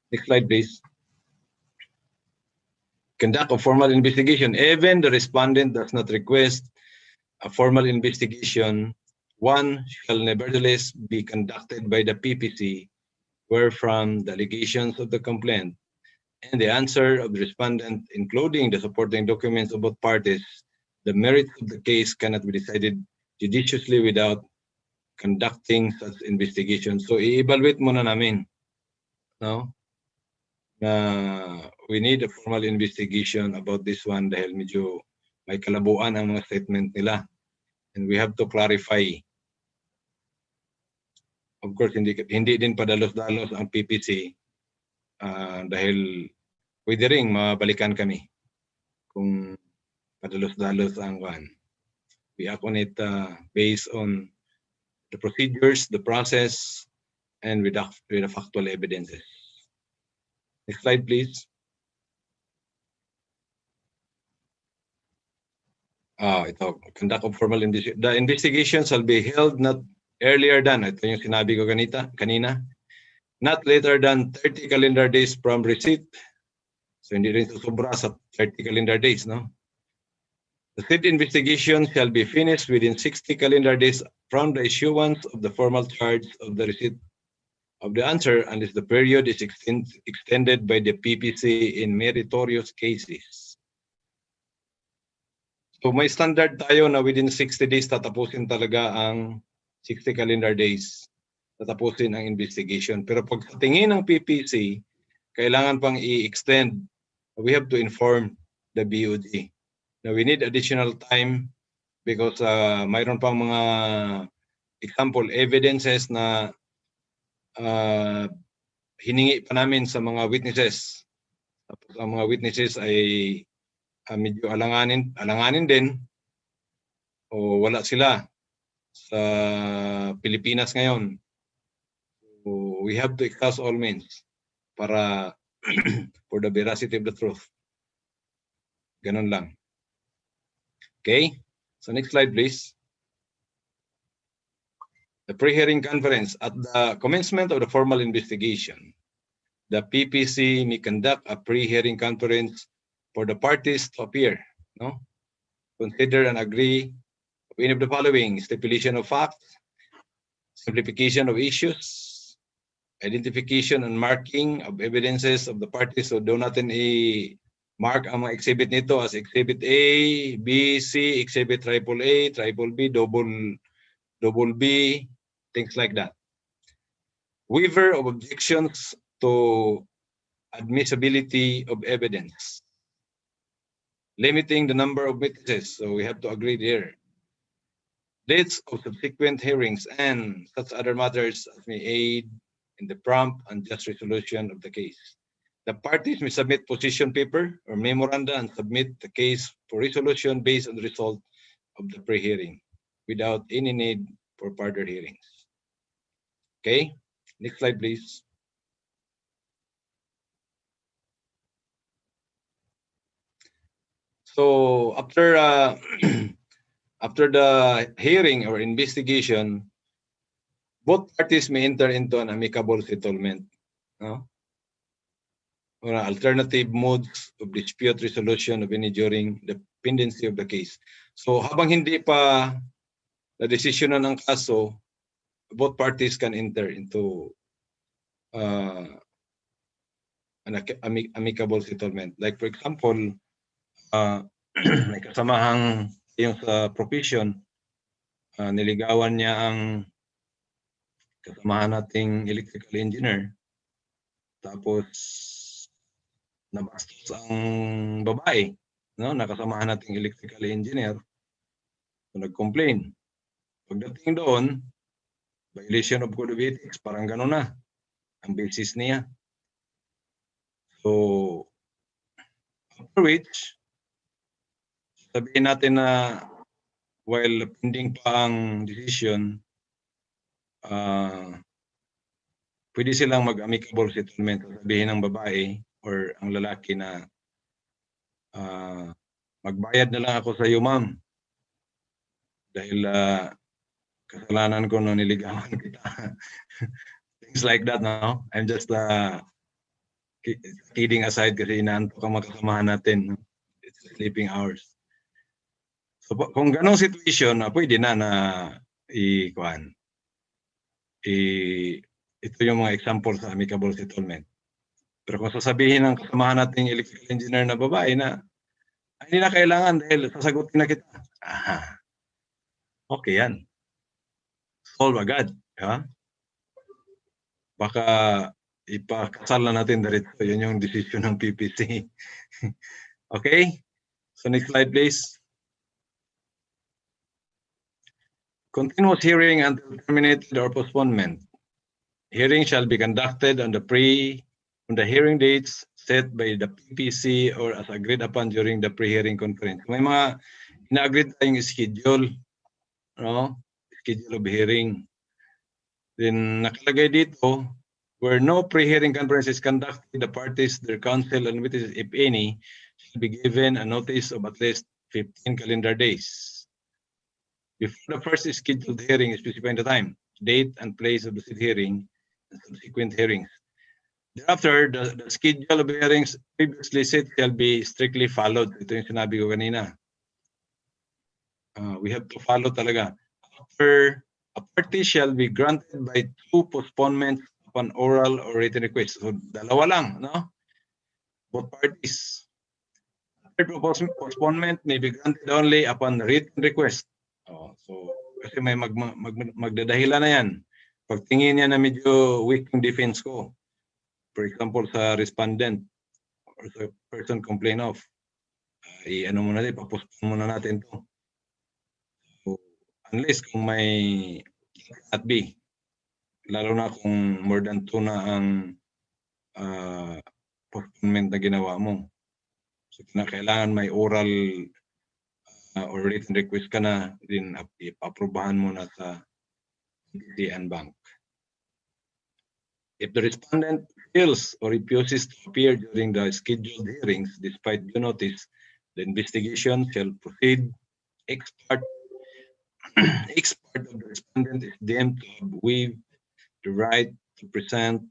Next slide, please. Conduct a formal investigation. Even the respondent does not request a formal investigation, one shall nevertheless be conducted by the PPC, wherefrom the allegations of the complaint and the answer of the respondent, including the supporting documents of both parties, the merits of the case cannot be decided judiciously without conducting such investigation. So, i-evaluate muna namin, no? Na we need a formal investigation about this one dahil medyo may kalabuan ang mga statement nila. And we have to clarify. Of course, hindi din padalos-dalos ang PPC Dahil pwede ring mabalikan kami kung padalos-dalos ang kwan. We act on it based on the procedures, the process, and with the factual evidences. Next slide, please. Ito, conduct of formal investigation. The investigation shall be held not earlier than, ito yung sinabi ko kanina, not later than 30 calendar days from receipt. So hindi rin susobra sa 30 calendar days, no? The state investigation shall be finished within 60 calendar days from the issuance of the formal charge of the receipt of the answer, unless the period is extended by the PPC in meritorious cases. So may standard tayo na within 60 days tatapusin talaga ang 60 calendar days, tatapusin ang investigation. Pero pag tingin ng PPC, kailangan pang i-extend. We have to inform the BOD. Now we need additional time because mayroon pang mga example evidences na hiningi pa namin sa mga witnesses. Tapos ang mga witnesses ay medyo alanganin din o wala sila sa Pilipinas ngayon. So we have to exhaust all means para for the veracity of the truth. Ganun lang. Okay? So next slide, please. The pre-hearing conference. At the commencement of the formal investigation, the PPC may conduct a pre-hearing conference for the parties to appear, no? Consider and agree of any of the following: stipulation of facts, simplification of issues, identification and marking of evidences of the parties. So doon natin i-mark ang mga exhibit nito as exhibit A, B, C, exhibit triple A, triple B, double B, things like that. Waiver of objections to admissibility of evidence. Limiting the number of witnesses, so we have to agree there. Dates of subsequent hearings and such other matters as may aid in the prompt and just resolution of the case. The parties may submit position paper or memoranda and submit the case for resolution based on the result of the pre-hearing without any need for further hearings. Okay, next slide, please. So after after the hearing or investigation, both parties may enter into an amicable settlement, no? Or alternative modes of dispute resolution of any during the pendency of the case. So habang hindi pa na-desisyonan ng kaso, both parties can enter into an amicable settlement. Like for example, may kasamahang yung sa profession, niligawan niya ang kasamahan nating electrical engineer, tapos nabastos ang babae, no? Nakasamahan nating electrical engineer, so nag-complain. Pagdating doon, violation of code of ethics, parang gano'n na ang basis niya. So after which, sabihin natin na while pending pa ang decision, pwede silang mag-amicable settlement. Sabihin ng babae or ang lalaki na magbayad na lang ako sa iyo, ma'am. Dahil kasalanan ko nung niligawan kita. Things like that, no? I'm just kidding aside kasi inaantok ang makasamahan natin. No? It's sleeping hours. So kung ganong situation, pwede na ito yung mga example sa amicable settlement. Pero kung sasabihin ng kasamahan nating electrical engineer na babae na hindi na kailangan dahil sasagutin na kita. Okay yan. Solve agad. Ha? Baka ipakasal na natin dito. Yun yung decision ng PPC. Okay? So next slide, please. Continuous hearing until terminated or postponement. Hearing shall be conducted on the on the hearing dates set by the PPC or as agreed upon during the pre-hearing conference. May mga ina-agreed tayong schedule, no? Schedule of hearing. Then nakalagay dito, where no pre-hearing conference is conducted, the parties, their counsel, and witnesses, if any, shall be given a notice of at least 15 calendar days. Before the first scheduled hearing, specifying the time, date, and place of the said hearing and subsequent hearings. Thereafter, the schedule of hearings previously set shall be strictly followed. Ito yung sinabi ko kanina. We have to follow talaga. After, a party shall be granted by 2 postponements upon oral or written request. So, dalawa lang, no? Both parties. Third postponement may be granted only upon written request. So, kasi may magdadahilan na yan. Pagtingin niya na medyo weak yung defense ko. For example, sa respondent or sa person complain of, ano muna natin, papostpone muna natin to. So, unless kung may at be, lalo na kung more than 2 na ang postponement na ginawa mo. So, kailangan may oral or written request ka na, din ipaprobahan mo na sa DN Bank. If the respondent fails or refuses to appear during the scheduled hearings despite due notice, the investigation shall proceed. Each part of the respondent is deemed to have waived the right to present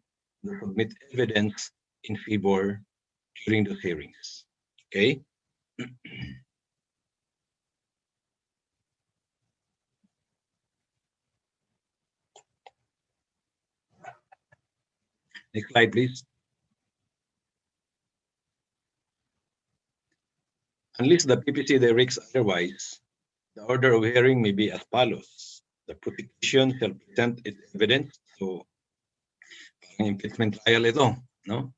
or submit evidence in favor during those hearings. Okay? Next slide, please. Unless the PPC directs otherwise, the order of hearing may be as follows. The prosecution shall present its evidence. So, parang impeachment trial ito, no?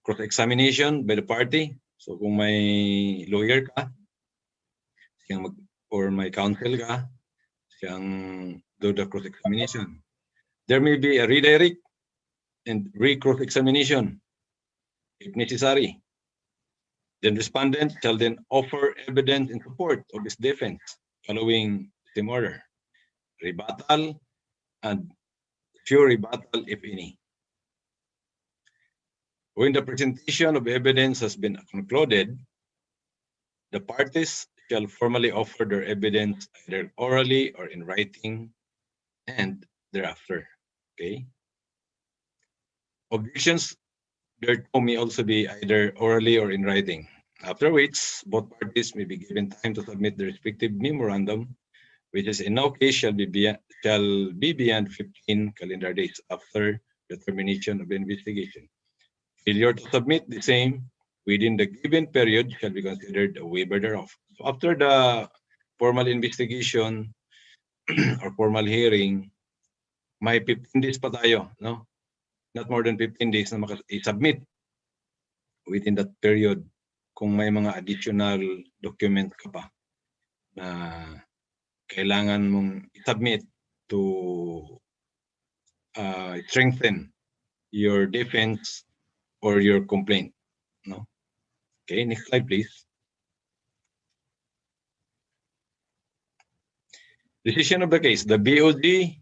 Cross-examination by the party. So, kung may lawyer ka, or may counsel ka, siyang do the cross-examination. There may be a redirect and re-cross-examination if necessary. Then respondent shall then offer evidence in support of his defense following the same order. Rebuttal and pure rebuttal, if any. When the presentation of evidence has been concluded, the parties shall formally offer their evidence either orally or in writing and thereafter. Okay? Objections thereto may also be either orally or in writing, after which both parties may be given time to submit the respective memorandum, which is in no case shall be beyond 15 calendar days after the termination of the investigation. Failure to submit the same within the given period shall be considered a waiver thereof. So after the formal investigation or formal hearing, may 15 days pa tayo, no? Not more than 15 days na i-submit within that period kung may mga additional document ka pa na kailangan mong i-submit to strengthen your defense or your complaint. No? Okay, next slide, please. Decision of the case. The BOD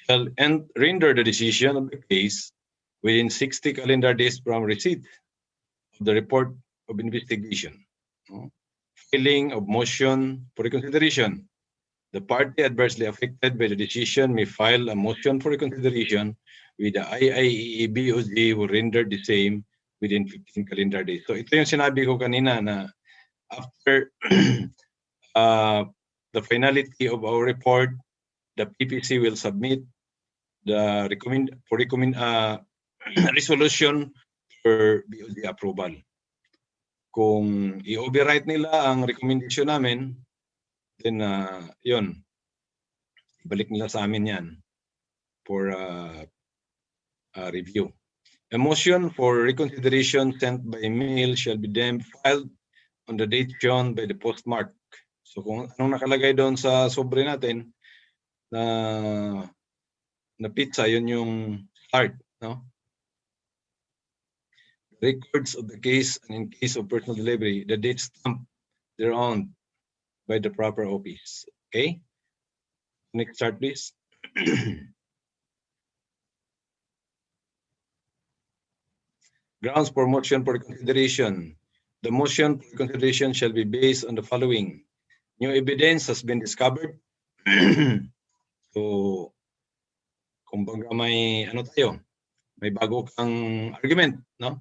shall render the decision of the case within 60 calendar days from receipt of the report of investigation. Filing of motion for reconsideration. The party adversely affected by the decision may file a motion for reconsideration with the IIEE BOD will render the same within 15 calendar days. So ito yung sinabi ko kanina na after the finality of our report, the PPC will submit the resolution for BOD approval. Kung i-override nila ang recommendation namin, then yun, ibalik nila sa amin yan for review. A motion for reconsideration sent by mail shall be then filed on the date shown by the postmark. So kung anong nakalagay doon sa sobre natin na pizza, yun yung start, no? records of the case, and in case of personal delivery, the date stamp thereon by the proper office. Okay? Next chart, please. Grounds for motion for consideration. The motion for consideration shall be based on the following. New evidence has been discovered. So, kumbaga may ano tayo, may bago kang argument, no?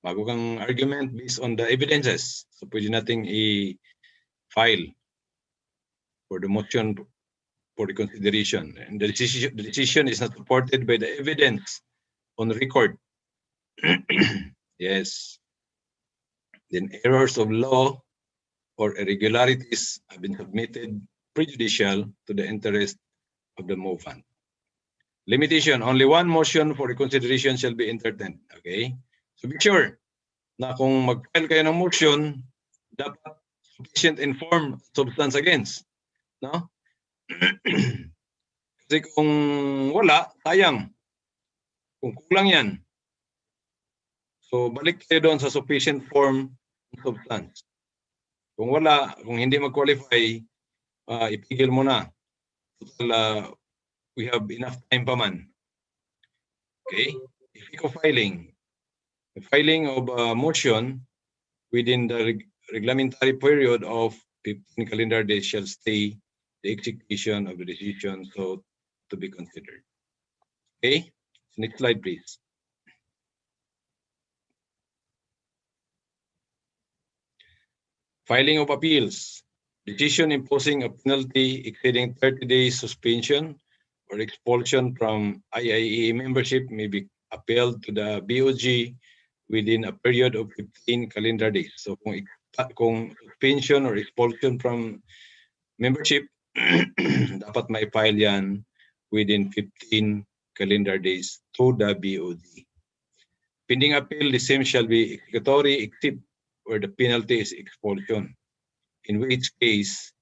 Bago kang argument based on the evidences. So, pwede nating i-file for the motion for the consideration. And the decision is not supported by the evidence on record. Yes. Then errors of law or irregularities have been submitted prejudicial to the interest of the movant. Limitation, only one motion for reconsideration shall be entertained. Okay? So be sure na kung mag-file kayo ng motion, dapat sufficient informed substance against. No? Kasi kung wala, sayang. Kung kulang yan. So balik kayo doon sa sufficient form substance. Kung wala, kung hindi mag-qualify, ipigil mo na. Total, we have enough time pa man. Okay? If filing, the filing of a motion within the reglementary period of 15 calendar days shall stay the execution of the decision so to be considered. Okay? Next slide, please. Filing of appeals. Decision imposing a penalty exceeding 30 days suspension or expulsion from IIEE membership may be appealed to the BOG within a period of 15 calendar days. So kung suspension or expulsion from membership, dapat may file yan within 15 calendar days to the BOD. Pending appeal, the same shall be executory except where the penalty is expulsion, in which case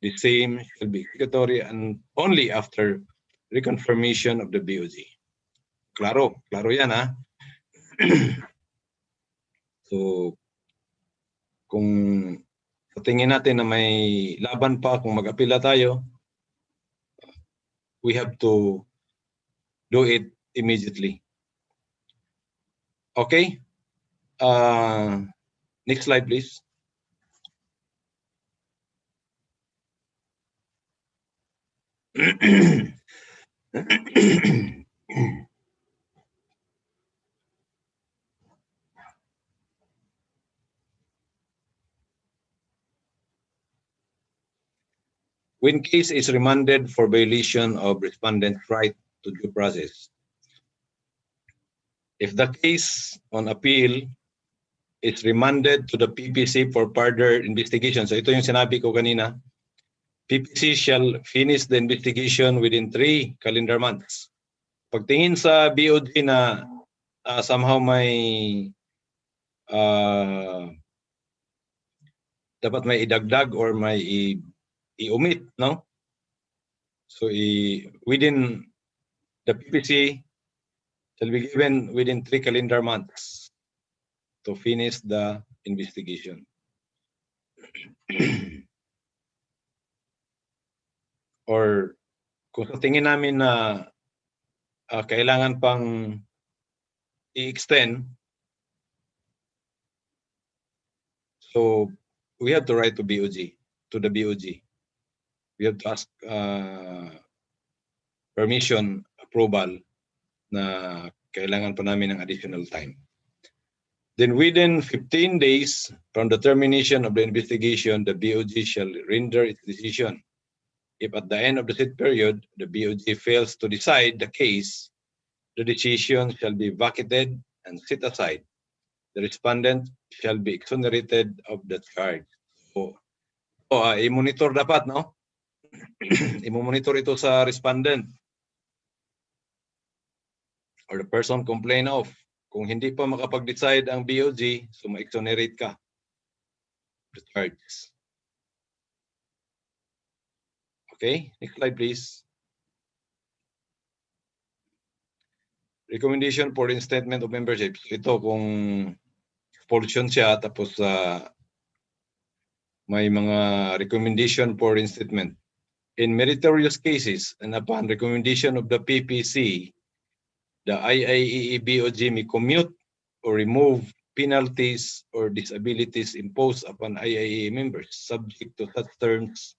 the same shall be executory and only after reconfirmation of the BOG. Klaro, klaro yan ha. So, kung tingin natin na may laban pa, kung mag-apila tayo, we have to do it immediately. Okay? Next slide, please. When case is remanded for violation of respondent's right to due process, if the case on appeal is remanded to the PPC for further investigation, so ito yung sinabi ko kanina, PPC shall finish the investigation within 3 calendar months. Pagtingin sa BOD na somehow may dapat may idagdag or may i-omit, no? So within the PPC shall be given within 3 calendar months to finish the investigation. Or kung sa tingin namin na kailangan pang i-extend, so we have to write to BOG, to the BOG. We have to ask permission, approval na kailangan pa namin ng additional time. Then within 15 days from the termination of the investigation, the BOG shall render its decision. If at the end of the said period, the BOG fails to decide the case, the decision shall be vacated and set aside. The respondent shall be exonerated of the charge. So, i-monitor dapat, no? I-monitor ito sa respondent or the person complained of. Kung hindi pa makapag-decide ang BOG, so ma-exonerate ka the charges. Okay, next slide please. recommendation for reinstatement of membership. Ito kung expulsion siya tapos may mga recommendation for reinstatement. In meritorious cases and upon recommendation of the PPC, the IIEE-BOG may commute or remove penalties or disabilities imposed upon IIEE members subject to such terms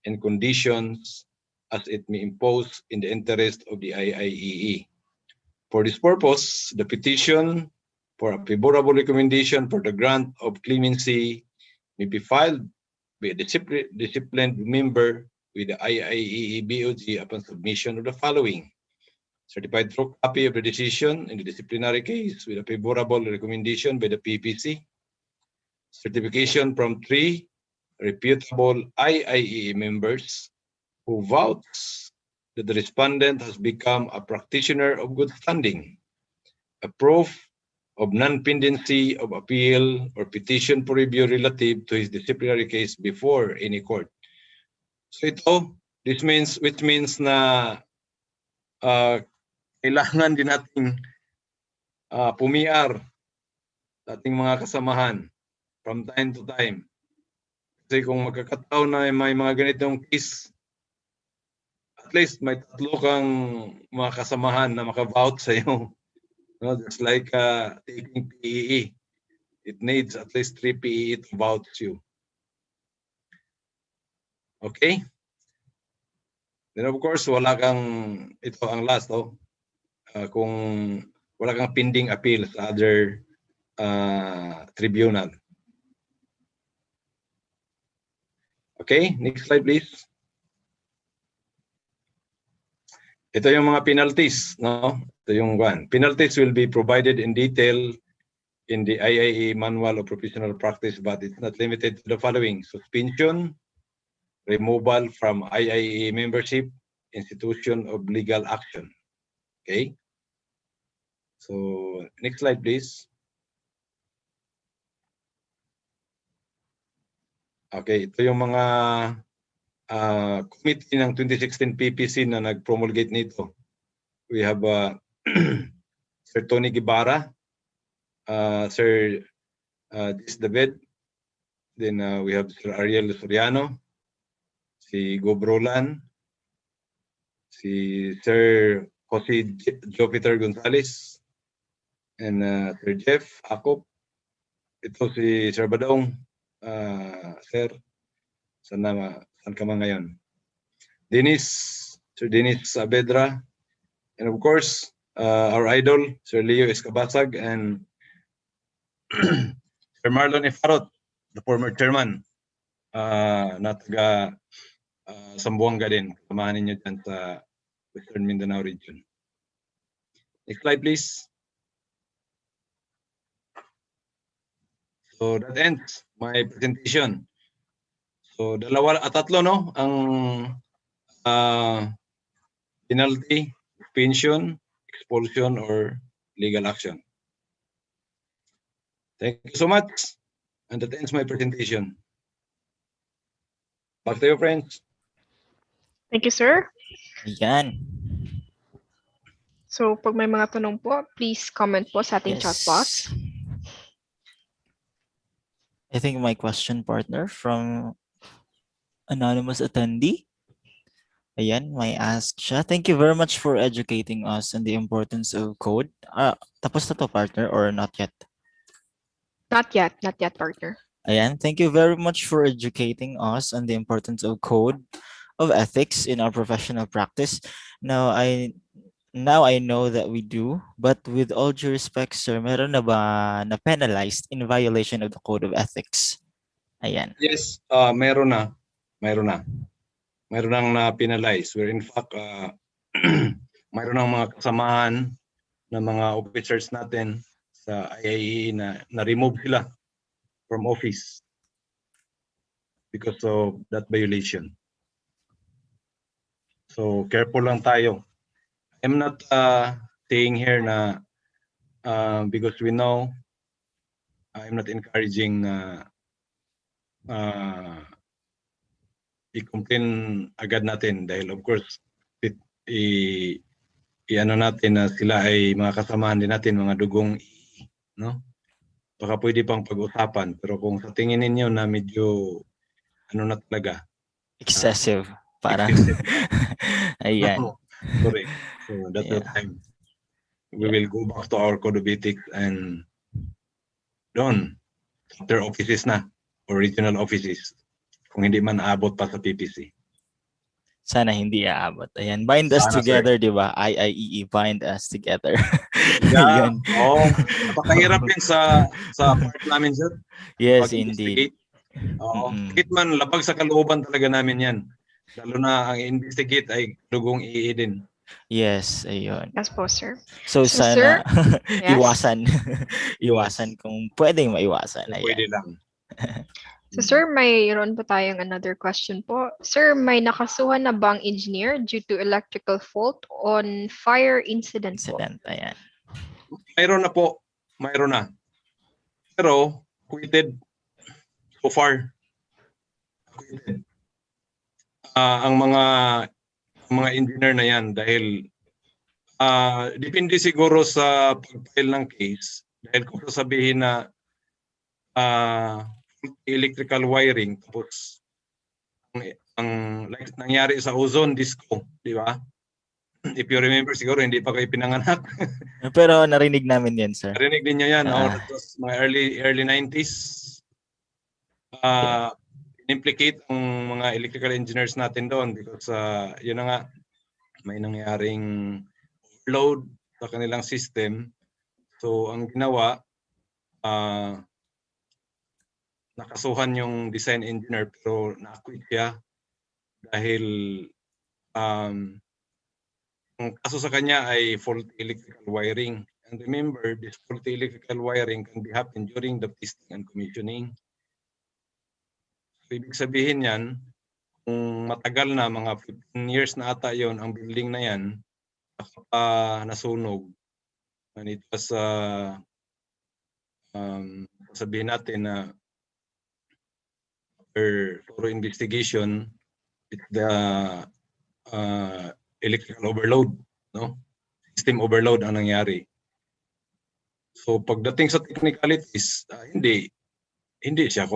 and conditions as it may impose in the interest of the IIEE. For this purpose, the petition for a favorable recommendation for the grant of clemency may be filed by a disciplined member with the IIEE-BOG upon submission of the following: certified true copy of the decision in the disciplinary case with a favorable recommendation by the PPC, certification from 3 reputable IIEE members who vouch that the respondent has become a practitioner of good standing, a proof of non-pendency of appeal or petition for review relative to his disciplinary case before any court. So ito, which means na kailangan din nating pumiar sa ating mga kasamahan from time to time. Kasi kung magkakataon na may mga ganitong case, at least may 3 kang mga kasamahan na makavouch sa iyo. No, just like taking PEE. It needs at least 3 PEE to vouch you. Okay? Then of course, wala kang, ito ang last, kung wala kang pending appeal sa other tribunal. Okay, next slide please. Ito yung mga penalties, no? Ito yung one. Penalties will be provided in detail in the IIE Manual of Professional Practice, but it's not limited to the following: suspension, removal from IIE membership, institution of legal action. Okay? So, next slide, please. Okay, ito yung mga committee ng 2016 PPC na nag-promulgate nito. We have Sir Tony Guevara, Sir Dis David, then we have Sir Ariel Soriano, si Gobrolan, si Sir Jose Jupiter Gonzales, and Sir Jeff Akop. Ito si Sir Badong, Sir, saan ka man ngayon? Sir Dennis Saavedra, and of course, our idol, Sir Leo Escabasag, and Sir Marlon Efarot, the former chairman, na taga Sambuanga din. Samahan ninyo dyan sa Western Mindanao region. Next slide, please. So that ends my presentation. So tatlo, no, ang penalty, suspension, expulsion, or legal action. Thank you so much, and that ends my presentation. Back to you, friends. Thank you, sir. Yan. So, pag may mga tanong po, please comment po sa ating chat box. I think my question partner from anonymous attendee. Ayan, may ask siya. Thank you very much for educating us on the importance of code. Tapos na to, partner, or not yet? Not yet, partner. Ayan, thank you very much for educating us on the importance of code of ethics in our professional practice. Now I know that we do, but with all due respect, sir, meron na ba na penalized in violation of the code of ethics? Ayan. Yes, meron na. Meron nang na-penalize. Where in fact, mayroon ng mga kasamahan ng mga officers natin sa IIE na na-remove sila from office because of that violation. So careful lang tayo. I'm not saying here na because we know, I'm not encouraging i-complain agad natin dahil of course iano natin na sila ay mga kasamahan din natin, mga dugong EE, no? Baka pwede pang pag-usapan, pero kung sa tingin ninyo na medyo ano na talaga, Excessive. Parang, excessive ayan. no? Correct. So that's the Yeah. time we will go back to our code of ethics and doon, their offices na, original offices, kung hindi man aabot pa sa PPC. Sana hindi aabot. Ayan, bind us Sana, together, di ba? IIEE, bind us together. Yeah, Yun. napakahirap din sa part namin, sir. Yes, indeed. Pag-investigate. Kahit man labag sa kalooban talaga namin yan. Lalo na ang investigate ay dugong EE din. Yes, ayun. Yes po, sir. So, So, sana sir? Yes? iwasan. Iwasan kung pwedeng maiwasan. Ayan. Pwede lang. So, sir, mayroon pa tayong another question po. Sir, may nakasuhan na bang engineer due to electrical fault on fire incident po? Ayan. Mayroon na po. Mayroon na. Pero, quitted so far. Quitted. Ang mga engineer na yan dahil depende siguro sa pag-file ng case. Dahil kung sasabihin na electrical wiring tapos ang like nangyari sa ozone disco, di ba? If you remember, siguro hindi pa kayo pinanganak. Pero narinig namin yan, sir. Narinig din nyo yan. That was mga early 90s. Implicate ang mga electrical engineers natin doon because yun na nga, may nangyaring overload sa kanilang system. So, ang ginawa, nakasuhan yung design engineer pero na-acquit siya dahil ang kaso sa kanya ay faulty electrical wiring. And remember, this faulty electrical wiring can be happen during the testing and commissioning. So, ibig sabihin yan, kung matagal na, mga 15 years na ata yon ang building na yan, nasunog. And it was, sabihin natin na thorough investigation, it's the electrical overload, no? System overload ang nangyari. So pagdating sa technicalities, hindi siya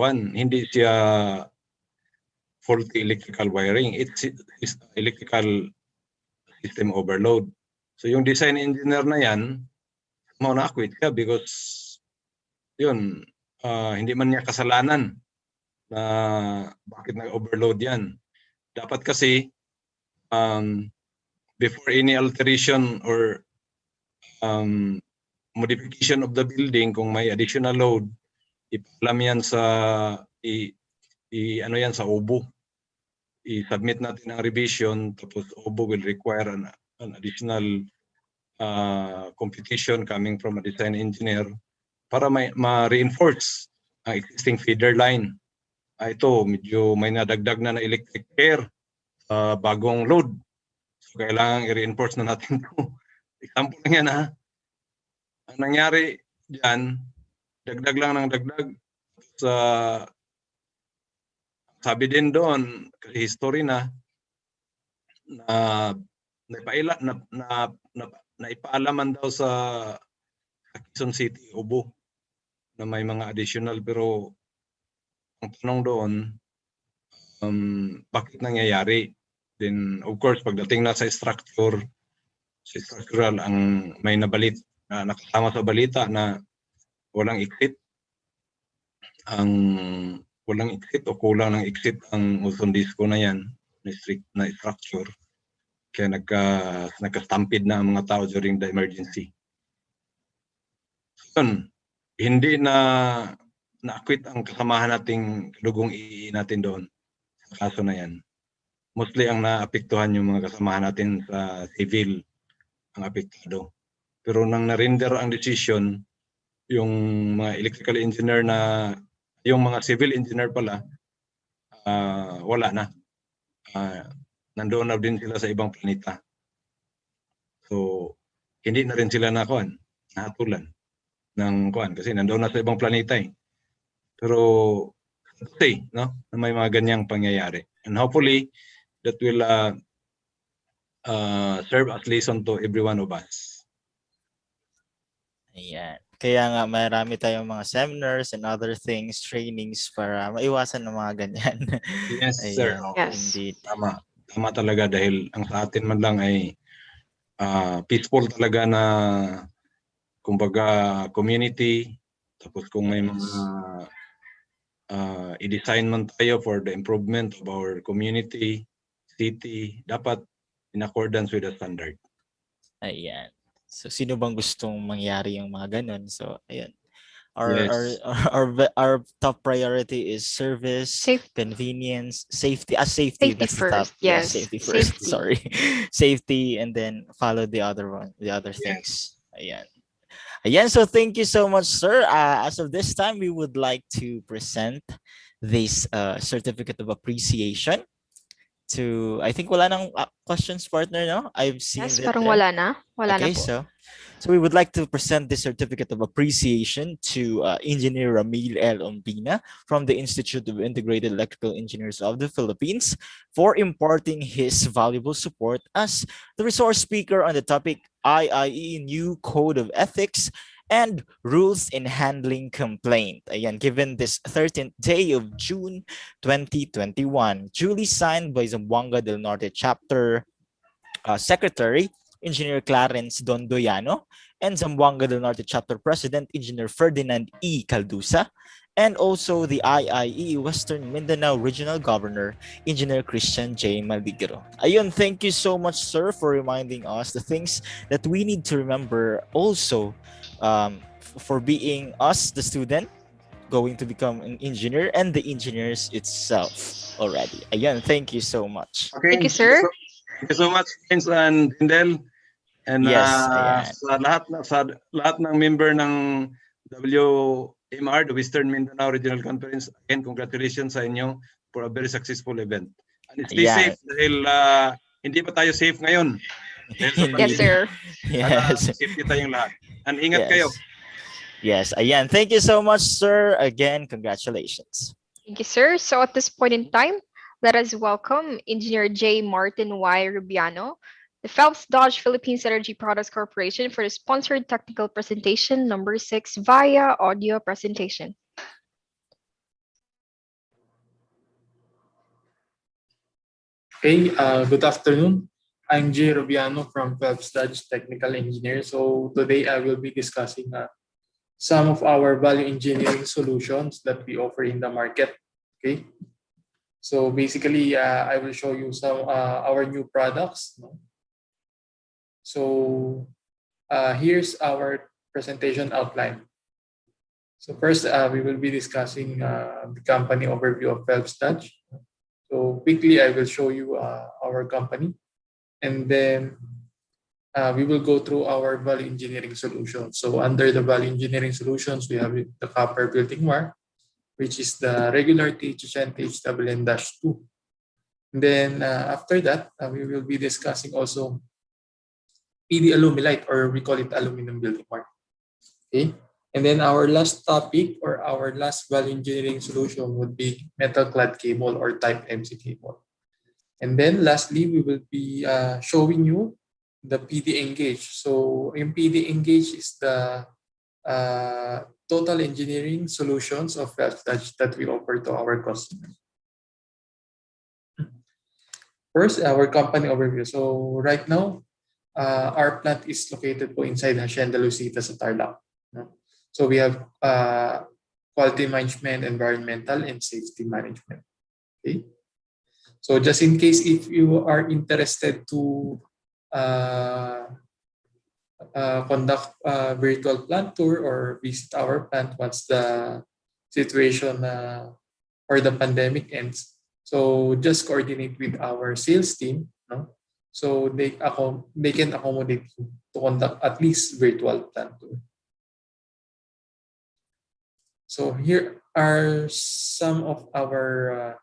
faulty electrical wiring. It's electrical system overload. So yung design engineer na yan, na-acquit ka because yun, hindi man niya kasalanan na bakit nag-overload yan. Dapat kasi before any alteration or modification of the building, kung may additional load, ipaalam yan sa ano yan sa OBO. I-submit natin ang revision, tapos OBO will require an additional computation coming from a design engineer para ma-reinforce ang existing feeder line. Ito, medyo may nadagdag na electric pair bagong load. So, kailangan i-reinforce na natin ito. Example lang yan, ha? Ang nangyari dyan, dagdag lang ng dagdag. Sabi din doon, history na ipaalaman daw sa Quezon City, Ubo, na may mga additional, pero ang tanong doon, bakit nangyayari? Then, of course, pagdating na sa structural, ang may nakasama sa balita na walang exit. Walang exit o kulang ng exit ang ozone disco na yan, na structure. Kaya nagka-stampede na ang mga tao during the emergency. So, hindi na-acquit ang kasamahan nating dugong EE natin doon sa kaso na yan. Mostly ang naapektuhan yung mga kasamahan natin sa civil ang apektado. Pero nang na-render ang decision, yung mga electrical engineer yung mga civil engineer pala, wala na. Nandoon na din sila sa ibang planeta. So, hindi na rin sila nahatulan ng kasi nandoon na sa ibang planeta eh. Pero, no? Na may mga ganyang pangyayari. And hopefully, that will serve as lesson to every one of us. Ayan. Kaya nga marami tayong mga seminars and other things, trainings para maiwasan ng mga ganyan. Yes, sir. Ayan, Yes. indeed. Tama. Tama talaga dahil ang sa atin man lang ay peaceful talaga na kumbaga community. Tapos kung may mga i-design man tayo for the improvement of our community, city, dapat in accordance with the standard. Ayan. So sino bang gustong mangyari yung mga ganun? So ayan. Our, Yes. our top priority is service, convenience, safety. Safety. Safety That's the top. first, Yeah, yes. safety first. Safety. Sorry, safety, and then follow the other one, the other things. Ayan. Ayan. So thank you so much, sir. As of this time, we would like to present this certificate of appreciation to. I think wala nang questions, partner. No, I've seen Yes, that parang there. wala na. Wala na Okay, po. so we would like to present the certificate of appreciation to Engineer Ramil L. Ompina from the Institute of Integrated Electrical Engineers of the Philippines for imparting his valuable support as the resource speaker on the topic IIE New Code of Ethics and Rules in Handling Complaint. Ayan, given this 13th day of June 2021, duly signed by Zamboanga del Norte Chapter Secretary Engineer Clarence Dondoyano, and Zamboanga del Norte Chapter President, Engineer Ferdinand E. Caldusa, and also the IIE Western Mindanao Regional Governor, Engineer Christian J. Maligro. Ayun, thank you so much, sir, for reminding us the things that we need to remember also for being us, the student, going to become an engineer, and the engineers itself already. Again, thank you so much. Okay. Thank you, sir. Thank you so much, Vince and Indel. And Yes, sa lahat ng member ng WMR, the Western Mindanao Regional Conference, again, congratulations sa inyo for a very successful event. And stay safe dahil hindi pa tayo safe ngayon. Yes, sir. Yes. Safety tayong lahat. And ingat kayo. Yes, again, thank you so much, sir. Again, congratulations. Thank you, sir. So at this point in time, let us welcome Engineer J. Martin Y. Rubiano, the Phelps Dodge Philippines Energy Products Corporation, for the sponsored technical presentation number 6 via audio presentation. Okay, good afternoon. I'm J. Rubiano from Phelps Dodge Technical Engineer. So today I will be discussing some of our value engineering solutions that we offer in the market. Okay, so basically I will show you some our new products. So here's our presentation outline. So first we will be discussing the company overview of Phelps Dodge. So quickly I will show you our company, and then we will go through our value engineering solutions. So under the value engineering solutions, we have the copper building wire, which is the regular THN THWN-2. Then after that, we will be discussing also PD Alumilite, or we call it aluminum building wire. Okay. And then our last topic, or our last value engineering solution, would be metal clad cable, or type MC cable. And then lastly, we will be showing you the PD Engage. So in PD Engage is the total engineering solutions of Phelps Dodge that we offer to our customers. First, our company overview. So right now, our plant is located po inside Hacienda Lucita sa Tarlac. So we have quality management, environmental, and safety management. Okay. So just in case if you are interested to conduct a virtual plant tour or visit our plant once the situation or the pandemic ends, so just coordinate with our sales team, no? So they can accommodate you to conduct at least virtual plant tour. So here are some of our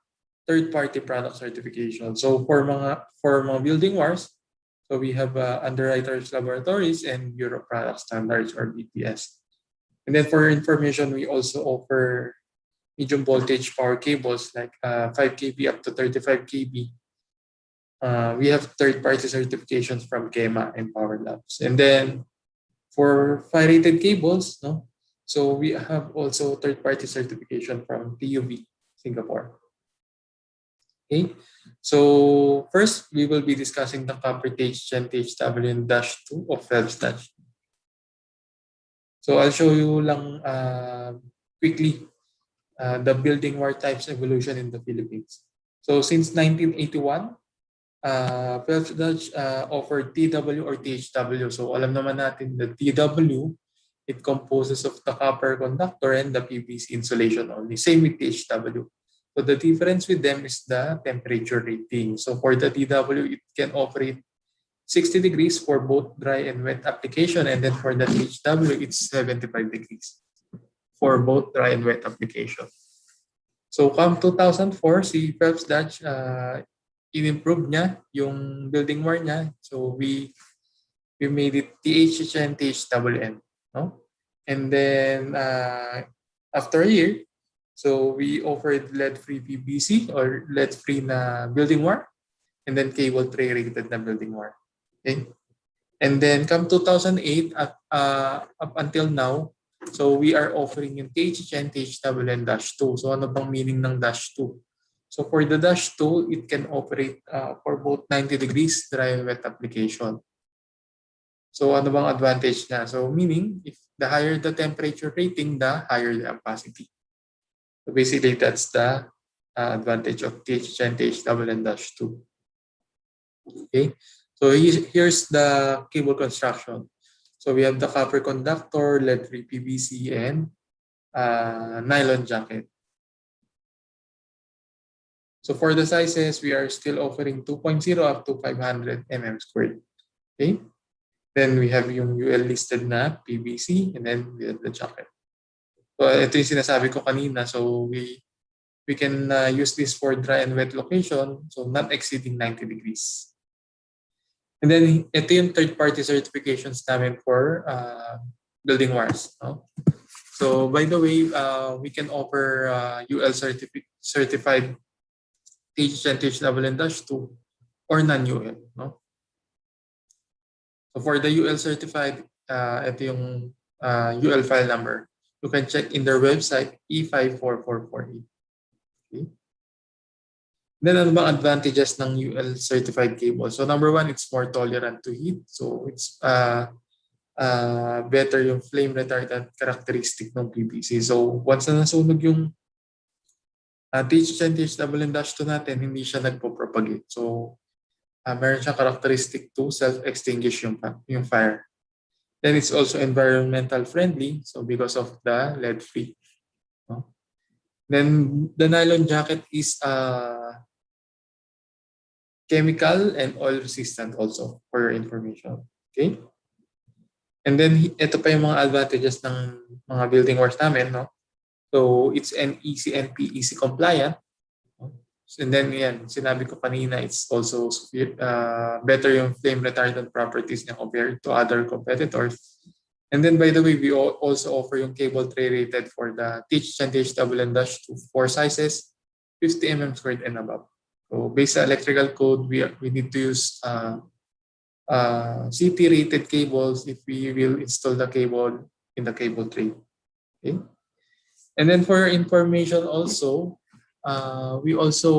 third-party product certification. So for mga building wires, so we have Underwriters Laboratories and Bureau Product Standards, or BPS. And then for information, we also offer medium voltage power cables like 5 kV up to 35 kV we have third-party certifications from KEMA and Power Labs. And then for fire-rated cables, no, so we have also third-party certification from TUV Singapore. Okay, so first we will be discussing the copper TH10, THW, and -2 of Phelps Dodge. So I'll show you lang quickly the building wire types evolution in the Philippines. So since 1981, Phelps Dodge offered TW or THW. So alam naman natin the TW, it composes of the copper conductor and the PVC insulation only. Same with THW. So the difference with them is the temperature rating. So for the TW, it can operate 60 degrees for both dry and wet application. And then for the THW, it's 75 degrees for both dry and wet application. So come 2004, si Phelps Dodge, in-improve niya yung building wire niya. So we made it THN, THWN. No? And then after a year, so we offered lead-free PVC or lead-free na building wire, and then cable tray rated na building wire. Okay? And then come 2008 up until now, so we are offering yung THN, THWN -2. So ano bang meaning ng -2? So for the -2, it can operate for both 90 degrees dry and wet application. So ano bang advantage niya? So meaning, if the higher the temperature rating, the higher the ampacity. So basically, that's the advantage of THN, THWN -2. Okay, so here's the cable construction. So we have the copper conductor, lead-free PVC, and nylon jacket. So for the sizes, we are still offering 2.0 up to 500 mm². Okay, then we have yung UL listed na PVC, and then we have the jacket. So ito yung sinasabi ko kanina. So we can use this for dry and wet location, so not exceeding 90 degrees. And then ito yung third-party certifications namin for building wires. No? So by the way, we can offer UL certified THN, THWN -2 or non-UL. No? So for the UL certified, ito yung UL file number. You can check in their website, E54448. Okay. Then ano bang advantages ng UL certified cable? So number one, it's more tolerant to heat. So it's better yung flame retardant characteristic ng PVC. So once na nasunog yung THN, THWN -2 natin, hindi siya nagpo-propagate. So meron siyang characteristic to self-extinguish yung fire. Then it's also environmental friendly, so because of the lead-free. No? Then the nylon jacket is chemical and oil resistant also, for your information. Okay? And then ito pa yung mga advantages ng mga building wires namin. No? So it's NEC and PEC compliant. And then yan, sinabi ko kanina, it's also better yung flame retardant properties niya compared to other competitors. And then by the way, we also offer yung cable tray rated for the THN, THWN -2 4 sizes, 50 mm² and above. So based sa electrical code, we need to use CT rated cables if we will install the cable in the cable tray. Okay. And then for information also, we also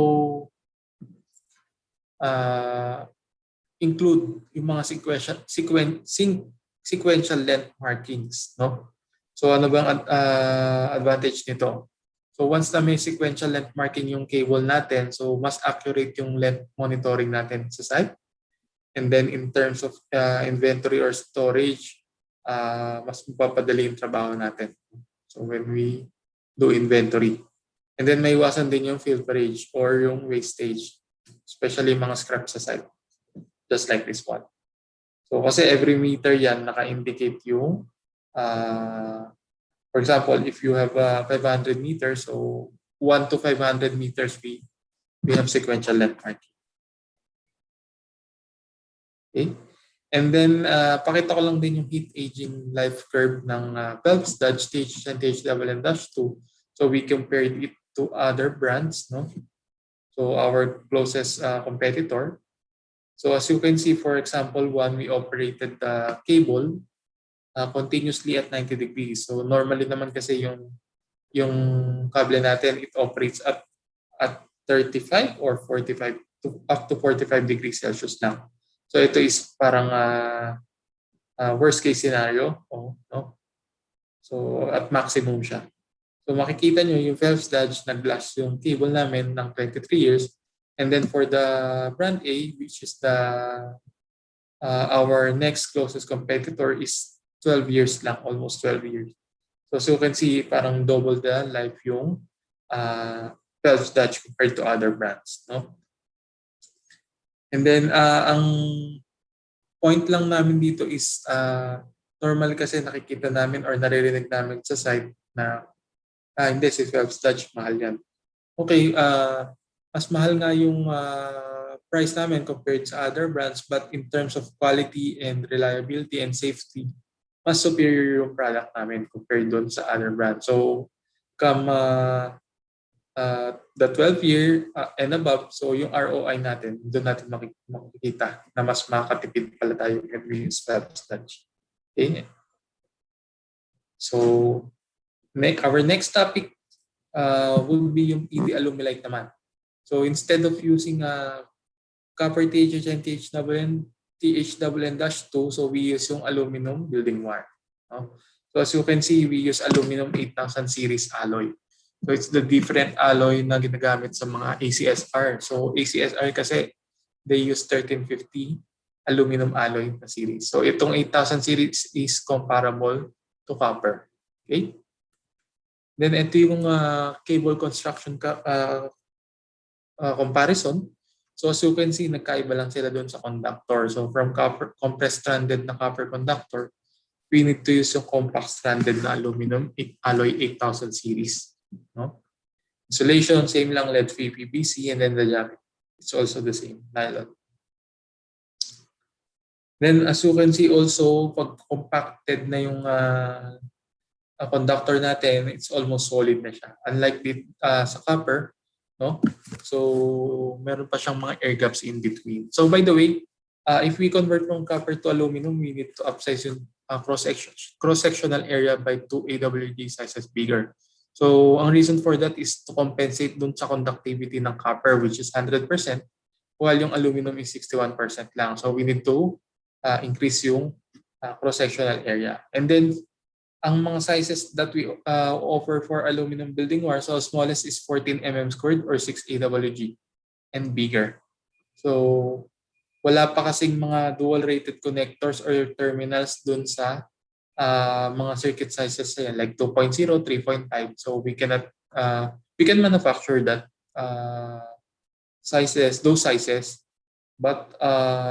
include yung mga sequential length markings, no? So ano bang advantage nito? So once na may sequential length marking yung cable natin, so mas accurate yung length monitoring natin sa site. And then in terms of inventory or storage, mas mapapadali yung trabaho natin. So when we do inventory. And then may iwasan din yung filterage or yung wastage, especially mga scrap sa site, just like this one. So kasi every meter yan naka-indicate yung, for example, if you have 500 meters, so 1 to 500 meters we have sequential length marking. Okay. And then pakita ko lang din yung heat aging life curve ng Phelps Dodge THN, THWN -2. So we compared it to other brands, no? So our closest competitor. So as you can see, for example, one, we operated the cable continuously at 90 degrees. So normally naman kasi yung cable natin, it operates at 35 or 45 to up to 45 degrees Celsius lang. So ito is parang worst case scenario, no? So at maximum siya. So makikita nyo yung Phelps Dodge nag-last yung cable namin ng 23 years. And then for the brand A, which is our next closest competitor, is 12 years lang, almost 12 years. So you can see parang double the life yung Phelps Dodge compared to other brands, no? And then ang point lang namin dito is normal kasi nakikita namin or naririnig namin sa site na hindi, si Phelps Dodge mahal yan. Okay, mas mahal nga yung price namin compared sa other brands, but in terms of quality and reliability and safety, mas superior yung product namin compared doon sa other brands. So come the 12-year and above, so yung ROI natin, doon natin makikita na mas makatipid pala tayo when we use Phelps Dodge. Okay? So our next topic would be yung EV Alumilite naman. So instead of using copper THN, THWN-2, so we use yung aluminum building wire. No? So as you can see, we use aluminum 8000 series alloy. So it's the different alloy na ginagamit sa mga ACSR. So ACSR kasi they use 1350 aluminum alloy na series. So itong 8000 series is comparable to copper. Okay? Then ito yung cable construction comparison. So as you can see, nagkaiba lang sila doon sa conductor. So from copper, compressed stranded na copper conductor, we need to use yung compact stranded na aluminum alloy 8000 series. No? Insulation, same lang, lead-free PVC, and then the jacket, it's also the same, nylon. Then as you can see also, pag compacted na yung conductor natin, it's almost solid na siya. Unlike sa copper, no? So meron pa siyang mga air gaps in between. So by the way, if we convert from copper to aluminum, we need to upsize yung cross-sectional area by 2 AWG sizes bigger. So ang reason for that is to compensate dun sa conductivity ng copper, which is 100%, while yung aluminum is 61% lang. So we need to increase yung cross-sectional area. And then ang mga sizes that we offer for aluminum building wire, so smallest is 14 mm squared or 6 AWG and bigger. So wala pa kasing mga dual rated connectors or terminals dun sa mga circuit sizes like 2.0, 3.5. So we cannot we can manufacture that those sizes, but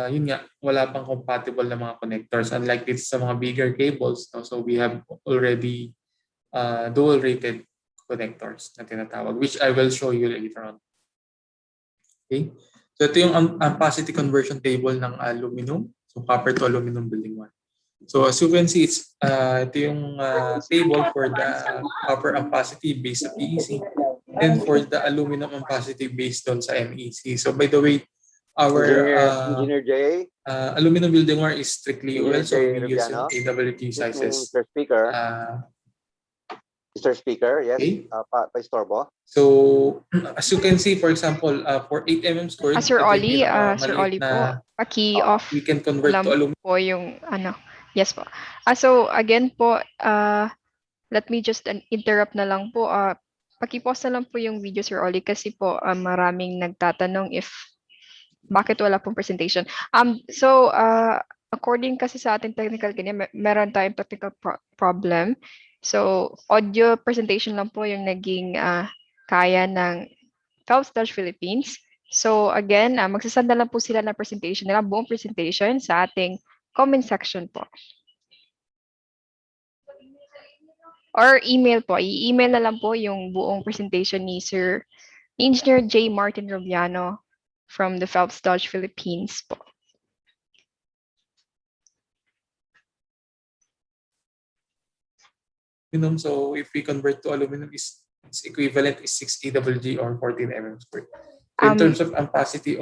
yun nga, wala pang compatible na mga connectors, unlike this sa mga bigger cables, no? So we have already dual rated connectors na tinatawag, which I will show you later on. Okay, so ito yung ampacity conversion table ng aluminum, so copper to aluminum building wire. So as you can see, ito yung table for the copper ampacity based sa PEC and for the aluminum ampacity based on sa MEC. So by the way, our Engineer Jay, aluminum building wire is strictly UL, so we use Rubiano, AWG sizes. Mr. Speaker, yes, okay. Pa-istorbo. So as you can see, for example, for 8 mm squared, Sir Oli, po, paki-off we can convert to aluminum po yung yes po. So again po, let me just interrupt na lang po. Paki-pause na lang po yung video, Sir Oli, kasi po maraming nagtatanong if bakit wala pong presentation. So according kasi sa ating technical ganyan, meron tayong technical problem. So audio presentation lang po yung naging kaya ng Phelps Dodge Philippines. So again, magsasanda lang po sila ng presentation nila, buong presentation sa ating comment section po. Or email po. I-email na lang po yung buong presentation ni Sir Engineer J. Martin Rubiano from the Phelps Dodge Philippines po. So if we convert to aluminum, its equivalent is 6 AWG or 14 mm squared. In terms of ampacity,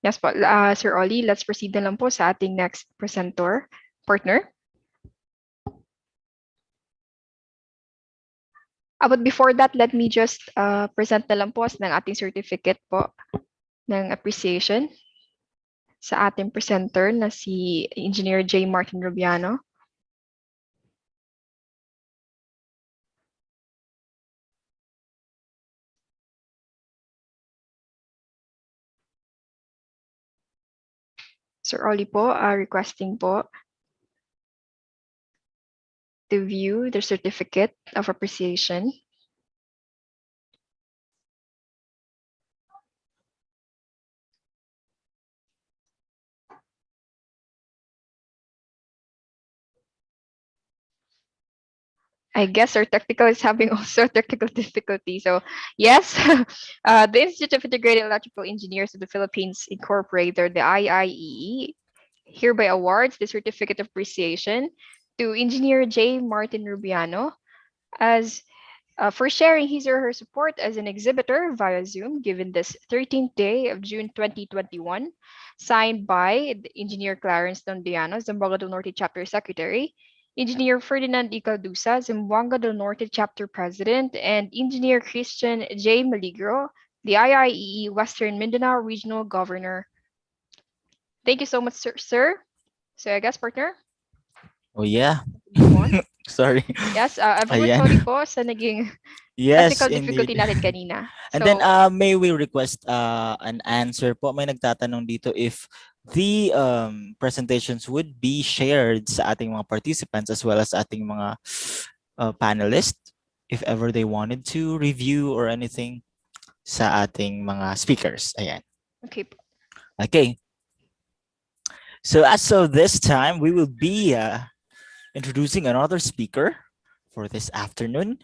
Yes po. Sir Ollie, let's proceed na lang po sa ating next presenter, partner. But before that, let me just present na lang po ng ating certificate po ng appreciation sa ating presenter na si Engineer J. Martin Rubiano. Sir Ollie po, requesting po to view the certificate of appreciation. I guess our technical is having also technical difficulty. So yes, the Institute of Integrated Electrical Engineers of the Philippines Incorporated, the IIEE, hereby awards the Certificate of Appreciation to Engineer J. Martin Rubiano as for sharing his or her support as an exhibitor via Zoom given this 13th day of June 2021, signed by the Engineer Clarence Dondiano, Zamboanga del Norte Chapter Secretary, Engineer Ferdinand E. Caldusa, Zamboanga del Norte Chapter President, and Engineer Christian J. Maligro, the IIEE Western Mindanao Regional Governor. Thank you so much, sir. So I guess, partner? Oh yeah. Sorry. Yes, everyone, Ayan. sorry po sa naging Yes, technical difficulty indeed. natin kanina. And then may we request an answer po? May nagtatanong dito if the presentations would be shared sa ating mga participants as well as ating mga panelists if ever they wanted to review or anything sa ating mga speakers. Ayan. Okay. Okay. So as of this time, we will be introducing another speaker for this afternoon.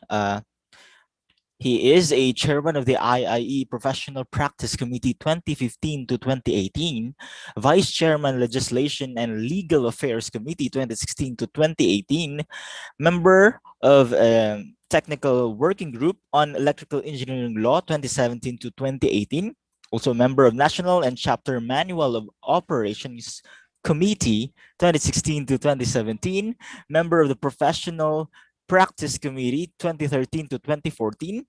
He is a chairman of the IIE Professional Practice Committee 2015 to 2018, vice chairman Legislation and Legal Affairs Committee 2016 to 2018, member of Technical Working Group on Electrical Engineering Law 2017 to 2018, also a member of National and Chapter Manual of Operations Committee 2016 to 2017, member of the Professional Practice Committee 2013 to 2014,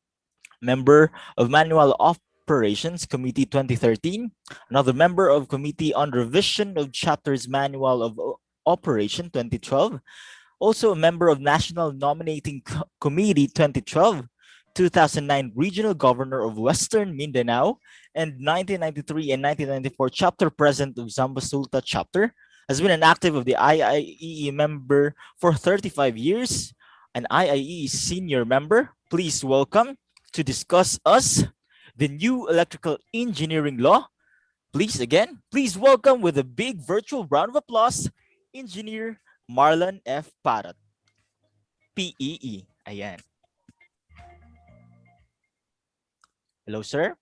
member of Manual Operations Committee 2013, another member of Committee on Revision of Chapters Manual of Operation 2012, also a member of National Nominating Committee 2012, 2009 Regional Governor of Western Mindanao, and 1993 and 1994 Chapter President of Zamboanga Chapter, has been an active of the IIEE member for 35 years, an IIEE senior member. Please welcome to discuss us the new electrical engineering law. Please welcome with a big virtual round of applause, Engineer Marlon F. Parat, PEE. Ayan. Hello, sir.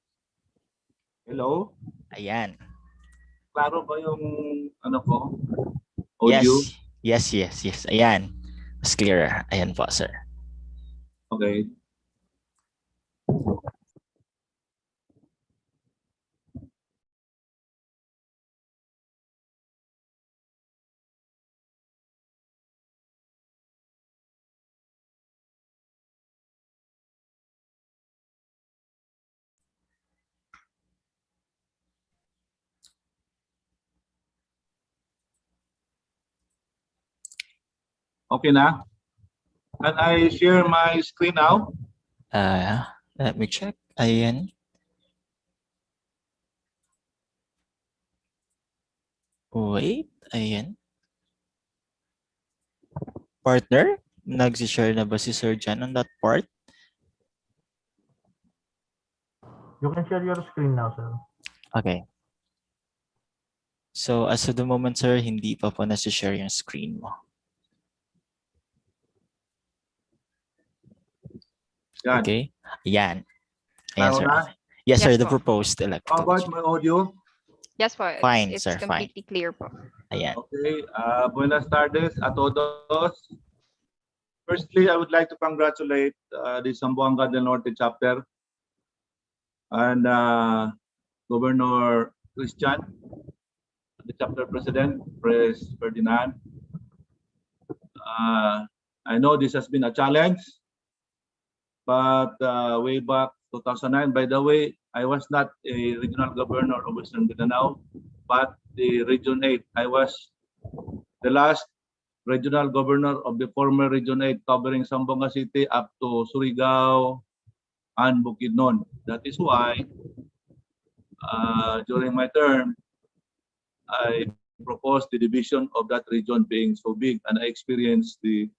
Hello. Ayan. Klaro ba yung ano ko? Audio? Yes. Ayan. Mas clearer. Ayan po, sir. Okay. Okay na? Can I share my screen now? Let me check. Ayan. Wait. Ayan. Partner, nag-share na ba si Sir Jan on that part? You can share your screen now, sir. Okay. So as of the moment, sir, hindi pa po nasi-share yung screen mo. Yan. Okay. Yan. Ayan, Klaro sir. na? Yes, sir, Yes, the po. proposed How electrical. about my audio? Yes po, Fine, it's sir, fine. completely clear po. Ayan. Okay. Buenas tardes a todos. Firstly, I would like to congratulate the Zamboanga del Norte chapter and Governor Christian, the chapter president, Pres Ferdinand. I know this has been a challenge, but way back 2009, by the way, I was not a regional governor of Western Mindanao, but the Region 8. I was the last regional governor of the former Region 8 covering Zamboanga City up to Surigao and Bukidnon. That is why during my term, I proposed the division of that region being so big, and I experienced the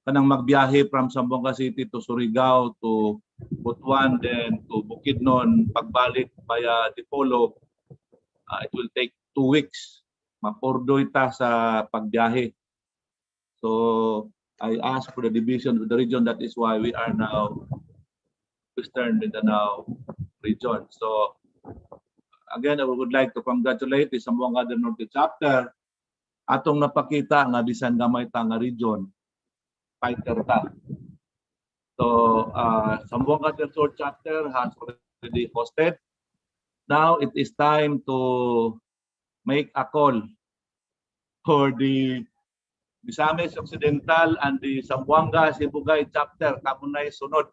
kanang magbiyahe from Zamboanga City to Surigao to Butuan, then to Bukidnon, pagbalik via Dipolo. It will take 2 weeks. Mapurdoy ta sa pagbiyahe. So I asked for the division of the region. That is why we are now Western Mindanao region. So again, I would like to congratulate the Zamboanga del Norte chapter. Atong napakita nga bisan gamay ta nga region, fighter ta. So Zamboanga del Sur chapter has already hosted. Now it is time to make a call for the Misamis Occidental and the Zamboanga Sibugay chapter kamunay sunod.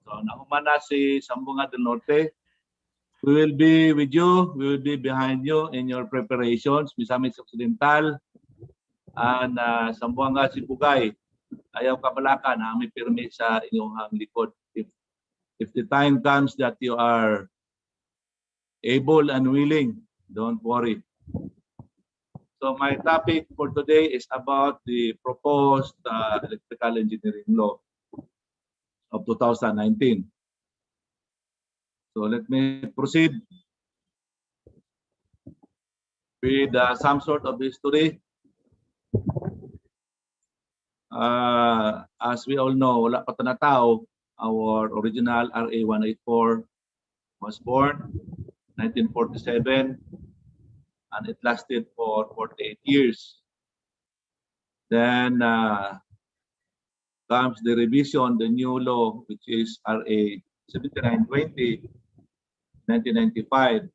So naumana si Zamboanga del Norte. We will be with you. We will be behind you in your preparations. Misamis Occidental and Zamboanga Sibugay. Ayaw kabalakan, may pirmi sa inyong likod. If the time comes that you are able and willing, don't worry. So my topic for today is about the proposed electrical engineering law of 2019. So let me proceed with some sort of history. As we all know, wala pa tanataw, our original RA 184 was born 1947 and it lasted for 48 years. Then comes the revision, the new law, which is RA 7920, 1995.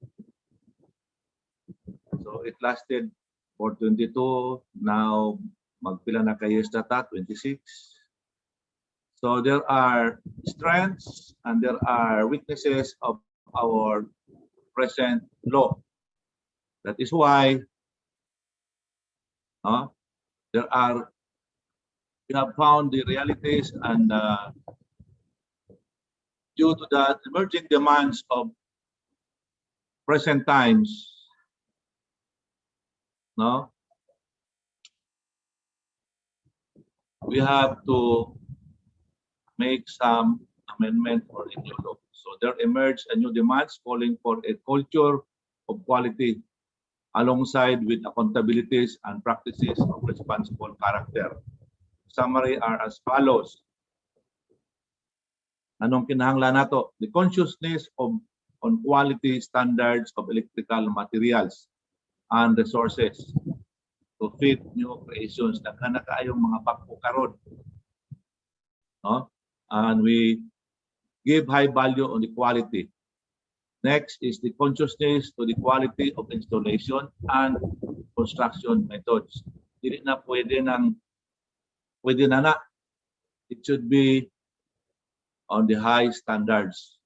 So it lasted for 22, now magpila na kayo sa 26. So there are strengths and there are weaknesses of our present law. That is why we have found the realities, and due to the emerging demands of present times, we have to make some amendment for the new law. So there emerged a new demands calling for a culture of quality alongside with accountabilities and practices of responsible character. Summary are as follows. Anong kinahanglan nato? The consciousness on quality standards of electrical materials and resources to fit new creations. Daghan na kaayong mga pagpukaron. And we give high value on the quality. Next is the consciousness to the quality of installation and construction methods. Hindi na pwede na. It should be on the high standards.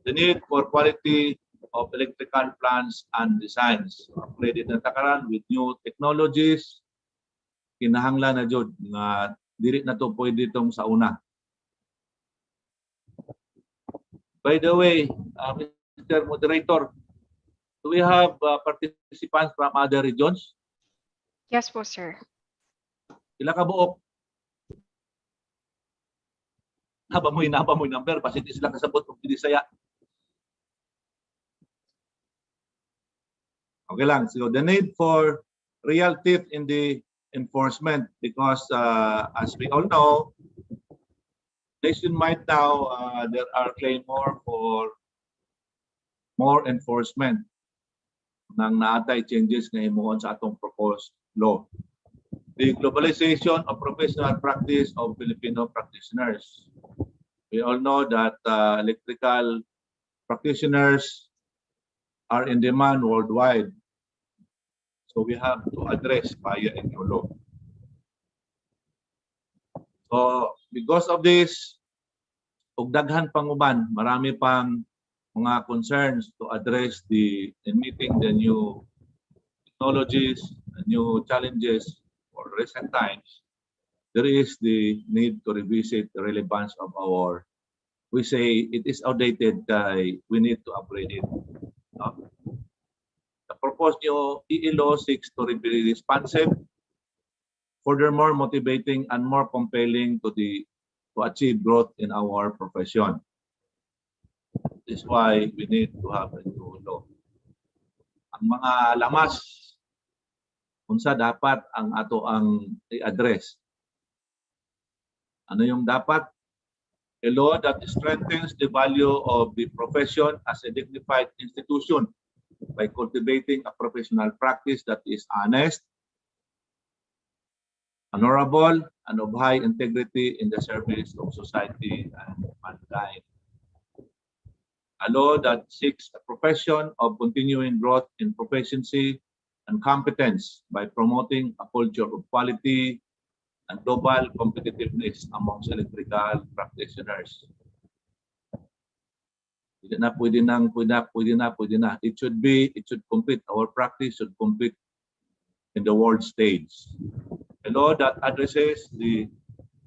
The need for quality of electrical plans and designs. Pwede na takaran with new technologies. Kinahanglan na jud nga dili na to pwede itong sa una. By the way, Mr. Moderator, do we have participants from other regions? Yes po, sir. Pila ka buok? Nabamoy number, kasi di sila kasabot ng Bisaya. Okay lang. So the need for real teeth in the enforcement, because as we all know, nationwide now, there are claim for more enforcement ng naatay changes nga himuon sa atong proposed law. The globalization of professional practice of Filipino practitioners. We all know that electrical practitioners are in demand worldwide. So we have to address via a new law. So because of this, ug daghan pang uban, marami pang mga concerns to address in meeting the new technologies, the new challenges for recent times. There is the need to revisit the relevance of our, we say it is outdated, we need to upgrade it. The proposed new EE law seeks to be responsive, furthermore motivating and more compelling to achieve growth in our profession. This is why we need to have a new law. Ang mga lamas, unsa dapat ang ato ang i-address. Ano yung dapat? A law that strengthens the value of the profession as a dignified institution by cultivating a professional practice that is honest, honorable, and of high integrity in the service of society and mankind. A law that seeks a profession of continuing growth in proficiency and competence by promoting a culture of quality and global competitiveness amongst electrical practitioners. Pwede na. It should compete, our practice should compete in the world stage. A law that addresses the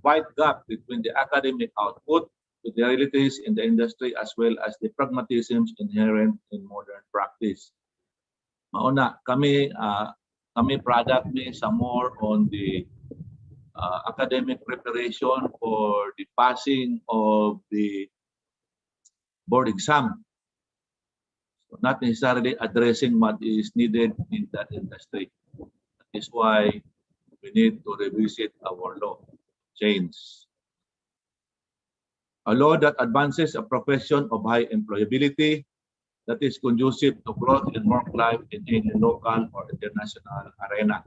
wide gap between the academic output to the realities in the industry as well as the pragmatisms inherent in modern practice. Mauna, kami product ni sa more on the academic preparation for the passing of the board exam. So not necessarily addressing what is needed in that industry. That is why we need to revisit our law, change. A law that advances a profession of high employability that is conducive to growth and work life in any local or international arena.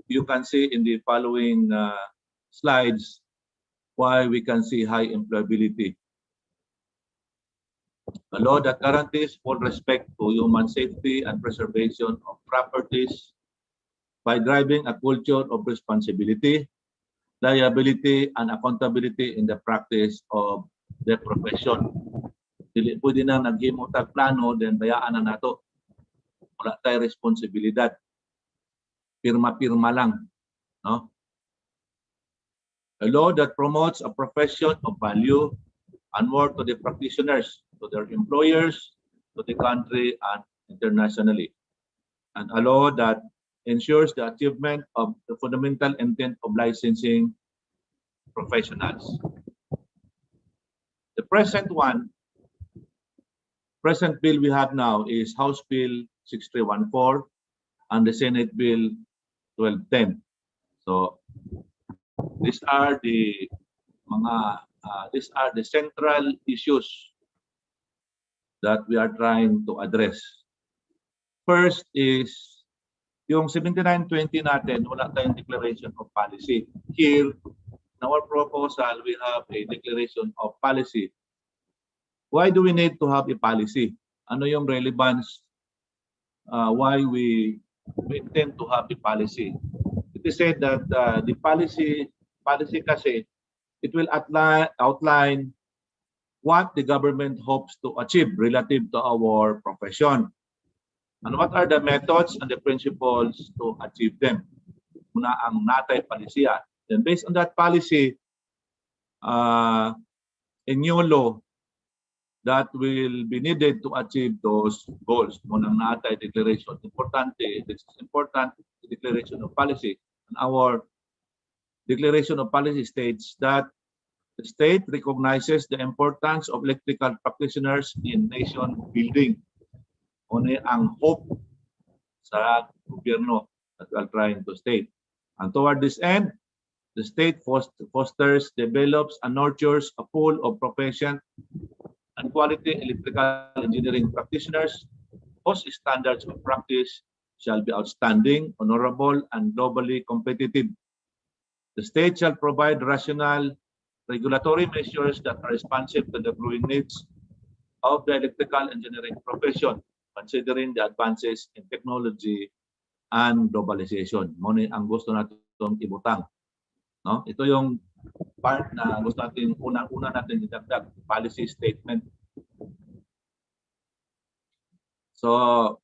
You can see in the following slides why we can see high employability. A law that guarantees full respect to human safety and preservation of properties by driving a culture of responsibility, liability, and accountability in the practice of the profession. Dili pwede na naghimo tag plano, then bayaan na nato. Wala tayo responsibilidad. Pirma-pirma lang. No? A law that promotes a profession of value and worth to the practitioners, to their employers, to the country, and internationally. And a law that ensures the achievement of the fundamental intent of licensing professionals. The present bill we have now is House Bill 6314 and the Senate Bill 1210. So these are the central issues that we are trying to address. First is yung 7920 natin, wala tayong declaration of policy. Here, in our proposal, we have a declaration of policy. Why do we need to have a policy? Ano yung relevance? Why we intend to have a policy? It is said that the policy kasi, it will outline what the government hopes to achieve relative to our profession. And what are the methods and the principles to achieve them? Muna ang natay palisiya. Then based on that policy, a new law that will be needed to achieve those goals. Muna ang natay declaration. This is important, the declaration of policy. And our declaration of policy states that the state recognizes the importance of electrical practitioners in nation building. Ano ang hope sa gobyerno that we are trying to state. And toward this end, the state fosters, develops, and nurtures a pool of profession and quality electrical engineering practitioners whose standards of practice shall be outstanding, honorable, and globally competitive. The state shall provide rational regulatory measures that are responsive to the growing needs of the electrical engineering profession, considering the advances in technology and globalization. Muna ang gusto natin ibutang. No? Ito yung part na gusto natin, unang-una natin idagdag, policy statement. So,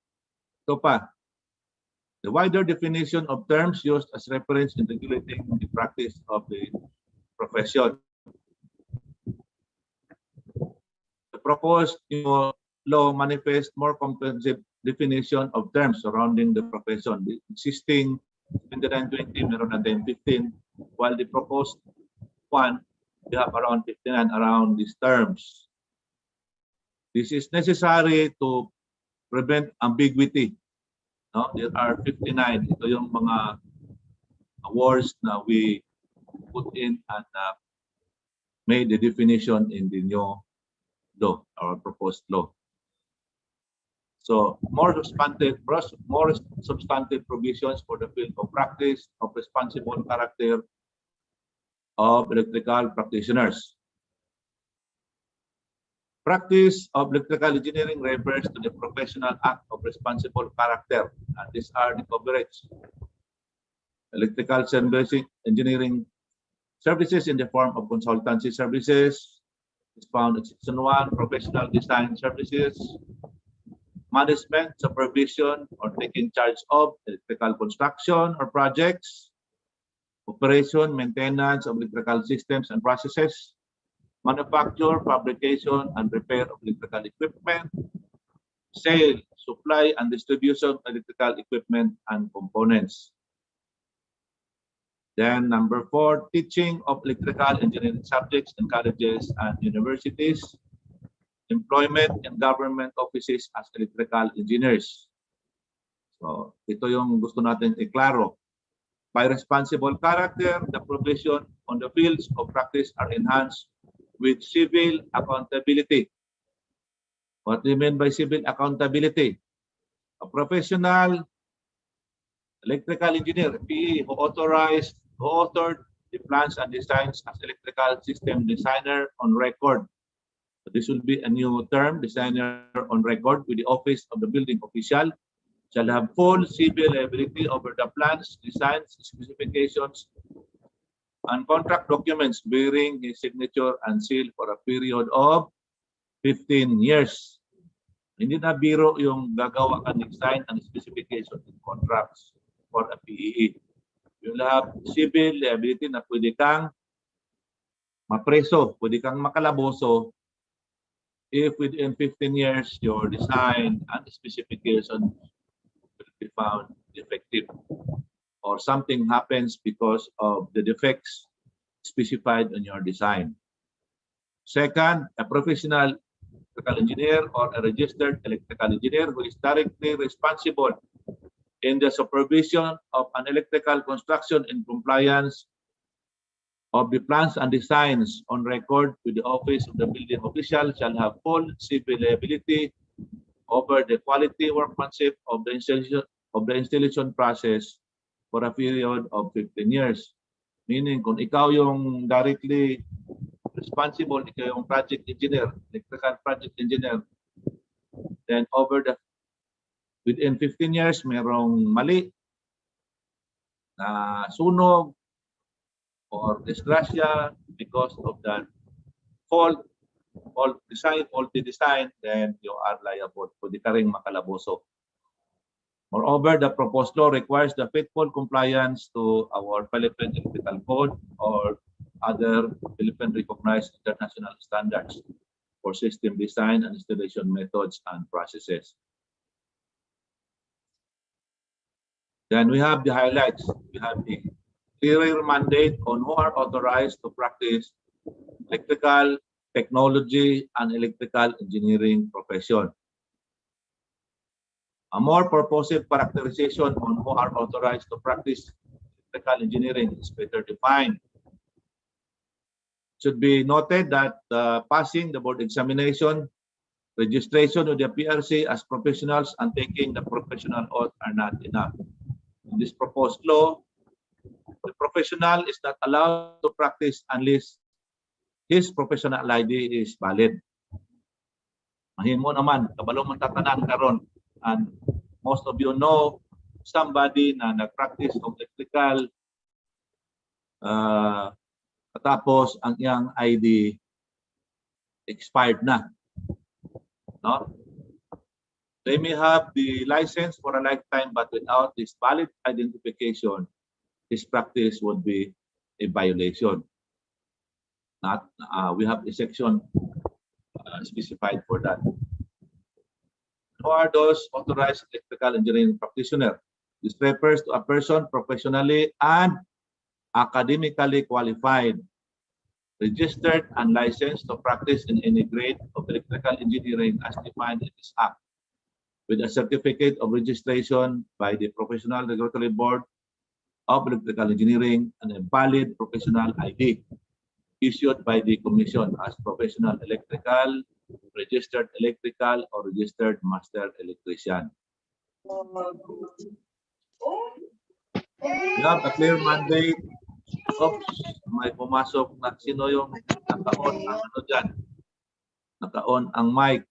ito pa. The wider definition of terms used as reference in regulating the practice of the profession. The proposed law manifests more comprehensive definition of terms surrounding the profession. The existing 2920 meron na 1015, while the proposed one, we have around 59 around these terms. This is necessary to prevent ambiguity. No? There are 59. Ito yung mga words na we put in and made the definition in the new law, our proposed law. So more substantive provisions for the field of practice of responsible character of electrical practitioners. Practice of electrical engineering refers to the professional act of responsible character, and these are the coverage. Electrical engineering services in the form of consultancy services is found in Section 1, professional design services, management, supervision, or taking charge of electrical construction or projects, operation, maintenance of electrical systems and processes, manufacture, fabrication, and repair of electrical equipment, sale, supply, and distribution of electrical equipment and components. Then number 4, teaching of electrical engineering subjects in colleges and universities, employment in government offices as electrical engineers. So ito yung gusto natin iklaro. By responsible character, the provision on the fields of practice are enhanced with civil accountability. What do you mean by civil accountability? A professional electrical engineer, PE, who authored the plans and designs as electrical system designer on record. So this will be a new term, designer on record, with the office of the building official, shall have full civil liability over the plans, designs, specifications, and contract documents bearing his signature and seal for a period of 15 years. Hindi na biro yung gagawa ka ng design and specification and contracts for a PEE. You'll have civil liability na pwede kang mapreso, pwede kang makalaboso if within 15 years your design and specification will be found defective, or something happens because of the defects specified on your design. Second, a professional electrical engineer or a registered electrical engineer who is directly responsible in the supervision of an electrical construction in compliance of the plans and designs on record with the office of the building official shall have full civil liability over the quality workmanship of the installation process for a period of 15 years. Meaning, kung ikaw yung directly responsible, ikaw yung project engineer, electrical project engineer, then within 15 years, merong mali na sunog or disgrasya because of that faulty design, then you are liable. Pwede ka rin makalaboso. Moreover, the proposed law requires the faithful compliance to our Philippine Electrical Code or other Philippine-recognized international standards for system design and installation methods and processes. Then we have the highlights. We have the clearer mandate on who are authorized to practice electrical technology and electrical engineering profession. A more purposive characterization on who are authorized to practice electrical engineering is better defined. It should be noted that passing the board examination, registration with the PRC as professionals, and taking the professional oath are not enough. In this proposed law, the professional is not allowed to practice unless his professional ID is valid. Mahimo naman, kabalo man tatanan karon. And most of you know somebody na nag-practice of electrical tapos ang iyang ID expired na. No? They may have the license for a lifetime, but without this valid identification, this practice would be a violation. Not, we have a section specified for that. Who are those authorized electrical engineering practitioners? This refers to a person professionally and academically qualified, registered and licensed to practice in any grade of electrical engineering as defined in this Act, with a certificate of registration by the Professional Regulatory Board of Electrical Engineering and a valid professional ID issued by the Commission as Professional Electrical, Registered Electrical, or Registered Master Electrician. You have a clear mandate. Oops, may pumasok na sino yung naka-on ang ano dyan? Naka-on ang mic.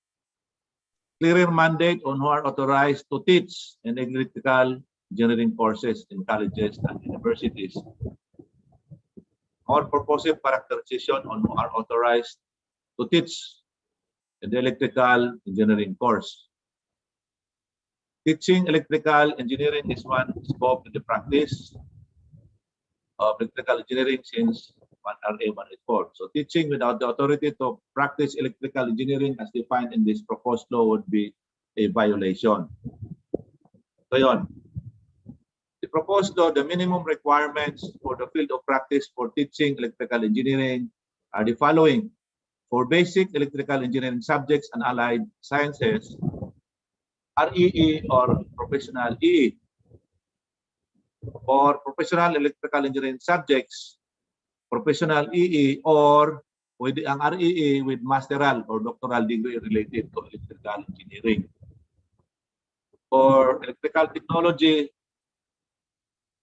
Clear mandate on who are authorized to teach in electrical engineering courses in colleges and universities. More purposive characterization on who are authorized to teach in the electrical engineering course. Teaching electrical engineering is one scope in the practice of electrical engineering since RA 184. So teaching without the authority to practice electrical engineering as defined in this proposed law would be a violation. So yun. The proposed law, the minimum requirements for the field of practice for teaching electrical engineering are the following. For basic electrical engineering subjects and allied sciences, REE or professional EE. For professional electrical engineering subjects, professional EE, or with ang REE with masteral or doctoral degree related to electrical engineering. For electrical technology,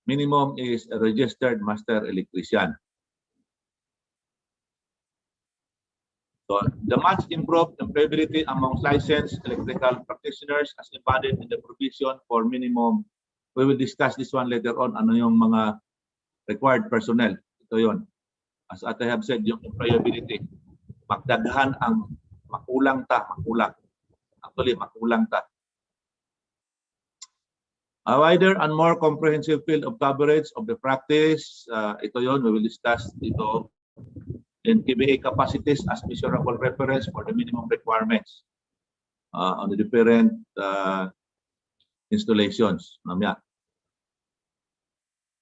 minimum is a registered master electrician. So the much improved employability among licensed electrical practitioners as embodied in the provision for minimum. We will discuss this one later on. Ano yung mga required personnel? Ito yon. As I have said, yung employability. Magdaghan ang makulang ta, makulang. Actually, makulang ta. A wider and more comprehensive field of coverage of the practice. Ito yon, we will discuss ito. In KBA capacities as measurable reference for the minimum requirements on the different installations.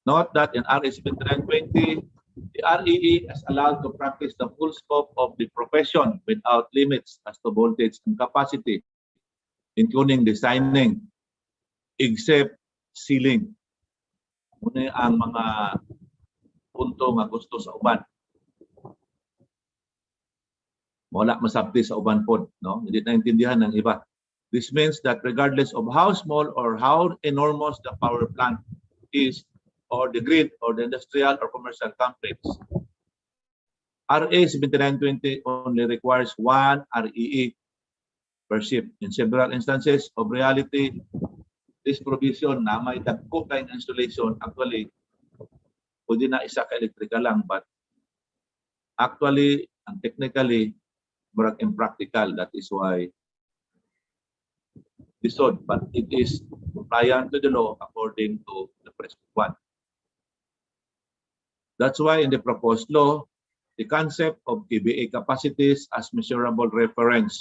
Note that in RA 7920, the REE is allowed to practice the full scope of the profession without limits as to voltage and capacity, including designing, except sealing. Muna ang mga punto nga gusto sa uban. Wala masabti sa uban pod, no? Hindi naintindihan ng iba. This means that regardless of how small or how enormous the power plant is, or the grid, or the industrial or commercial complex, RA 7920 only requires one REE per ship. In several instances of reality, this provision na may dagko kayong installation, actually, pwede na isa ka electrical lang, but actually, and technically, but impractical. That is why this one, but it is compliant to the law according to the present one. That's why in the proposed law, the concept of KBA capacities as measurable reference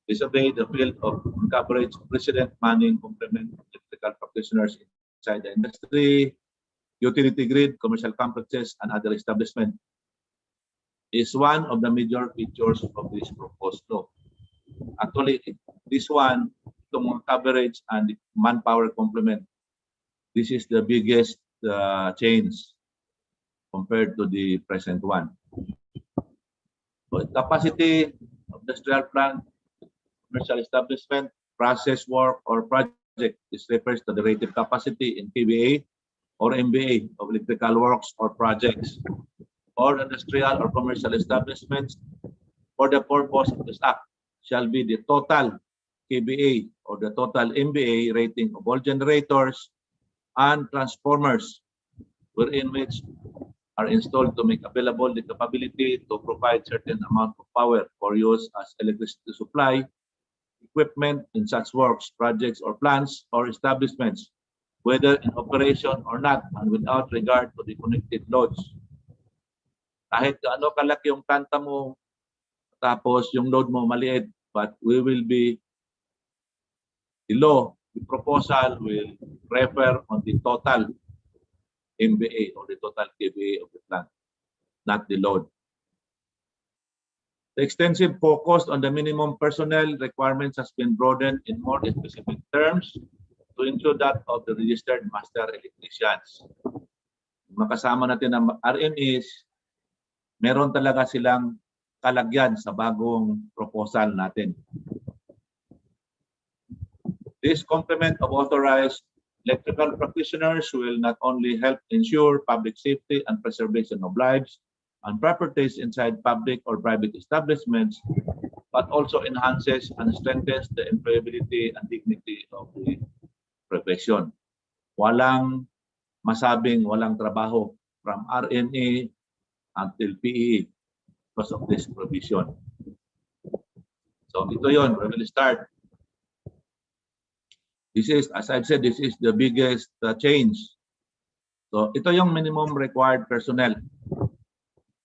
disobey the field of coverage of resident manning complement electrical practitioners inside the industry, utility grid, commercial complexes, and other establishments. Is one of the major features of this proposed law. Actually, this one, itong coverage and manpower complement, this is the biggest change compared to the present one. So, capacity of industrial plant, commercial establishment, process work, or project. This refers to the rated capacity in PBA or MBA of electrical works or projects, or industrial or commercial establishments for the purpose of this act. shall be the total KBA or the total MBA rating of all generators and transformers wherein which are installed to make available the capability to provide certain amount of power for use as electricity supply equipment in such works, projects, or plants or establishments, whether in operation or not, and without regard to the connected loads. Kahit gaano kalaki yung planta mo, tapos yung load mo maliit, but the proposal will refer on the total MBA or the total KBA of the plant, not the load. The extensive focus on the minimum personnel requirements has been broadened in more specific terms to include that of the registered master electricians. Makasama natin ang RMEs, meron talaga silang kalagyan sa bagong proposal natin. This complement of authorized electrical practitioners will not only help ensure public safety and preservation of lives and properties inside public or private establishments, but also enhances and strengthens the employability and dignity of the profession. Walang masabing walang trabaho from RNA until PE because of this provision. So ito yun, we will start. This is, as I've said, this is the biggest change. So ito yung minimum required personnel.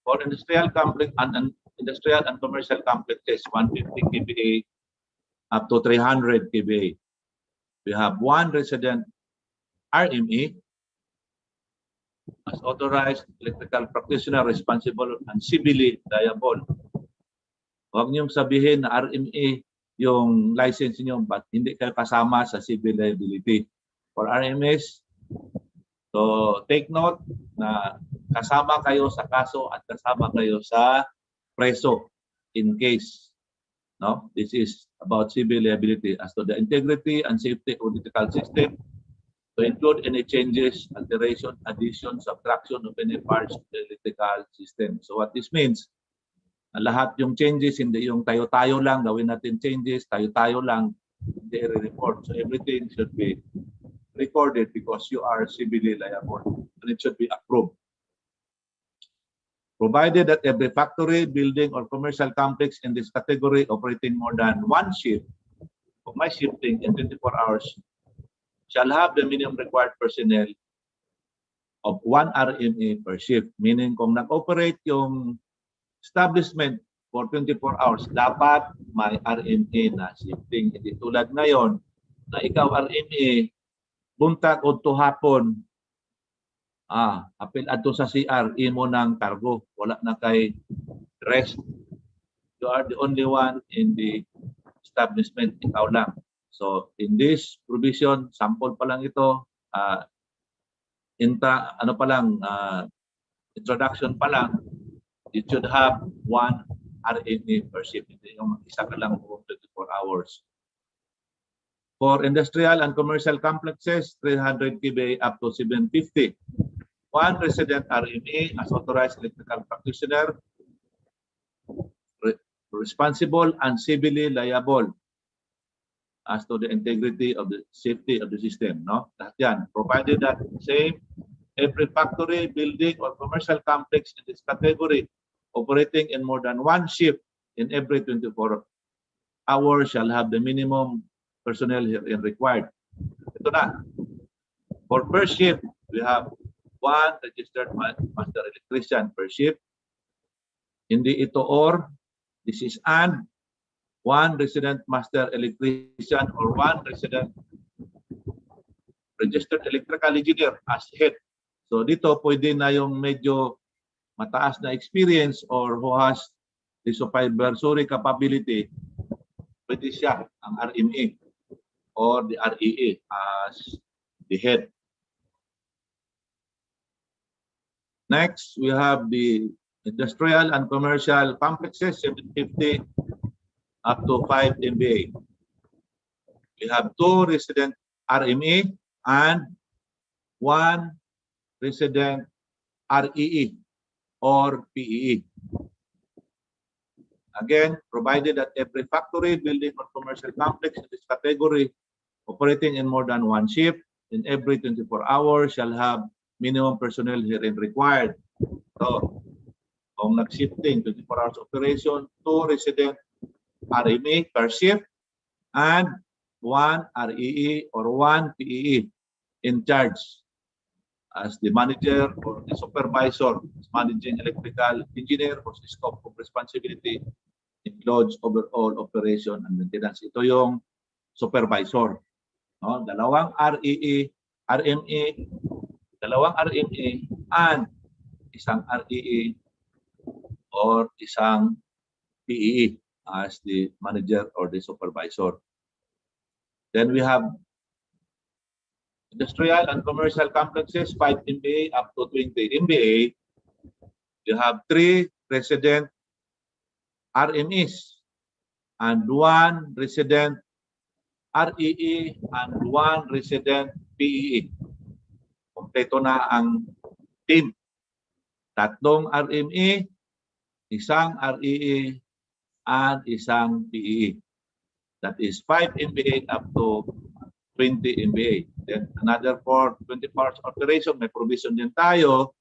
For industrial complex and industrial and commercial complexes, 150 kVA up to 300 kVA. We have one resident RME as authorized electrical practitioner responsible and civilly liable. Huwag niyong sabihin na RME yung license niyo but hindi kayo kasama sa civil liability. For RMS, so take note na kasama kayo sa kaso at kasama kayo sa preso in case. No? This is about civil liability as to the integrity and safety of the electrical system to include any changes, alteration, addition, subtraction of any parts of the electrical system. So what this means, lahat yung changes, hindi yung tayo-tayo lang, gawin natin changes, tayo-tayo lang, hindi i-report. So everything should be recorded because you are civilly liable and it should be approved. Provided that every factory, building, or commercial complex in this category operating more than one shift, of my shifting in 24 hours, shall have the minimum required personnel of 1 RME per shift. Meaning kung nag-operate yung establishment for 24 hours, dapat may RME na shifting. Hindi tulad ngayon na ikaw RME, buntag o tuhapon, apil ato sa CR, imo ng cargo. Wala na kay rest. You are the only one in the establishment, ikaw lang. So in this provision, sample pa lang ito, introduction pa lang, it should have 1 RME per shift. Hindi yung isa ka lang 24 hours. For industrial and commercial complexes, 300 kVA up to 750. 1 resident RME as authorized electrical practitioner, responsible and civilly liable as to the integrity of the safety of the system. No? Lahat yan. Provided that same, every factory, building, or commercial complex in this category operating in more than one shift in every 24 hours shall have the minimum personnel herein required. Ito na. For per shift, we have 1 registered master electrician per shift. Hindi ito or, this is and 1 resident master electrician or 1 resident registered electrical engineer as head. So dito pwede na yung medyo mataas na experience or who has the supervisory capability, pwede siya ang RME or the REE as the head. Next, we have the industrial and commercial complexes, 750 up to 5 MVA. We have 2 resident RME and 1 resident REE or PEE. Again, provided that every factory, building, or commercial complex in this category operating in more than one shift in every 24 hours shall have minimum personnel herein required. So, kung nag-shifting 24 hours operation, 2 resident RME per shift and 1 REE or 1 PEE in charge as the manager or the supervisor, managing electrical engineer, whose scope of responsibility includes overall operation and maintenance. Ito yung supervisor. No? Dalawang REE, RME, dalawang RME, and isang REE or isang PEE as the manager or the supervisor. Then we have industrial and commercial complexes, 5 MBA up to 20 MBA. You have 3 resident RMEs and 1 resident REE and 1 resident PEE. Kompleto na ang team. 3 RME, isang REE, and isang PEE. That is 5 MBA up to 20 MBA. Then another for 24 hours operation, may provision din tayo,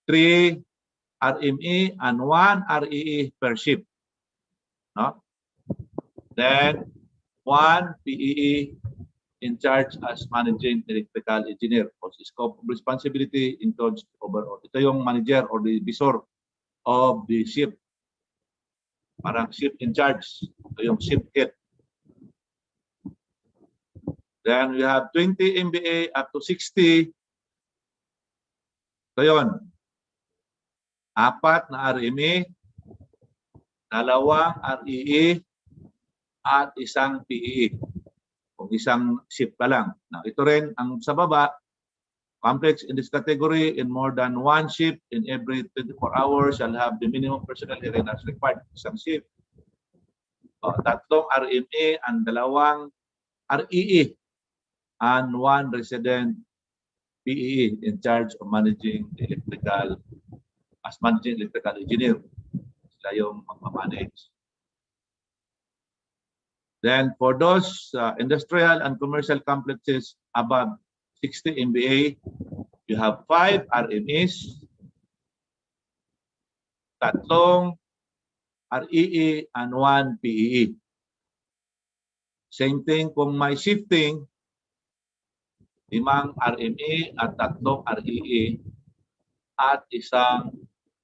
3 RME and 1 REE per shift. No? Then 1 PEE in charge as managing electrical engineer. Whose scope of responsibility includes overall. Ito yung manager or the visor of the shift. Parang shift in charge. Ito yung shift head. Then we have 20 MBA up to 60. Ito yun. 4 na RME, 2 REE, at isang PEE. Kung isang shift pa lang. Now, ito rin ang sa baba, complex in this category in more than 1 shift in every 24 hours shall have the minimum personnel herein as required. Isang shift. 3 RME and 2 REE and 1 resident PEE in charge of managing the electrical as managing electrical engineer. Sila yung magmamanage. Then for those industrial and commercial complexes above 60 MBA, you have 5 RMEs, 3 REE, and 1 PEE. Same thing kung may shifting, 5 RME at 3 REE at isang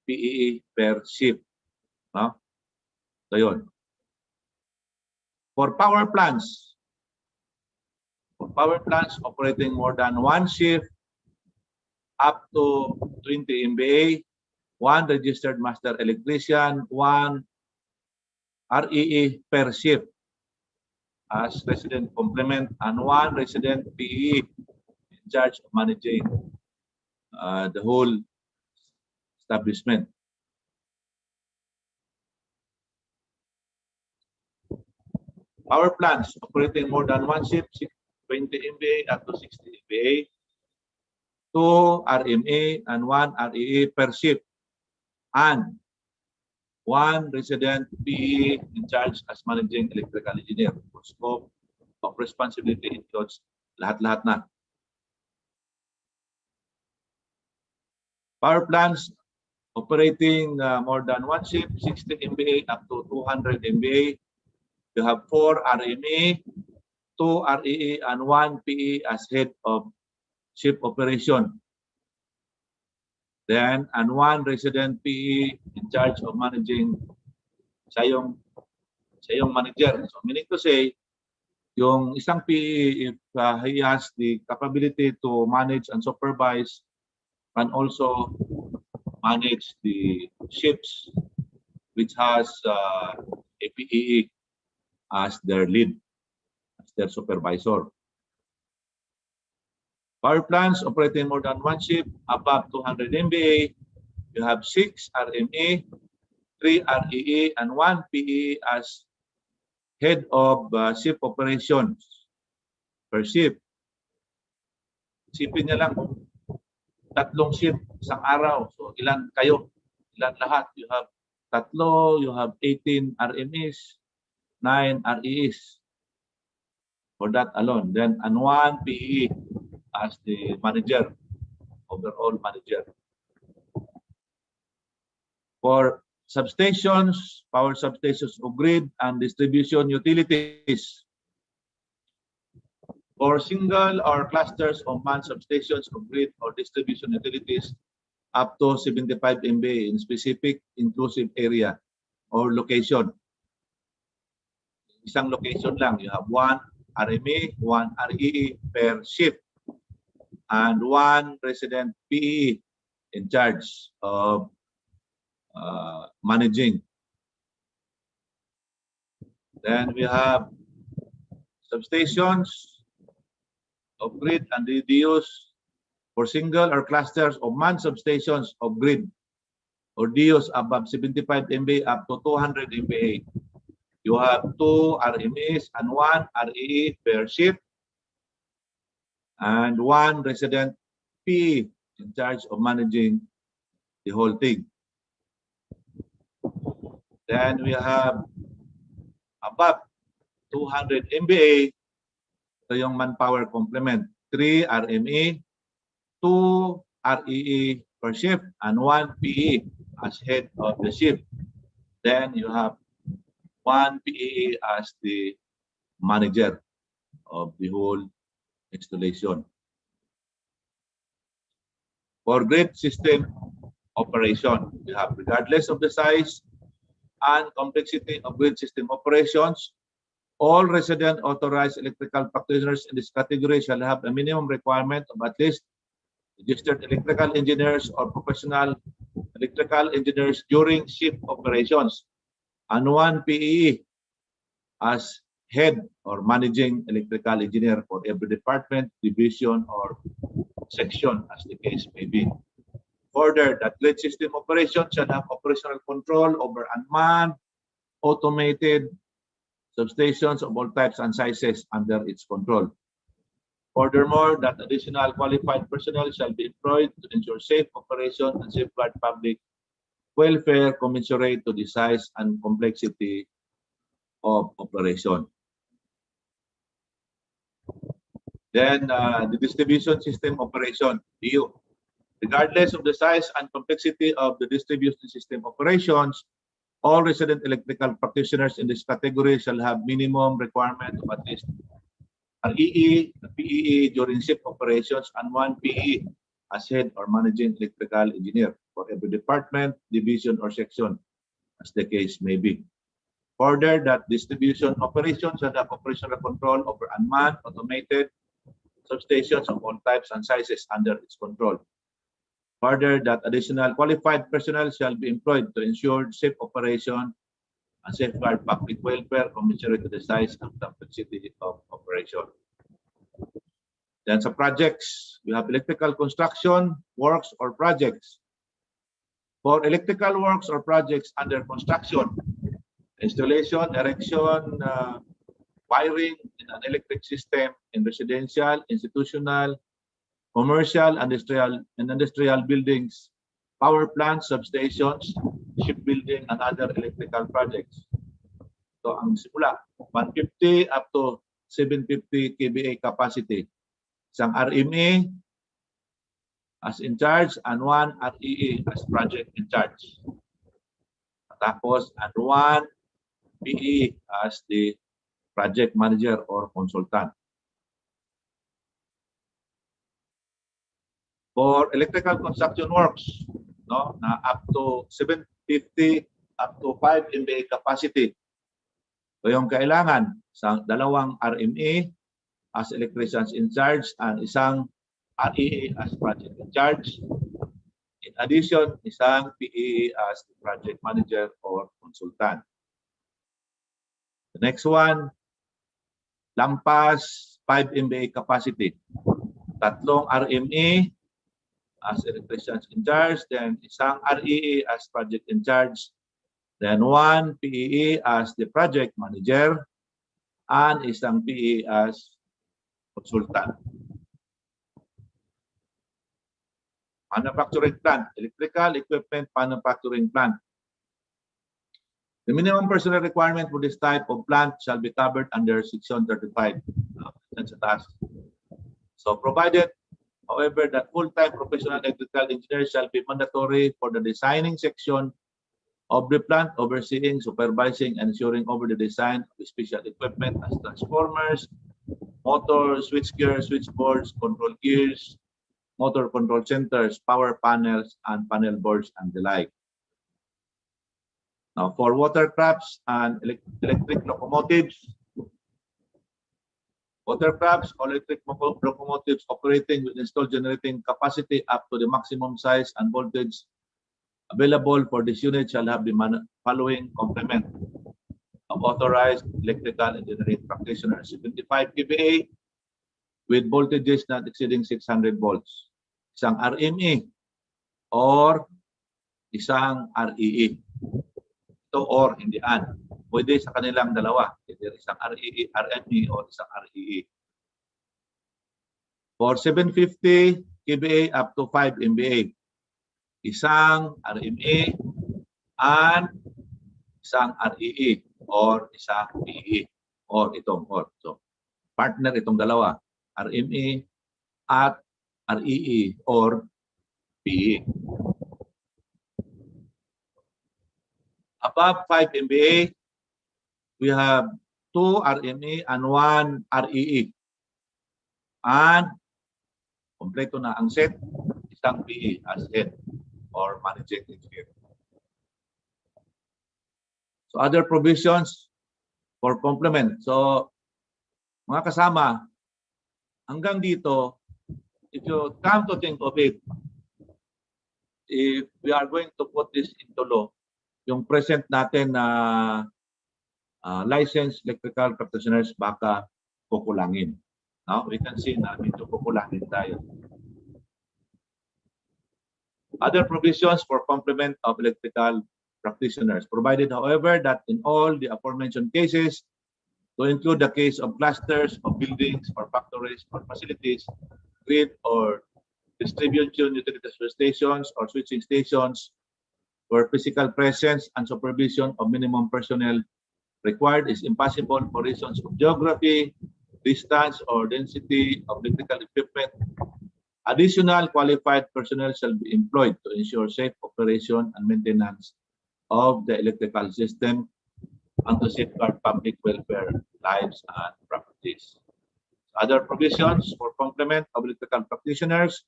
PEE per shift. No? So yun. For power plants operating more than 1 shift up to 20 MBA, 1 registered master electrician, 1 REE per shift as resident complement, and 1 resident PEE in charge of managing the whole establishment. Power plants operating more than 1 shift, 20 MBA up to 60 MBA, 2 RMA and 1 REE per shift, and 1 resident PE in charge as managing electrical engineer. Scope of responsibility includes lahat-lahat na. Power plants operating more than 1 shift, 60 MBA up to 200 MBA. You have 4 RME, 2 REE, and 1 PE as head of ship operation. Then, and 1 resident PE in charge of managing, siya yung manager. So, meaning to say, yung isang PE, if he has the capability to manage and supervise, can also manage the ships which has a PE as their lead, as their supervisor. Power plants operating more than 1 ship above 200 MVA, you have 6 RME, 3 REE, and 1 PE as head of ship operations per ship. Isipin niya lang, 3 ship isang araw. So ilan kayo? Ilan lahat? You have tatlo, you have 18 RMEs, 9 REEs for that alone. Then, and 1 PE as the manager, overall manager. For substations, power substations of grid and distribution utilities. For single or clusters of manned substations of grid or distribution utilities, up to 75 MVA in specific inclusive area or location. Isang location lang, you have 1 RME, 1 REE per shift, and 1 resident PE in charge of managing. Then we have substations of grid and DUs for single or clusters of manned substations of grid or DUs above 75 MVA up to 200 MVA. You have 2 RMEs and 1 REE per shift and 1 resident PE in charge of managing the whole thing. Then we have above 200 MVA, ito yung manpower complement, 3 RME, 2 REE per shift, and 1 PE as head of the shift. Then you have 1 PE as the manager of the whole installation. For grid system operation, we have, regardless of the size and complexity of grid system operations, all resident authorized electrical practitioners in this category shall have a minimum requirement of at least registered electrical engineers or professional electrical engineers during shift operations, and 1 PE as head or managing electrical engineer for every department, division, or section, as the case may be. Further, that grid system operation shall have operational control over unmanned, automated substations of all types and sizes under its control. Furthermore, that additional qualified personnel shall be employed to ensure safe operation and safeguard public welfare commensurate to the size and complexity of operation. Then the distribution system operation, DU. Regardless of the size and complexity of the distribution system operations, all resident electrical practitioners in this category shall have minimum requirement of at least REE, PEE during shift operations, and 1 PE as head or managing electrical engineer for every department, division, or section, as the case may be. Further, that distribution operations shall have operational control over unmanned, automated substations of all types and sizes under its control. Further, that additional qualified personnel shall be employed to ensure safe operation and safeguard public welfare commensurate to the size and complexity of operation. Then sa projects, we have electrical construction, works, or projects. For electrical works or projects under construction, installation, erection, wiring in an electric system in residential, institutional, commercial, industrial buildings, power plants, substations, shipbuilding, and other electrical projects. So ang simula, 150 up to 750 kVA capacity. Isang RME as in charge and 1 REE as project in charge. Tapos, and 1 PE as the project manager or consultant. For electrical construction works, no, na up to 750 up to 5 MVA capacity. So yung kailangan sa dalawang RME as electricians in charge and isang REE as project in charge. In addition, isang PE as the project manager or consultant. The next one, lampas 5 MVA capacity. Tatlong RME as electricians in charge, then isang REE as project in charge, then 1 PEE as the project manager, and isang PE as consultant. Manufacturing plant, electrical equipment manufacturing plant. The minimum personnel requirement for this type of plant shall be covered under Section 35. That's a task. So provided, however, that full-time professional electrical engineers shall be mandatory for the designing section of the plant, overseeing, supervising, and ensuring over the design of special equipment as transformers, motors, switchgear, switchboards, control gears, motor control centers, power panels, and panel boards, and the like. Now, for watercrafts and electric locomotives, watercrafts or electric locomotives operating with installed generating capacity up to the maximum size and voltage available for this unit shall have the following complement of authorized electrical engineering practitioners: 75 kVA with voltages not exceeding 600 volts, isang RME or isang REE. Ito or hindi an. Pwede sa kanilang dalawa. Either isang REE, RME or isang REE. For 750 kVA up to 5 MVA, isang RME and isang REE or isang PE or itong or. So, partner itong dalawa, RME at REE or PE. Above 5 MVA, we have 2 RME and 1 REE. And kompleto na ang set, isang PE as head or managing engineer. So other provisions for complement. So mga kasama, hanggang dito, if you come to think of it, if we are going to put this into law, yung present natin na licensed electrical practitioners baka kukulangin. Now, we can see na medyo kukulangin tayo. Other provisions for complement of electrical practitioners, provided, however, that in all the aforementioned cases, to include the case of clusters of buildings or factories or facilities, grid or distribution utility stations or switching stations, where physical presence and supervision of minimum personnel required is impossible for reasons of geography, distance, or density of electrical equipment, additional qualified personnel shall be employed to ensure safe operation and maintenance of the electrical system and to safeguard public welfare, lives, and properties. Other provisions for complement of electrical practitioners,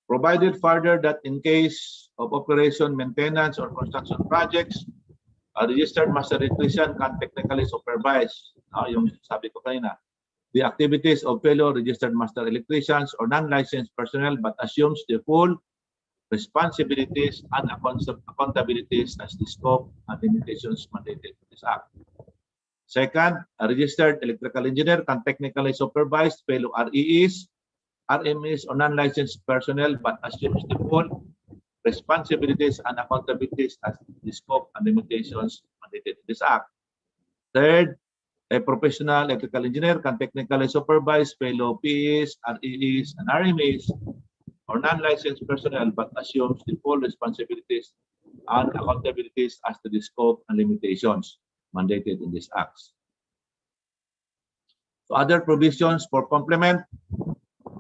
provided further that in case of operation, maintenance, or construction projects, a registered master electrician can technically supervise, yung sabi ko kanina, the activities of fellow registered master electricians or non-licensed personnel but assumes the full responsibilities and accountabilities as the scope and limitations mandated in this Act. Second, a registered electrical engineer can technically supervise fellow REEs, RMEs, or non-licensed personnel but assumes the full responsibilities and accountabilities as the scope and limitations mandated in this Act. Third, a professional electrical engineer can technically supervise fellow PEs, REEs, and RMEs, or non-licensed personnel but assumes the full responsibilities and accountabilities as to the scope and limitations mandated in this Act. So other provisions for complement.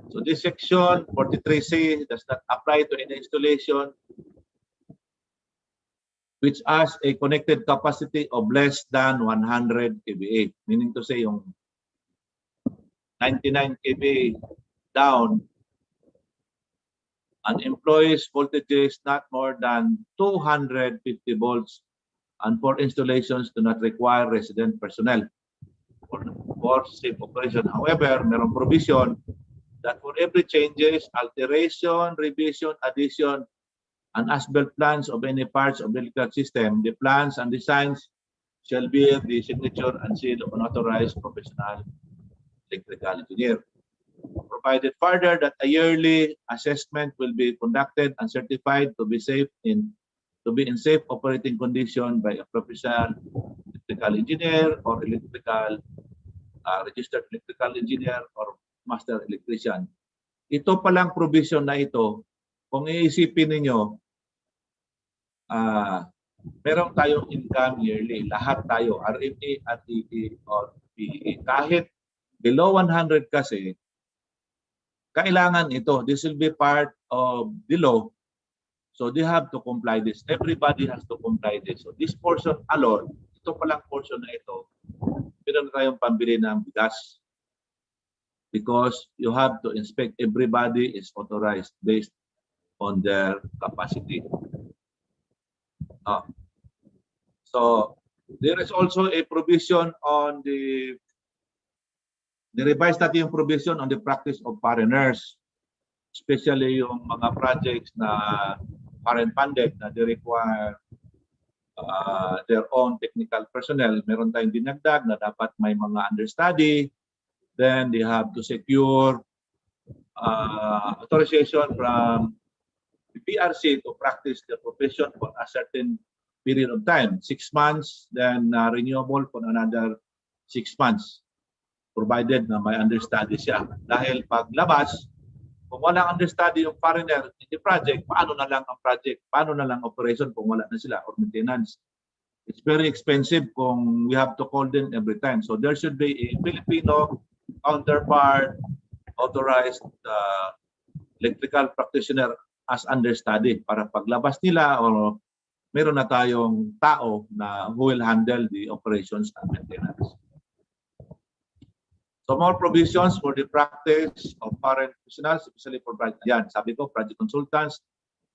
So this section 43C does not apply to any installation which has a connected capacity of less than 100 kVA. Meaning to say yung 99 kVA down and employs voltages not more than 250 volts and for installations do not require resident personnel for safe operation. However, merong provision that for every changes, alteration, revision, addition, and as-built plans of any parts of the electrical system, the plans and designs shall bear the signature and seal of an authorized professional electrical engineer. Provided further that a yearly assessment will be conducted and certified to be in safe operating condition by a professional electrical engineer or registered electrical engineer or master electrician. Ito palang provision na ito, kung iisipin ninyo, meron tayong income yearly. Lahat tayo, RME at EE or PE. Kahit below 100 kasi, kailangan ito. This will be part of the law. So they have to comply this. Everybody has to comply this. So this portion alone, ito palang portion na ito, meron tayong pambili ng bigas. Because you have to inspect, everybody is authorized based on their capacity. So there is also a provision on the revised natin yung provision on the practice of foreigners, especially yung mga projects na foreign funded na they require their own technical personnel. Meron tayong dinagdag na dapat may mga understudy, then they have to secure authorization from the PRC to practice the profession for a certain period of time, 6 months, then renewable for another 6 months, provided na may understudy siya. Dahil paglabas, kung walang understudy yung foreigner in the project, paano na lang ang project, paano na lang operation kung wala na sila or maintenance. It's very expensive kung we have to call them every time. So there should be a Filipino counterpart, authorized electrical practitioner as understudy para paglabas nila o meron na tayong tao na who will handle the operations and maintenance. So more provisions for the practice of foreign professionals, especially for project. Yan, sabi ko, project consultants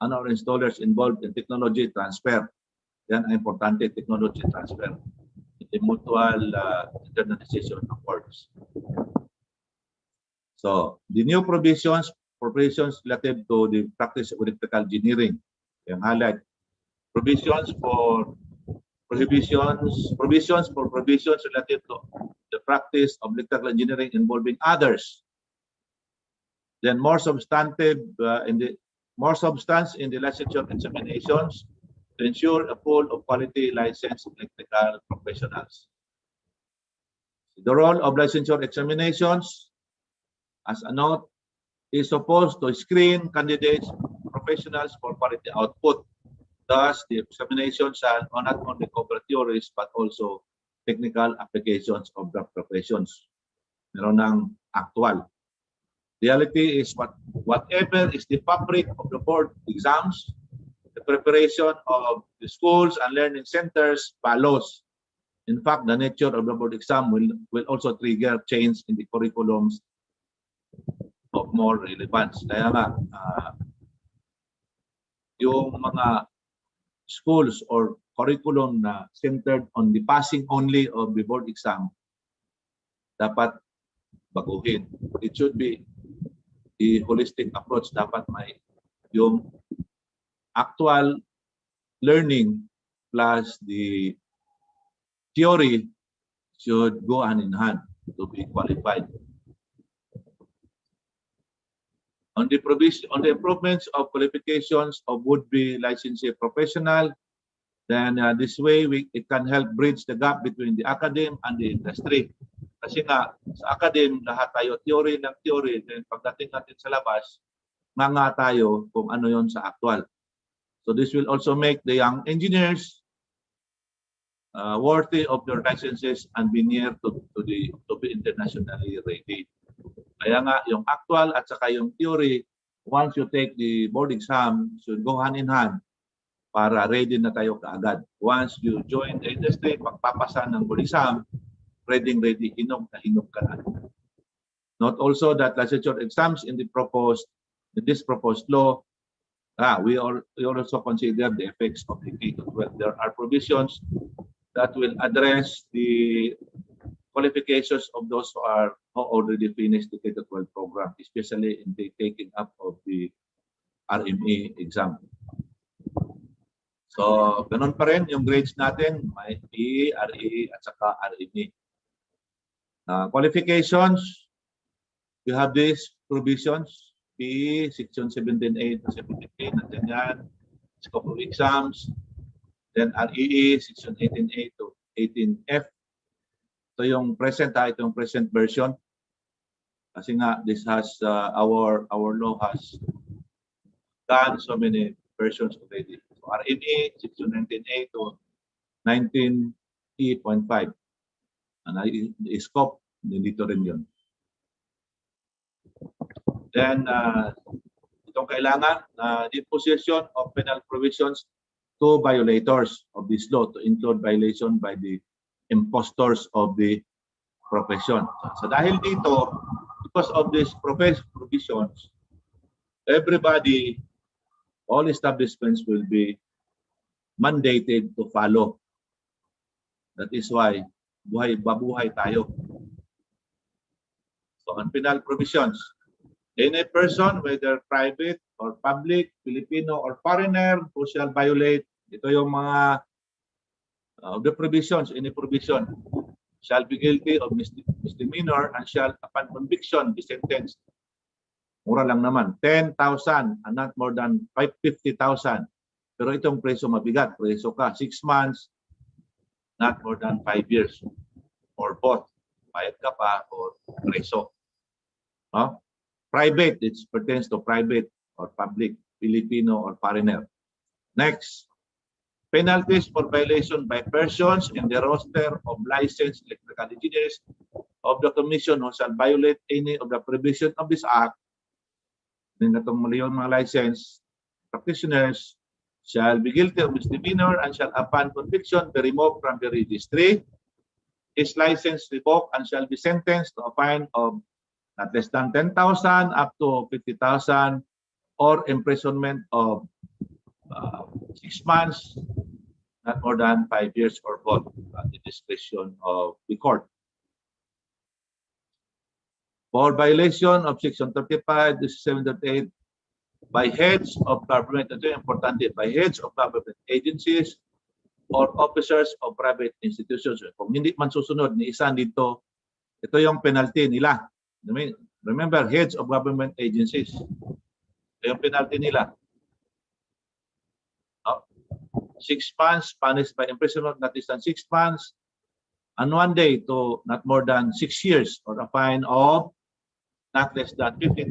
and our installers involved in technology transfer. Yan ang importante, technology transfer. The mutual internalization of works. So the new provisions related to the practice of electrical engineering. Yung highlight. Provisions for provisions related to the practice of electrical engineering involving others. Then more substance in the licensure examinations to ensure a pool of quality licensed electrical professionals. The role of licensure examinations, as a note, is supposed to screen candidates, professionals for quality output. Thus, the examination shall not only cover theories but also technical applications of the professions. Meron ng actual. Reality is whatever is the fabric of the board exams, the preparation of the schools and learning centers follows. In fact, the nature of the board exam will also trigger change in the curriculums of more relevance. Kaya nga, yung mga schools or curriculum na centered on the passing only of the board exam, dapat baguhin. It should be the holistic approach. Dapat may yung actual learning plus the theory should go hand in hand to be qualified. On the improvements of qualifications of would-be licensee professional, then this way it can help bridge the gap between the academe and the industry. Kasi nga, sa academe, lahat tayo theory ng theory, then pagdating natin sa labas, nga tayo kung ano yon sa actual. So this will also make the young engineers worthy of their licenses and be near to be internationally ready. Kaya nga, yung actual at saka yung theory, once you take the board exam, should go hand in hand para ready na tayo kaagad. Once you join the industry, pagpapasa ng board exam, ready, hinog ka na. Note also that licensure exams in this proposed law, we also consider the effects of the K-12. There are provisions that will address the qualifications of those who already finished the K-12 program, especially in the taking up of the RME exam. So, ganun pa rin yung grades natin, may PE, RE, at saka RME. Qualifications, we have these provisions, PE, section 17A to 17A, natin yan, scope of exams, then REE, section 18A to 18F. Ito yung present, ito yung present version. Kasi nga, this has, our law has done so many versions already. So RNA, Section 19A to 19E.5. And i-scope, nandito rin yun. Then, itong kailangan na the imposition of penal provisions to violators of this law to include violation by the impostors of the profession. So dahil dito, because of these provisions, everybody, all establishments will be mandated to follow. That is why babuhay tayo. So on penal provisions, any person, whether private or public, Filipino or foreigner, who shall violate, ito yung mga the provisions, any provision, shall be guilty of misdemeanor and shall, upon conviction, be sentenced. Mura lang naman, 10,000 and not more than 50,000. Pero itong preso mabigat, preso ka 6 months, not more than 5 years, or both. Bayad ka pa or preso. No? Private, it pertains to private or public, Filipino or foreigner. Next, penalties for violation by persons in the roster of licensed electrical engineers of the commission who shall violate any of the provision of this act. Then itong mali yung mga licensed practitioners shall be guilty of misdemeanor and shall upon conviction be removed from the registry. His license revoked and shall be sentenced to a fine of not less than 10,000 up to 50,000 or imprisonment of 6 months, not more than 5 years or both at the discretion of the court. For violation of Section 35, this is 738, by heads of government, ito yung importante, by heads of government agencies or officers of private institutions. Kung hindi man susunod ni isa dito, ito yung penalty nila. Remember, heads of government agencies. Ito yung penalty nila. 6 months, punished by imprisonment not less than 6 months, and 1 day to not more than 6 years, or a fine of not less than 50,000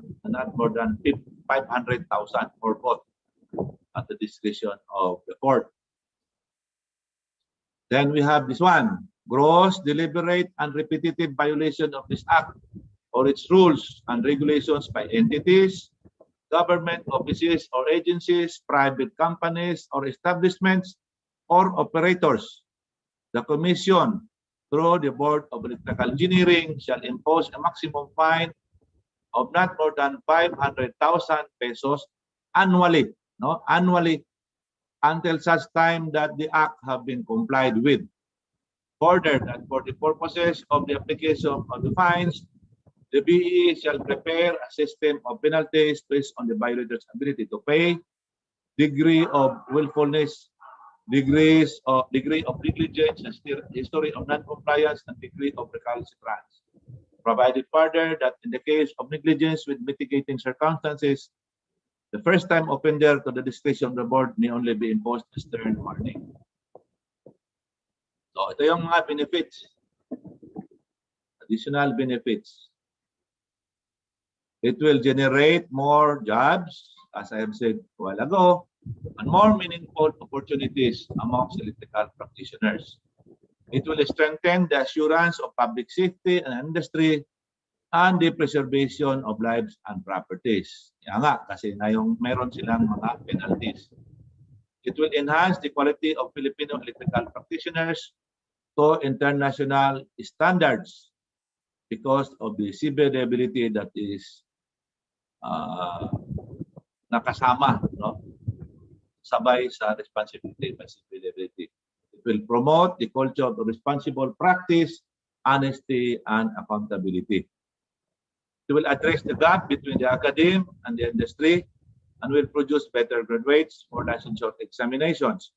and not more than 500,000 or both at the discretion of the court. Then we have this one, gross, deliberate, and repetitive violation of this act or its rules and regulations by entities, government offices or agencies, private companies or establishments, or operators. The Commission, through the Board of Electrical Engineering, shall impose a maximum fine of not more than 500,000 pesos annually, annually, until such time that the act have been complied with. Further, that for the purposes of the application of the fines, the BE shall prepare a system of penalties based on the violator's ability to pay, degree of willfulness, degree of negligence, history of non-compliance, and degree of recalcitrance. Provided further that in the case of negligence with mitigating circumstances, the first-time offender to the discretion of the board may only be imposed a stern warning. So ito yung mga benefits, additional benefits. It will generate more jobs, as I have said a while ago, and more meaningful opportunities amongst electrical practitioners. It will strengthen the assurance of public safety and industry and the preservation of lives and properties. Yan nga, kasi ngayong meron silang mga penalties. It will enhance the quality of Filipino electrical practitioners to international standards because of the severability that is nakasama, sabay sa responsibility by severability. It will promote the culture of responsible practice, honesty, and accountability. It will address the gap between the academe and the industry and will produce better graduates for licensure examinations.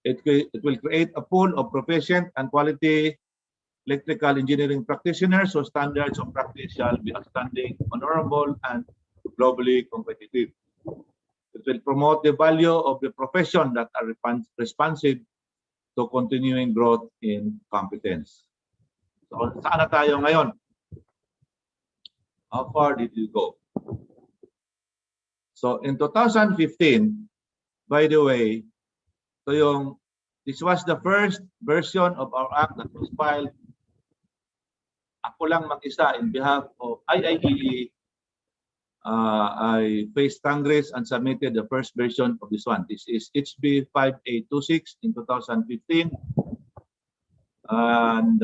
It will create a pool of proficient and quality electrical engineering practitioners whose standards of practice shall be outstanding, honorable, and globally competitive. It will promote the value of the profession that are responsive to continuing growth in competence. So, saan na tayo ngayon? How far did you go? So, in 2015, by the way, this was the first version of our act that was filed. Ako lang mag-isa in behalf of IIEE. I faced Congress and submitted the first version of this one. This is HB 5826 in 2015. And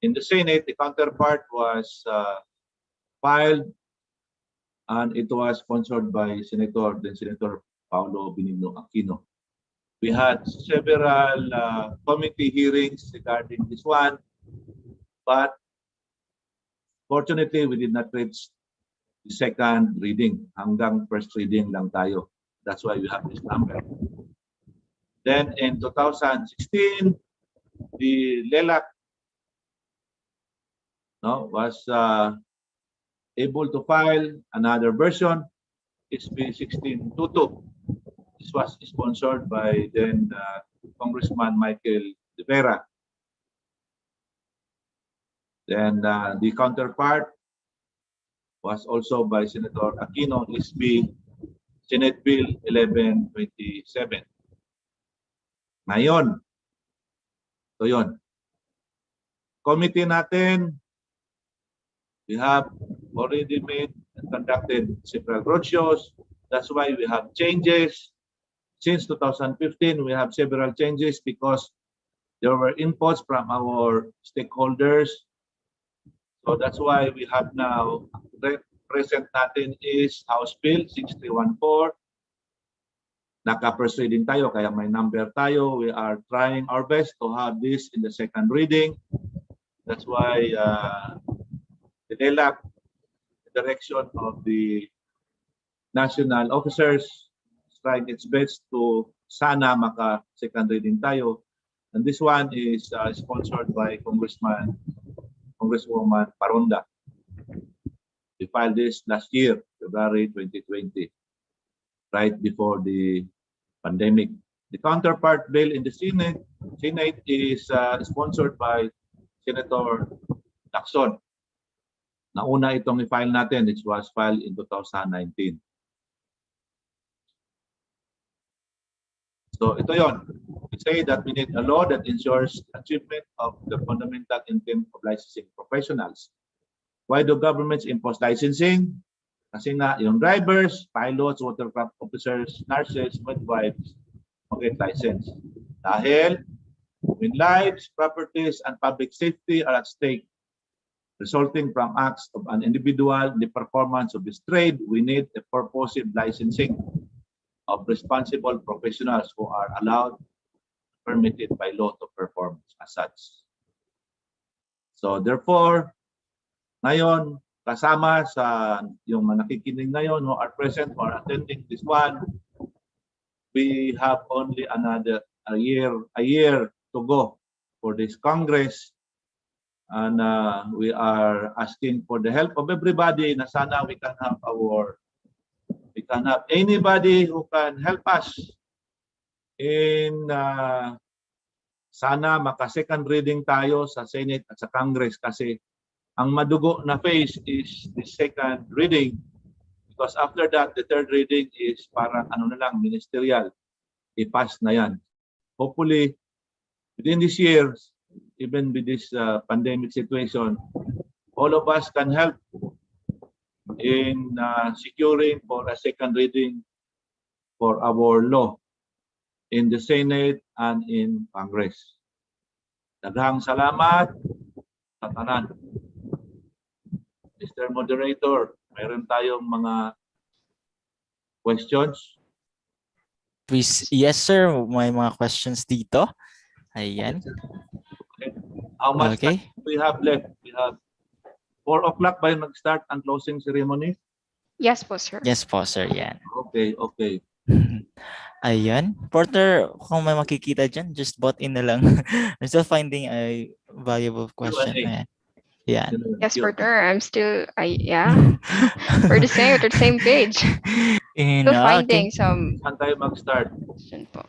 in the Senate, the counterpart was filed, and it was sponsored by Senator Paulo Benigno Aquino. We had several committee hearings regarding this one, but fortunately, we did not reach the second reading. Hanggang first reading lang tayo. That's why we have this number. Then in 2016, the LELAC was able to file another version, HB 1622. This was sponsored by then Congressman Michael De Vera. Then the counterpart was also by Senator Aquino, HB Senate Bill 1127. Ngayon, so yun. Committee natin, we have already made and conducted several roadshows. That's why we have changes. Since 2015, we have several changes because there were inputs from our stakeholders. So that's why we have now, present natin is House Bill 6314. Naka-first reading tayo, kaya may number tayo. We are trying our best to have this in the second reading. That's why the LELAC, the direction of the national officers, is trying its best to sana maka-second reading tayo. And this one is sponsored by Congresswoman Paronda. We filed this last year, February 2020, right before the pandemic. The counterpart bill in the Senate is sponsored by Senator Lacson. Nauna itong i-file natin. It was filed in 2019. So ito yon. We say that we need a law that ensures achievement of the fundamental intent of licensing professionals. Why do governments impose licensing? Kasi nga yung drivers, pilots, watercraft officers, nurses, midwives, mag-get license. Dahil when lives, properties, and public safety are at stake, resulting from acts of an individual in the performance of this trade, we need a purposive licensing of responsible professionals who are allowed, permitted by law to perform as such. So therefore, ngayon, kasama sa yung nakikinig ngayon who are present or attending this one, we have only another a year to go for this Congress. And we are asking for the help of everybody na sana we can have anybody who can help us in sana maka-second reading tayo sa Senate at sa Congress kasi ang madugo na phase is the second reading because after that, the third reading is parang ministerial. I-pass na yan. Hopefully, within this year, even with this pandemic situation, all of us can help in securing for a second reading for our law in the Senate and in Congress. Daghang salamat sa tanan. Mr. Moderator, mayroon tayong mga questions? Please, yes sir, may mga questions dito. Ayan. Okay. How much time we have left? We have 4 o'clock ba yung mag-start ang closing ceremony? Yes po, sir. Yes po, sir. Yan. Okay. Ayan. Porter, kung may makikita dyan, just bot in na lang. I'm still finding a valuable question. Ayan. Yan. Yes, Porter. I'm still, yeah. We're the same page. Still finding some. Saan tayo mag-start? Question po.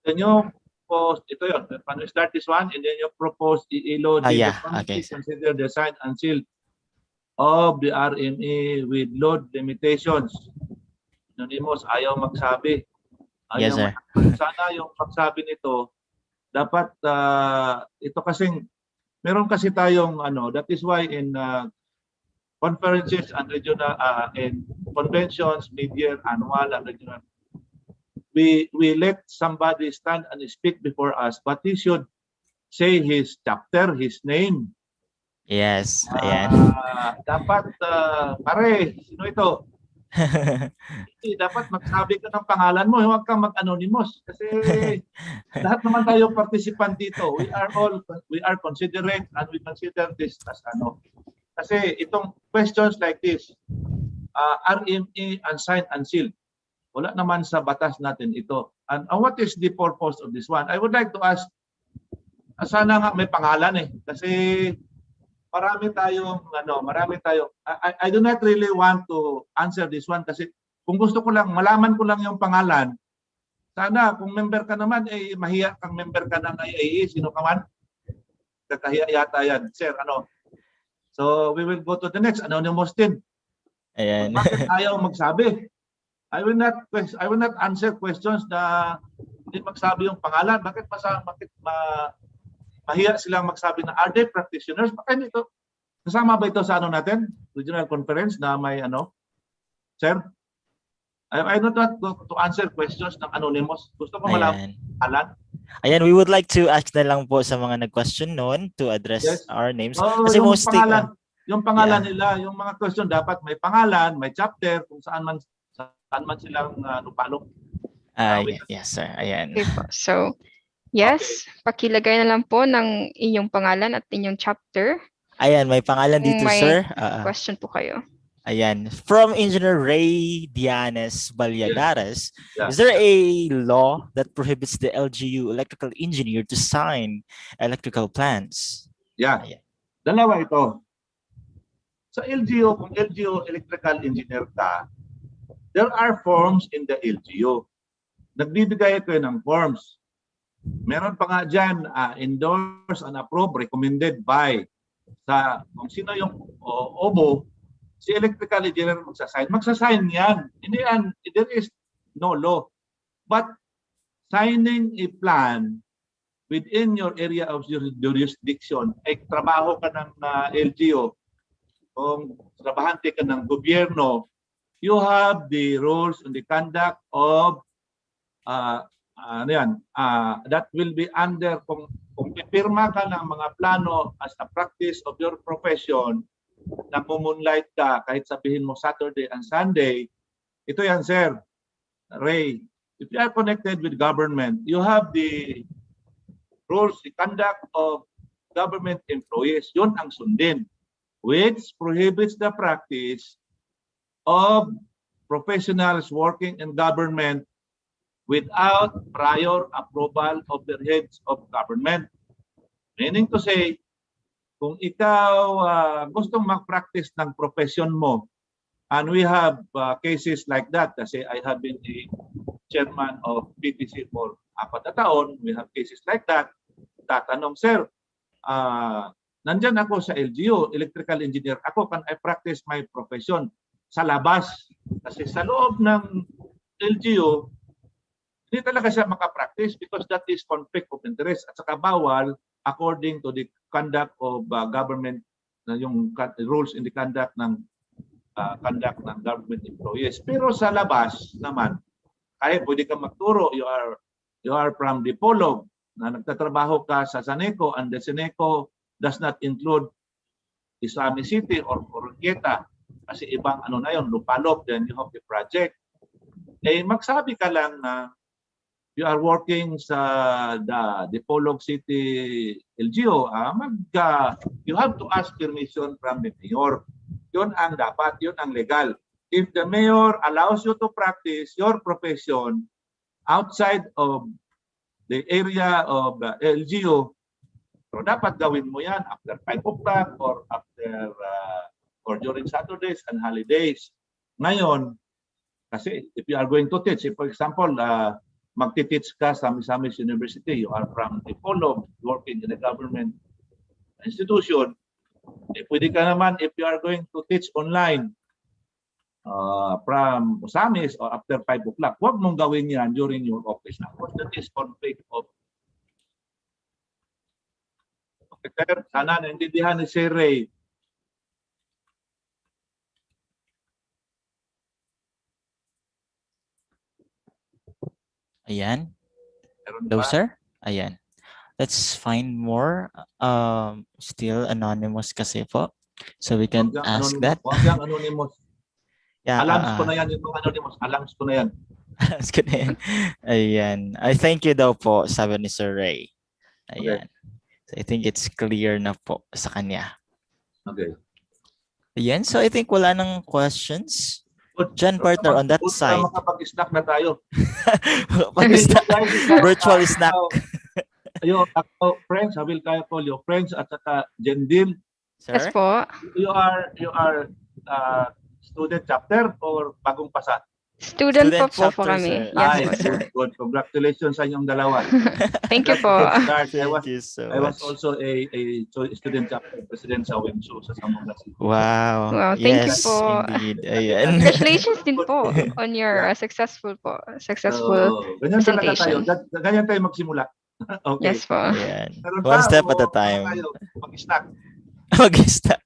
Can you post, ito yun, when you start this one, and then you propose i-load the committee, consider the sign and seal of the RMA with load limitations. anonymous, ayaw magsabi. Yes, Ayaw sir. sana yung pagsabi nito, dapat ito kasing, meron kasi tayong that is why in conferences and regional and conventions, mid-year, annual, and regional, we let somebody stand and speak before us, but he should say his chapter, his name. Yes, ayan. Dapat pare, sino ito? Dapat magsabi ka ng pangalan mo, huwag kang mag-anonymous kasi lahat naman tayo participant dito. We are considerate and we consider this as kasi itong questions like this, RME unsigned, unsealed. Wala naman sa batas natin ito. And what is the purpose of this one? I would like to ask, sana nga may pangalan kasi marami tayong I do not really want to answer this one kasi kung gusto ko lang, malaman ko lang yung pangalan, sana kung member ka naman, mahiya kang member ka ng IAE, sino ka man, kakahiya yata yan. Sir, So we will go to the next, anonymous din. Ayan. Bakit ayaw magsabi? I will not answer questions na hindi magsabi yung pangalan. Bakit mahiya silang magsabi na are they practitioners? Bakit ito? Kasama ba ito sa natin? Regional conference na may Sir? I don't want to answer questions ng anonymous. Gusto ko malaman pangalan. Ayan, we would like to ask na lang po sa mga nag-question noon to address our names. Kasi mostly, yung pangalan nila, yung mga question dapat may pangalan, may chapter, kung saan man silang lupalok. Yes, sir. Ayan. Okay po. So, yes, pakilagay na lang po ng inyong pangalan at inyong chapter. Ayan, may pangalan dito, may sir. Question po kayo. Ayan. From Engineer Ray Dianes Balyadares, is there a law that prohibits the LGU electrical engineer to sign electrical plans? Yeah. Dalawa ito. Sa LGU, kung LGU electrical engineer ka, there are forms in the LGU. Nagbibigay kayo ng forms. Meron pa nga dyan, endorsed and approved, recommended by, kung sino yung OBO, si electrical engineer magsasign yan. There is no law. But signing a plan within your area of jurisdiction, trabaho ka ng LGU, kung trabahante ka ng gobyerno, you have the rules and the conduct of that will be under, kung pipirma ka ng mga plano as a practice of your profession, nagmo-moonlight ka, kahit sabihin mo Saturday and Sunday, ito yan, sir, Ray, if you are connected with government, you have the rules, the conduct of government employees, yun ang sundin, which prohibits the practice of professionals working in government without prior approval of the heads of government. Meaning to say, kung ikaw gustong mag-practice ng profession mo, and we have cases like that, kasi I have been the chairman of PTC for 4 na taon, we have cases like that, tatanong, sir, nandyan ako sa LGU, electrical engineer ako, can I practice my profession sa labas? Kasi sa loob ng LGU, hindi talaga siya makapractice because that is conflict of interest at saka bawal according to the conduct of government, yung rules in the conduct ng government employees. Pero sa labas naman, kahit pwede ka magturo, you are from the Polog, na nagtatrabaho ka sa Saneco, and the Saneco does not include Isami City or Oroquieta, kasi ibang na yun, Lupalop, then you have the project. Magsabi ka lang na you are working sa the Polog City LGU, you have to ask permission from the mayor. Yun ang dapat, yun ang legal. If the mayor allows you to practice your profession outside of the area of the LGU, so dapat gawin mo yan after 5 o'clock or after or during Saturdays and holidays. Ngayon, kasi if you are going to teach, if for example, magti-teach ka sa Misamis University, you are from the Polog, working in a government institution, pwede ka naman if you are going to teach online, from Osamis or after 5 o'clock. Huwag mong gawin yan during your office hours. That is conflict of... Okay, sir, sana naintindihan ni Sir Ray. Ayan. Meron Hello, ba? sir? Ayan. Let's find more. Still anonymous kasi po. So we can ask that. Huwag yung anonymous. Yeah, Alams ko na yan yung mga anonymous. Alams ko na yan. Alams ko na yan. Ayan. I thank you daw po, sabi ni Sir Ray. Ayan. So I think it's clear na po sa kanya. Okay. Ayan. So I think wala nang questions. Jan, partner, on that side. Makapag-snack na tayo. Virtual snack. Ayo, ako, friends, I will call you friends at saka Jendil. Sir? Yes po. You are student chapter or bagong pasa? Student pa po kami. Sir. Yes po, sir. Good. Congratulations sa inyong dalawa. Thank you po. I was also a student chapter president sa WIMSU sa Zamboanga City. Wow. Wow, thank you Yes, po. indeed. Ayan. Congratulations din po on your successful presentation. Ganyan tayo magsimula. Okay. Yes po. Ayan. One step at a time. Mag-snack. Mag-snack.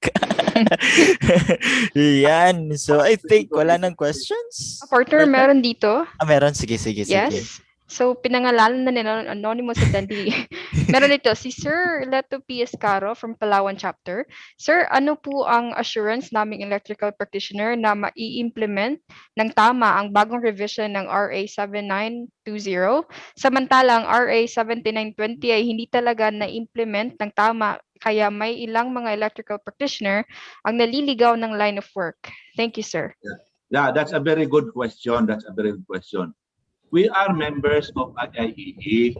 Yan. So I think wala nang questions. Partner, meron dito. Meron. Sige. Yes. So, pinangalanan na nila anonymous attendee. Meron dito, si Sir Leto P. Escaro from Palawan Chapter. Sir, ano po ang assurance naming electrical practitioner na mai-implement ng tama ang bagong revision ng RA 7920? Samantalang RA 7920 ay hindi talaga na-implement ng tama, kaya may ilang mga electrical practitioner ang naliligaw ng line of work. Thank you, sir. Yeah, that's a very good question. We are members of IIEE.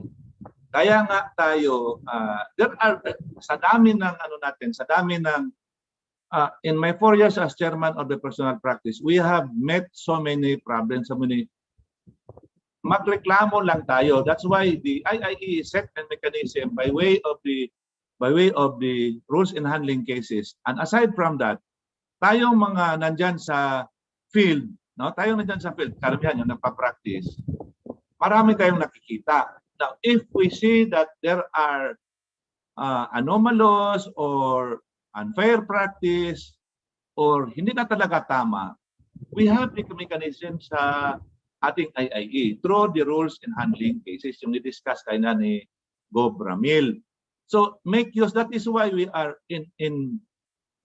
Kaya nga tayo, sa dami ng in my 4 years as chairman of the personal practice, we have met so many problems, magreklamo lang tayo. That's why the IIEE set a mechanism by way of the rules in handling cases. And aside from that, tayong mga nandyan sa field, karamihan yung nagpa-practice, marami tayong nakikita. Now, if we see that there are anomalous or unfair practice or hindi na talaga tama, we have the mechanism sa ating IIE through the rules in handling cases, yung ni-discuss kayo na ni Gov. Ramil. So, make use, that is why we are in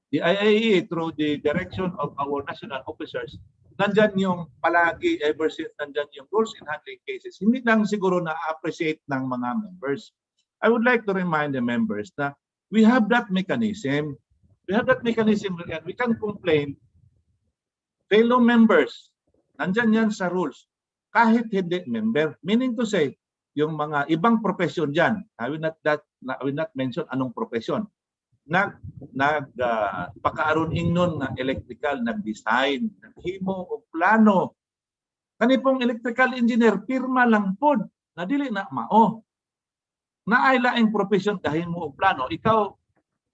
the IIE through the direction of our national officers. Nandyan yung palagi, ever since nandyan yung rules in handling cases, hindi lang siguro na-appreciate ng mga members. I would like to remind the members that we have that mechanism. We can complain. Fellow members, nandyan yan sa rules. Kahit hindi member. Meaning to say, yung mga ibang profession dyan, I will not mention anong profession, pagkaaroon ingnon na electrical, nag-design, naghimo o plano. Kani pong electrical engineer, pirma lang pod, na dili na mao. Naay laing profession kahit mo og plano. Ikaw,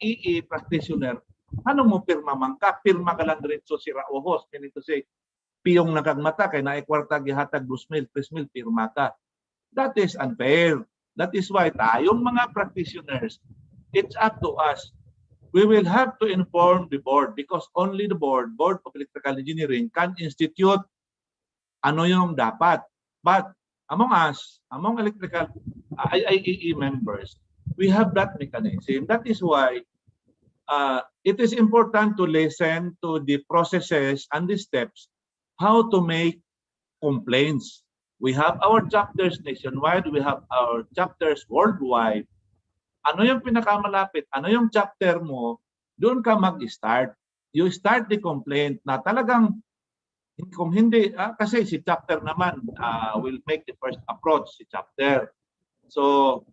EE practitioner, ano mo pirma man ka? Pirma ka lang diretso si Raohos. Meaning to say, piyong nakagmata, kay naay kwarta gihatag 2,000, 3,000, pirma ka. That is unfair. That is why tayong mga practitioners, it's up to us. We will have to inform the board because only the Board of Electrical Engineering can institute ano yung dapat. But among us, among electrical IIEE members, we have that mechanism. That is why it is important to listen to the processes and the steps how to make complaints. We have our chapters nationwide, we have our chapters worldwide. Ano yung pinakamalapit? Ano yung chapter mo? Doon ka mag-start. You start the complaint na talagang, kung hindi, kasi si chapter naman will make the first approach, si chapter. So,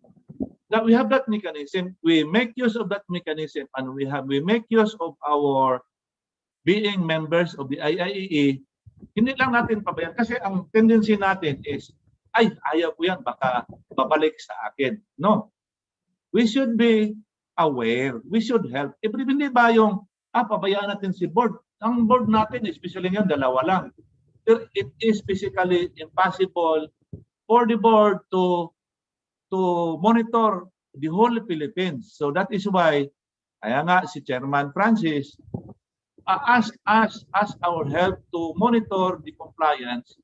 that we have that mechanism. We make use of that mechanism and we make use of our being members of the IIEE. Hindi lang natin pabayaan kasi ang tendency natin is, ay, ayaw ko yan, baka babalik sa akin. No. We should be aware. We should help. Hindi ba yung, pabayaan natin si board. Ang board natin, especially ngayon, dalawa lang. It is physically impossible for the board to monitor the whole Philippines. So that is why, kaya nga si Chairman Francis ask our help to monitor the compliance.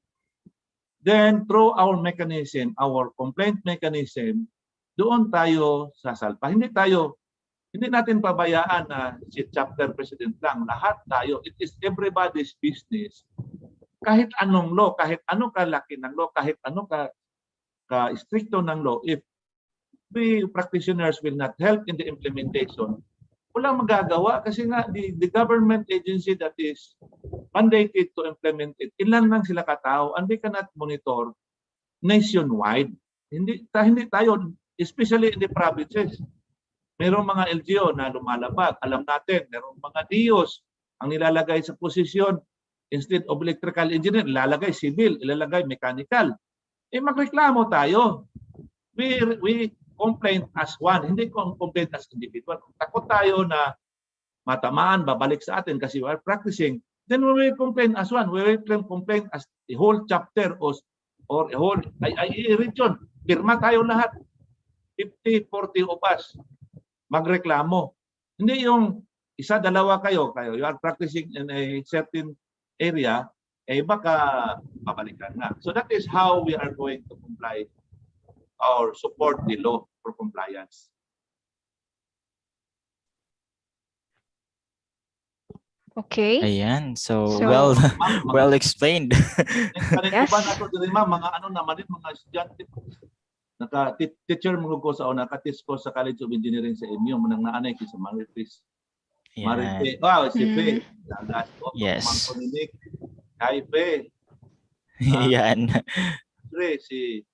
Then through our mechanism, our complaint mechanism, doon tayo sasalpa. Hindi natin pabayaan na si chapter president lang. Lahat tayo. It is everybody's business. Kahit anong law, kahit anong kalaki ng law, kahit anong ka-stricto ng law, if we practitioners will not help in the implementation, walang magagawa kasi nga the government agency that is mandated to implement it, ilan lang sila katao, and they cannot monitor nationwide. Hindi tayo, especially in the provinces. Merong mga LGO na lumalabag. Alam natin, merong mga DIOs ang nilalagay sa posisyon. Instead of electrical engineer, ilalagay civil, ilalagay mechanical. Magreklamo tayo. We complain as one, hindi complain as individual. Takot tayo na matamaan, babalik sa atin kasi we are practicing. Then we will complain as one. We will complain as the whole chapter or a whole region. Pirma tayo lahat. 50, 40 of us. Magreklamo. Hindi yung isa, dalawa kayo, you are practicing in a certain area, baka babalikan na. So that is how we are going to comply or support the law for compliance. Okay. Ayan. So well explained. Yes. Mga ano naman din, mga estudyante. Teacher mo ko sa una, naka-teach ko sa College of Engineering sa MU, manang naanay ko sa Marites. Marites. Wow, si Pe. Yes. Kay Pe. Yan. Si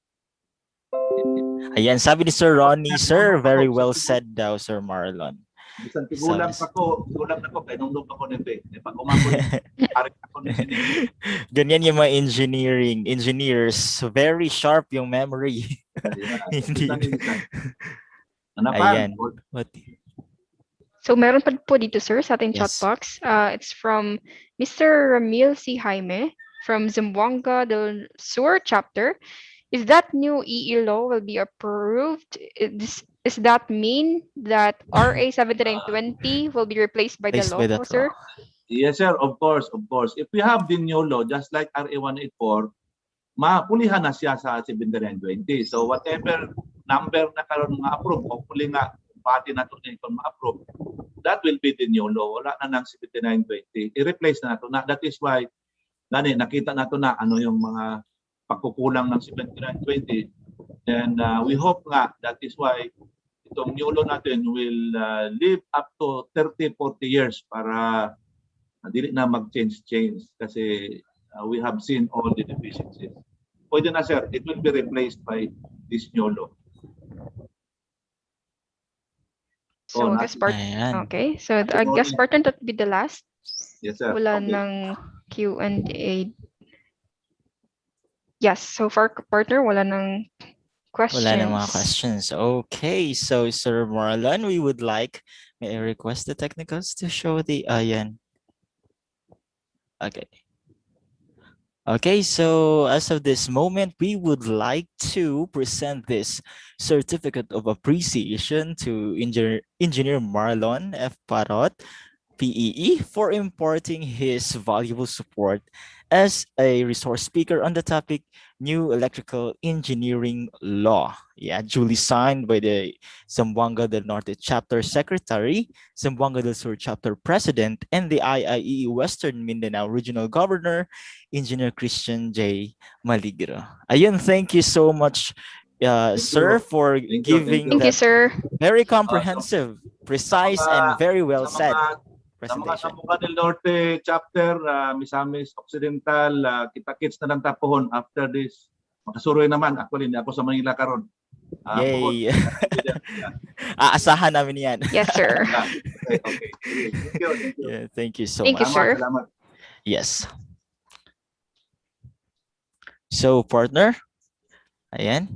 Ayan, sabi ni Sir Ronnie, sir, very well said daw, Sir Marlon. Bisan tigulang pa ko, tigulang na ko, kaya nung pa ko ni Pe. Pag umako, parang ako ni Sinig. Ganyan yung mga engineers, very sharp yung memory. Hindi. Ayan. So meron pa po dito, sir, sa ating chat Yes. box. It's from Mr. Ramil C. Jaime from Zamboanga del Sur chapter. If that new EE law will be approved, does that mean that RA 7920 will be replaced by the law, sir? Yes, sir. Of course, of course. If we have the new law, just like RA 184, mapulihan na siya sa 7920. So whatever number na karon mga approve, hopefully nga pati na ito na ma-approve, that will be the new law. Wala na ng 7920. I-replace na ito na. That is why, nakita na ito na ano yung mga pagkukulang ng 7920. And we hope nga, that is why itong new law natin will live up to 30-40 years para dili na mag-change kasi we have seen all the deficiencies. Pwede na, sir. It will be replaced by this new law. So I guess okay. So I guess partner that would be the last. Yes, sir. Wala Okay. ng Q&A. Yes, so for partner, wala ng questions. Wala na mga questions. Okay, so Sir Marlon, we would like, may I request the technicals to show the, ayan. Okay. Okay, so as of this moment, we would like to present this certificate of appreciation to Engineer Marlon F. Parot, PEE, for imparting his valuable support as a resource speaker on the topic New Electrical Engineering Law. Yeah, duly signed by the Zamboanga del Norte Chapter Secretary, Zamboanga del Sur Chapter President, and the IIE Western Mindanao Regional Governor, Engineer Christian J. Maligro. Ayun, thank you so much, sir, for giving Thank you, sir. very comprehensive, precise, and very well said Sa mga presentation. Zamboanga del Norte chapter, Misamis Occidental, kita-kits na lang tapuhon after this. Makasuroy naman, actually, hindi ako sa Manila karon. Yay! Aasahan namin yan. Yes, sir. Okay. Thank you. Yeah, thank you so Thank much. you, sir. Salamat. Yes. So, partner, ayan.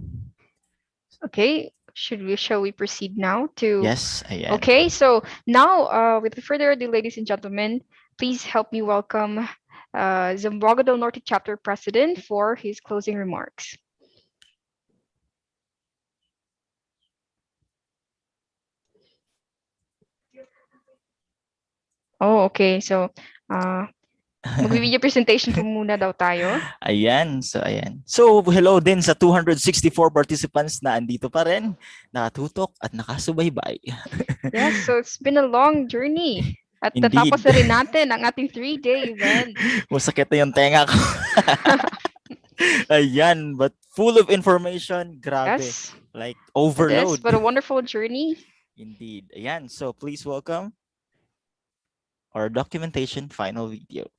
Okay, shall we proceed now to? Yes, ayan. Okay, so now, with further ado, ladies and gentlemen, please help me welcome Zamboanga del Norte Chapter President for his closing remarks. Oh, okay. So, mag-video presentation po muna daw tayo. Ayan. So, hello din sa 264 participants na andito pa rin, nakatutok at nakasubaybay. Yes, so it's been a long journey. At Indeed. natapos na rin natin ang ating 3-day event. Masakit na yung tenga ko. Ayan, but full of information. Grabe. Yes. Like It overload. is, but a wonderful journey. Indeed. Ayan, so please welcome our documentation final video.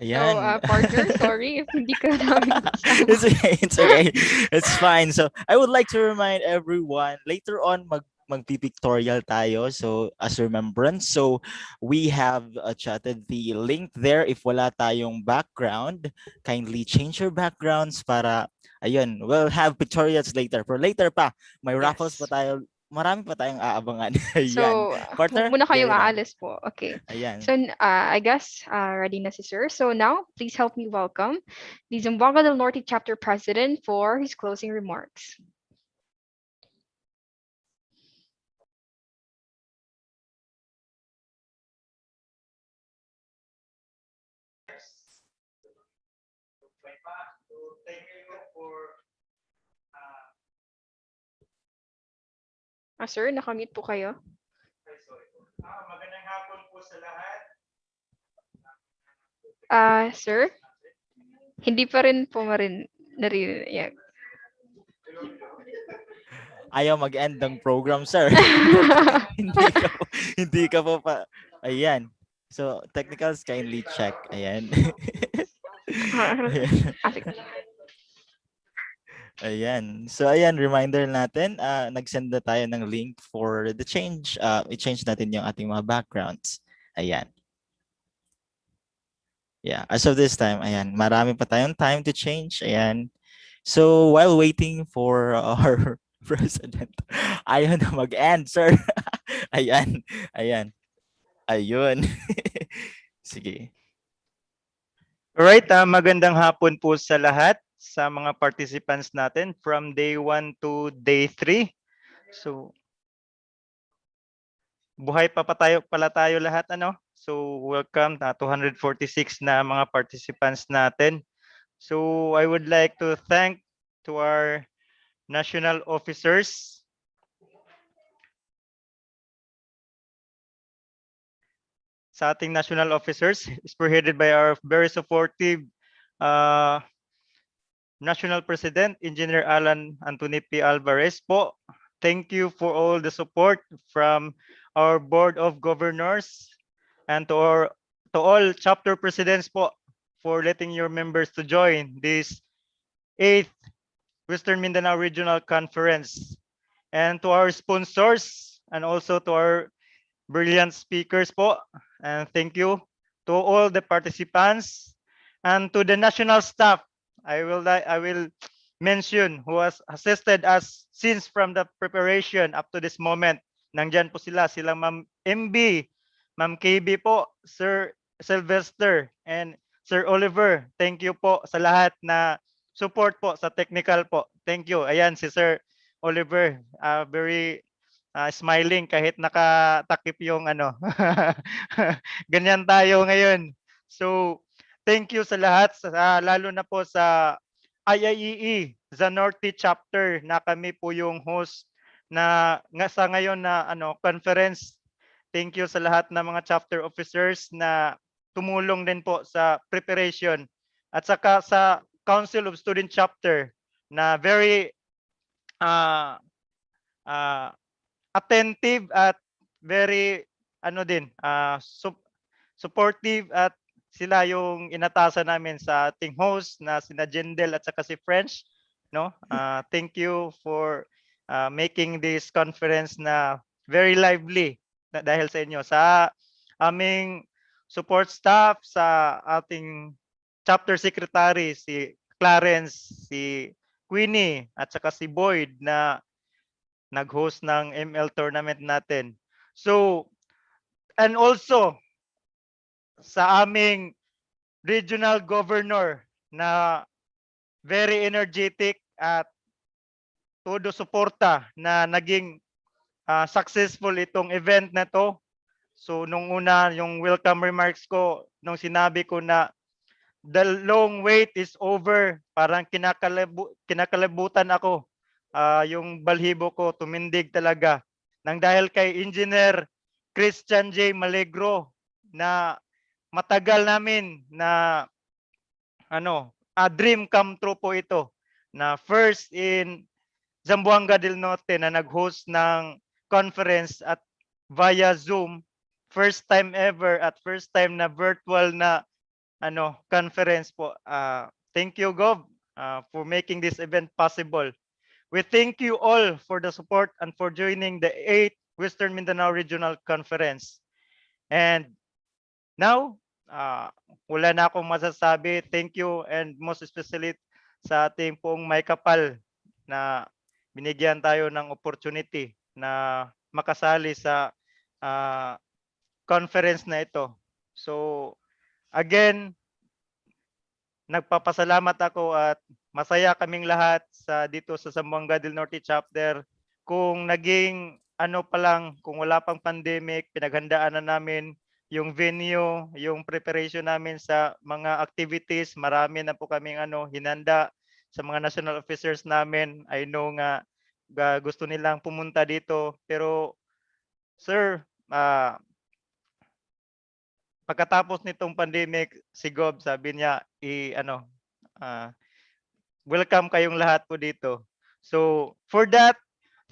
Ayan. Partner, sorry if hindi ka namin kasama. It's okay. It's okay. It's fine. So I would like to remind everyone later on magpipictorial tayo. So as remembrance. So we have chatted the link there. If wala tayong background, kindly change your backgrounds para ayun, we'll have pictorials later. Pero later pa, may raffles pa tayo. Marami pa tayong aabangan. Ayan. So, Partner, muna get kayong it on. aalis po. Okay. Ayan. So, I guess ready na si Sir. So now, please help me welcome the Zamboanga del Norte Chapter President for his closing remarks. Sir, nakamute po kayo. Magandang hapon po sa lahat. Sir, hindi pa rin po naririnig. Ayaw mag-end ng program, sir. hindi ka po pa. Ayan. So, technicals kindly check. Ayan. Ayan. So, ayan, reminder natin, nag-send na tayo ng link for the change. I-change natin yung ating mga backgrounds. Ayan. Yeah, as of this time, ayan, marami pa tayong time to change. Ayan. So, while waiting for our president, ayaw na mag-end, sir. Ayan. Ayan. Ayun. Sige. Alright, magandang hapon po sa lahat, sa mga participants natin from day 1 to day 3. So, buhay pa pala tayo lahat, ano? So, welcome na 246 na mga participants natin. So, I would like to thank to our national officers, sa ating national officers, spearheaded by our very supportive National President, Engineer Alan Anthony P. Alvarez po. Thank you for all the support from our Board of Governors and to all chapter presidents po for letting your members to join this 8th Western Mindanao Regional Conference. And to our sponsors and also to our brilliant speakers po. And thank you to all the participants and to the national staff. I will mention who has assisted us since from the preparation up to this moment. Nandyan po sila Ma'am MB, Ma'am KB po, Sir Sylvester, and Sir Oliver. Thank you po sa lahat na support po sa technical po. Thank you. Ayan si Sir Oliver, very smiling kahit nakatakip yung ano. Ganyan tayo ngayon. So, thank you sa lahat, lalo na po sa IIEE, Zanorte chapter na kami po yung host na sa ngayon na conference. Thank you sa lahat ng mga chapter officers na tumulong din po sa preparation at saka sa Council of Student Chapter na very attentive at very supportive at sila yung inatasan namin sa ating host na sina Jendel at saka si French, no? Thank you for making this conference na very lively dahil sa inyo, sa aming support staff, sa ating chapter secretary si Clarence, si Queenie at saka si Boyd na nag-host ng ML tournament natin. So, and also sa aming regional governor na very energetic at todo suporta na naging successful itong event na to. So nung una yung welcome remarks ko, nung sinabi ko na the long wait is over, parang kinakalibutan ako. Yung balhibo ko tumindig talaga. Nang dahil kay Engineer Christian J. Malegro na matagal namin na dream come true po ito, na first in Zamboanga del Norte na nag-host ng conference at via Zoom, first time ever at first time na virtual na conference po. Thank you, Gov, for making this event possible. We thank you all for the support and for joining the 8th Western Mindanao Regional Conference. And now, wala na akong masasabi. Thank you, and most especially sa ating pong may kapal na binigyan tayo ng opportunity na makasali sa conference na ito. So, again, nagpapasalamat ako at masaya kaming lahat dito sa Zamboanga del Norte chapter. Kung naging pa lang, kung wala pang pandemic, pinaghandaan na namin yung venue, yung preparation namin sa mga activities. Marami na po kaming hinanda sa mga national officers namin. I know nga gusto nilang pumunta dito, pero sir, pagkatapos nitong pandemic, si Gob sabi niya welcome kayong lahat po dito. So, for that,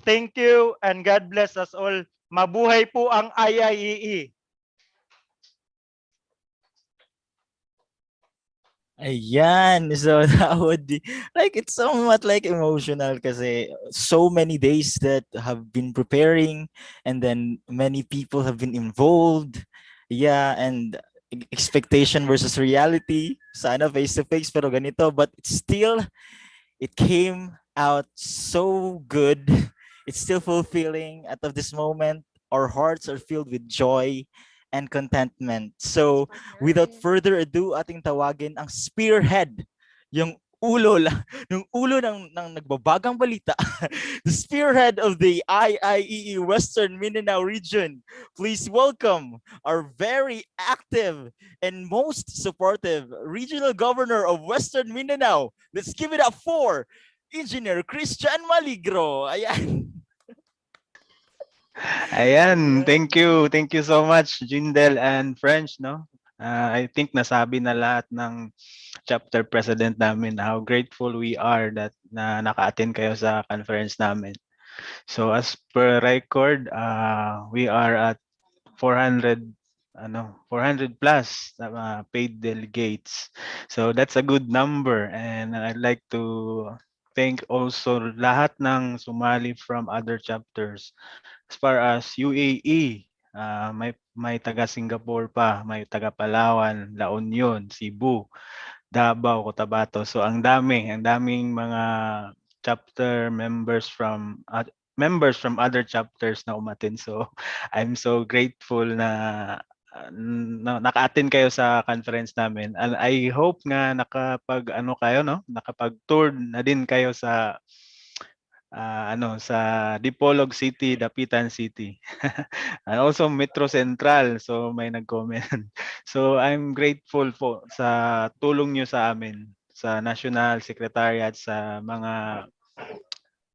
thank you and God bless us all. Mabuhay po ang IIEE. Ayan. So that would be like, it's somewhat like emotional kasi so many days that have been preparing and then many people have been involved. Yeah, and expectation versus reality. Sana face to face pero ganito, but still it came out so good. It's still fulfilling at of this moment. Our hearts are filled with joy and contentment. So, without further ado, ating tawagin ang spearhead, yung ulo ng nagbabagang balita, the spearhead of the IIEE Western Mindanao region. Please welcome our very active and most supportive regional governor of Western Mindanao. Let's give it up for Engineer Christian Maligro. Ayan. Ayan, thank you. Thank you so much, Jindel and French, no? I think nasabi na lahat ng chapter president namin how grateful we are that naka-attend kayo sa conference namin. So as per record, we are at 400 plus paid delegates. So that's a good number, and I'd like to thank also lahat ng sumali from other chapters. As far as UAE, may taga Singapore pa, may taga Palawan, La Union, Cebu, Davao, Cotabato. So ang daming mga chapter members from other chapters na umattend. So I'm so grateful na naka-attend kayo sa conference namin. And I hope nga nakapag-tour na din kayo sa sa Dipolog City, Dapitan City. And also Metro Central, so may nag-comment. So I'm grateful po sa tulong nyo sa amin, sa National Secretariat, sa mga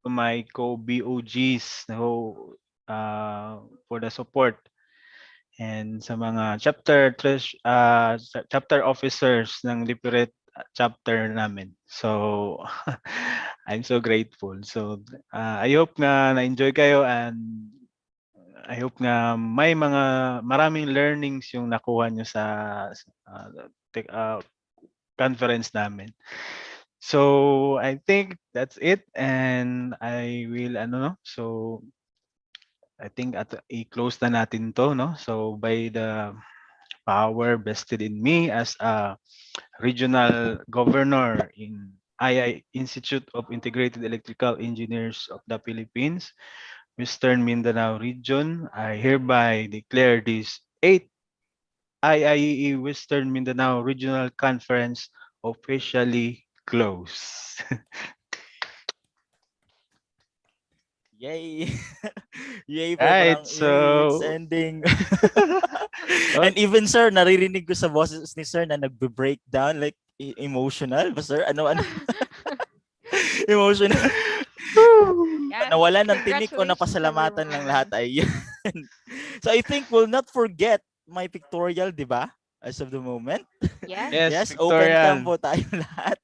my co-BOGs for the support, and sa mga chapter officers ng different chapter namin. So I'm so grateful. So I hope nga na-enjoy kayo, and I hope nga may maraming learnings yung nakuha nyo sa conference namin. So I think that's it, and I will so I think i-close na natin to, no? So by the power vested in me as a regional governor in II Institute of Integrated Electrical Engineers of the Philippines, Western Mindanao region, I hereby declare this 8th IIEE Western Mindanao Regional Conference officially closed. Yay! Yay po, Right, parang so yay, it's ending. And even sir, naririnig ko sa boses ni sir na nagbe-breakdown, like emotional ba sir? Ano? Emotional. Nawala ng tinik o napasalamatan lang lahat ay yan. So I think we'll not forget my pictorial, di ba? As of the moment. Yes, open cam po tayo lahat.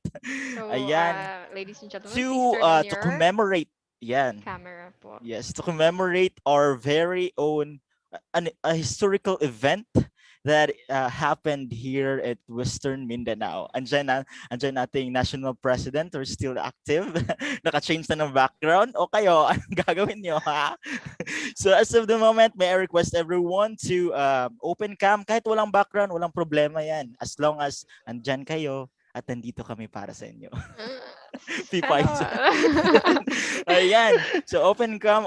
So, Ayan. ladies and gentlemen, please turn on To your commemorate. Yan. camera po. Yes, to commemorate our very own a historical event that happened here at Western Mindanao. Andyan nating national president who's still active. Naka-change na ng background. O kayo, anong gagawin nyo, ha? So as of the moment, may I request everyone to open cam. Kahit walang background, walang problema yan. As long as andyan kayo at nandito kami para sa inyo. P5. Ayan. So open cam.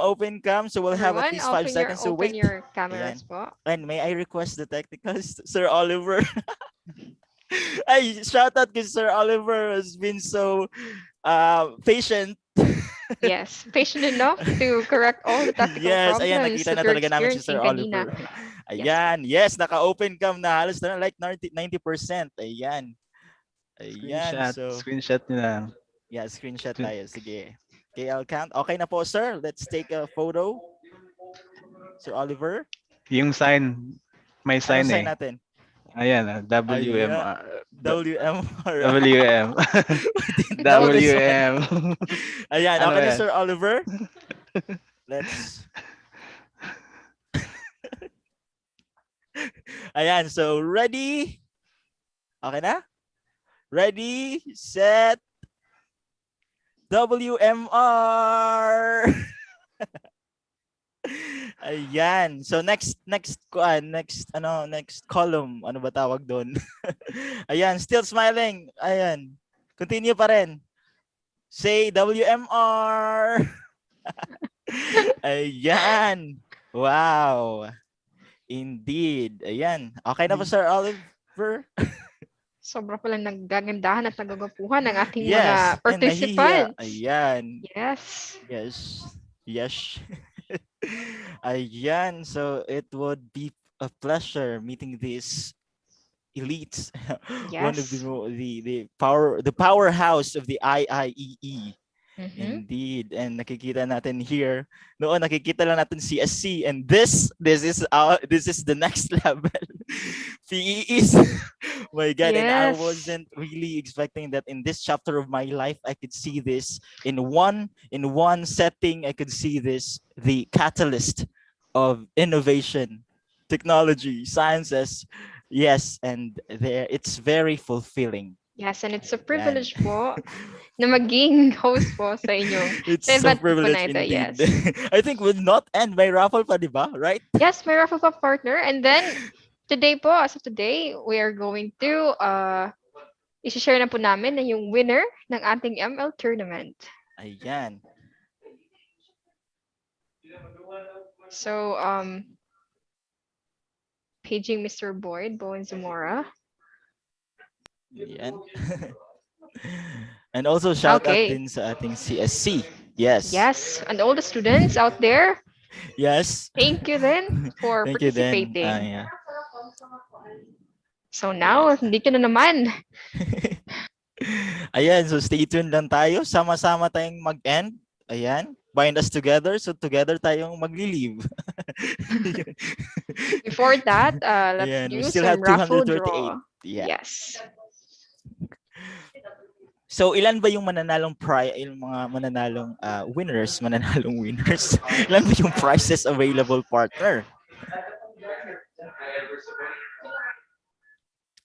So we'll have at Everyone, least 5 seconds to wait. open your cameras Ayan. po. And may I request the technicals, Sir Oliver? Ay, shout out kay Sir Oliver has been so patient. Yes, patient enough to correct all the technical Yes, problems ayan, nakita na that we're talaga namin si Sir experiencing Oliver. kanina. Ayan, yes, naka-open cam na halos na like 90%. Ayan. Ayan, so Screenshot nyo lang. yeah, screenshot tayo. Sige. KL count. Okay na po, sir. Let's take a photo. Sir Oliver. Yung sign, may sign Anong sign eh. natin? Ayan, WMR. WMR. WM. WM. Ayan, Ano okay na, yan? Sir Oliver. Let's... Ayan, so ready? Okay na? Ready, set, WMR. Ayan. So next column. Ano ba tawag doon? Ayan, still smiling. Ayan. Continue pa rin. Say WMR. Ayan. Wow. Indeed. Ayan. Okay na ba, Sir Oliver? Sobra palang nagagandahan at nagagapuhan ng ating Yes, mga participants. Ayan. Yes. Yes. Ayan. So it would be a pleasure meeting these elites. Yes. One of the powerhouse of the IIEE. Indeed. And nakikita natin here. Noon nakikita lang natin CSC, and this is the next level. PEs. My God, and I wasn't really expecting that in this chapter of my life I could see this in one setting. I could see this, the catalyst of innovation, technology, sciences. Yes, and there it's very fulfilling. Yes, and it's a privilege po na maging host po sa inyong It's a event po privilege na ito. indeed. Yes. I think would not end by raffle pa, di ba? Right? Yes, may raffle pa, partner. And then today po, as of today, we are going to i-share na po namin na yung winner ng ating ML tournament. Ayan. So, paging Mr. Boyd, Bowen Zamora. Ayan. And also shout out din sa ating CSC. Yes. Yes, and all the students out there. Yes. Thank you then for Thank you participating. then. Yeah. So now, dito na naman. Ayan, so stay tuned lang tayo. Sama-sama tayong mag-end. Ayan. Bind us together, so together tayong magli-leave. Before that, let's Ayan, do we still some have raffle 238. draw. Yeah. Yes. So ilan ba yung yung mga winners, mananalong winners? Ilan ba yung prizes available, partner?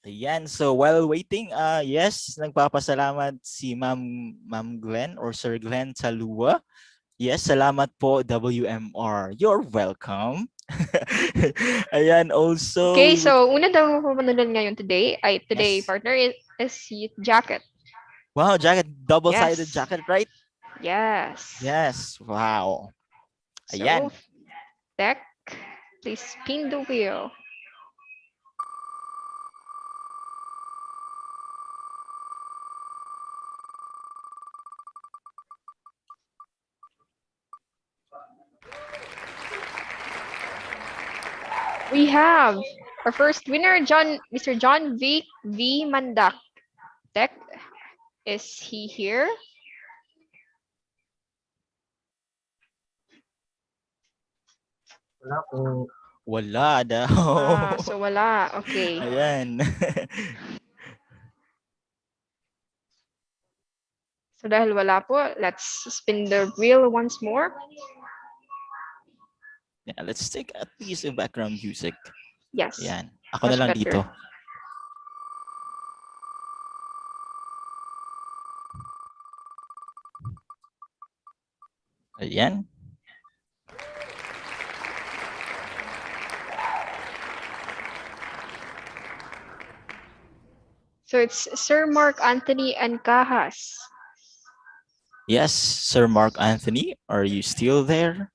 Ayan, so while waiting, yes, nagpapasalamat si Ma'am Glenn or Sir Glenn Talua. Yes, salamat po, WMR. You're welcome. Ayan, also. Okay, so una daw po manulan ngayon today, partner, is si Jacket. Wow, jacket, double-sided jacket, right? Yes. Yes, wow. Ayan. So, Tech, please spin the wheel. We have our first winner, Mr. John V. Mandak. Tech, is he here? Wala po. Wala daw. So wala. Okay. Ayan. So dahil wala po, let's spin the wheel once more. Yeah, let's take at least a background music. Yes. Ayan. Ako na Much lang better. dito. Ayan. So it's Sir Mark Anthony Ancahas. Yes, Sir Mark Anthony, are you still there?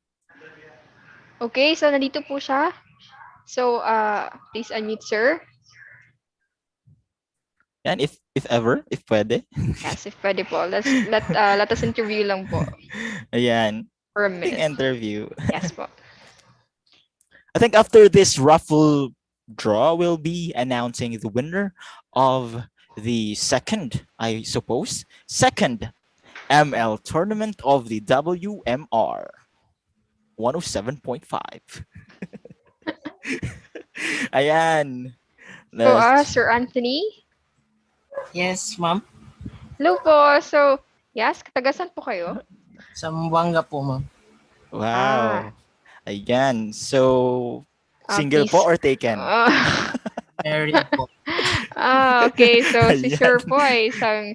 Okay, so nandito po siya. So please unmute, sir. Yan, if ever, if pwede. Yes, if pwede po. Let us interview lang po Ayan. for a Ting minute. interview. Yes po. I think after this raffle draw, we'll be announcing the winner of the second ML tournament of the WMR 107.5. Ayan. So Sir Anthony? Yes, ma'am. Hello po. So, yes, tagasan po kayo? Zamboanga po, ma'am. Wow. Ayan. So, single po please. or taken? Married po. Okay. So, si Ayan. Sir po ay isang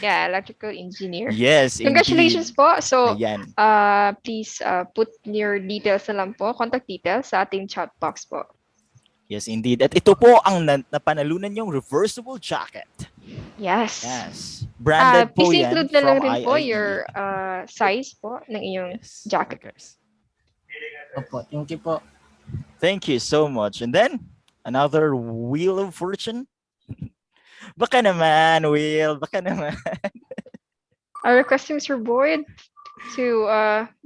electrical engineer. Yes, Congratulations indeed. po. So, Ayan. please put your details na lang po, contact details sa ating chat box po. Yes, indeed. At ito po ang napanalunan yung reversible jacket. Yes. Yes. Branded po please yan include na lang from rin po IIE. your size po ng iyong jacket. Opo, thank you po. Thank you so much. And then, another Wheel of Fortune. Baka naman, Will. Baka naman. Requesting Sir Boyd to,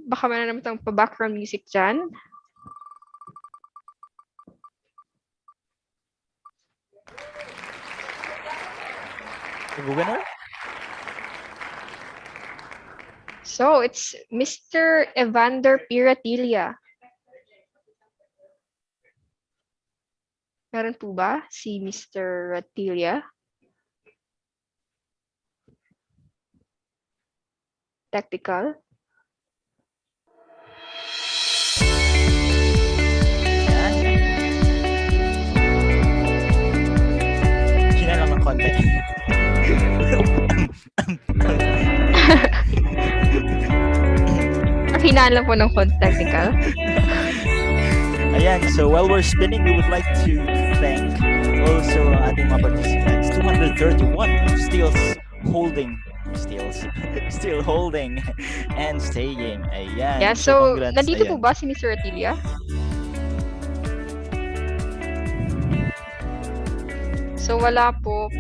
baka man naman itong pa-background music dyan. The winner? So, it's Mr. Evander Piratilia. Meron po ba si Mr. Ratilia? Tactical? Hina lang ng konti. Hinaan lang po ng technical. Ayan, so while we're spinning, we would like to thank also ating mga participants. 231 still holding and staying. Ayan. Yeah, so congrats. nandito po Ayan. ba si Mr. Ratilia? So wala po.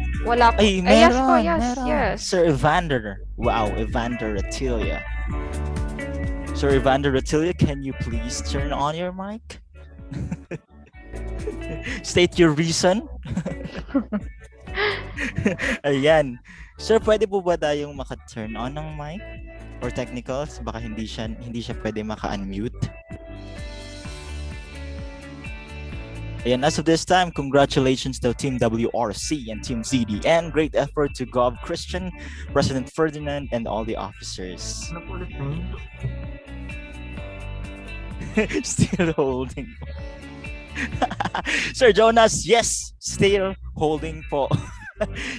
Ay, Yes meron, po, yes, meron. yes. Sir Evander. Wow, Evander Ratilia. Sir Evander Ratilia, can you please turn on your mic? State your reason. Ayan. Sir, pwede po ba tayong maka-turn on ng mic? Or technicals? Baka hindi siya pwede maka-unmute. Ayan, as of this time, congratulations to Team WRC and Team ZDN. Great effort to Gov Christian, President Ferdinand, and all the officers. Still holding. Sir Jonas, yes, still holding po.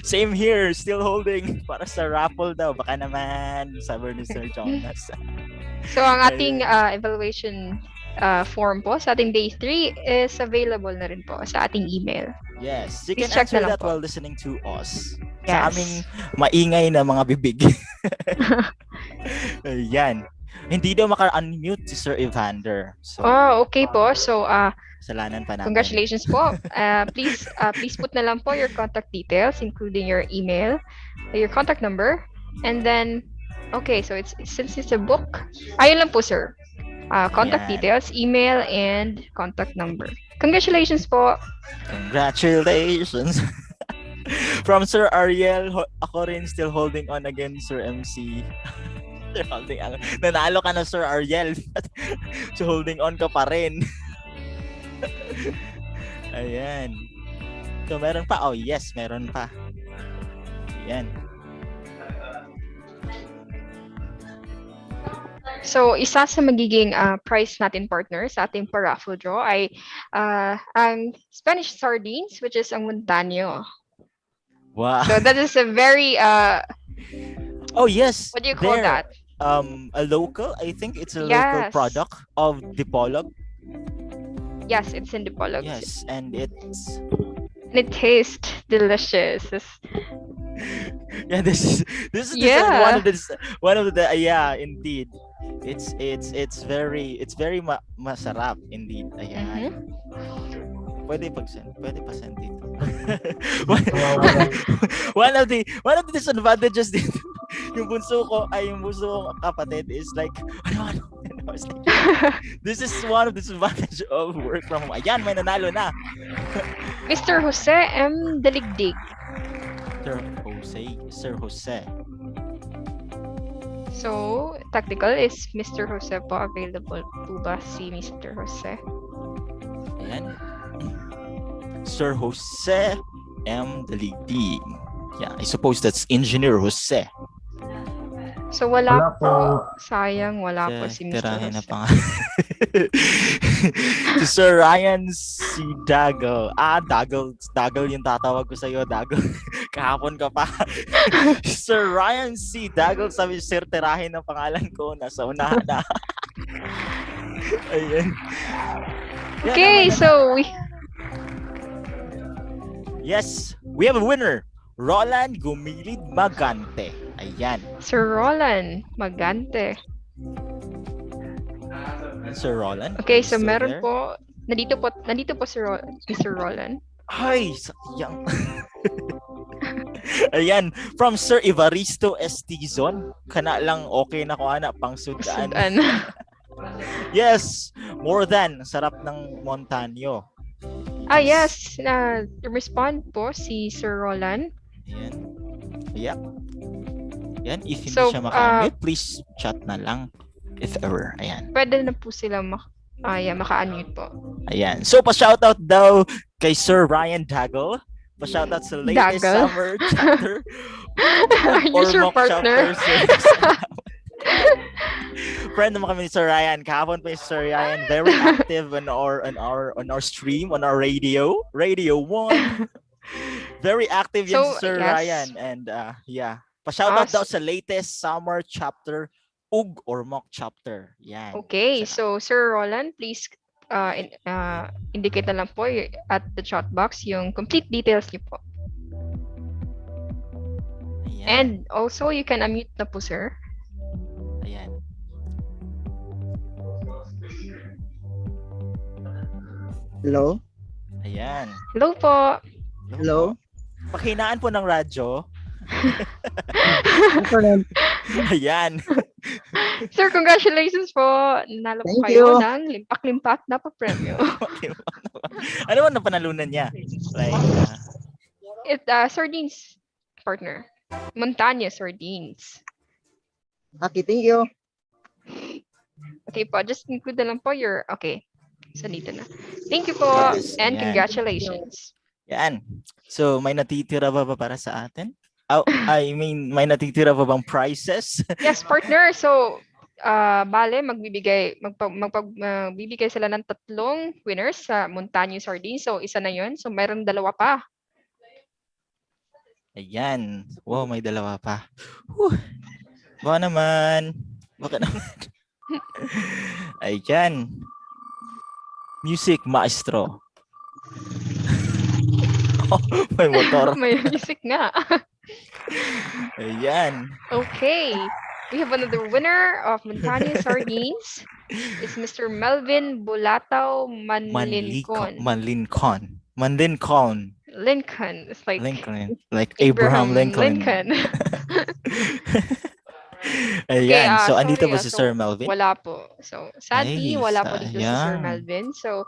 Same here, still holding. Para sa raffle daw, baka naman, sabi ni Sir Jonas. So ang ating evaluation form po sa ating day 3 is available na rin po sa ating email. Yes, you Please can check answer na lang that po. while listening to us. Yes. Sa aming maingay na mga bibig. Ayan. Hindi daw maka-unmute si Sir Evander. So, Okay po. So, kasalanan pa natin. congratulations po. Please put na lang po your contact details, including your email, your contact number, and then, okay, so since it's a book, ayun lang po, sir. Contact Yan. details, email, and contact number. Congratulations po. Congratulations. From Sir Ariel, ako rin still holding on again, Sir MC. Holding on. Nanalo ka na, Sir Ariel. So holding on ka pa rin. Ayan. So meron pa? Oh yes, meron pa. Ayan. So, isa sa magiging prize natin, partner, sa ating pa-raffle draw ay ang Spanish sardines, which is ang Montaño. Wow. So, that is a very, Oh yes. what do you call that? A local, I think it's a local Yes. product of Dipolog. Yes, it's in Dipolog. Yes, and it's And it tastes delicious. yeah, this is Yeah. one of the yeah, indeed. It's very masarap indeed. Ayan. Pwede pa send dito. one of the disadvantages dito, yung bunso kong kapatid is like, ano? I was like, this is one of the disadvantage of work from home. Ayan, may nanalo na. Mr. Jose M. Daligdig. Sir Jose. So, tactical is Mr. Jose po. Available po ba si Mr. Jose? Ayan. Sir Jose M. Daligdig. Yeah, I suppose that's Engineer Jose. So, wala po. Sayang, wala po si Mr. Tirahin na Jose. pa nga. Si Sir Ryan C. Dagal. Dagal yung tatawag ko sa'yo, Dagal. Kahapon ka pa. Sir Ryan C. Dagal, sabi, Sir, tirahin ang pangalan ko. Nasa unahan na. Ayan. Okay, so yes, we have a winner. Roland Gumilid Magante. Ayan. Sir Roland Magante. Sir Roland. Okay, so still meron there? po, nandito po si Mr. Roland. Ay, sayang. Ayan, from Sir Evaristo Estizon. Kana lang okay na ko ana pang sudan. Yes, more than sarap ng Montaño. Ah, yes. Respond po si Sir Roland. Ayan. Yep. Yan, if hindi So, siya maka-unmute, please chat na lang if ever. Ayan. Pwede na po sila maka-unmute po. Ayan. So, pa-shoutout daw kay Sir Ryan Dagal. Pa-shoutout sa latest Dagal? summer chapter. Are you your mock partner? Friend naman kami ni Sir Ryan. Kahapon pa yung Sir Ryan. Very active on our stream, on our Radio 1. Very active yan So, si Sir yes. Ryan. And yeah. Pa-shoutout daw sa latest summer chapter, UG or mock chapter. Yan. Okay, so Sir Roland, please indicate na lang po at the chat box yung complete details niyo po. Ayan. And also, you can unmute na po, sir. Ayan. Hello? Ayan. Hello po. Hello? Pakinaan po ng radyo. Ayan. Sir, congratulations po. Nanalo po Thank kayo you. ng limpak-limpak na pa-premyo. Ano ba napanalunan niya? Like, Sardines, partner. Montaña sardines. Okay, thank you. Okay po, just include na lang po your, okay. So, dito na. Thank you po, Yes, and ayan. congratulations. yan. So, may natitira ba para sa atin? Oh, I mean, may natitira ba bang prizes? Yes, partner. So, bale, magbibigay sila ng 3 winners sa Montaño Sardines. So, isa na yun. So, mayroong 2 pa. Ayan. Wow, may 2 pa. Whew. Baka naman. Ayan. Music maestro. Oh, may motor. May music nga. Ayan. Okay. We have another winner of Montaña Sardines. It's Mr. Melvin Bulatao Manlincon. Manlincon. Lincoln. It's like Lincoln. Like Abraham Lincoln. Ayan. So, andito ba si Sir Melvin? Wala po. So, sadly, Ay, wala po dito si Sir sayang. Melvin. So,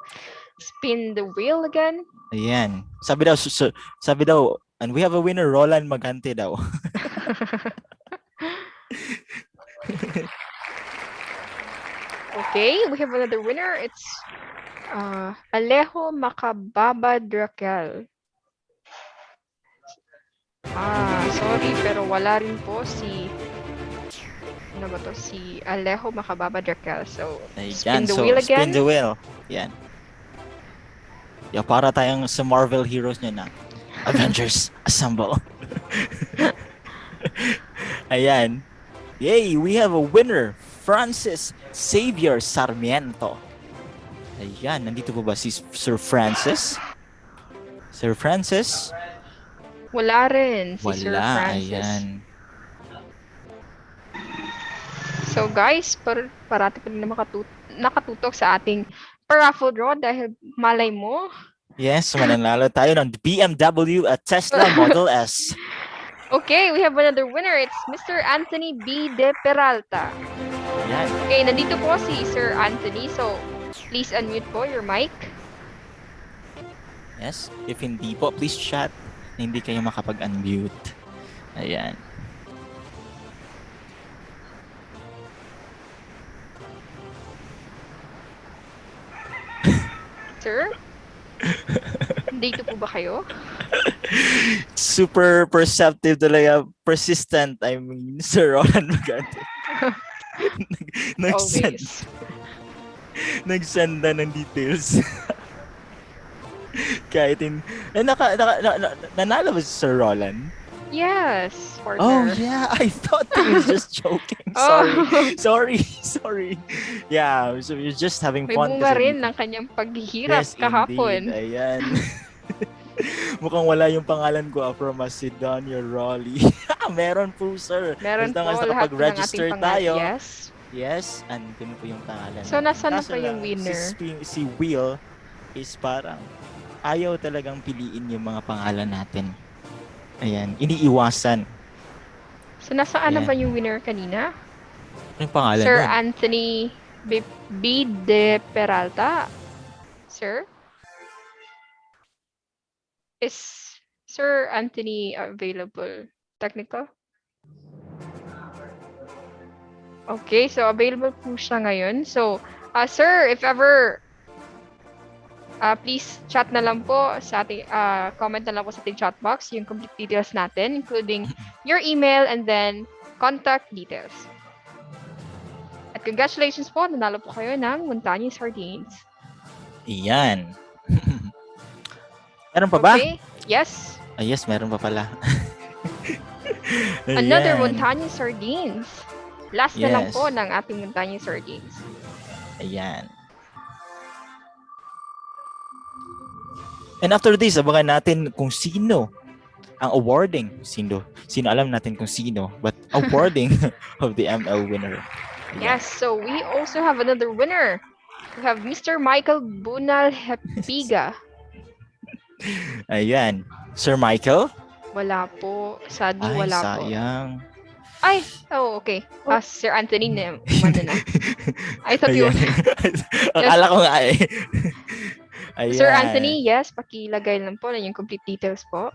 spin the wheel again. Ayan. Sabi daw, and we have a winner, Roland Magante daw. Okay, we have another winner. It's Alejo Macababa Drakel. Sorry, pero wala rin po si Ano ba to? Si Alejo Macababa Drakel. So, Ayan, spin the so wheel spin again. the wheel. Yan. Yeah, para tayong sa Marvel heroes niya na. Avengers, assemble. Ayan. Yay, we have a winner. Francis Xavier Sarmiento. Ayan, nandito po ba si Sir Francis? Sir Francis? Wala rin si Sir Wala, Francis. ayan. So guys, parati pa rin na nakatutok sa ating paraffle draw dahil malay mo. Yes, mananalo tayo ng BMW at Tesla Model S. Okay, we have another winner. It's Mr. Anthony B. De Peralta. Yan. Okay, nandito po si Sir Anthony. So, please unmute po your mic. Yes, if hindi po, please chat na hindi kayo makapag-unmute. Ayan. Sir? Dito po ba kayo? Super perceptive talaga. Persistent. I mean, Sir Roland Magante. Nag-send. Nag-send na ng details. Kahit nanalo ba si Sir Roland? Yes, partner. Oh yeah, I thought he was just joking. Sorry. Yeah, so we're just having May fun. bunga rin ng kanyang paghihirap kahapon. Indeed. Ayan. Mukhang wala yung pangalan ko from Macedonio Rolly. Meron po, sir. Meron Basta po lahat nakapag-register ng ating pangalan. tayo. Yes. Yes, andun po yung pangalan. So, nasaan na Kaso pa yung lang, winner? Si Will is parang ayaw talagang piliin yung mga pangalan natin. Ayan, iniiwasan. So, nasaan na ba yung winner kanina? Anong pangalan Sir nun? Anthony B. De Peralta. Sir? Is Sir Anthony available? Technical? Okay, so available po siya ngayon. So, sir, if ever, please chat na lang po sa ating, comment na lang po sa ating chat box yung complete details natin, including your email and then contact details. At congratulations po, nanalo po kayo ng Montaña Sardines. Iyan. Meron pa ba? Okay, yes. Yes, meron pa pala. Another Ayan. Montaña Sardines. Last na lang Yes. po ng ating Montaña Sardines. Ayan. And after this, abangan natin kung sino ang awarding. Sino alam natin kung sino. But awarding of the ML winner. Yes, so we also have another winner. We have Mr. Michael Bunal Hepiga. Ayan. Sir Michael? Wala po. Sadly, Ay, wala sayang. po. Ay, oh, okay. Sir Anthony na. I thought you... Akala ko nga eh. Ayan. Sir Anthony, yes, pakilagay lang po na yung complete details po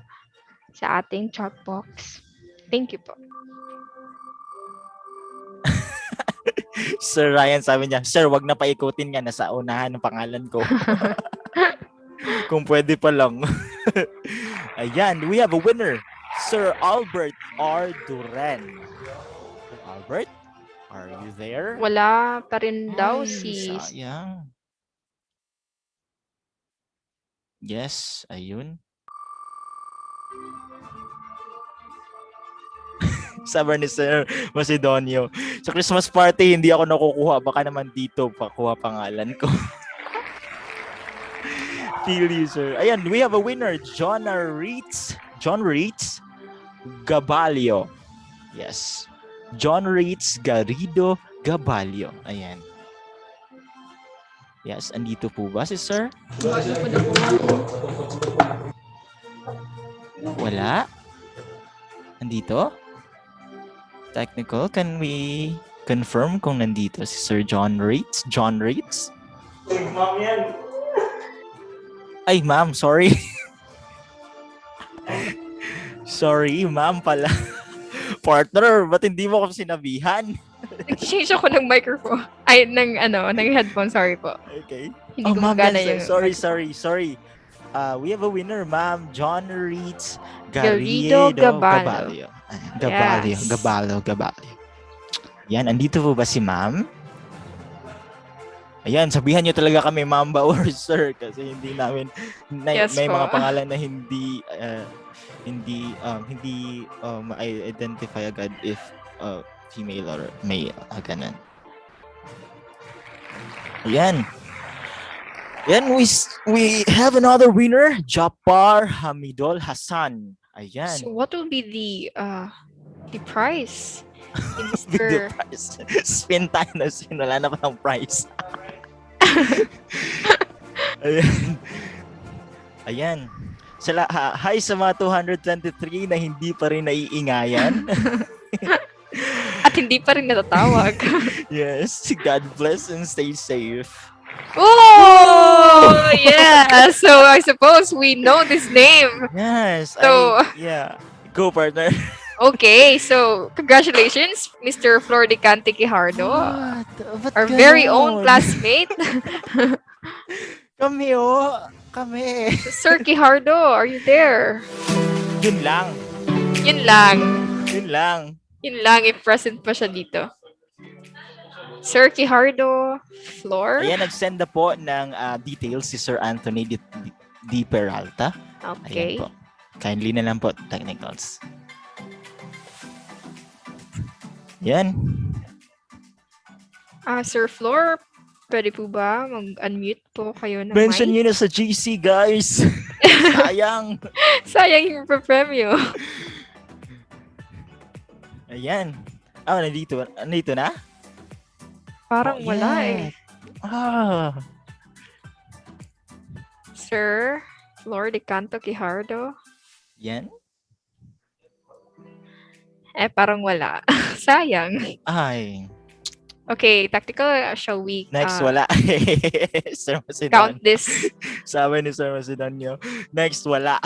sa ating chat box. Thank you po. Sir Ryan sabi niya, Sir, wag na paikutin nga, nasa unahan ng pangalan ko. Kung pwede pa lang. Ayan, we have a winner. Sir Albert R. Duran. Albert, are you there? Wala pa rin daw Ay, si... sayang. Yes, ayun. Sabi ni Sir Macedonio, sa Christmas party hindi ako nakukuha, baka naman dito pakuha pangalan ko. Feel you, sir. Ayan, we have a winner, John Reitz Gabalio. Yes. John Reitz Garrido Gabalio. Ayan. Yes, andito po ba si sir? Wala? Andito? Technical, can we confirm kung nandito si Sir John Reitz? John Reitz? Ma'am yan. Ay, ma'am, sorry. Sorry, ma'am pala. Partner, ba't hindi mo ako sinabihan? Nag-change ako ng microphone. Ay, ng headphone. Sorry po. Okay. Hindi ma'am, gumagana yes, yung... sorry. We have a winner, ma'am. John Reitz Garrido Gabalio. Gabalio. Yan, andito po ba si ma'am? Ayan, sabihan nyo talaga kami ma'am ba or sir kasi hindi namin Yes may po. mga pangalan na identify agad if female or male, ganun. Ayan. Yan, we have another winner, Japar Hamidol Hassan. Ayan. So what will be the prize? Video prize. Spin tayo na spin. Wala na pa ng prize. Ayan. Ayan. Hi sa mga 223 na hindi pa rin naiingayan. At hindi pa rin natatawag. Yes. God bless and stay safe. Oh, yeah. So I suppose we know this name. Yes. So yeah. Go, partner. Okay, so congratulations, Mr. Flor de Cante Quijardo, our very own classmate. Kami. Sir Quijardo, are you there? Yun lang. Yun lang. Yun lang. Yun lang, if present pa siya dito. Sir Quijardo, Flor. Ayan, nag-send na po ng details si Sir Anthony D. Peralta. Okay. Ayan po. Kindly na lang po, technicals. Yan. Sir Flor, pwede po ba mag-unmute po kayo ng Mention mic? nyo na sa GC, guys. Sayang. Sayang yung premyo. Ayan. Nandito na? Parang wala eh. Sir Flor de Canto Quijardo. Yan. Parang wala. Sayang. Ay. Okay, tactical, shall we Next, wala. Sir Macedon. count this? Sabi ni Sir Macedonio. Next, wala.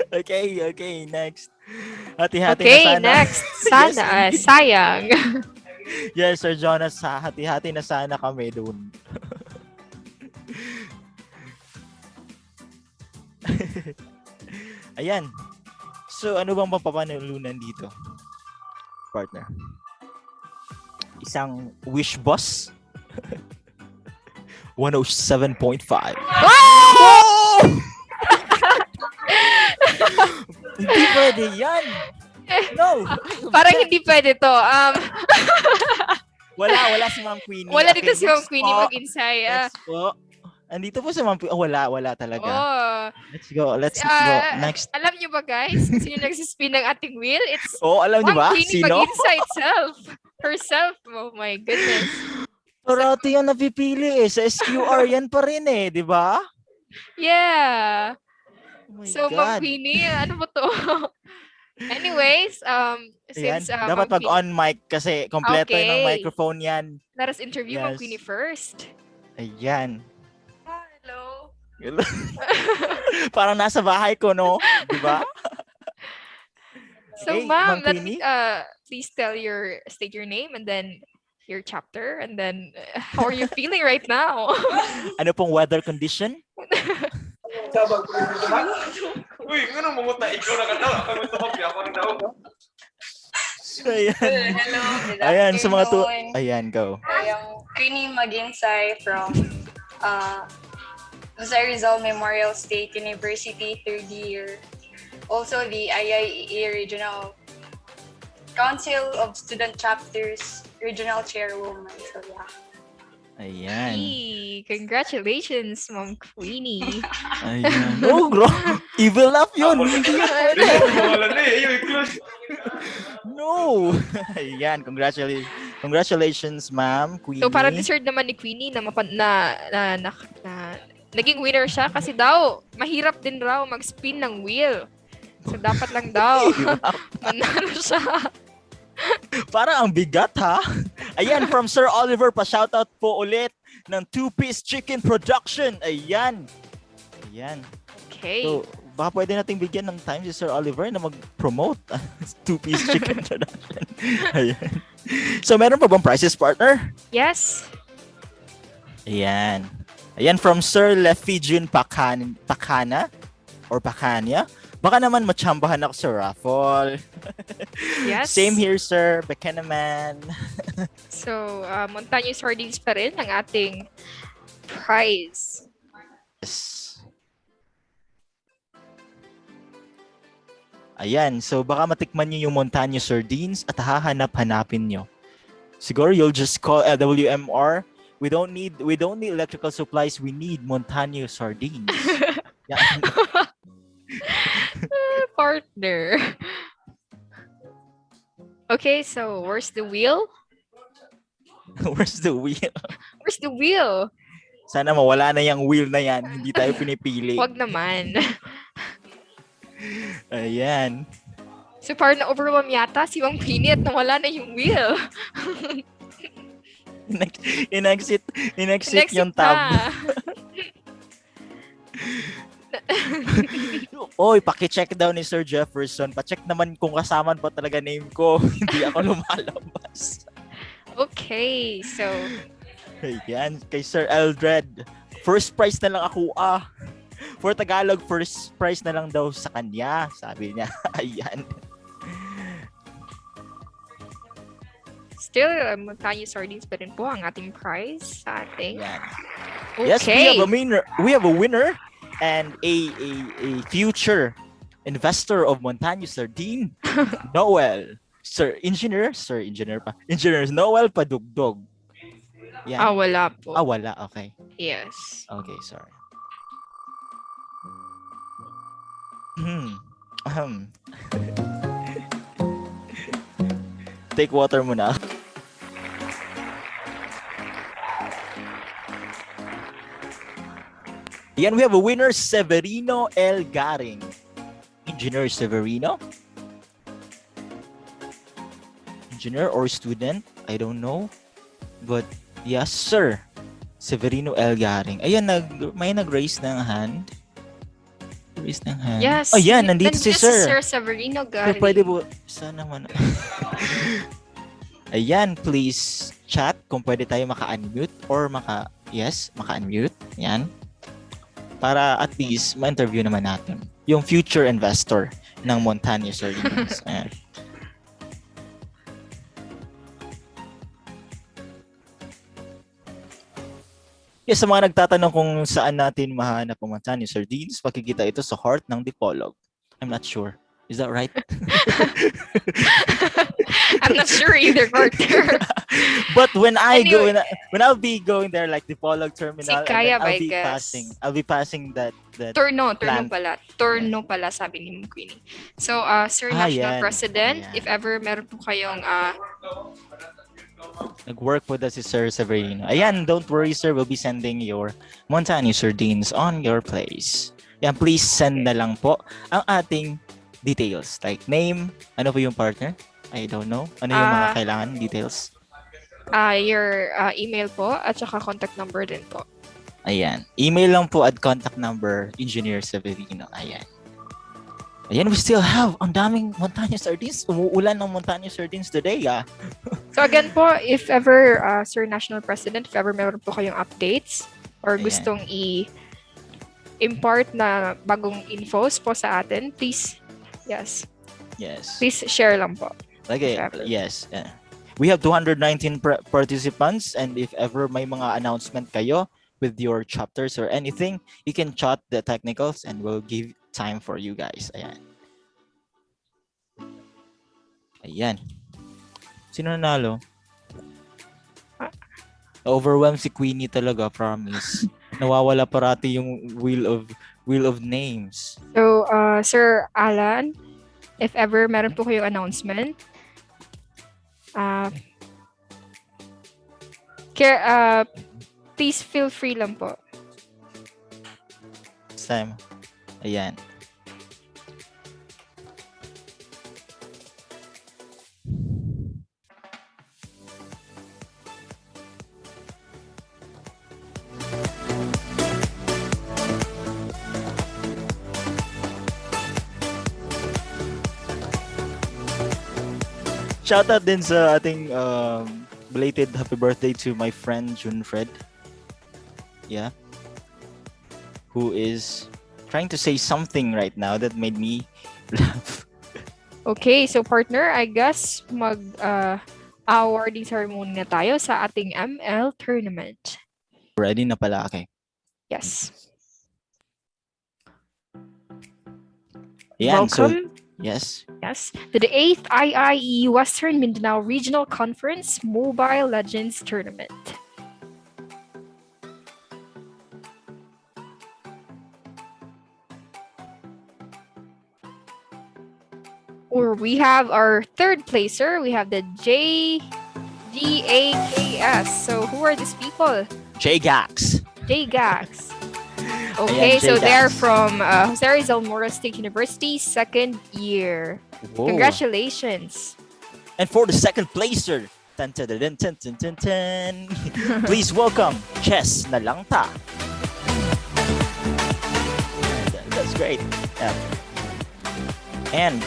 Okay, next. Hati-hati Okay, na sana. next. Sana, Yes, sayang. Yes, Sir Jonas, hati-hati na sana kami dun. Ayan. So, ano bang mapapanalunan dito, partner? Isang wish boss? 107.5. Oh! Hindi pwede yan. No. Parang hindi pwede to. Wala si Ma'am Queenie. Wala dito si Ma'am next Queenie po. mag-insay. Next po. Andito po si Ma'am Queenie. Wala talaga. Oh. Let's go. Next. Alam niyo ba guys, kung sino nagsispin ng ating wheel? It's Alam niyo ba? Ma'am Queenie Sino? mag-insay itself. Herself. Oh my goodness. Parati yung napipili eh. Sa SQR yan pa rin eh. Di ba? Yeah. So, God. Ma'am Queenie, ano ba to? Anyways, since Ayan. Dapat Ma'am mag-on mic kasi kompleto Okay. ng microphone yan. let us interview Ma'am Yes. Queenie first. Ayan. Hello. Parang nasa bahay ko, no? Di ba? So, Okay, Ma'am, Ma'am let Queenie? please state your name and then your chapter and then how are you feeling right now? Ano pong weather condition? Uy, ano mamuta? Ikaw na katawa. Ako tumog. Ako na daw. Ayan. Hello, good Ayan, sa mga to. afternoon. Ayan, go. I am Queenie Maginsay from Jose Rizal Memorial State University, third year. Also the IIEA Regional Council of Student Chapters Regional Chairwoman. So yeah. Ayan. Hey, congratulations, Ma'am Queenie. Ayan. Oh, bro. Evil laugh yun. Hindi yun pwede. No. Ayan. Congratulations, Ma'am Queenie. So parang deserve naman ni Queenie na naging winner siya kasi daw mahirap din raw mag-spin ng wheel. So dapat lang daw manalo siya. Parang ang bigat ha. Ayan, from Sir Oliver, pa-shoutout po ulit ng Two-Piece Chicken Production. Ayan. Okay. So, baka pwede nating bigyan ng time si Sir Oliver na mag-promote Two-Piece Chicken Production. Ayan. So, meron pa bang prizes, partner? Yes. Ayan, from Sir Lefijun Pakana or Pakanya. Baka naman matsambahan ako sa raffle. Yes. Same here, sir. Baka naman. So, Montaño Sardines pa rin ang ating prize. Yes. Ayan, so baka matikman nyo yung Montaño Sardines at hahanap-hanapin nyo. Siguro you'll just call WMR. We don't need electrical supplies. We need Montaño Sardines. Yeah. Partner. Okay, so where's the wheel? Where's the wheel? Where's the wheel? Sana mawala na yung wheel na yan. Hindi tayo pinipili. Wag naman. Ayan. So parang na-overwhelm yata si Mang Pini at nawala na yung wheel. In-exit yung tab. Oy, paki-check daw ni Sir Jefferson. Pa-check naman kung kasama pa talaga name ko. Hindi ako lumalabas. Okay, so ayan, kay Sir Eldred. First prize na lang ako For Tagalog, first prize na lang daw sa kanya. Sabi niya. Ayan. Still, Montaño Sardines pa rin po ang ating prize sa ating. Okay. Yes, we have a winner and a future investor of Montaño Sardine, Noel. Engineer Noel Padugdog. Yeah. Wala po. Wala. Okay. Yes. Okay, sorry. Take water muna. Yan, we have a winner, Severino L. Garing. Engineer Severino? Engineer or student? I don't know. But, yes, sir. Severino L. Garing. Ayan, may nag-raise ng hand. Raise ng hand. Yes. Ayan, nandito si sir. Sir Severino Garing. Sir, pwede po. Sana naman. Ayan, please chat kung pwede tayo maka-unmute or maka-unmute. Yan. Para at least ma-interview naman natin yung future investor ng Montaño Sardines. Ayan. Yes, sa mga nagtatanong kung saan natin mahanap ang Montaño Sardines, pakikita ito sa heart ng Dipolog. I'm not sure. Is that right? I'm not sure either, partner. But when I'll be going there, like Dipolog Terminal, Si Kaya, I'll be passing that Turno pala, sabi ni Queenie. So, Sir National President, if ever meron po kayong nag-work with us si Sir Severino. Ayan, don't worry, sir. We'll be sending your Montaño Sardines on your place. Yan, please send na lang po ang ating details. Like name, ano po yung partner? I don't know. Ano yung mga kailangan details? Your email po at saka contact number din po. Ayan. Email lang po at contact number, Engineer Severino. Ayan. Ayan, we still have ang daming Montaño Sardines. Umuulan ng Montaño Sardines today, So again po, if ever, Sir National President, if ever meron po kayong updates or gustong i-impart na bagong infos po sa atin, please, please share lang po. Okay, yes. We have 219 participants, and if ever may mga announcement kayo with your chapters or anything, you can chat the technicals and we'll give time for you guys. Ayan. Sino nanalo? Overwhelmed si Queenie talaga, promise. Nawawala parati yung wheel of names. So, Sir Alan, if ever meron po kayong announcement, please feel free lang po. Time. Ayan. Shoutout din sa ating belated happy birthday to my friend Junfred. Yeah. Who is trying to say something right now that made me laugh. Okay, so partner, I guess awarding ceremony na tayo sa ating ML tournament. Ready na pala, okay. Yes. Yan, Welcome. Yes. Yes, to the 8th IIE Western Mindanao Regional Conference Mobile Legends Tournament. Or we have our third placer. We have the JGAKS. So who are these people? JGAX. JGAX. Okay, Ayan, so they're JGAX. from Jose Rizal Mora State University, second year. Whoa. Congratulations. And for the second placer, tan, tan, tan, tan, tan, tan, tan. Please welcome Chess Nalangta. And, that's great. And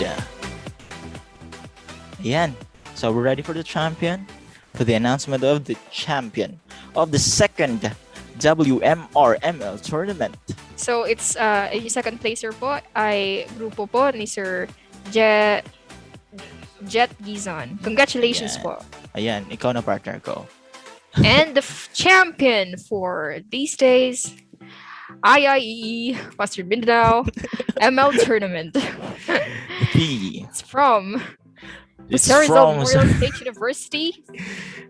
ayan. So we're ready for the champion, for the announcement of the champion of the second WMRML tournament. So it's yung second placer po ay grupo po ni Sir Jet Gizon. Congratulations Ayan. po. Ayan, ikaw na partner ko. And the champion for these days, IIE Western Mindanao ML tournament. It's from Rizal Memorial State University.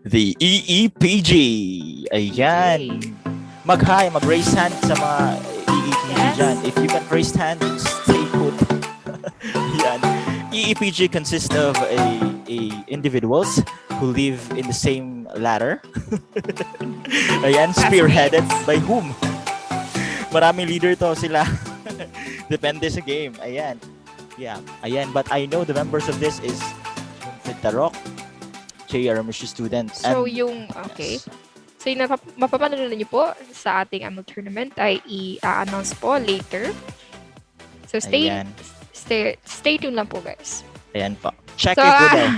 The EEPG. Ayan. Mag-hi, mag-raise hand sa mga EEPG dyan. If you can raise hand, stay put. Ayan. EEPG consists of individuals who live in the same ladder. Ayan, spearheaded by whom? Maraming leader to sila. Depende sa game. Ayan. Yeah. Ayan, but I know the members of this is Tarok, JR Mission student. So yung, okay. Yes. So yung mapapanood niyo po sa ating ML tournament ay i-announce po later. So stay tuned lang po, guys. Ayan po. Check So, it po daw.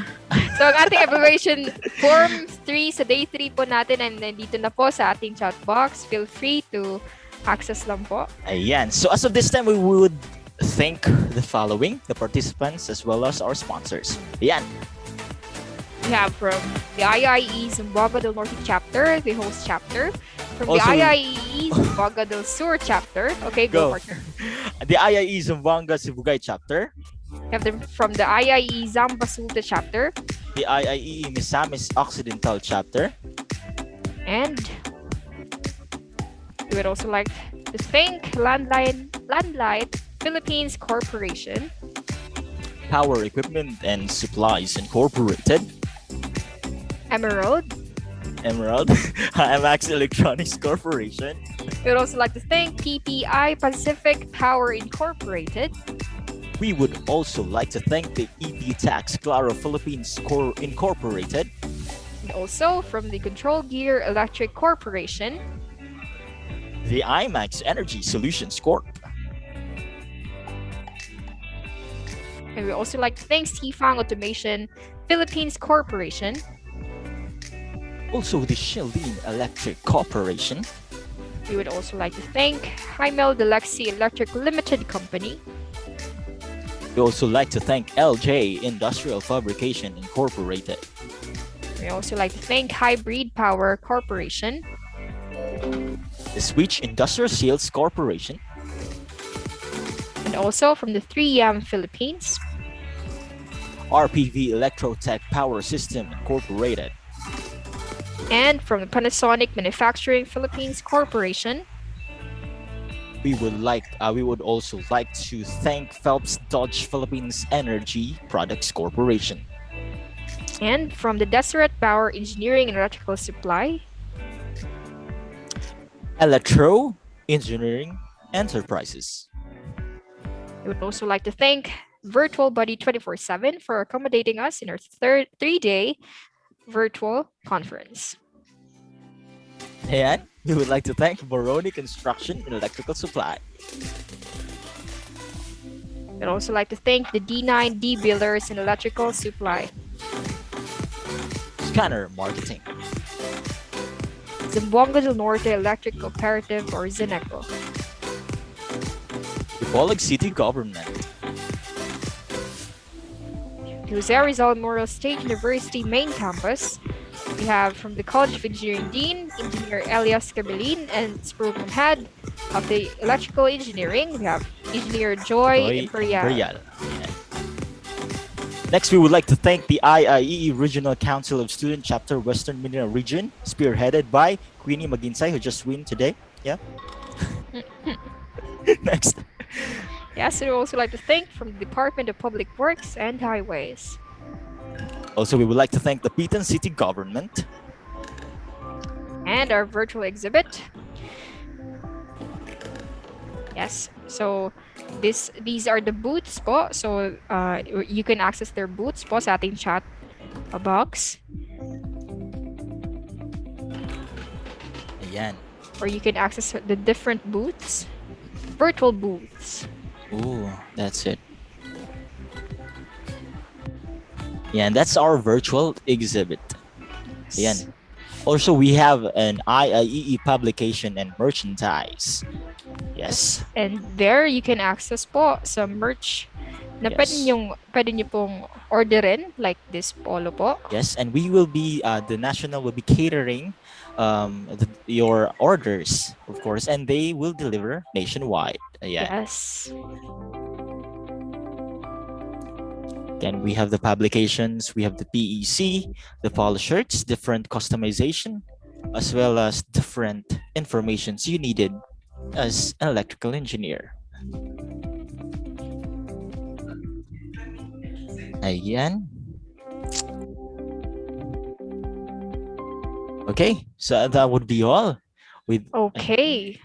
So ang ating evaluation form 3 sa day 3 po natin and nandito na po sa ating chat box. Feel free to access lang po. Ayan. So as of this time, we would thank the following, the participants as well as our sponsors. Ayan. We have from the IIE Zamboanga del Norte chapter, the host chapter. From Also, the IIE Zamboanga del Sur chapter. Okay, go partner. The IIE Zamboanga Sibugay chapter. We have them from the IIE Zambasulte chapter. The IIE Misamis Occidental chapter. And we would also like to thank Landline Philippines Corporation. Power Equipment and Supplies Incorporated. Emerald. IMAX Electronics Corporation. We would also like to thank PPI Pacific Power Incorporated. We would also like to thank the EP Tax Claro Philippines Incorporated. And also from the Control Gear Electric Corporation. The IMAX Energy Solutions Corp. And we also like to thank Sifang Automation Philippines Corporation. Also the Sheldon Electric Corporation. We would also like to thank Hymel Delexi Electric Limited Company. We also like to thank LJ Industrial Fabrication Incorporated. We also like to thank Hybrid Power Corporation. The Switch Industrial Sales Corporation. And also from the 3M Philippines. RPV Electrotech Power System Incorporated. And from the Panasonic Manufacturing Philippines Corporation. We would also like to thank Phelps Dodge Philippines Energy Products Corporation. And from the Deseret Power Engineering and Electrical Supply. Electro Engineering Enterprises. We would also like to thank Virtual Buddy 24/7 for accommodating us in our three-day virtual conference. And we would like to thank Moroni Construction and Electrical Supply. We'd also like to thank the D9 Billers and Electrical Supply. Scanner Marketing. Zamboanga del Norte Electric Cooperative or Zeneco. Bacolod City Government. Jose Rizal Memorial State University main campus, we have from the College of Engineering Dean, Engineer Elias Cabelin, and its program head of the Electrical Engineering, we have Engineer Joy Imperial. Yeah. Next, we would like to thank the IIEE Regional Council of Student Chapter Western Mindanao Region, spearheaded by Queenie Maginsay, who just won today. Yeah. Next. Yes, we would also like to thank from the Department of Public Works and Highways. Also, we would like to thank the Pitan City Government. And our virtual exhibit. Yes, so these are the booths po. So you can access their booths po sa ating chat box. Ayan. Or you can access the different booths, virtual booths. Ooh, that's it. Yeah, and that's our virtual exhibit. Ayan. Also, we have an IIEE publication and merchandise. Yes. And there you can access po some merch na pwede nyo pong orderin, like this polo po. Yes, and we will be, the National will be catering your orders, of course, and they will deliver nationwide. Yeah. Yes. Again, we have the publications, we have the PEC, the polo shirts, different customization, as well as different informations you needed as an electrical engineer. Ayan. Okay, so that would be all. Okay.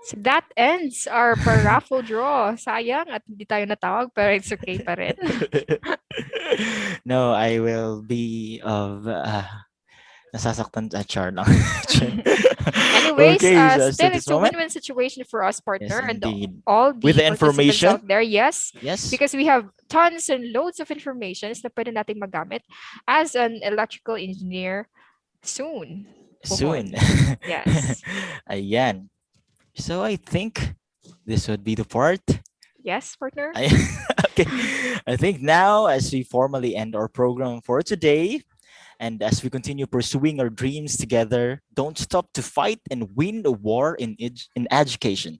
So that ends our raffle draw. Sayang at hindi tayo natawag, pero it's okay pa rin. No, I will be nasasaktan sa char lang. Anyways, Okay, so still at this it's a moment- win-win situation for us, partner, Yes, and indeed. all the With the participants information? out there. Yes. Yes. Because we have tons and loads of information na pwede nating magamit as an electrical engineer soon. Soon. Yes. Ayan. So I think this would be the part. Yes, partner. Okay. I think now, as we formally end our program for today, and as we continue pursuing our dreams together, don't stop to fight and win the war in education.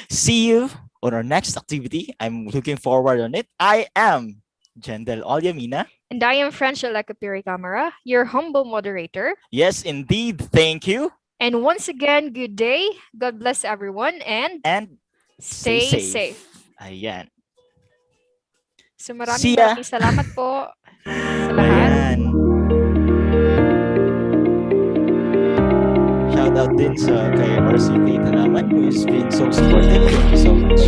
See you on our next activity. I'm looking forward on it. I am Jendel Olyamina. And I am Francia Lecapiri Camara, your humble moderator. Yes, indeed. Thank you. And once again, good day. God bless everyone and stay safe. Ayan. So See ya. maraming salamat po sa lahat. Shout out din sa kay RCP Talaman, who has been so supportive. Thank you so much.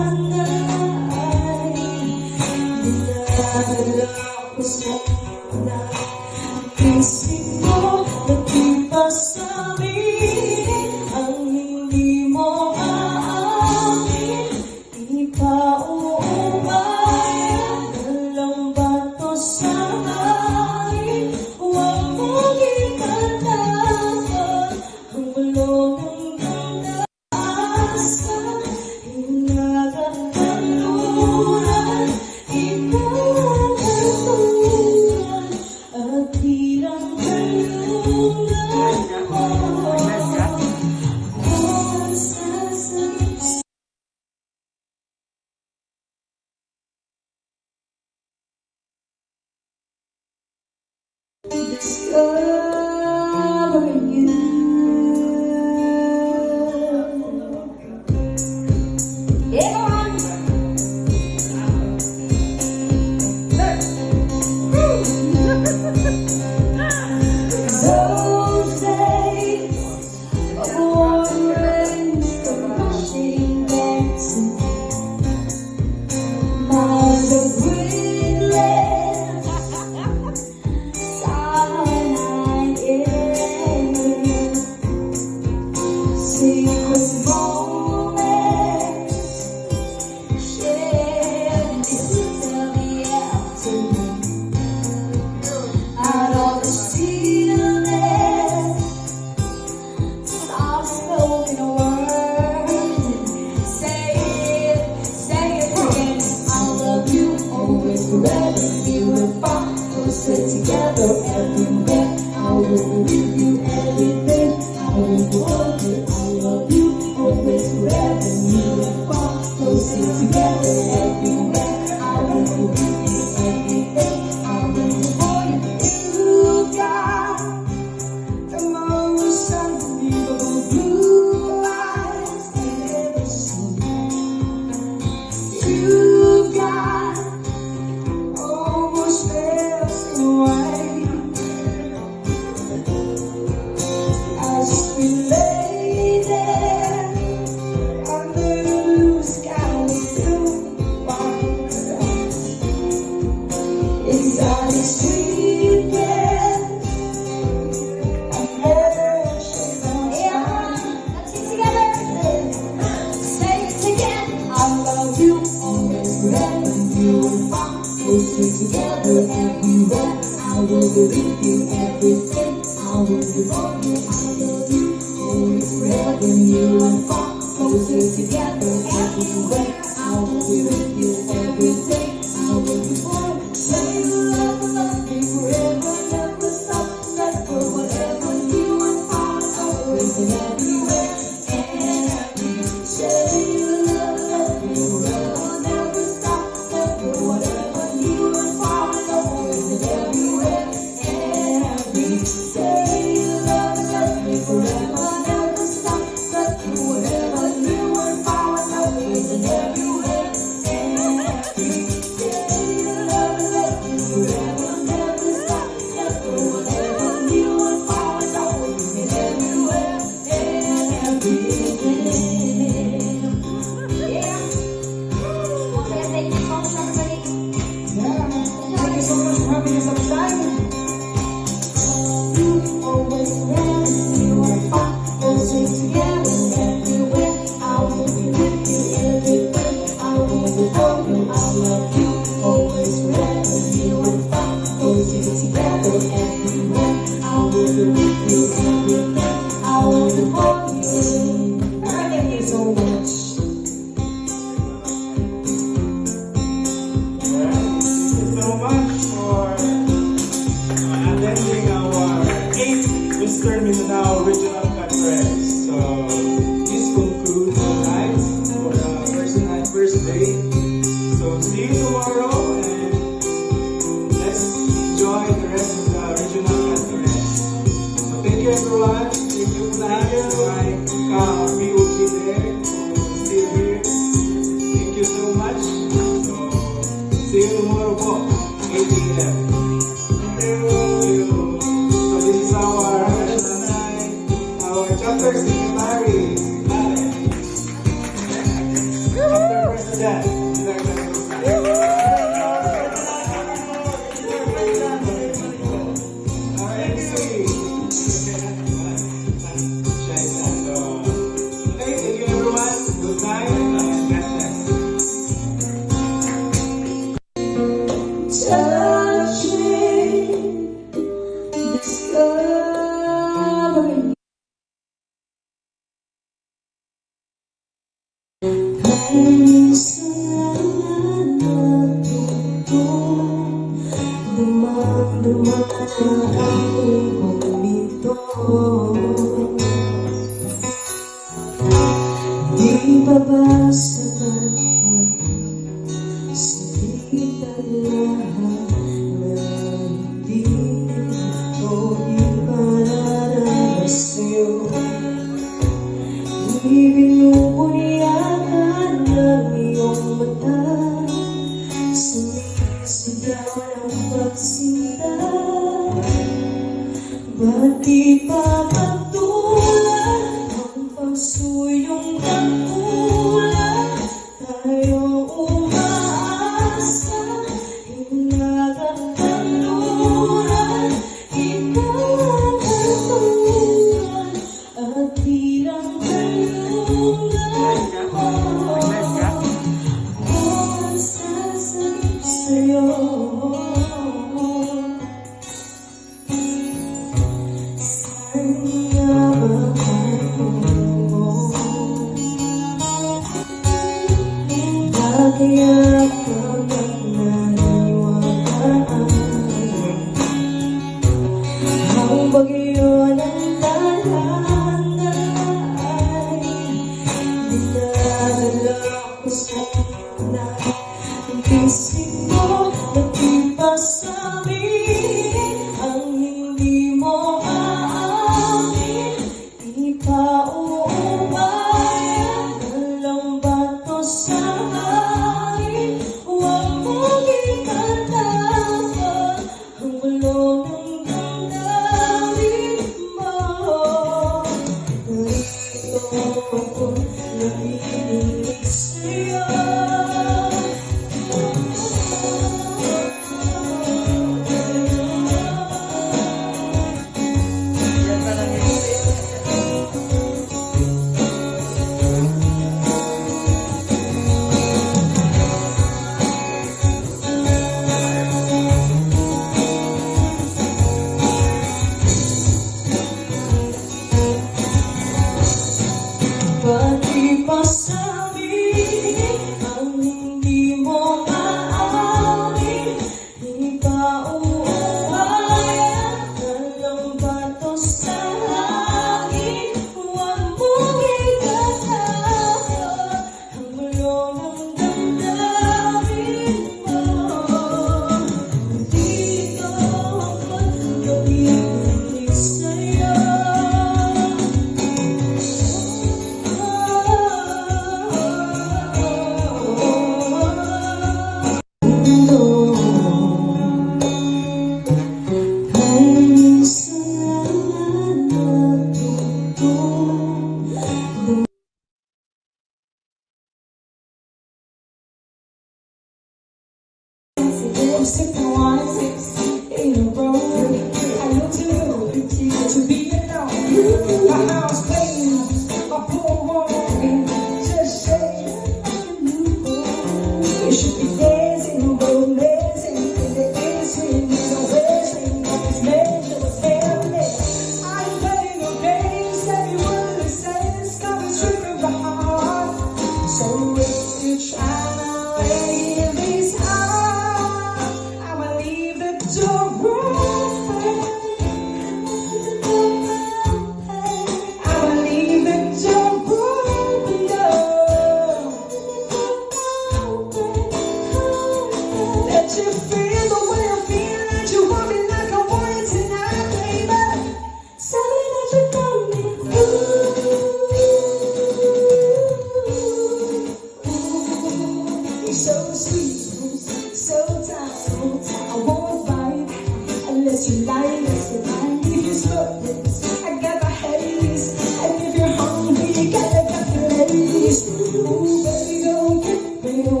Ooh, baby, don't get me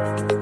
you.